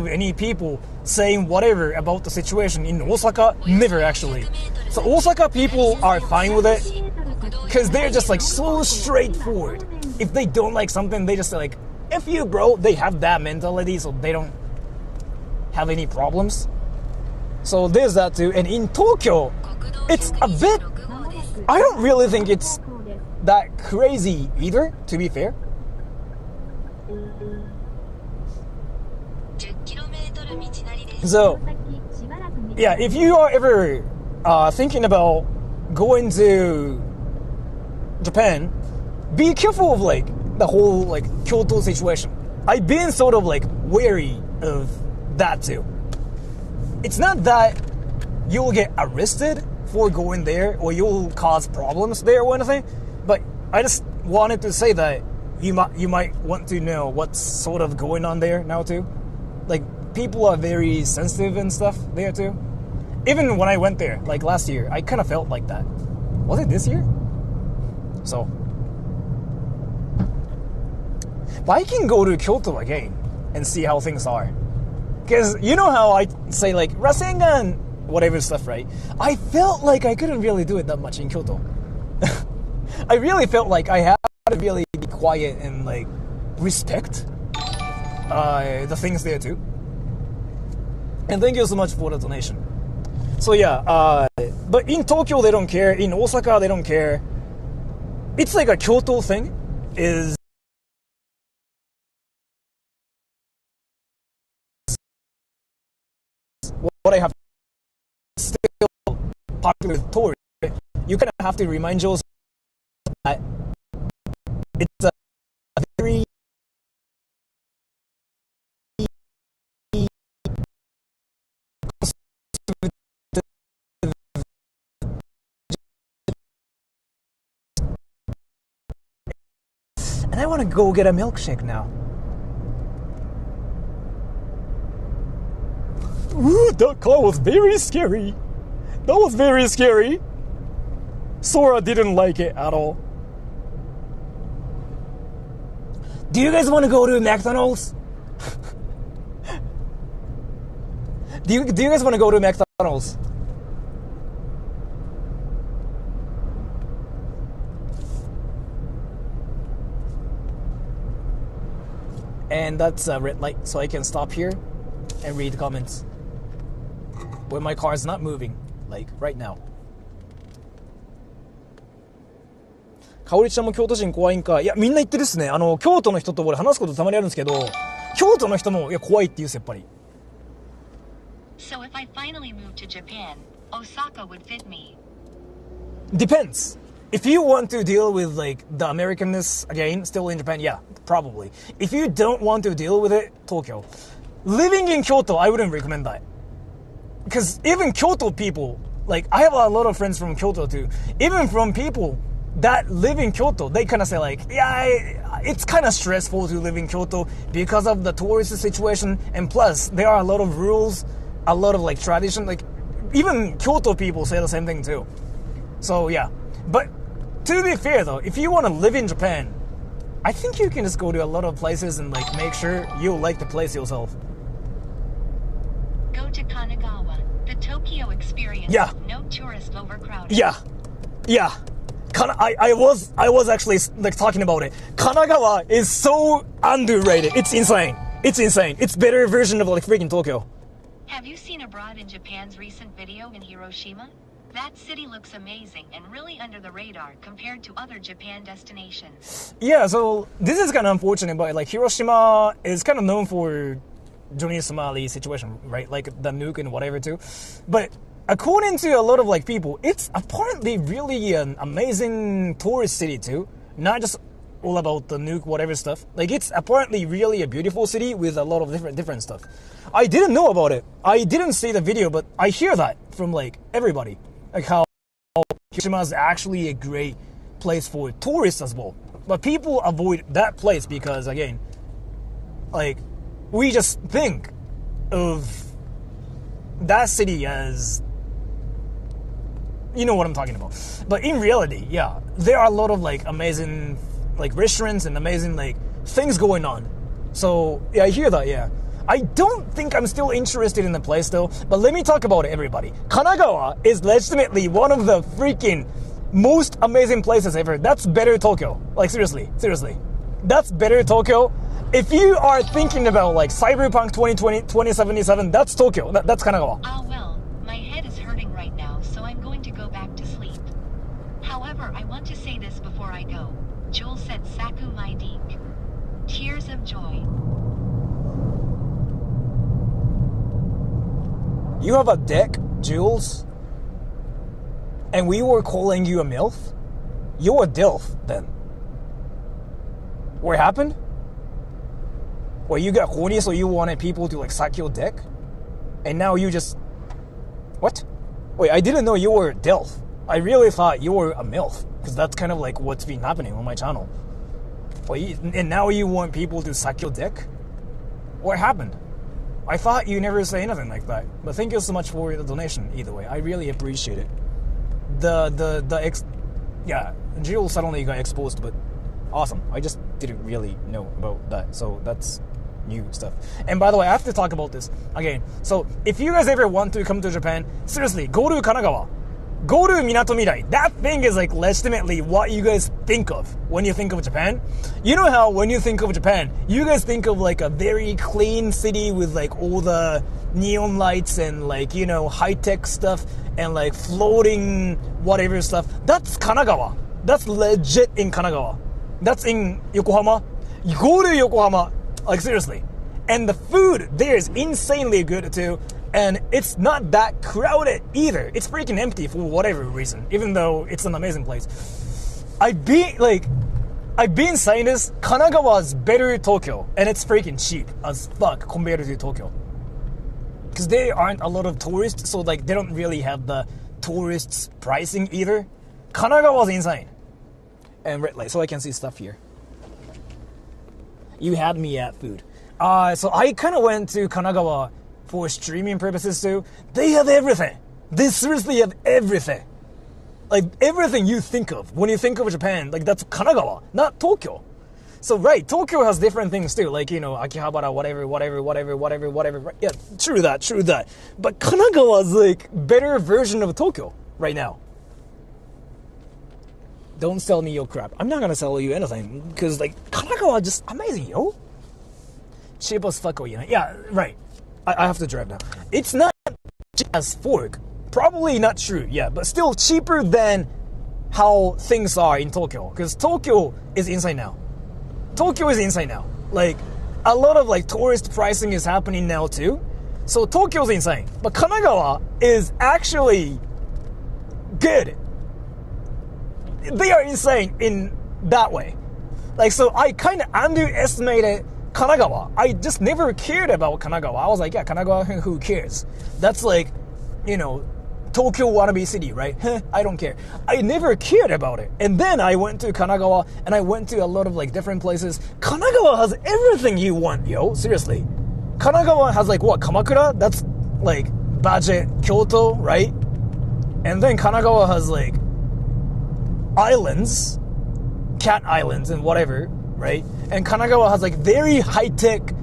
any people saying whatever about the situation in Osaka. Never, actually. So Osaka people are fine with it, because they're just like so straightforward. If they don't like something, they just say like, F you, bro. They have that mentality, so they don't have any problems. So there's that too. And in Tokyo, it's a bit, I don't really think it's that crazy either, to be fair. So yeah, if you are ever thinking about going to Japan, be careful of like the whole like Kyoto situation. I've been sort of like wary of that too. It's not that you'll get arrested for going there or you'll cause problems there or anything, but I just wanted to say that you might want to know what's sort of going on there now too. Like, people are very sensitive and stuff there too. Even when I went there, like last year, I kind of felt like that. Was it this year? So, but I can go to Kyoto again and see how things are. Because you know how I say like Rasengan, whatever stuff, right? I felt like I couldn't really do it that much in Kyoto. I really felt like I had to really be quiet and like respect the things there too. And thank you so much for the donation. So yeah, But in Tokyo, they don't care. In Osaka, they don't care. It's like a Kyoto thing. Is what I have still popular with tourists. You kind of have to remind yourself that it's a very and I want to go get a milkshake now. Ooh, that car was very scary. That was very scary. Sora didn't like it at all. Do you guys want to go to McDonald's? do you guys want to go to McDonald's? And that's a red light, so I can stop here and read the comments when my car is not moving, like right now. かおりちゃんも京都人怖いんか。いや、みんな言ってるっすね。京都の人と俺話すことたまにあるんですけど、京都の人もいや怖いって言うっす、やっぱり。So if I finally moved to Japan, Osaka would fit me. Depends. If you want to deal with like the Americanness again, still in Japan, yeah, probably. If you don't want to deal with it, Tokyo. Living in Kyoto, I wouldn't recommend that. Because even Kyoto people, like I have a lot of friends from Kyoto too. Even from people that live in Kyoto, they kind of say like, yeah, it's kind of stressful to live in Kyoto because of the tourist situation, and plus there are a lot of rules, a lot of like tradition. Like even Kyoto people say the same thing too. So yeah, but to be fair though, if you want to live in Japan, I think you can just go to a lot of places and like make sure you like the place yourself. Go to Kanagawa. The Tokyo experience. Yeah. No tourist overcrowding. Yeah. I was actually like talking about it. Kanagawa is so underrated. It's insane. It's better version of like freaking Tokyo. Have you seen Abroad in Japan's recent video in Hiroshima? That city looks amazing and really under the radar compared to other Japan destinations. Yeah, so this is kind of unfortunate, but like Hiroshima is kind of known for Johnny Somali situation, right? Like the nuke and whatever too. But according to a lot of like people, it's apparently really an amazing tourist city too. Not just all about the nuke, whatever stuff. Like it's apparently really a beautiful city with a lot of different stuff. I didn't know about it. I didn't see the video, but I hear that from like everybody. Like how Hiroshima is actually a great place for tourists as well. But people avoid that place because again, like we just think of that city as, you know what I'm talking about. But in reality, yeah, there are a lot of like amazing like restaurants and amazing like things going on. So yeah, I hear that, yeah. I don't think I'm still interested in the place though, but let me talk about it, everybody. Kanagawa is legitimately one of the freaking most amazing places ever. That's better Tokyo. Like seriously. That's better Tokyo. If you are thinking about like Cyberpunk 2077, that's Tokyo. That's Kanagawa. Ah well, my head is hurting right now, so I'm going to go back to sleep. However, I want to say this before I go. Jules said Saku my deek. Tears of joy. You have a deck, Jules? And we were calling you a MILF? You're a DILF, then. What happened? Well, you got horny so you wanted people to like suck your dick? And now you just... What? Wait, I didn't know you were a DILF. I really thought you were a MILF. Because that's kind of like what's been happening on my channel. Wait, and now you want people to suck your dick? What happened? I thought you never say anything like that. But thank you so much for the donation, either way. I really appreciate it. Yeah, Jill suddenly got exposed, but awesome. I just didn't really know about that. So that's new stuff. And by the way, I have to talk about this again. So if you guys ever want to come to Japan, seriously, go to Kanagawa. go to Minatomirai. That thing is like legitimately what you guys think of when you think of Japan. You know how when you think of Japan, you guys think of like a very clean city with like all the neon lights and like, you know, high-tech stuff and like floating whatever stuff. That's Kanagawa. That's legit in Kanagawa. That's in Yokohama. You go to Yokohama, like seriously. And the food there is insanely good too. And it's not that crowded either. It's freaking empty for whatever reason, even though it's an amazing place. I've been saying this, Kanagawa's better Tokyo, and it's freaking cheap as fuck compared to Tokyo. Because there aren't a lot of tourists, so like they don't really have the tourists pricing either. Kanagawa's insane. And red light, so I can see stuff here. You had me at food. So I kind of went to Kanagawa for streaming purposes too. They have everything. They seriously have everything. Like everything you think of when you think of Japan, like that's Kanagawa, not Tokyo. So right, Tokyo has different things too, like, you know, Akihabara, whatever. Yeah, true that. But Kanagawa is like better version of Tokyo right now. Don't sell me your crap. I'm not gonna sell you anything because like Kanagawa is just amazing, yo. Cheap as fuck, you know? Yeah, right. I have to drive now. It's not cheap as fork. Probably not true, yeah, but still cheaper than how things are in Tokyo. Because Tokyo is insane now. Like, a lot of like tourist pricing is happening now too. So Tokyo's insane. But Kanagawa is actually good. They are insane in that way. Like, so I kind of underestimated Kanagawa. I just never cared about Kanagawa. I was like, yeah, Kanagawa, who cares? That's like, you know, Tokyo wannabe city, right? I don't care. I never cared about it. And then I went to Kanagawa, and I went to a lot of like different places. Kanagawa has everything you want, yo. Seriously. Kanagawa has like what? Kamakura? That's like budget Kyoto, right? And then Kanagawa has like islands, cat islands and whatever, right? And Kanagawa has like very high-tech,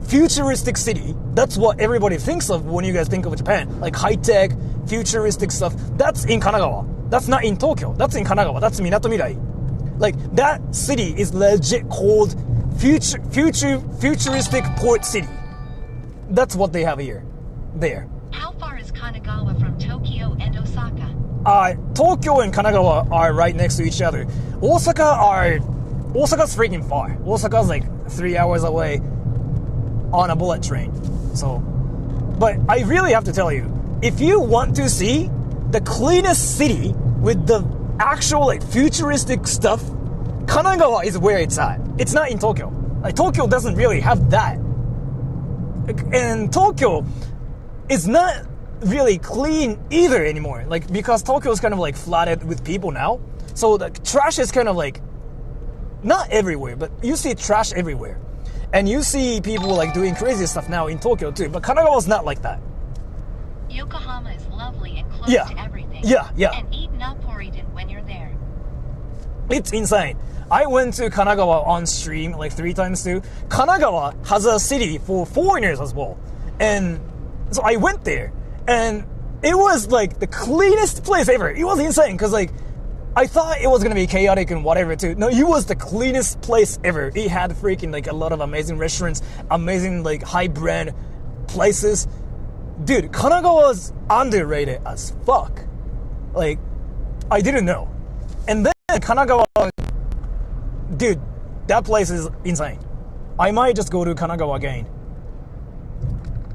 futuristic city. That's what everybody thinks of when you guys think of Japan. Like high-tech, futuristic stuff. That's in Kanagawa. That's not in Tokyo. That's in Kanagawa. That's Minatomirai. Like that city is legit called futuristic port city. That's what they have here. There. How far is Kanagawa from Tokyo and Osaka? Tokyo and Kanagawa are right next to each other. Osaka's freaking far. Osaka's like 3 hours away on a bullet train. So, but I really have to tell you, if you want to see the cleanest city with the actual like futuristic stuff, Kanagawa is where it's at. It's not in Tokyo. Like Tokyo doesn't really have that. And Tokyo is not really clean either anymore. Like because Tokyo is kind of like flooded with people now. So the trash is kind of like not everywhere, but you see trash everywhere. And you see people like doing crazy stuff now in Tokyo too. But Kanagawa's not like that. Yokohama is lovely and close Yeah. to everything. Yeah. And eat Naporiden when you're there. It's insane. I went to Kanagawa on stream like 3 times too. Kanagawa has a city for foreigners as well. And so I went there. And it was like the cleanest place ever. It was insane because like I thought it was going to be chaotic and whatever too. No, it was the cleanest place ever. It had freaking like a lot of amazing restaurants, amazing like high brand places. Dude, Kanagawa's underrated as fuck. Like, I didn't know. And then Kanagawa, dude, that place is insane. I might just go to Kanagawa again.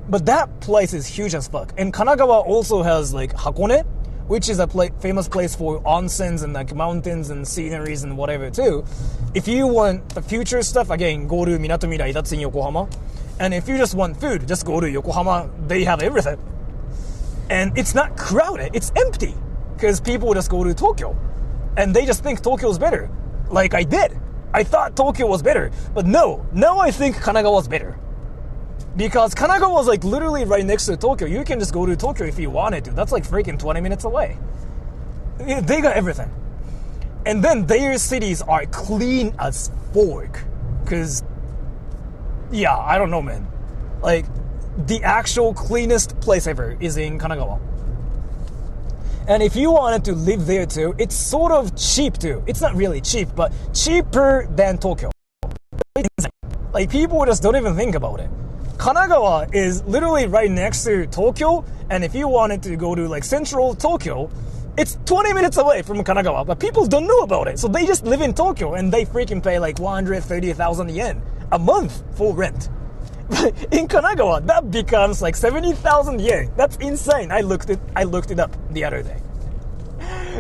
But that place is huge as fuck. And Kanagawa also has like Hakone, which is a famous place for onsens and like mountains and sceneries and whatever too. If you want the future stuff, again, go to Minatomirai, that's in Yokohama. And if you just want food, just go to Yokohama, they have everything. And it's not crowded, it's empty. Because people just go to Tokyo. And they just think Tokyo's better. Like I did. I thought Tokyo was better. But no, now I think Kanagawa's better. Because Kanagawa was like literally right next to Tokyo. You can just go to Tokyo if you wanted to. That's like freaking 20 minutes away. They got everything. And then their cities are clean as fork. Because, yeah, I don't know, man. Like, the actual cleanest place ever is in Kanagawa. And if you wanted to live there too, it's sort of cheap too. It's not really cheap, but cheaper than Tokyo. Like, people just don't even think about it. Kanagawa is literally right next to Tokyo, and if you wanted to go to like central Tokyo, it's 20 minutes away from Kanagawa, but people don't know about it. So they just live in Tokyo and they freaking pay like 130,000 yen a month for rent. But in Kanagawa, that becomes like 70,000 yen. That's insane. I looked it up the other day.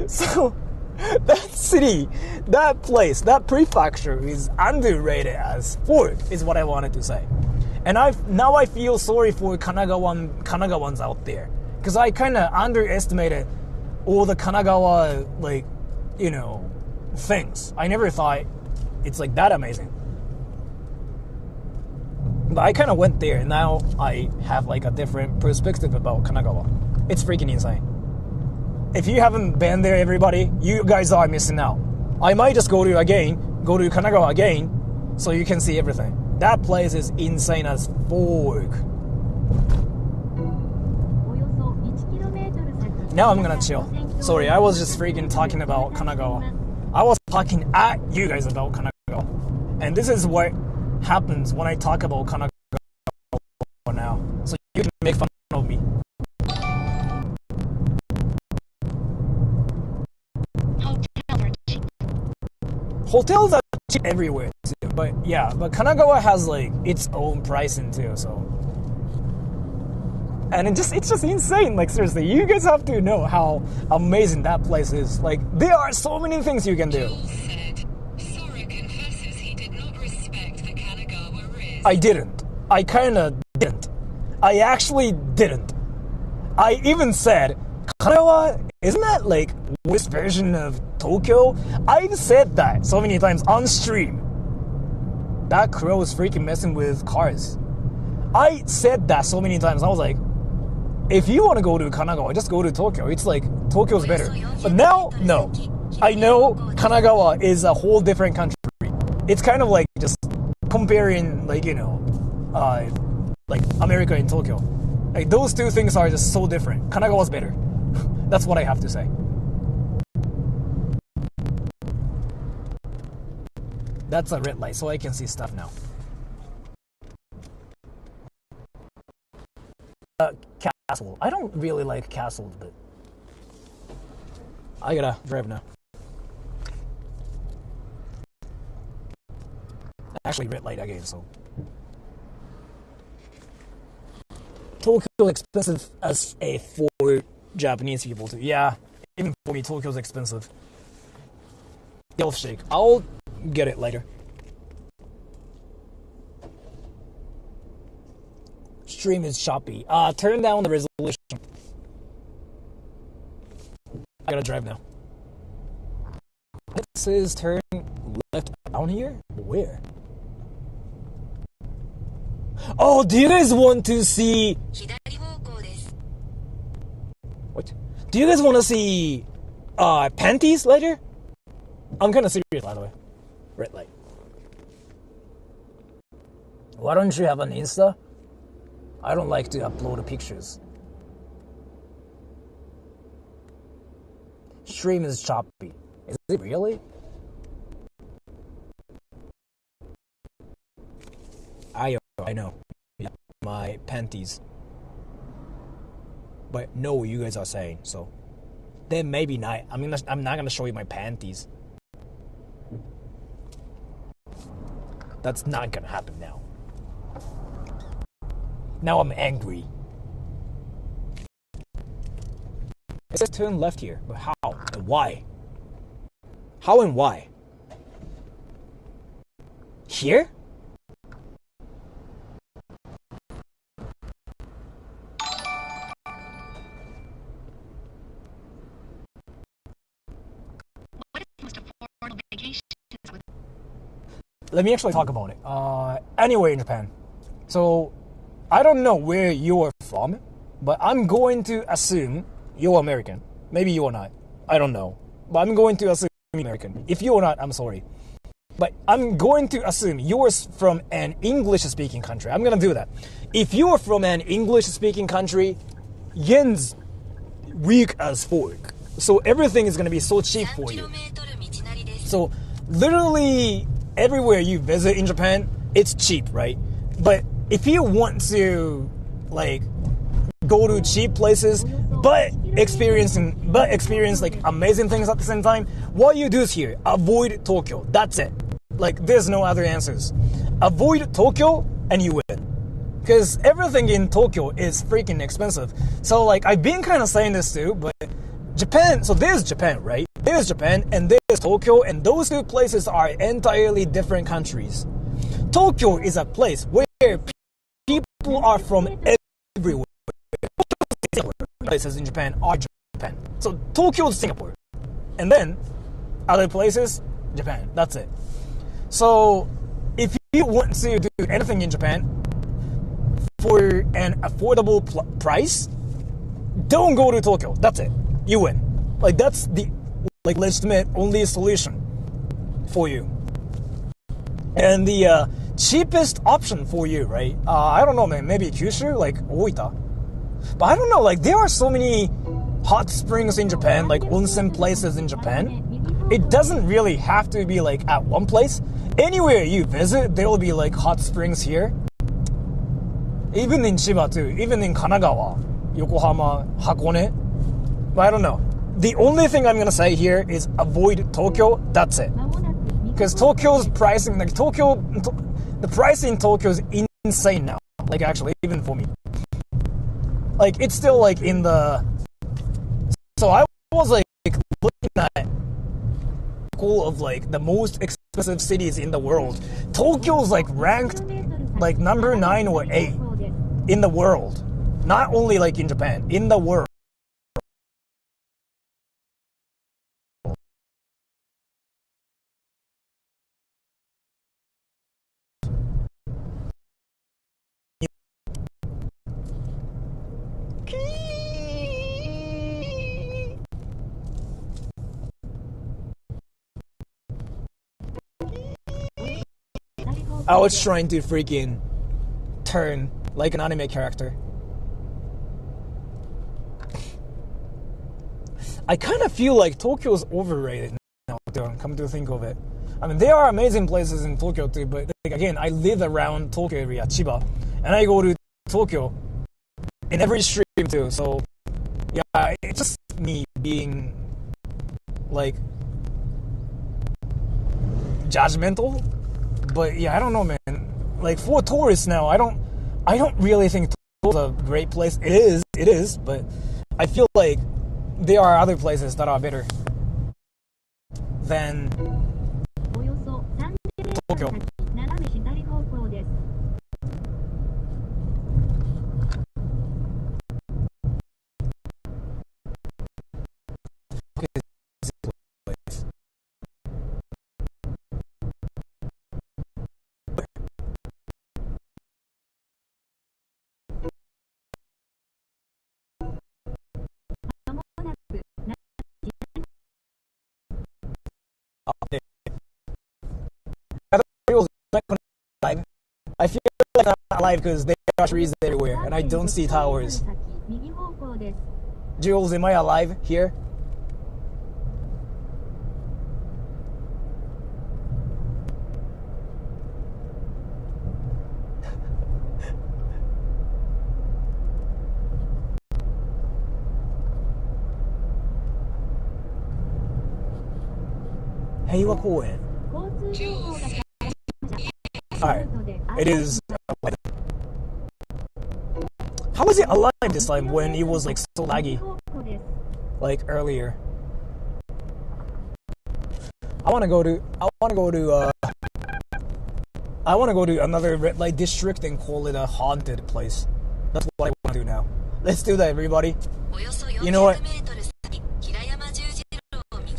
So that city, that place, that prefecture is underrated as fuck, is what I wanted to say. And now I feel sorry for Kanagawans out there, because I kind of underestimated all the Kanagawa, like, you know, things. I never thought it's like that amazing. But I kind of went there, and now I have like a different perspective about Kanagawa. It's freaking insane. If you haven't been there, everybody, you guys are missing out. I might just go to Kanagawa again, so you can see everything. That place is insane as fuck. Now I'm gonna chill. Sorry, I was just freaking talking about Kanagawa. I was talking at you guys about Kanagawa. And this is what happens when I talk about Kanagawa now. So you can make fun of me. Hotels are cheap everywhere too, but Kanagawa has like its own pricing too, so. And it's just insane. Like, seriously, you guys have to know how amazing that place is. Like, there are so many things you can do. Jules said, Sora confesses he did not respect the Kanagawa Riz. I didn't. I kinda didn't. I actually didn't. I even said, Kanagawa, isn't that like worst version of Tokyo? I've said that so many times on stream. That crow is freaking messing with cars. I said that so many times. I was like, if you want to go to Kanagawa, just go to Tokyo. It's like, Tokyo's better. But now, no. I know Kanagawa is a whole different country. It's kind of like just comparing, like, you know, like America and Tokyo. Like, those two things are just so different. Kanagawa's better. That's what I have to say. That's a red light, so I can see stuff now. Castle. I don't really like castles, but I gotta drive now. Actually, red light again, so. Tokyo expensive as a for Japanese people too. Yeah, even for me, Tokyo's expensive. Yellow shake. I'll get it later. Stream is choppy. Turn down the resolution. I gotta drive now. It says turn left down here? Where? Oh, do you guys want to see... What? Do you guys want to see panties later? I'm kind of serious, by the way. Red light. Why don't you have an Insta? I don't like to upload pictures. Stream is choppy. Is it really? I know. Yeah, my panties. But no, you guys are saying so. Then maybe not. I'm not gonna show you my panties. That's not gonna happen now. Now I'm angry. It says turn left here, but how and why? How and why? Here? Let me actually talk about it. Anyway, in Japan. So, I don't know where you're from, but I'm going to assume you're American. Maybe you're not. I don't know. But I'm going to assume you're American. If you're not, I'm sorry. But I'm going to assume you're from an English-speaking country. I'm going to do that. If you're from an English-speaking country, yen's weak as fuck. So everything is going to be so cheap 3 for you. km 道なりです。 So literally everywhere you visit in Japan, it's cheap, right? But if you want to like go to cheap places but experience like amazing things at the same time, what you do is here, avoid Tokyo. That's it. Like there's no other answers. Avoid Tokyo and you win. Because everything in Tokyo is freaking expensive. So like I've been kind of saying this too, but Japan, so there's Japan, right? There's Japan and there's Tokyo, and those two places are entirely different countries. Tokyo is a place where people are from everywhere. Places in Japan are Japan. So Tokyo is Singapore. And then other places, Japan. That's it. So if you want to do anything in Japan for an affordable price, don't go to Tokyo. That's it. You win. Like that's the like legitimate only solution for you. And the cheapest option for you, right? I don't know, man. Maybe Kyushu, like Oita. But I don't know. Like there are so many hot springs in Japan, like onsen places in Japan. It doesn't really have to be like at one place. Anywhere you visit, there will be like hot springs here. Even in Chiba too. Even in Kanagawa, Yokohama, Hakone. But I don't know. The only thing I'm gonna say here is avoid Tokyo. That's it. Because Tokyo's pricing, like the price in Tokyo is insane now. Like actually, even for me. Like it's still like in the. So I was like looking at of like the most expensive cities in the world. Tokyo's like ranked like number 9 or 8 in the world. Not only like in Japan, in the world. I was trying to freaking turn like an anime character. I kind of feel like Tokyo's overrated now, come to think of it. I mean, there are amazing places in Tokyo too, but like, again, I live around Tokyo area, Chiba, and I go to Tokyo in every stream too, so yeah, it's just me being like judgmental. But yeah, I don't know, man. Like for tourists now, I don't really think Tokyo's a great place. It is, but I feel like there are other places that are better than Tokyo. I feel like I'm not alive because there are trees everywhere and I don't see towers. Jules, am I alive here? Heiwa Koen. Alright, it is. How was it alive this time when it was like so laggy? Like earlier. I wanna go to another red light district and call it a haunted place. That's what I wanna do now. Let's do that, everybody. You know what?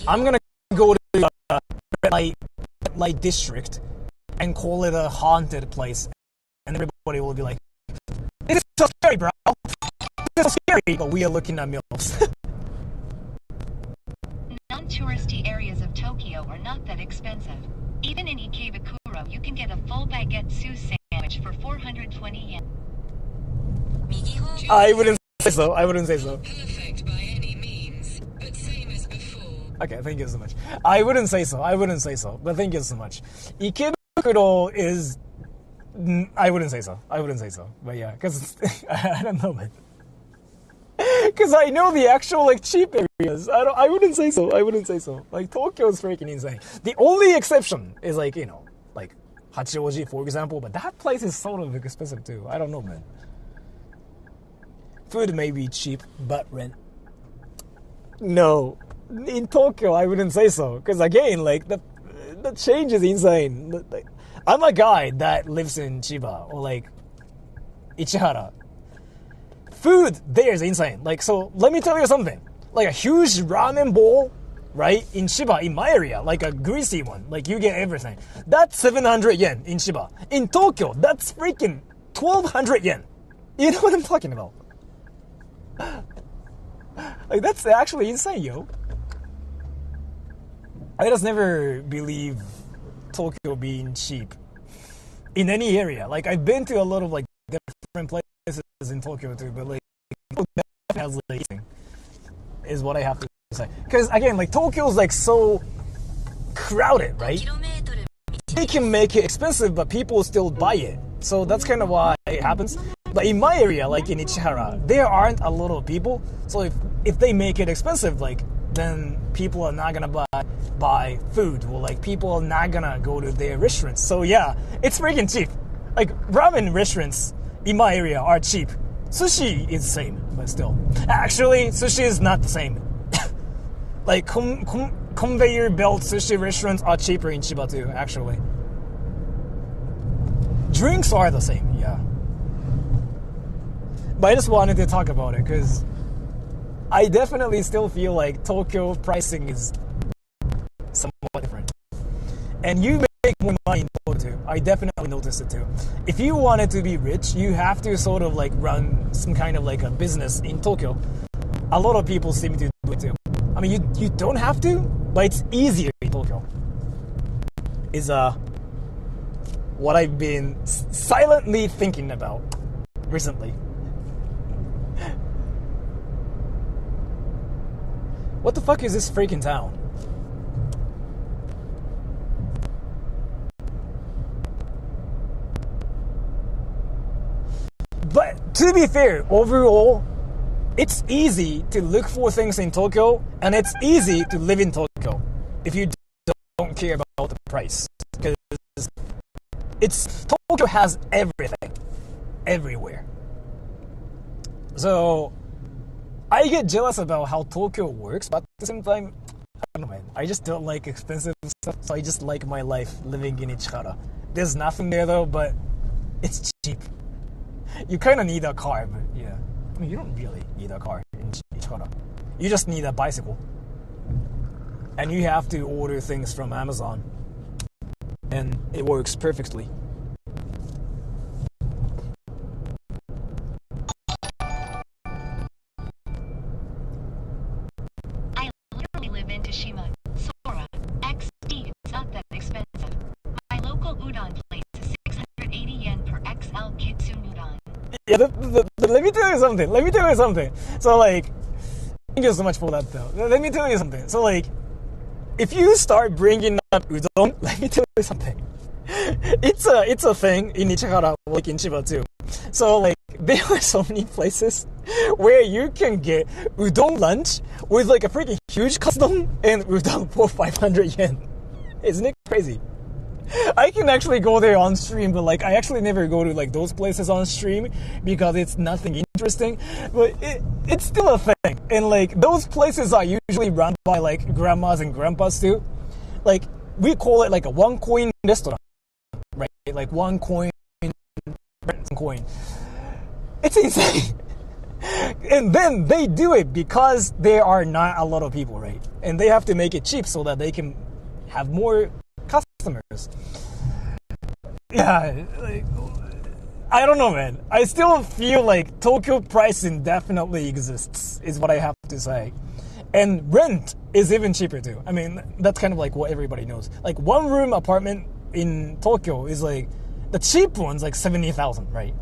I'm gonna go to a red light district and call it a haunted place, and everybody will be like, "This is so scary, bro. This is so scary." But we are looking at MILFs. Non-touristy areas of Tokyo are not that expensive. Even in Ikebukuro, you can get a full baguette sous sandwich for 420 yen. I wouldn't say so. Perfect by any means, but same Okay, thank you so much. I wouldn't say so, but thank you so much. Ikebukuro is... I wouldn't say so. But yeah, because I don't know, man. Because I know the actual like cheap areas. I wouldn't say so. Like Tokyo is freaking insane. The only exception is like, you know, like Hachioji, for example. But that place is sort of expensive too. I don't know, man. Food may be cheap, but rent... No. In Tokyo, I wouldn't say so. Because again, like the change is insane. I'm a guy that lives in Chiba or like Ichihara. Food there is insane. Like, so let me tell you something. Like a huge ramen bowl, right, in Chiba, in my area, like a greasy one, like you get everything. That's 700 yen in Chiba. In Tokyo, that's freaking 1,200 yen. You know what I'm talking about? Like, that's actually insane, yo. I just never believe Tokyo being cheap in any area. Like, I've been to a lot of like different places in Tokyo too, but like has like is what I have to say. Because again, like Tokyo's like so crowded, right? They can make it expensive, but people still buy it. So that's kind of why it happens. But in my area, like in Ichihara, there aren't a lot of people. So if they make it expensive, like then people are not gonna buy food, or like people are not gonna go to their restaurants. So yeah, it's freaking cheap. Like ramen restaurants in my area are cheap. Sushi is the same, but still. Actually, sushi is not the same. Like conveyor belt sushi restaurants are cheaper in Chiba too, actually. Drinks are the same, yeah. But I just wanted to talk about it because I definitely still feel like Tokyo pricing is somewhat different. And you make more money in Tokyo too. I definitely noticed it too. If you wanted to be rich, you have to sort of like run some kind of like a business in Tokyo. A lot of people seem to do it too. I mean, you don't have to, but it's easier in Tokyo. Is what I've been silently thinking about recently. What the fuck is this freaking town? But to be fair, overall, it's easy to look for things in Tokyo, and it's easy to live in Tokyo if you don't care about the price. Because Tokyo has everything, everywhere. So I get jealous about how Tokyo works, but at the same time, I don't know, man. I just don't like expensive stuff, so I just like my life living in Ichihara. There's nothing there though, but it's cheap. You kind of need a car, but yeah. I mean, you don't really need a car in Ichihara. You just need a bicycle. And you have to order things from Amazon. And it works perfectly. I literally live in Toshima. Sora. XD. It's not that expensive. My local udon place is 680 yen per XL Kitsune udon. Yeah, let me tell you something. So, like, thank you so much for that, though. Let me tell you something. So, like, if you start bringing up udon, let me tell you something. It's a thing in Ichihara, like in Chiba too. So, like, there are so many places where you can get udon lunch with, like, a freaking huge katsudon and udon for 500 yen. Isn't it crazy? I can actually go there on stream, but like I actually never go to like those places on stream because it's nothing interesting. But it's still a thing, and like those places are usually run by like grandmas and grandpas too. Like we call it like a 1 coin restaurant, right? Like 1 coin, coin. It's insane. And then they do it because there are not a lot of people, right? And they have to make it cheap so that they can have more customers. Yeah, like, I don't know, man. I still feel like Tokyo pricing definitely exists, is what I have to say. And rent is even cheaper too. I mean, that's kind of like what everybody knows. Like 1-room apartment in Tokyo is like, the cheap one's like 70,000, right?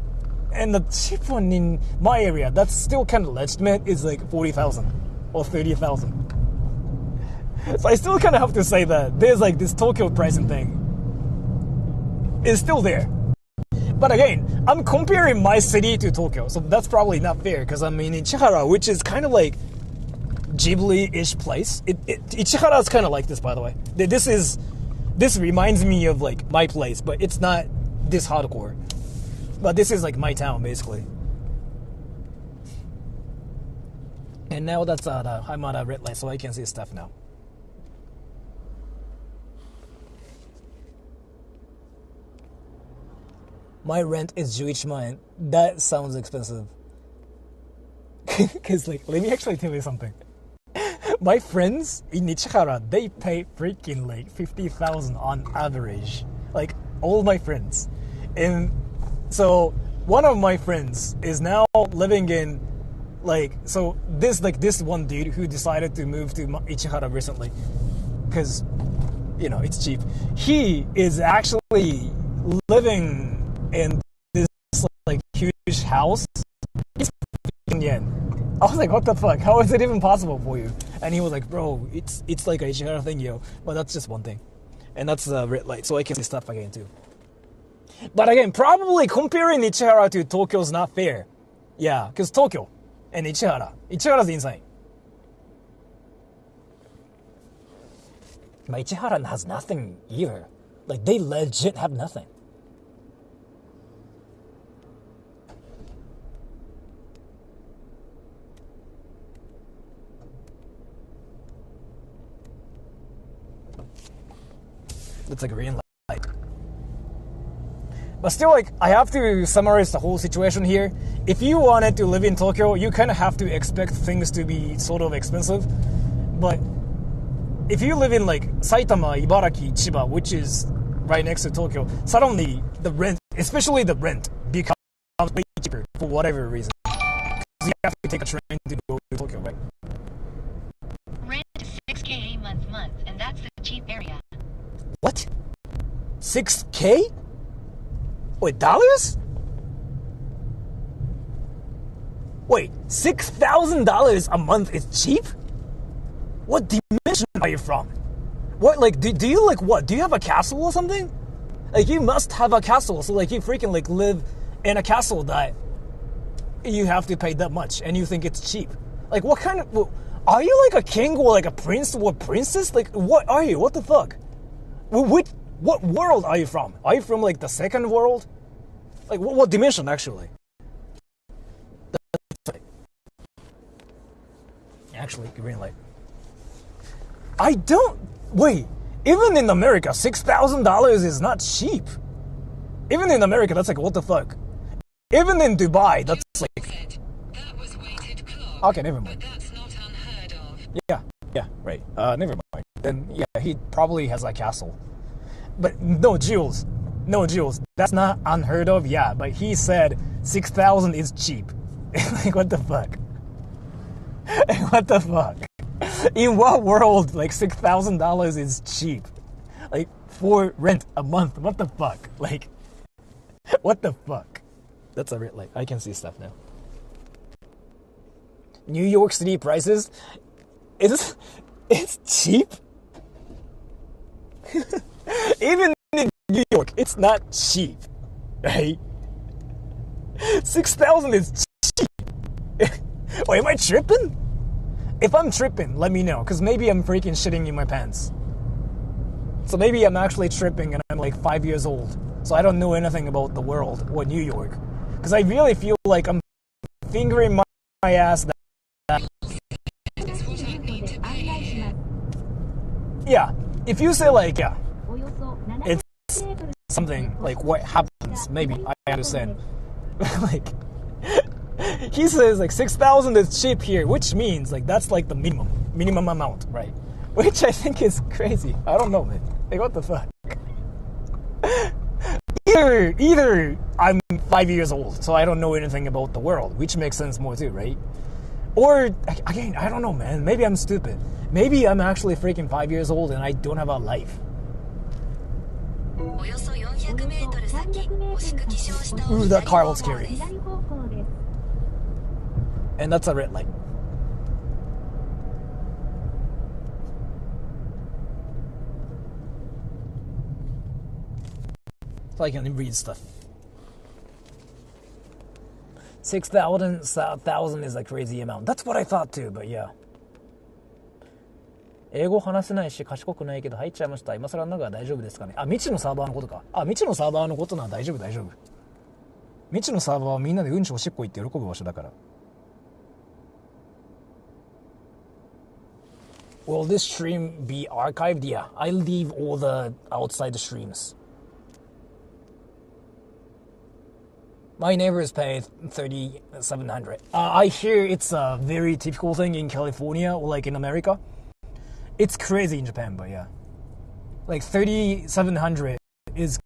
And the cheap one in my area, that's still kind of legitimate, is like 40,000 or 30,000. So I still kind of have to say that there's like this Tokyo pricing thing is still there. But again, I'm comparing my city to Tokyo, so that's probably not fair because I'm in Ichihara, which is kind of like Ghibli-ish place. Ichihara is kind of like this, by the way. This reminds me of like my place, but it's not this hardcore. But this is like my town, basically. And now that's I'm at a red light, so I can see stuff now. My rent is 11 万. That sounds expensive. Because, like, let me actually tell you something. My friends in Ichihara, they pay freaking, like, 50,000 on average. Like, all my friends. And so, one of my friends is now living in, like, so this one dude who decided to move to Ichihara recently. Because, you know, it's cheap. He is actually living in this like huge house. It's yen. I was like, what the fuck? How is it even possible for you? And he was like, bro, it's like a Ichihara thing, yo. But that's just one thing. And that's the red light, so I can see stuff again too. But again, probably comparing Ichihara to Tokyo is not fair. Yeah, because Tokyo and Ichihara's insane. But Ichihara has nothing either. Like, they legit have nothing. It's a green light. But still, like, I have to summarize the whole situation here. If you wanted to live in Tokyo, you kind of have to expect things to be sort of expensive. But if you live in, like, Saitama, Ibaraki, Chiba, which is right next to Tokyo, suddenly the rent, especially the rent, becomes way cheaper for whatever reason. You have to take a train to go to Tokyo, right? Rent is 6K month, and that's the cheap area. What? 6K? Wait, dollars? Wait, $6,000 a month is cheap? What dimension are you from? What, like, do you, like, what? Do you have a castle or something? Like, you must have a castle, so, like, you freaking, like, live in a castle that you have to pay that much, and you think it's cheap. Like, what kind of, are you, like, a king or, like, a prince or princess? Like, what are you? What the fuck? What world are you from? Are you from, like, the second world? Like, what dimension, actually? Actually, green light. Wait, even in America, $6,000 is not cheap. Even in America, that's like, what the fuck? Even in Dubai, that's like... That was weighted clock, okay, never mind. but that's not unheard of. Yeah, right. Never mind. Then, yeah, he probably has a castle. But no, Jules, that's not unheard of, yeah, but he said 6,000 is cheap. Like, what the fuck? What the fuck? In what world, like, $6,000 is cheap? Like, for rent a month, what the fuck? Like, what the fuck? That's a red light. I can see stuff now. New York City prices? It's cheap? Even in New York, it's not cheap, right? 6,000 is cheap. Wait, am I tripping? If I'm tripping, let me know, because maybe I'm freaking shitting in my pants. So maybe I'm actually tripping and I'm like 5 years old, so I don't know anything about the world or New York. Because I really feel like I'm fingering my ass that... Yeah, if you say like, yeah, it's something like what happens, maybe I understand. Like, he says like 6,000 is cheap here, which means like that's like the minimum amount, right? Which I think is crazy. I don't know, man. Like, what the fuck? Either I'm 5 years old, so I don't know anything about the world, which makes sense more too, right? Or, again, I don't know, man. Maybe I'm stupid. Maybe I'm actually freaking 5 years old and I don't have a life. Ooh, that car was scary. And that's a red light. so I can read stuff. 6,000 is a crazy amount. That's what I thought too, but yeah. 英語話せないし賢くないけど入っちゃいました。今更ながら大丈夫ですかね。あ、未知のサーバーのことか。あ、未知のサーバーのことなら大丈夫大丈夫。未知のサーバーはみんなでうんちおしっこ行って喜ぶ場所だから。Will this stream be archived? Yeah, I leave all the outside the streams. My neighbors pay $3,700. I hear it's a very typical thing in California or like in America. It's crazy in Japan, but yeah. Like $3,700 is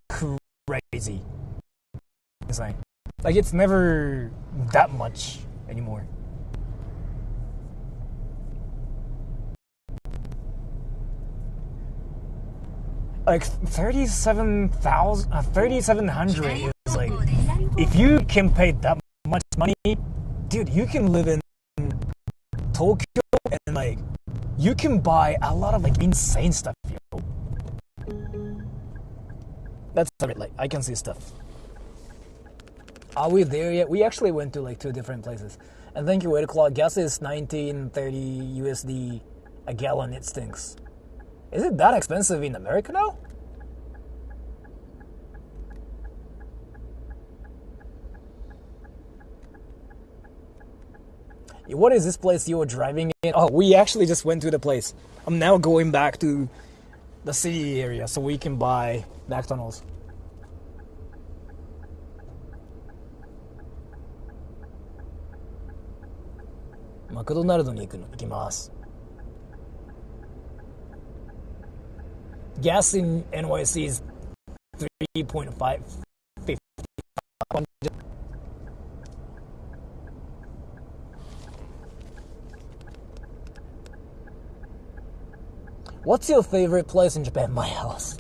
crazy. Insane. Like it's never that much anymore. Like 3,700 is like, if you can pay that much money, dude, you can live in Tokyo and like, you can buy a lot of like insane stuff, yo. That's a bit like, I can see stuff. Are we there yet? We actually went to like 2 different places. And thank you, 8 o'clock. Gas is 1930 USD a gallon. It stinks. Is it that expensive in America now? What is this place you're driving in? Oh, we actually just went to the place. I'm now going back to the city area so we can buy McDonald's. McDonald's に行きます。Gas in NYC is 3.5. What's your favorite place in Japan? My house.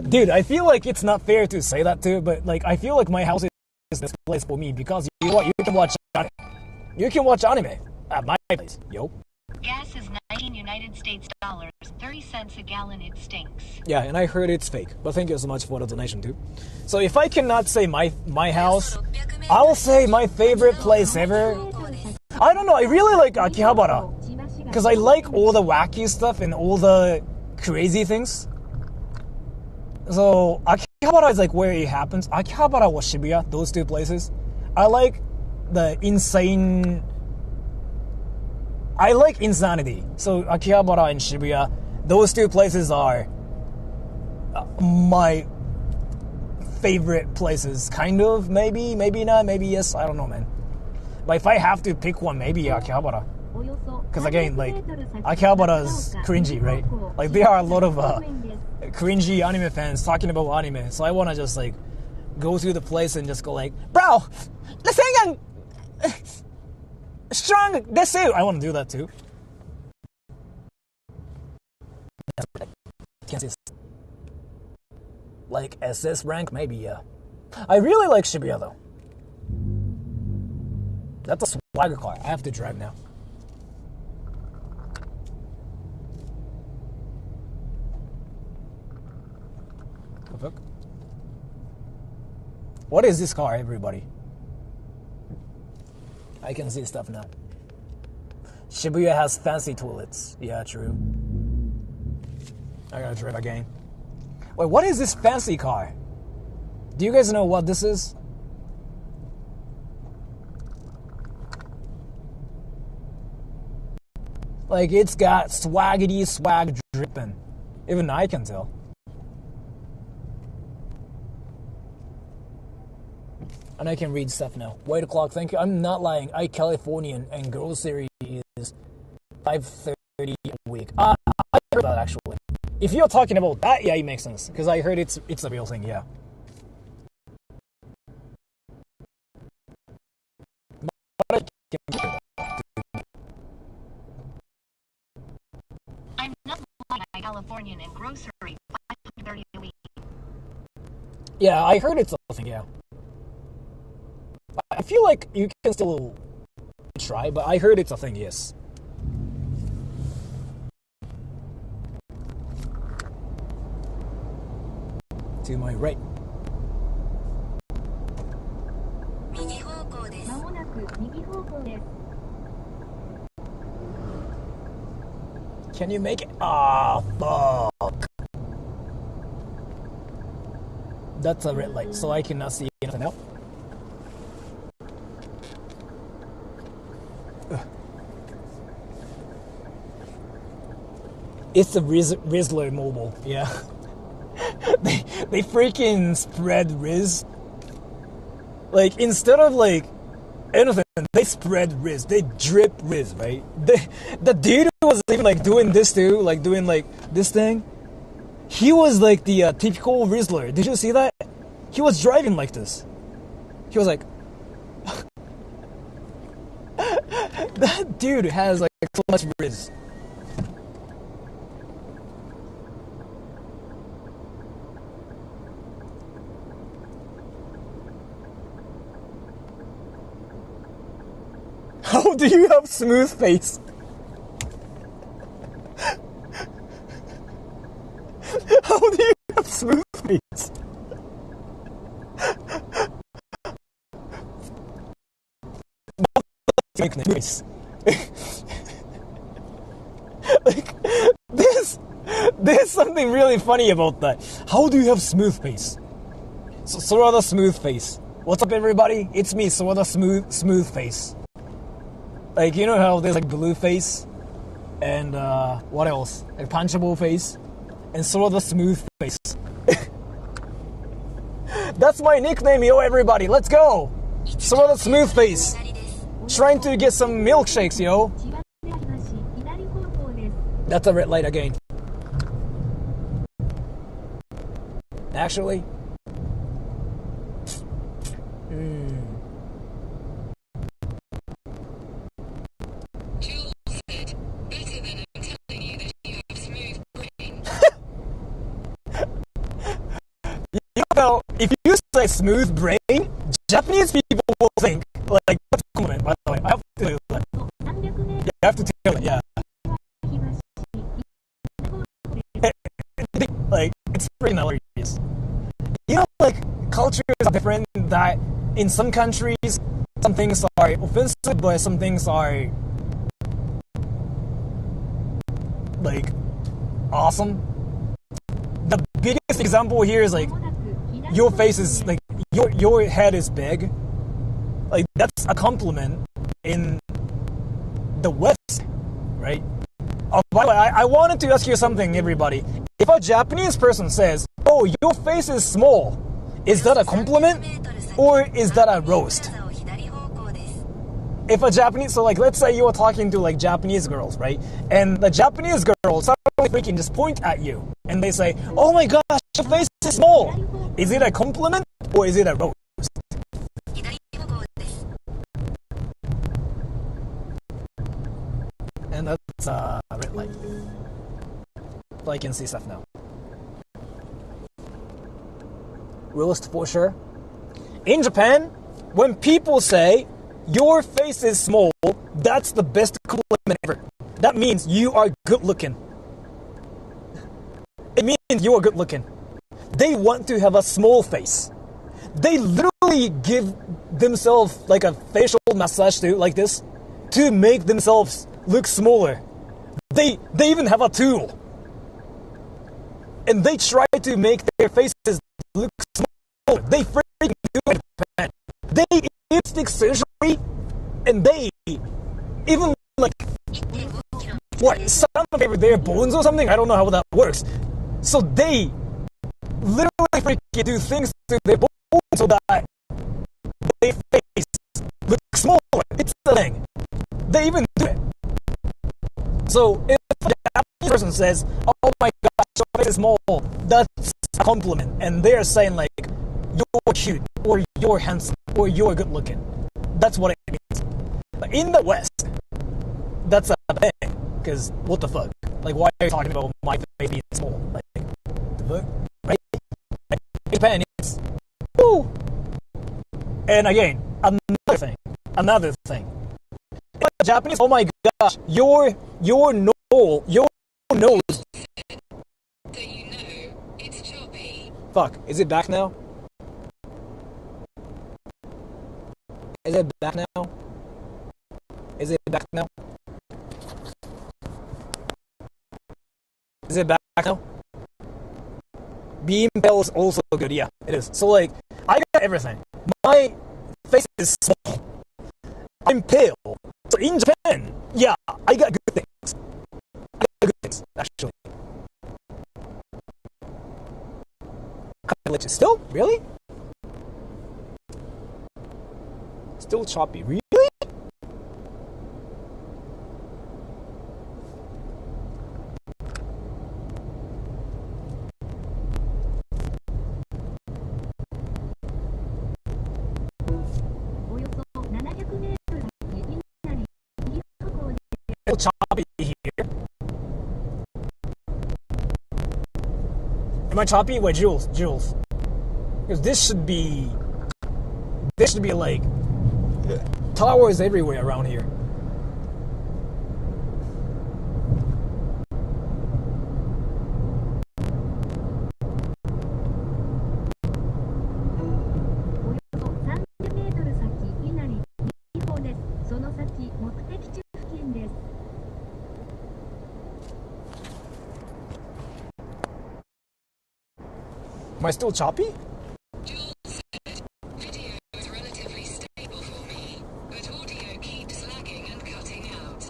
Dude, I feel like it's not fair to say that too, but like I feel like my house is this place for me because you know what? You can watch anime. You can watch anime at my place, yo. Gas is 19 United States dollars, 30 cents a gallon. It stinks. Yeah, and I heard it's fake, but thank you so much for the donation too. So if I cannot say my house, I'll say my favorite place ever. I don't know, I really like Akihabara. Because I like all the wacky stuff and all the crazy things. So Akihabara is like where it happens. Akihabara or Shibuya, those 2 places. I like the insane... I like insanity. So Akihabara and Shibuya, those 2 places are my favorite places. Kind of, maybe not, maybe yes, I don't know, man. But if I have to pick one, maybe Akihabara. Because again, like, Akihabara is cringy, right? Like, there are a lot of cringy anime fans talking about anime. So I want to just, like, go through the place and just go like, bro, let's hang on! Strong, that's it! I want to do that too. Can't see. Like, SS rank? Maybe, yeah. I really like Shibuya, though. That's a swagger car. I have to drive now. What is this car, everybody? I can see stuff now. Shibuya has fancy toilets. Yeah, true. I gotta drive again. Wait, what is this fancy car? Do you guys know what this is? Like, it's got swaggity swag dripping. Even I can tell. And I can read stuff now. 8 o'clock, thank you. I'm not lying. I Californian and grocery is $5.30 a week. I heard that actually. If you're talking about that, yeah, it makes sense. Because I heard it's a real thing, yeah. I'm not lying. I Californian and grocery, $530 a week. Yeah, I heard it's a thing, yeah. I feel like you can still try, but I heard it's a thing, yes. to my right. 右方向です。まもなく右方向です。 Can you make it? Ah, fuck. That's a red light, so I cannot see anything now. It's a Rizzler mobile, yeah. they freaking spread Riz. Like, instead of like anything, they spread Riz. They drip Riz, right? The dude who was even like doing this too, like doing like this thing. He was like the typical Rizzler. Did you see that? He was driving like this. He was like, that dude has like so much Riz. How do you have smooth face? How do you have smooth face? Nice. Like, there's something really funny about that. How do you have smooth face? Sora the smooth face. What's up, everybody? It's me, Sora the smooth face. Like, you know how there's like blue face and what else? Like punchable face and Sora the smooth face. That's my nickname, yo, everybody. Let's go. Sora the smooth face. Trying to get some milkshakes, yo. 千葉でありますし、左方向です。 That's a red light again. Actually. Jules said, better than I'm telling you that you have smooth brain. You know, if you say smooth brain, Japanese people will think like that's a compliment. By the way, I have to tell you that. 300メートル You have to tell it, yeah. 東し、左方向です。 Like, it's pretty hilarious. You know, like, cultures are different. That in some countries, some things are offensive, but some things are like awesome. The biggest example here is like まもなく左 your 方向 face is like your head is big. Like that's a compliment in the West, right? Oh, by the way, I wanted to ask you something, everybody. If a Japanese person says, "Oh, your face is small," is that a compliment or is that a roast? If a Japanese, so like, let's say you are talking to like Japanese girls, right? And the Japanese girls suddenly freaking just point at you and they say, "Oh my gosh, your face is small." Is it a compliment or is it a roast? 左方向です。 And that's red light. So I can see stuff now. Roast for sure. In Japan, when people say your face is small, that's the best compliment ever. That means you are good looking. It means you are good looking. They want to have a small face. They literally give themselves like a facial massage too, like this, to make themselves look smaller. They even have a tool. And they try to make their faces look smaller. They freaking do it in Japan. They eat lipstick surgery, and they even like what some of their bones or something. I don't know how that works. So they literally freaking do things to their bones so that their face looks smaller. It's the thing. They even do it. So if a Japanese person says, "Oh my gosh, your face is small," that's a compliment, and they're saying like, "You're cute," or "You're handsome," or "You're good looking." That's what it means. But in the West, that's a thing. Because what the fuck? Like, why are you talking about my face being small? Like, the fuck, right? Like, in Japan, it's woo. And again, another thing. Japanese, oh my gosh, your nose. So you know, it's choppy. Fuck, is it back now? Is it back now? Is it back now? Is it back now? Being pale is also good, yeah, it is. So like, I got everything. My face is small. I'm pale. So in Japan, yeah, I got good things. I got good things, actually. Still? Really? Still choppy. Really? Still choppy here. Am I choppy? Wait, Jules. Because this should be like towers everywhere around here. Am I still choppy? Jules said, video is relatively stable for me, but audio keeps lagging and cutting out.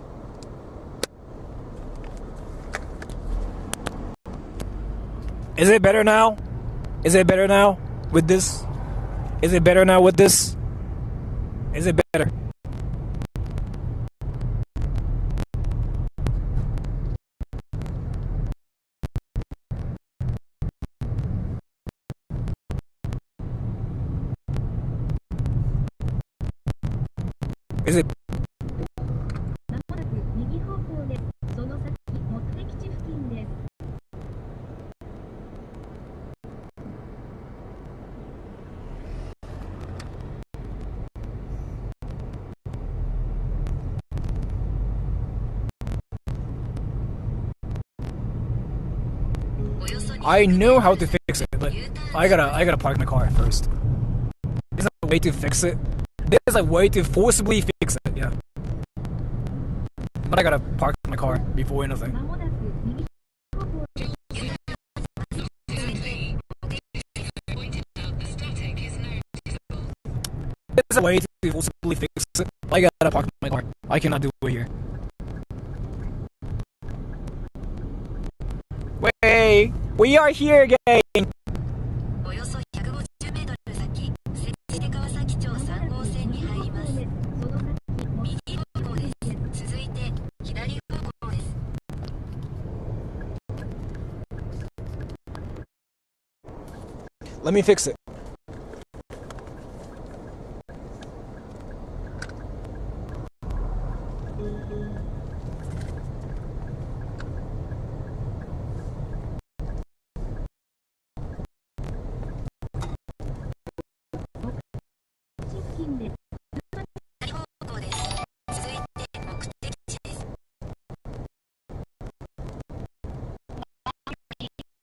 Is it better now? Is it better now with this? Is it better now with this? Is it better? Is it? I know how to fix it, but I gotta park my car first. Is there a way to fix it? There's a way to forcibly fix it, yeah. But I gotta park my car before anything. There's a way to forcibly fix it. I gotta park my car. I cannot do it here. Wait, we are here again. およそ150メートル先、設置で川崎町3号線に入ります。右方向です。続いて左方向です。Let me fix it.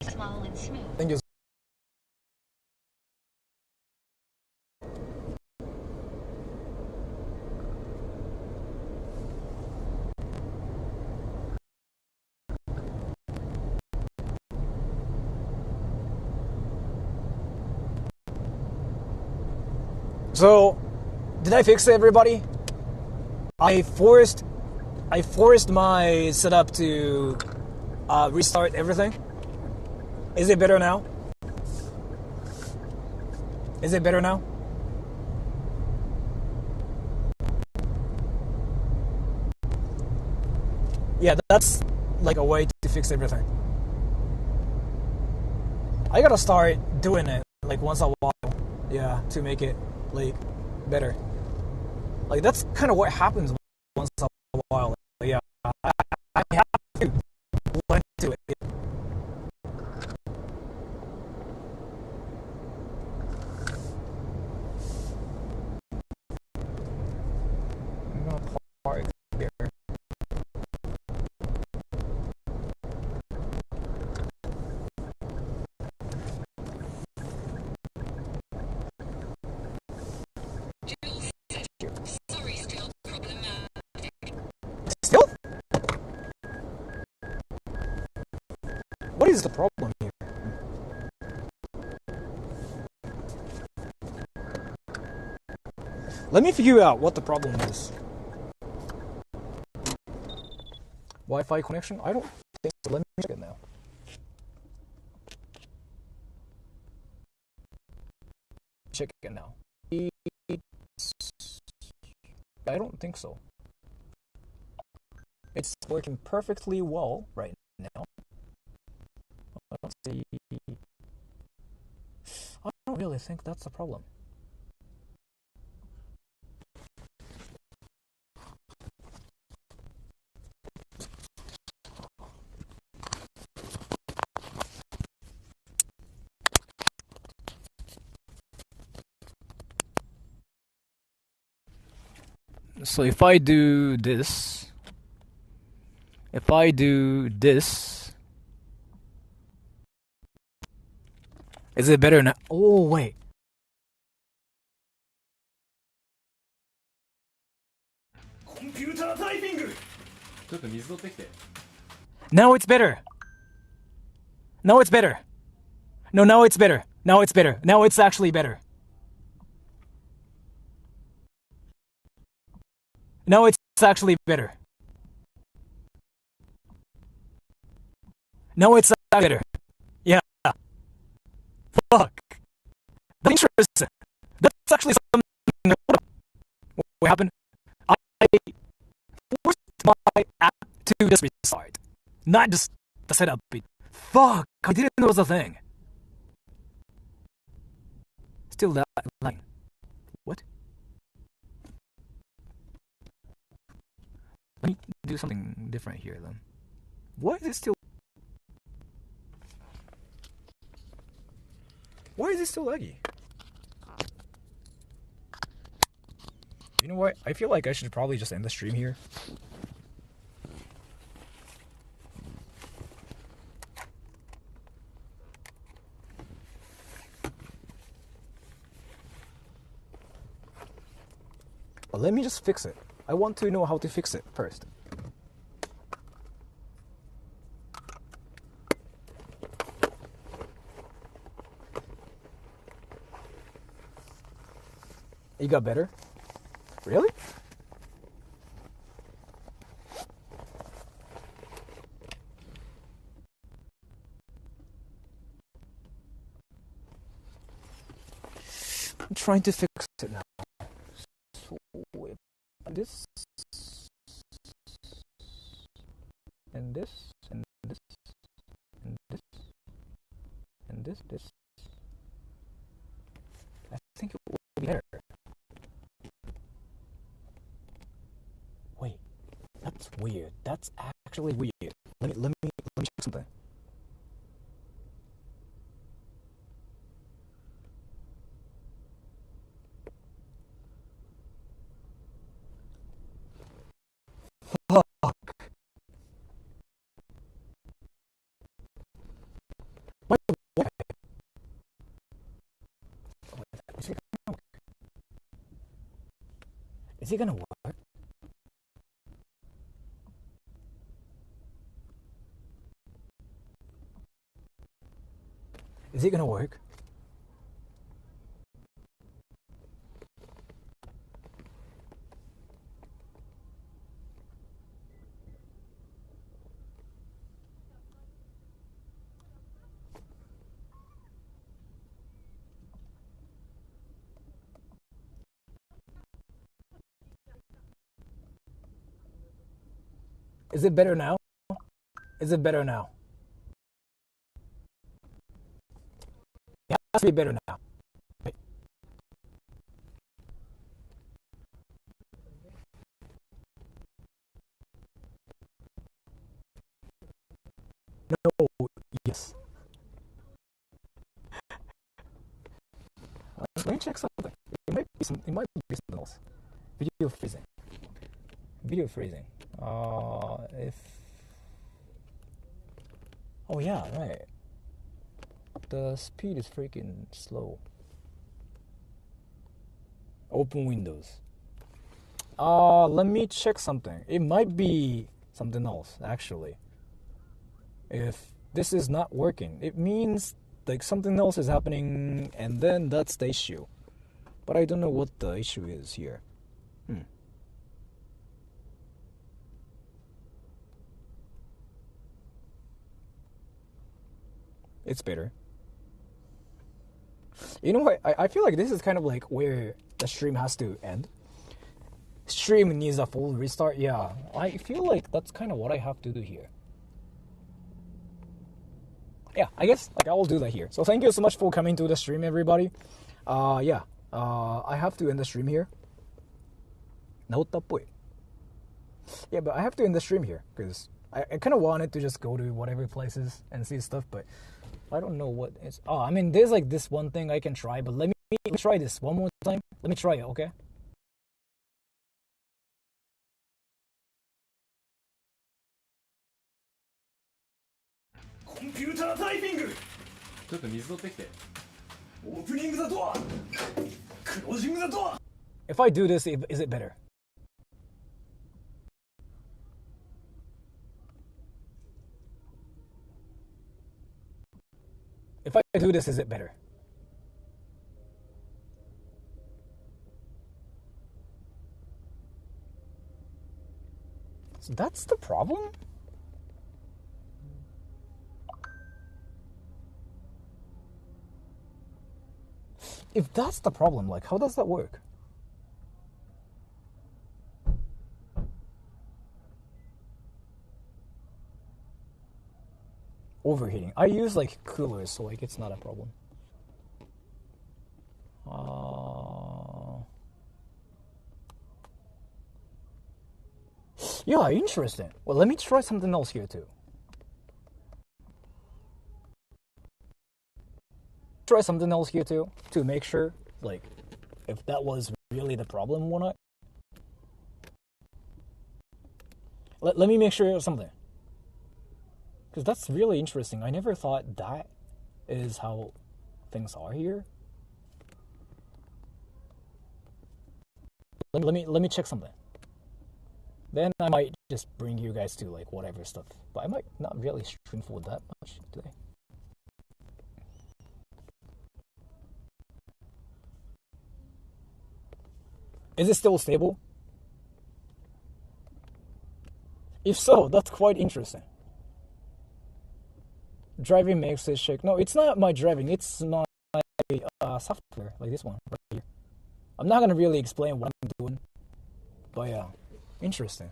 Small and smooth. Thank you. So, did I fix it, everybody? I forced my setup to restart everything. Is it better now? Is it better now? Yeah, that's like a way to fix everything. I gotta start doing it like once a while, yeah, to make it like better. Like that's kind of what happens once a while. Yeah, I have to learn to it. I'm gonna park here. is the problem here? Let me figure out what the problem is. Wi-Fi connection? I don't think so. Let me check it now. Check it now. I don't think so. It's working perfectly well right now. Let's see. I don't really think that's the problem. So if I do this, is it better now? Oh, wait. Computer typing. ちょっと水取ってきて。 Now it's better. Now it's better. No, now it's better. Now it's better. Now it's actually better. Now it's actually better. Now it's better. Yeah. Fuck. That's interesting. That's actually something. What happened? I forced my app to just restart. Not just the setup bit. Fuck. I didn't know it was a thing. Still that line. What? Let me do something different here then. Why is it still... Why is it still laggy? You know what? I feel like I should probably just end the stream here. But let me just fix it. I want to know how to fix it first. It got better? Really? I'm trying to fix it now. So this and this and this and this and this. I think it will be better. Wait, that's weird. That's actually weird. Let me check something. Fuck. What? Is it gonna work? Is it gonna work? Is it better now? Is it better now? It has to be better now. Wait. No, yes. Let me check something. It might be something else. Video freezing. If... Oh yeah, right. The speed is freaking slow. Open Windows. Let me check something. It might be something else, actually. If this is not working. It means like something else is happening, and then that's the issue. But I don't know what the issue is here. It's better. You know what? I feel like this is kind of like where the stream has to end. Stream needs a full restart. Yeah, I feel like that's kind of what I have to do here. Yeah, I guess like I will do that here. So thank you so much for coming to the stream, everybody. Yeah. I have to end the stream here. 治ったっぽい. Yeah, but I have to end the stream here because I kind of wanted to just go to whatever places and see stuff, but I don't know what it's. Oh, I mean, there's like this one thing I can try, but let me try this one more time. Let me try it, okay? Computer typing. ちょっと水取ってきて。 Opening the door. Closing the door. If I do this, is it better? If I do this, is it better? So that's the problem? If that's the problem, like, how does that work? Overheating. I use like coolers, so like it's not a problem. Yeah, interesting. Well, let me try something else here too. Try something else here too to make sure, like, if that was really the problem or not. Let me make sure of something. Because that's really interesting. I never thought that is how things are here. Let me check something. Then I might just bring you guys to like whatever stuff. But I might not really stream for that much today. Is it still stable? If so, that's quite interesting. Driving makes it shake. No, it's not my driving. It's my software, like this one right here. I'm not gonna really explain what I'm doing, but yeah, interesting.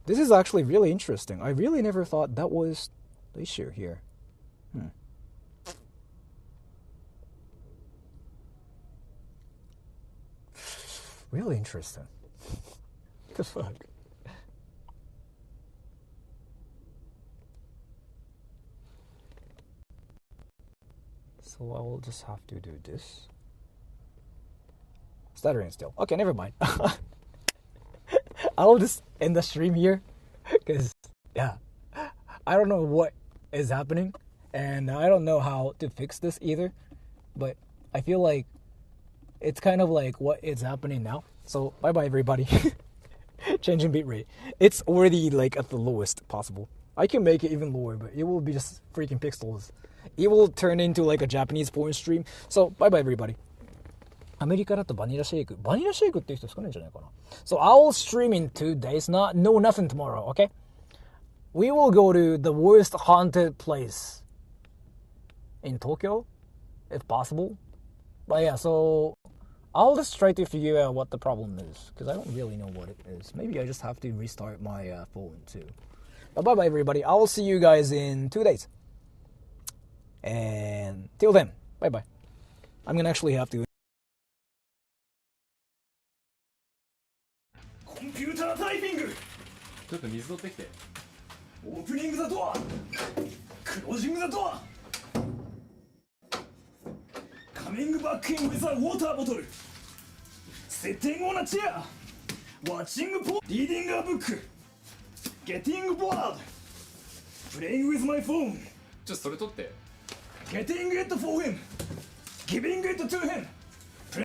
This is actually really interesting. I really never thought that was the issue here. Really interesting. What the fuck? So I will just have to do this. Stuttering still. Okay, never mind. I'll just end the stream here. Because, yeah. I don't know what is happening. And I don't know how to fix this either. But I feel like it's kind of like what is happening now. So, bye-bye everybody. Changing bitrate. It's already like at the lowest possible. I can make it even lower, but it will be just freaking pixels. It will turn into like a Japanese porn stream. So, bye-bye everybody. アメリカだとバニラシェイク。バニラシェイクっていう人少ないんじゃないかな。So, I'll stream in 2 days. No, nothing tomorrow, okay? We will go to the worst haunted place in Tokyo, if possible. But yeah, so I'll just try to figure out what the problem is, because I don't really know what it is. Maybe I just have to restart my phone too. But bye-bye everybody. I will see you guys in 2 days. And till then, bye-bye. I'm gonna actually have to... Computer typing! ちょっと水取ってきて。 Opening the door! Closing the door! Coming back in with a water bottle! Sitting on a chair! Watching porn! Reading a book! Getting bored! Playing with my phone! ちょっとそれ取って。 Getting it for him! Giving it to him!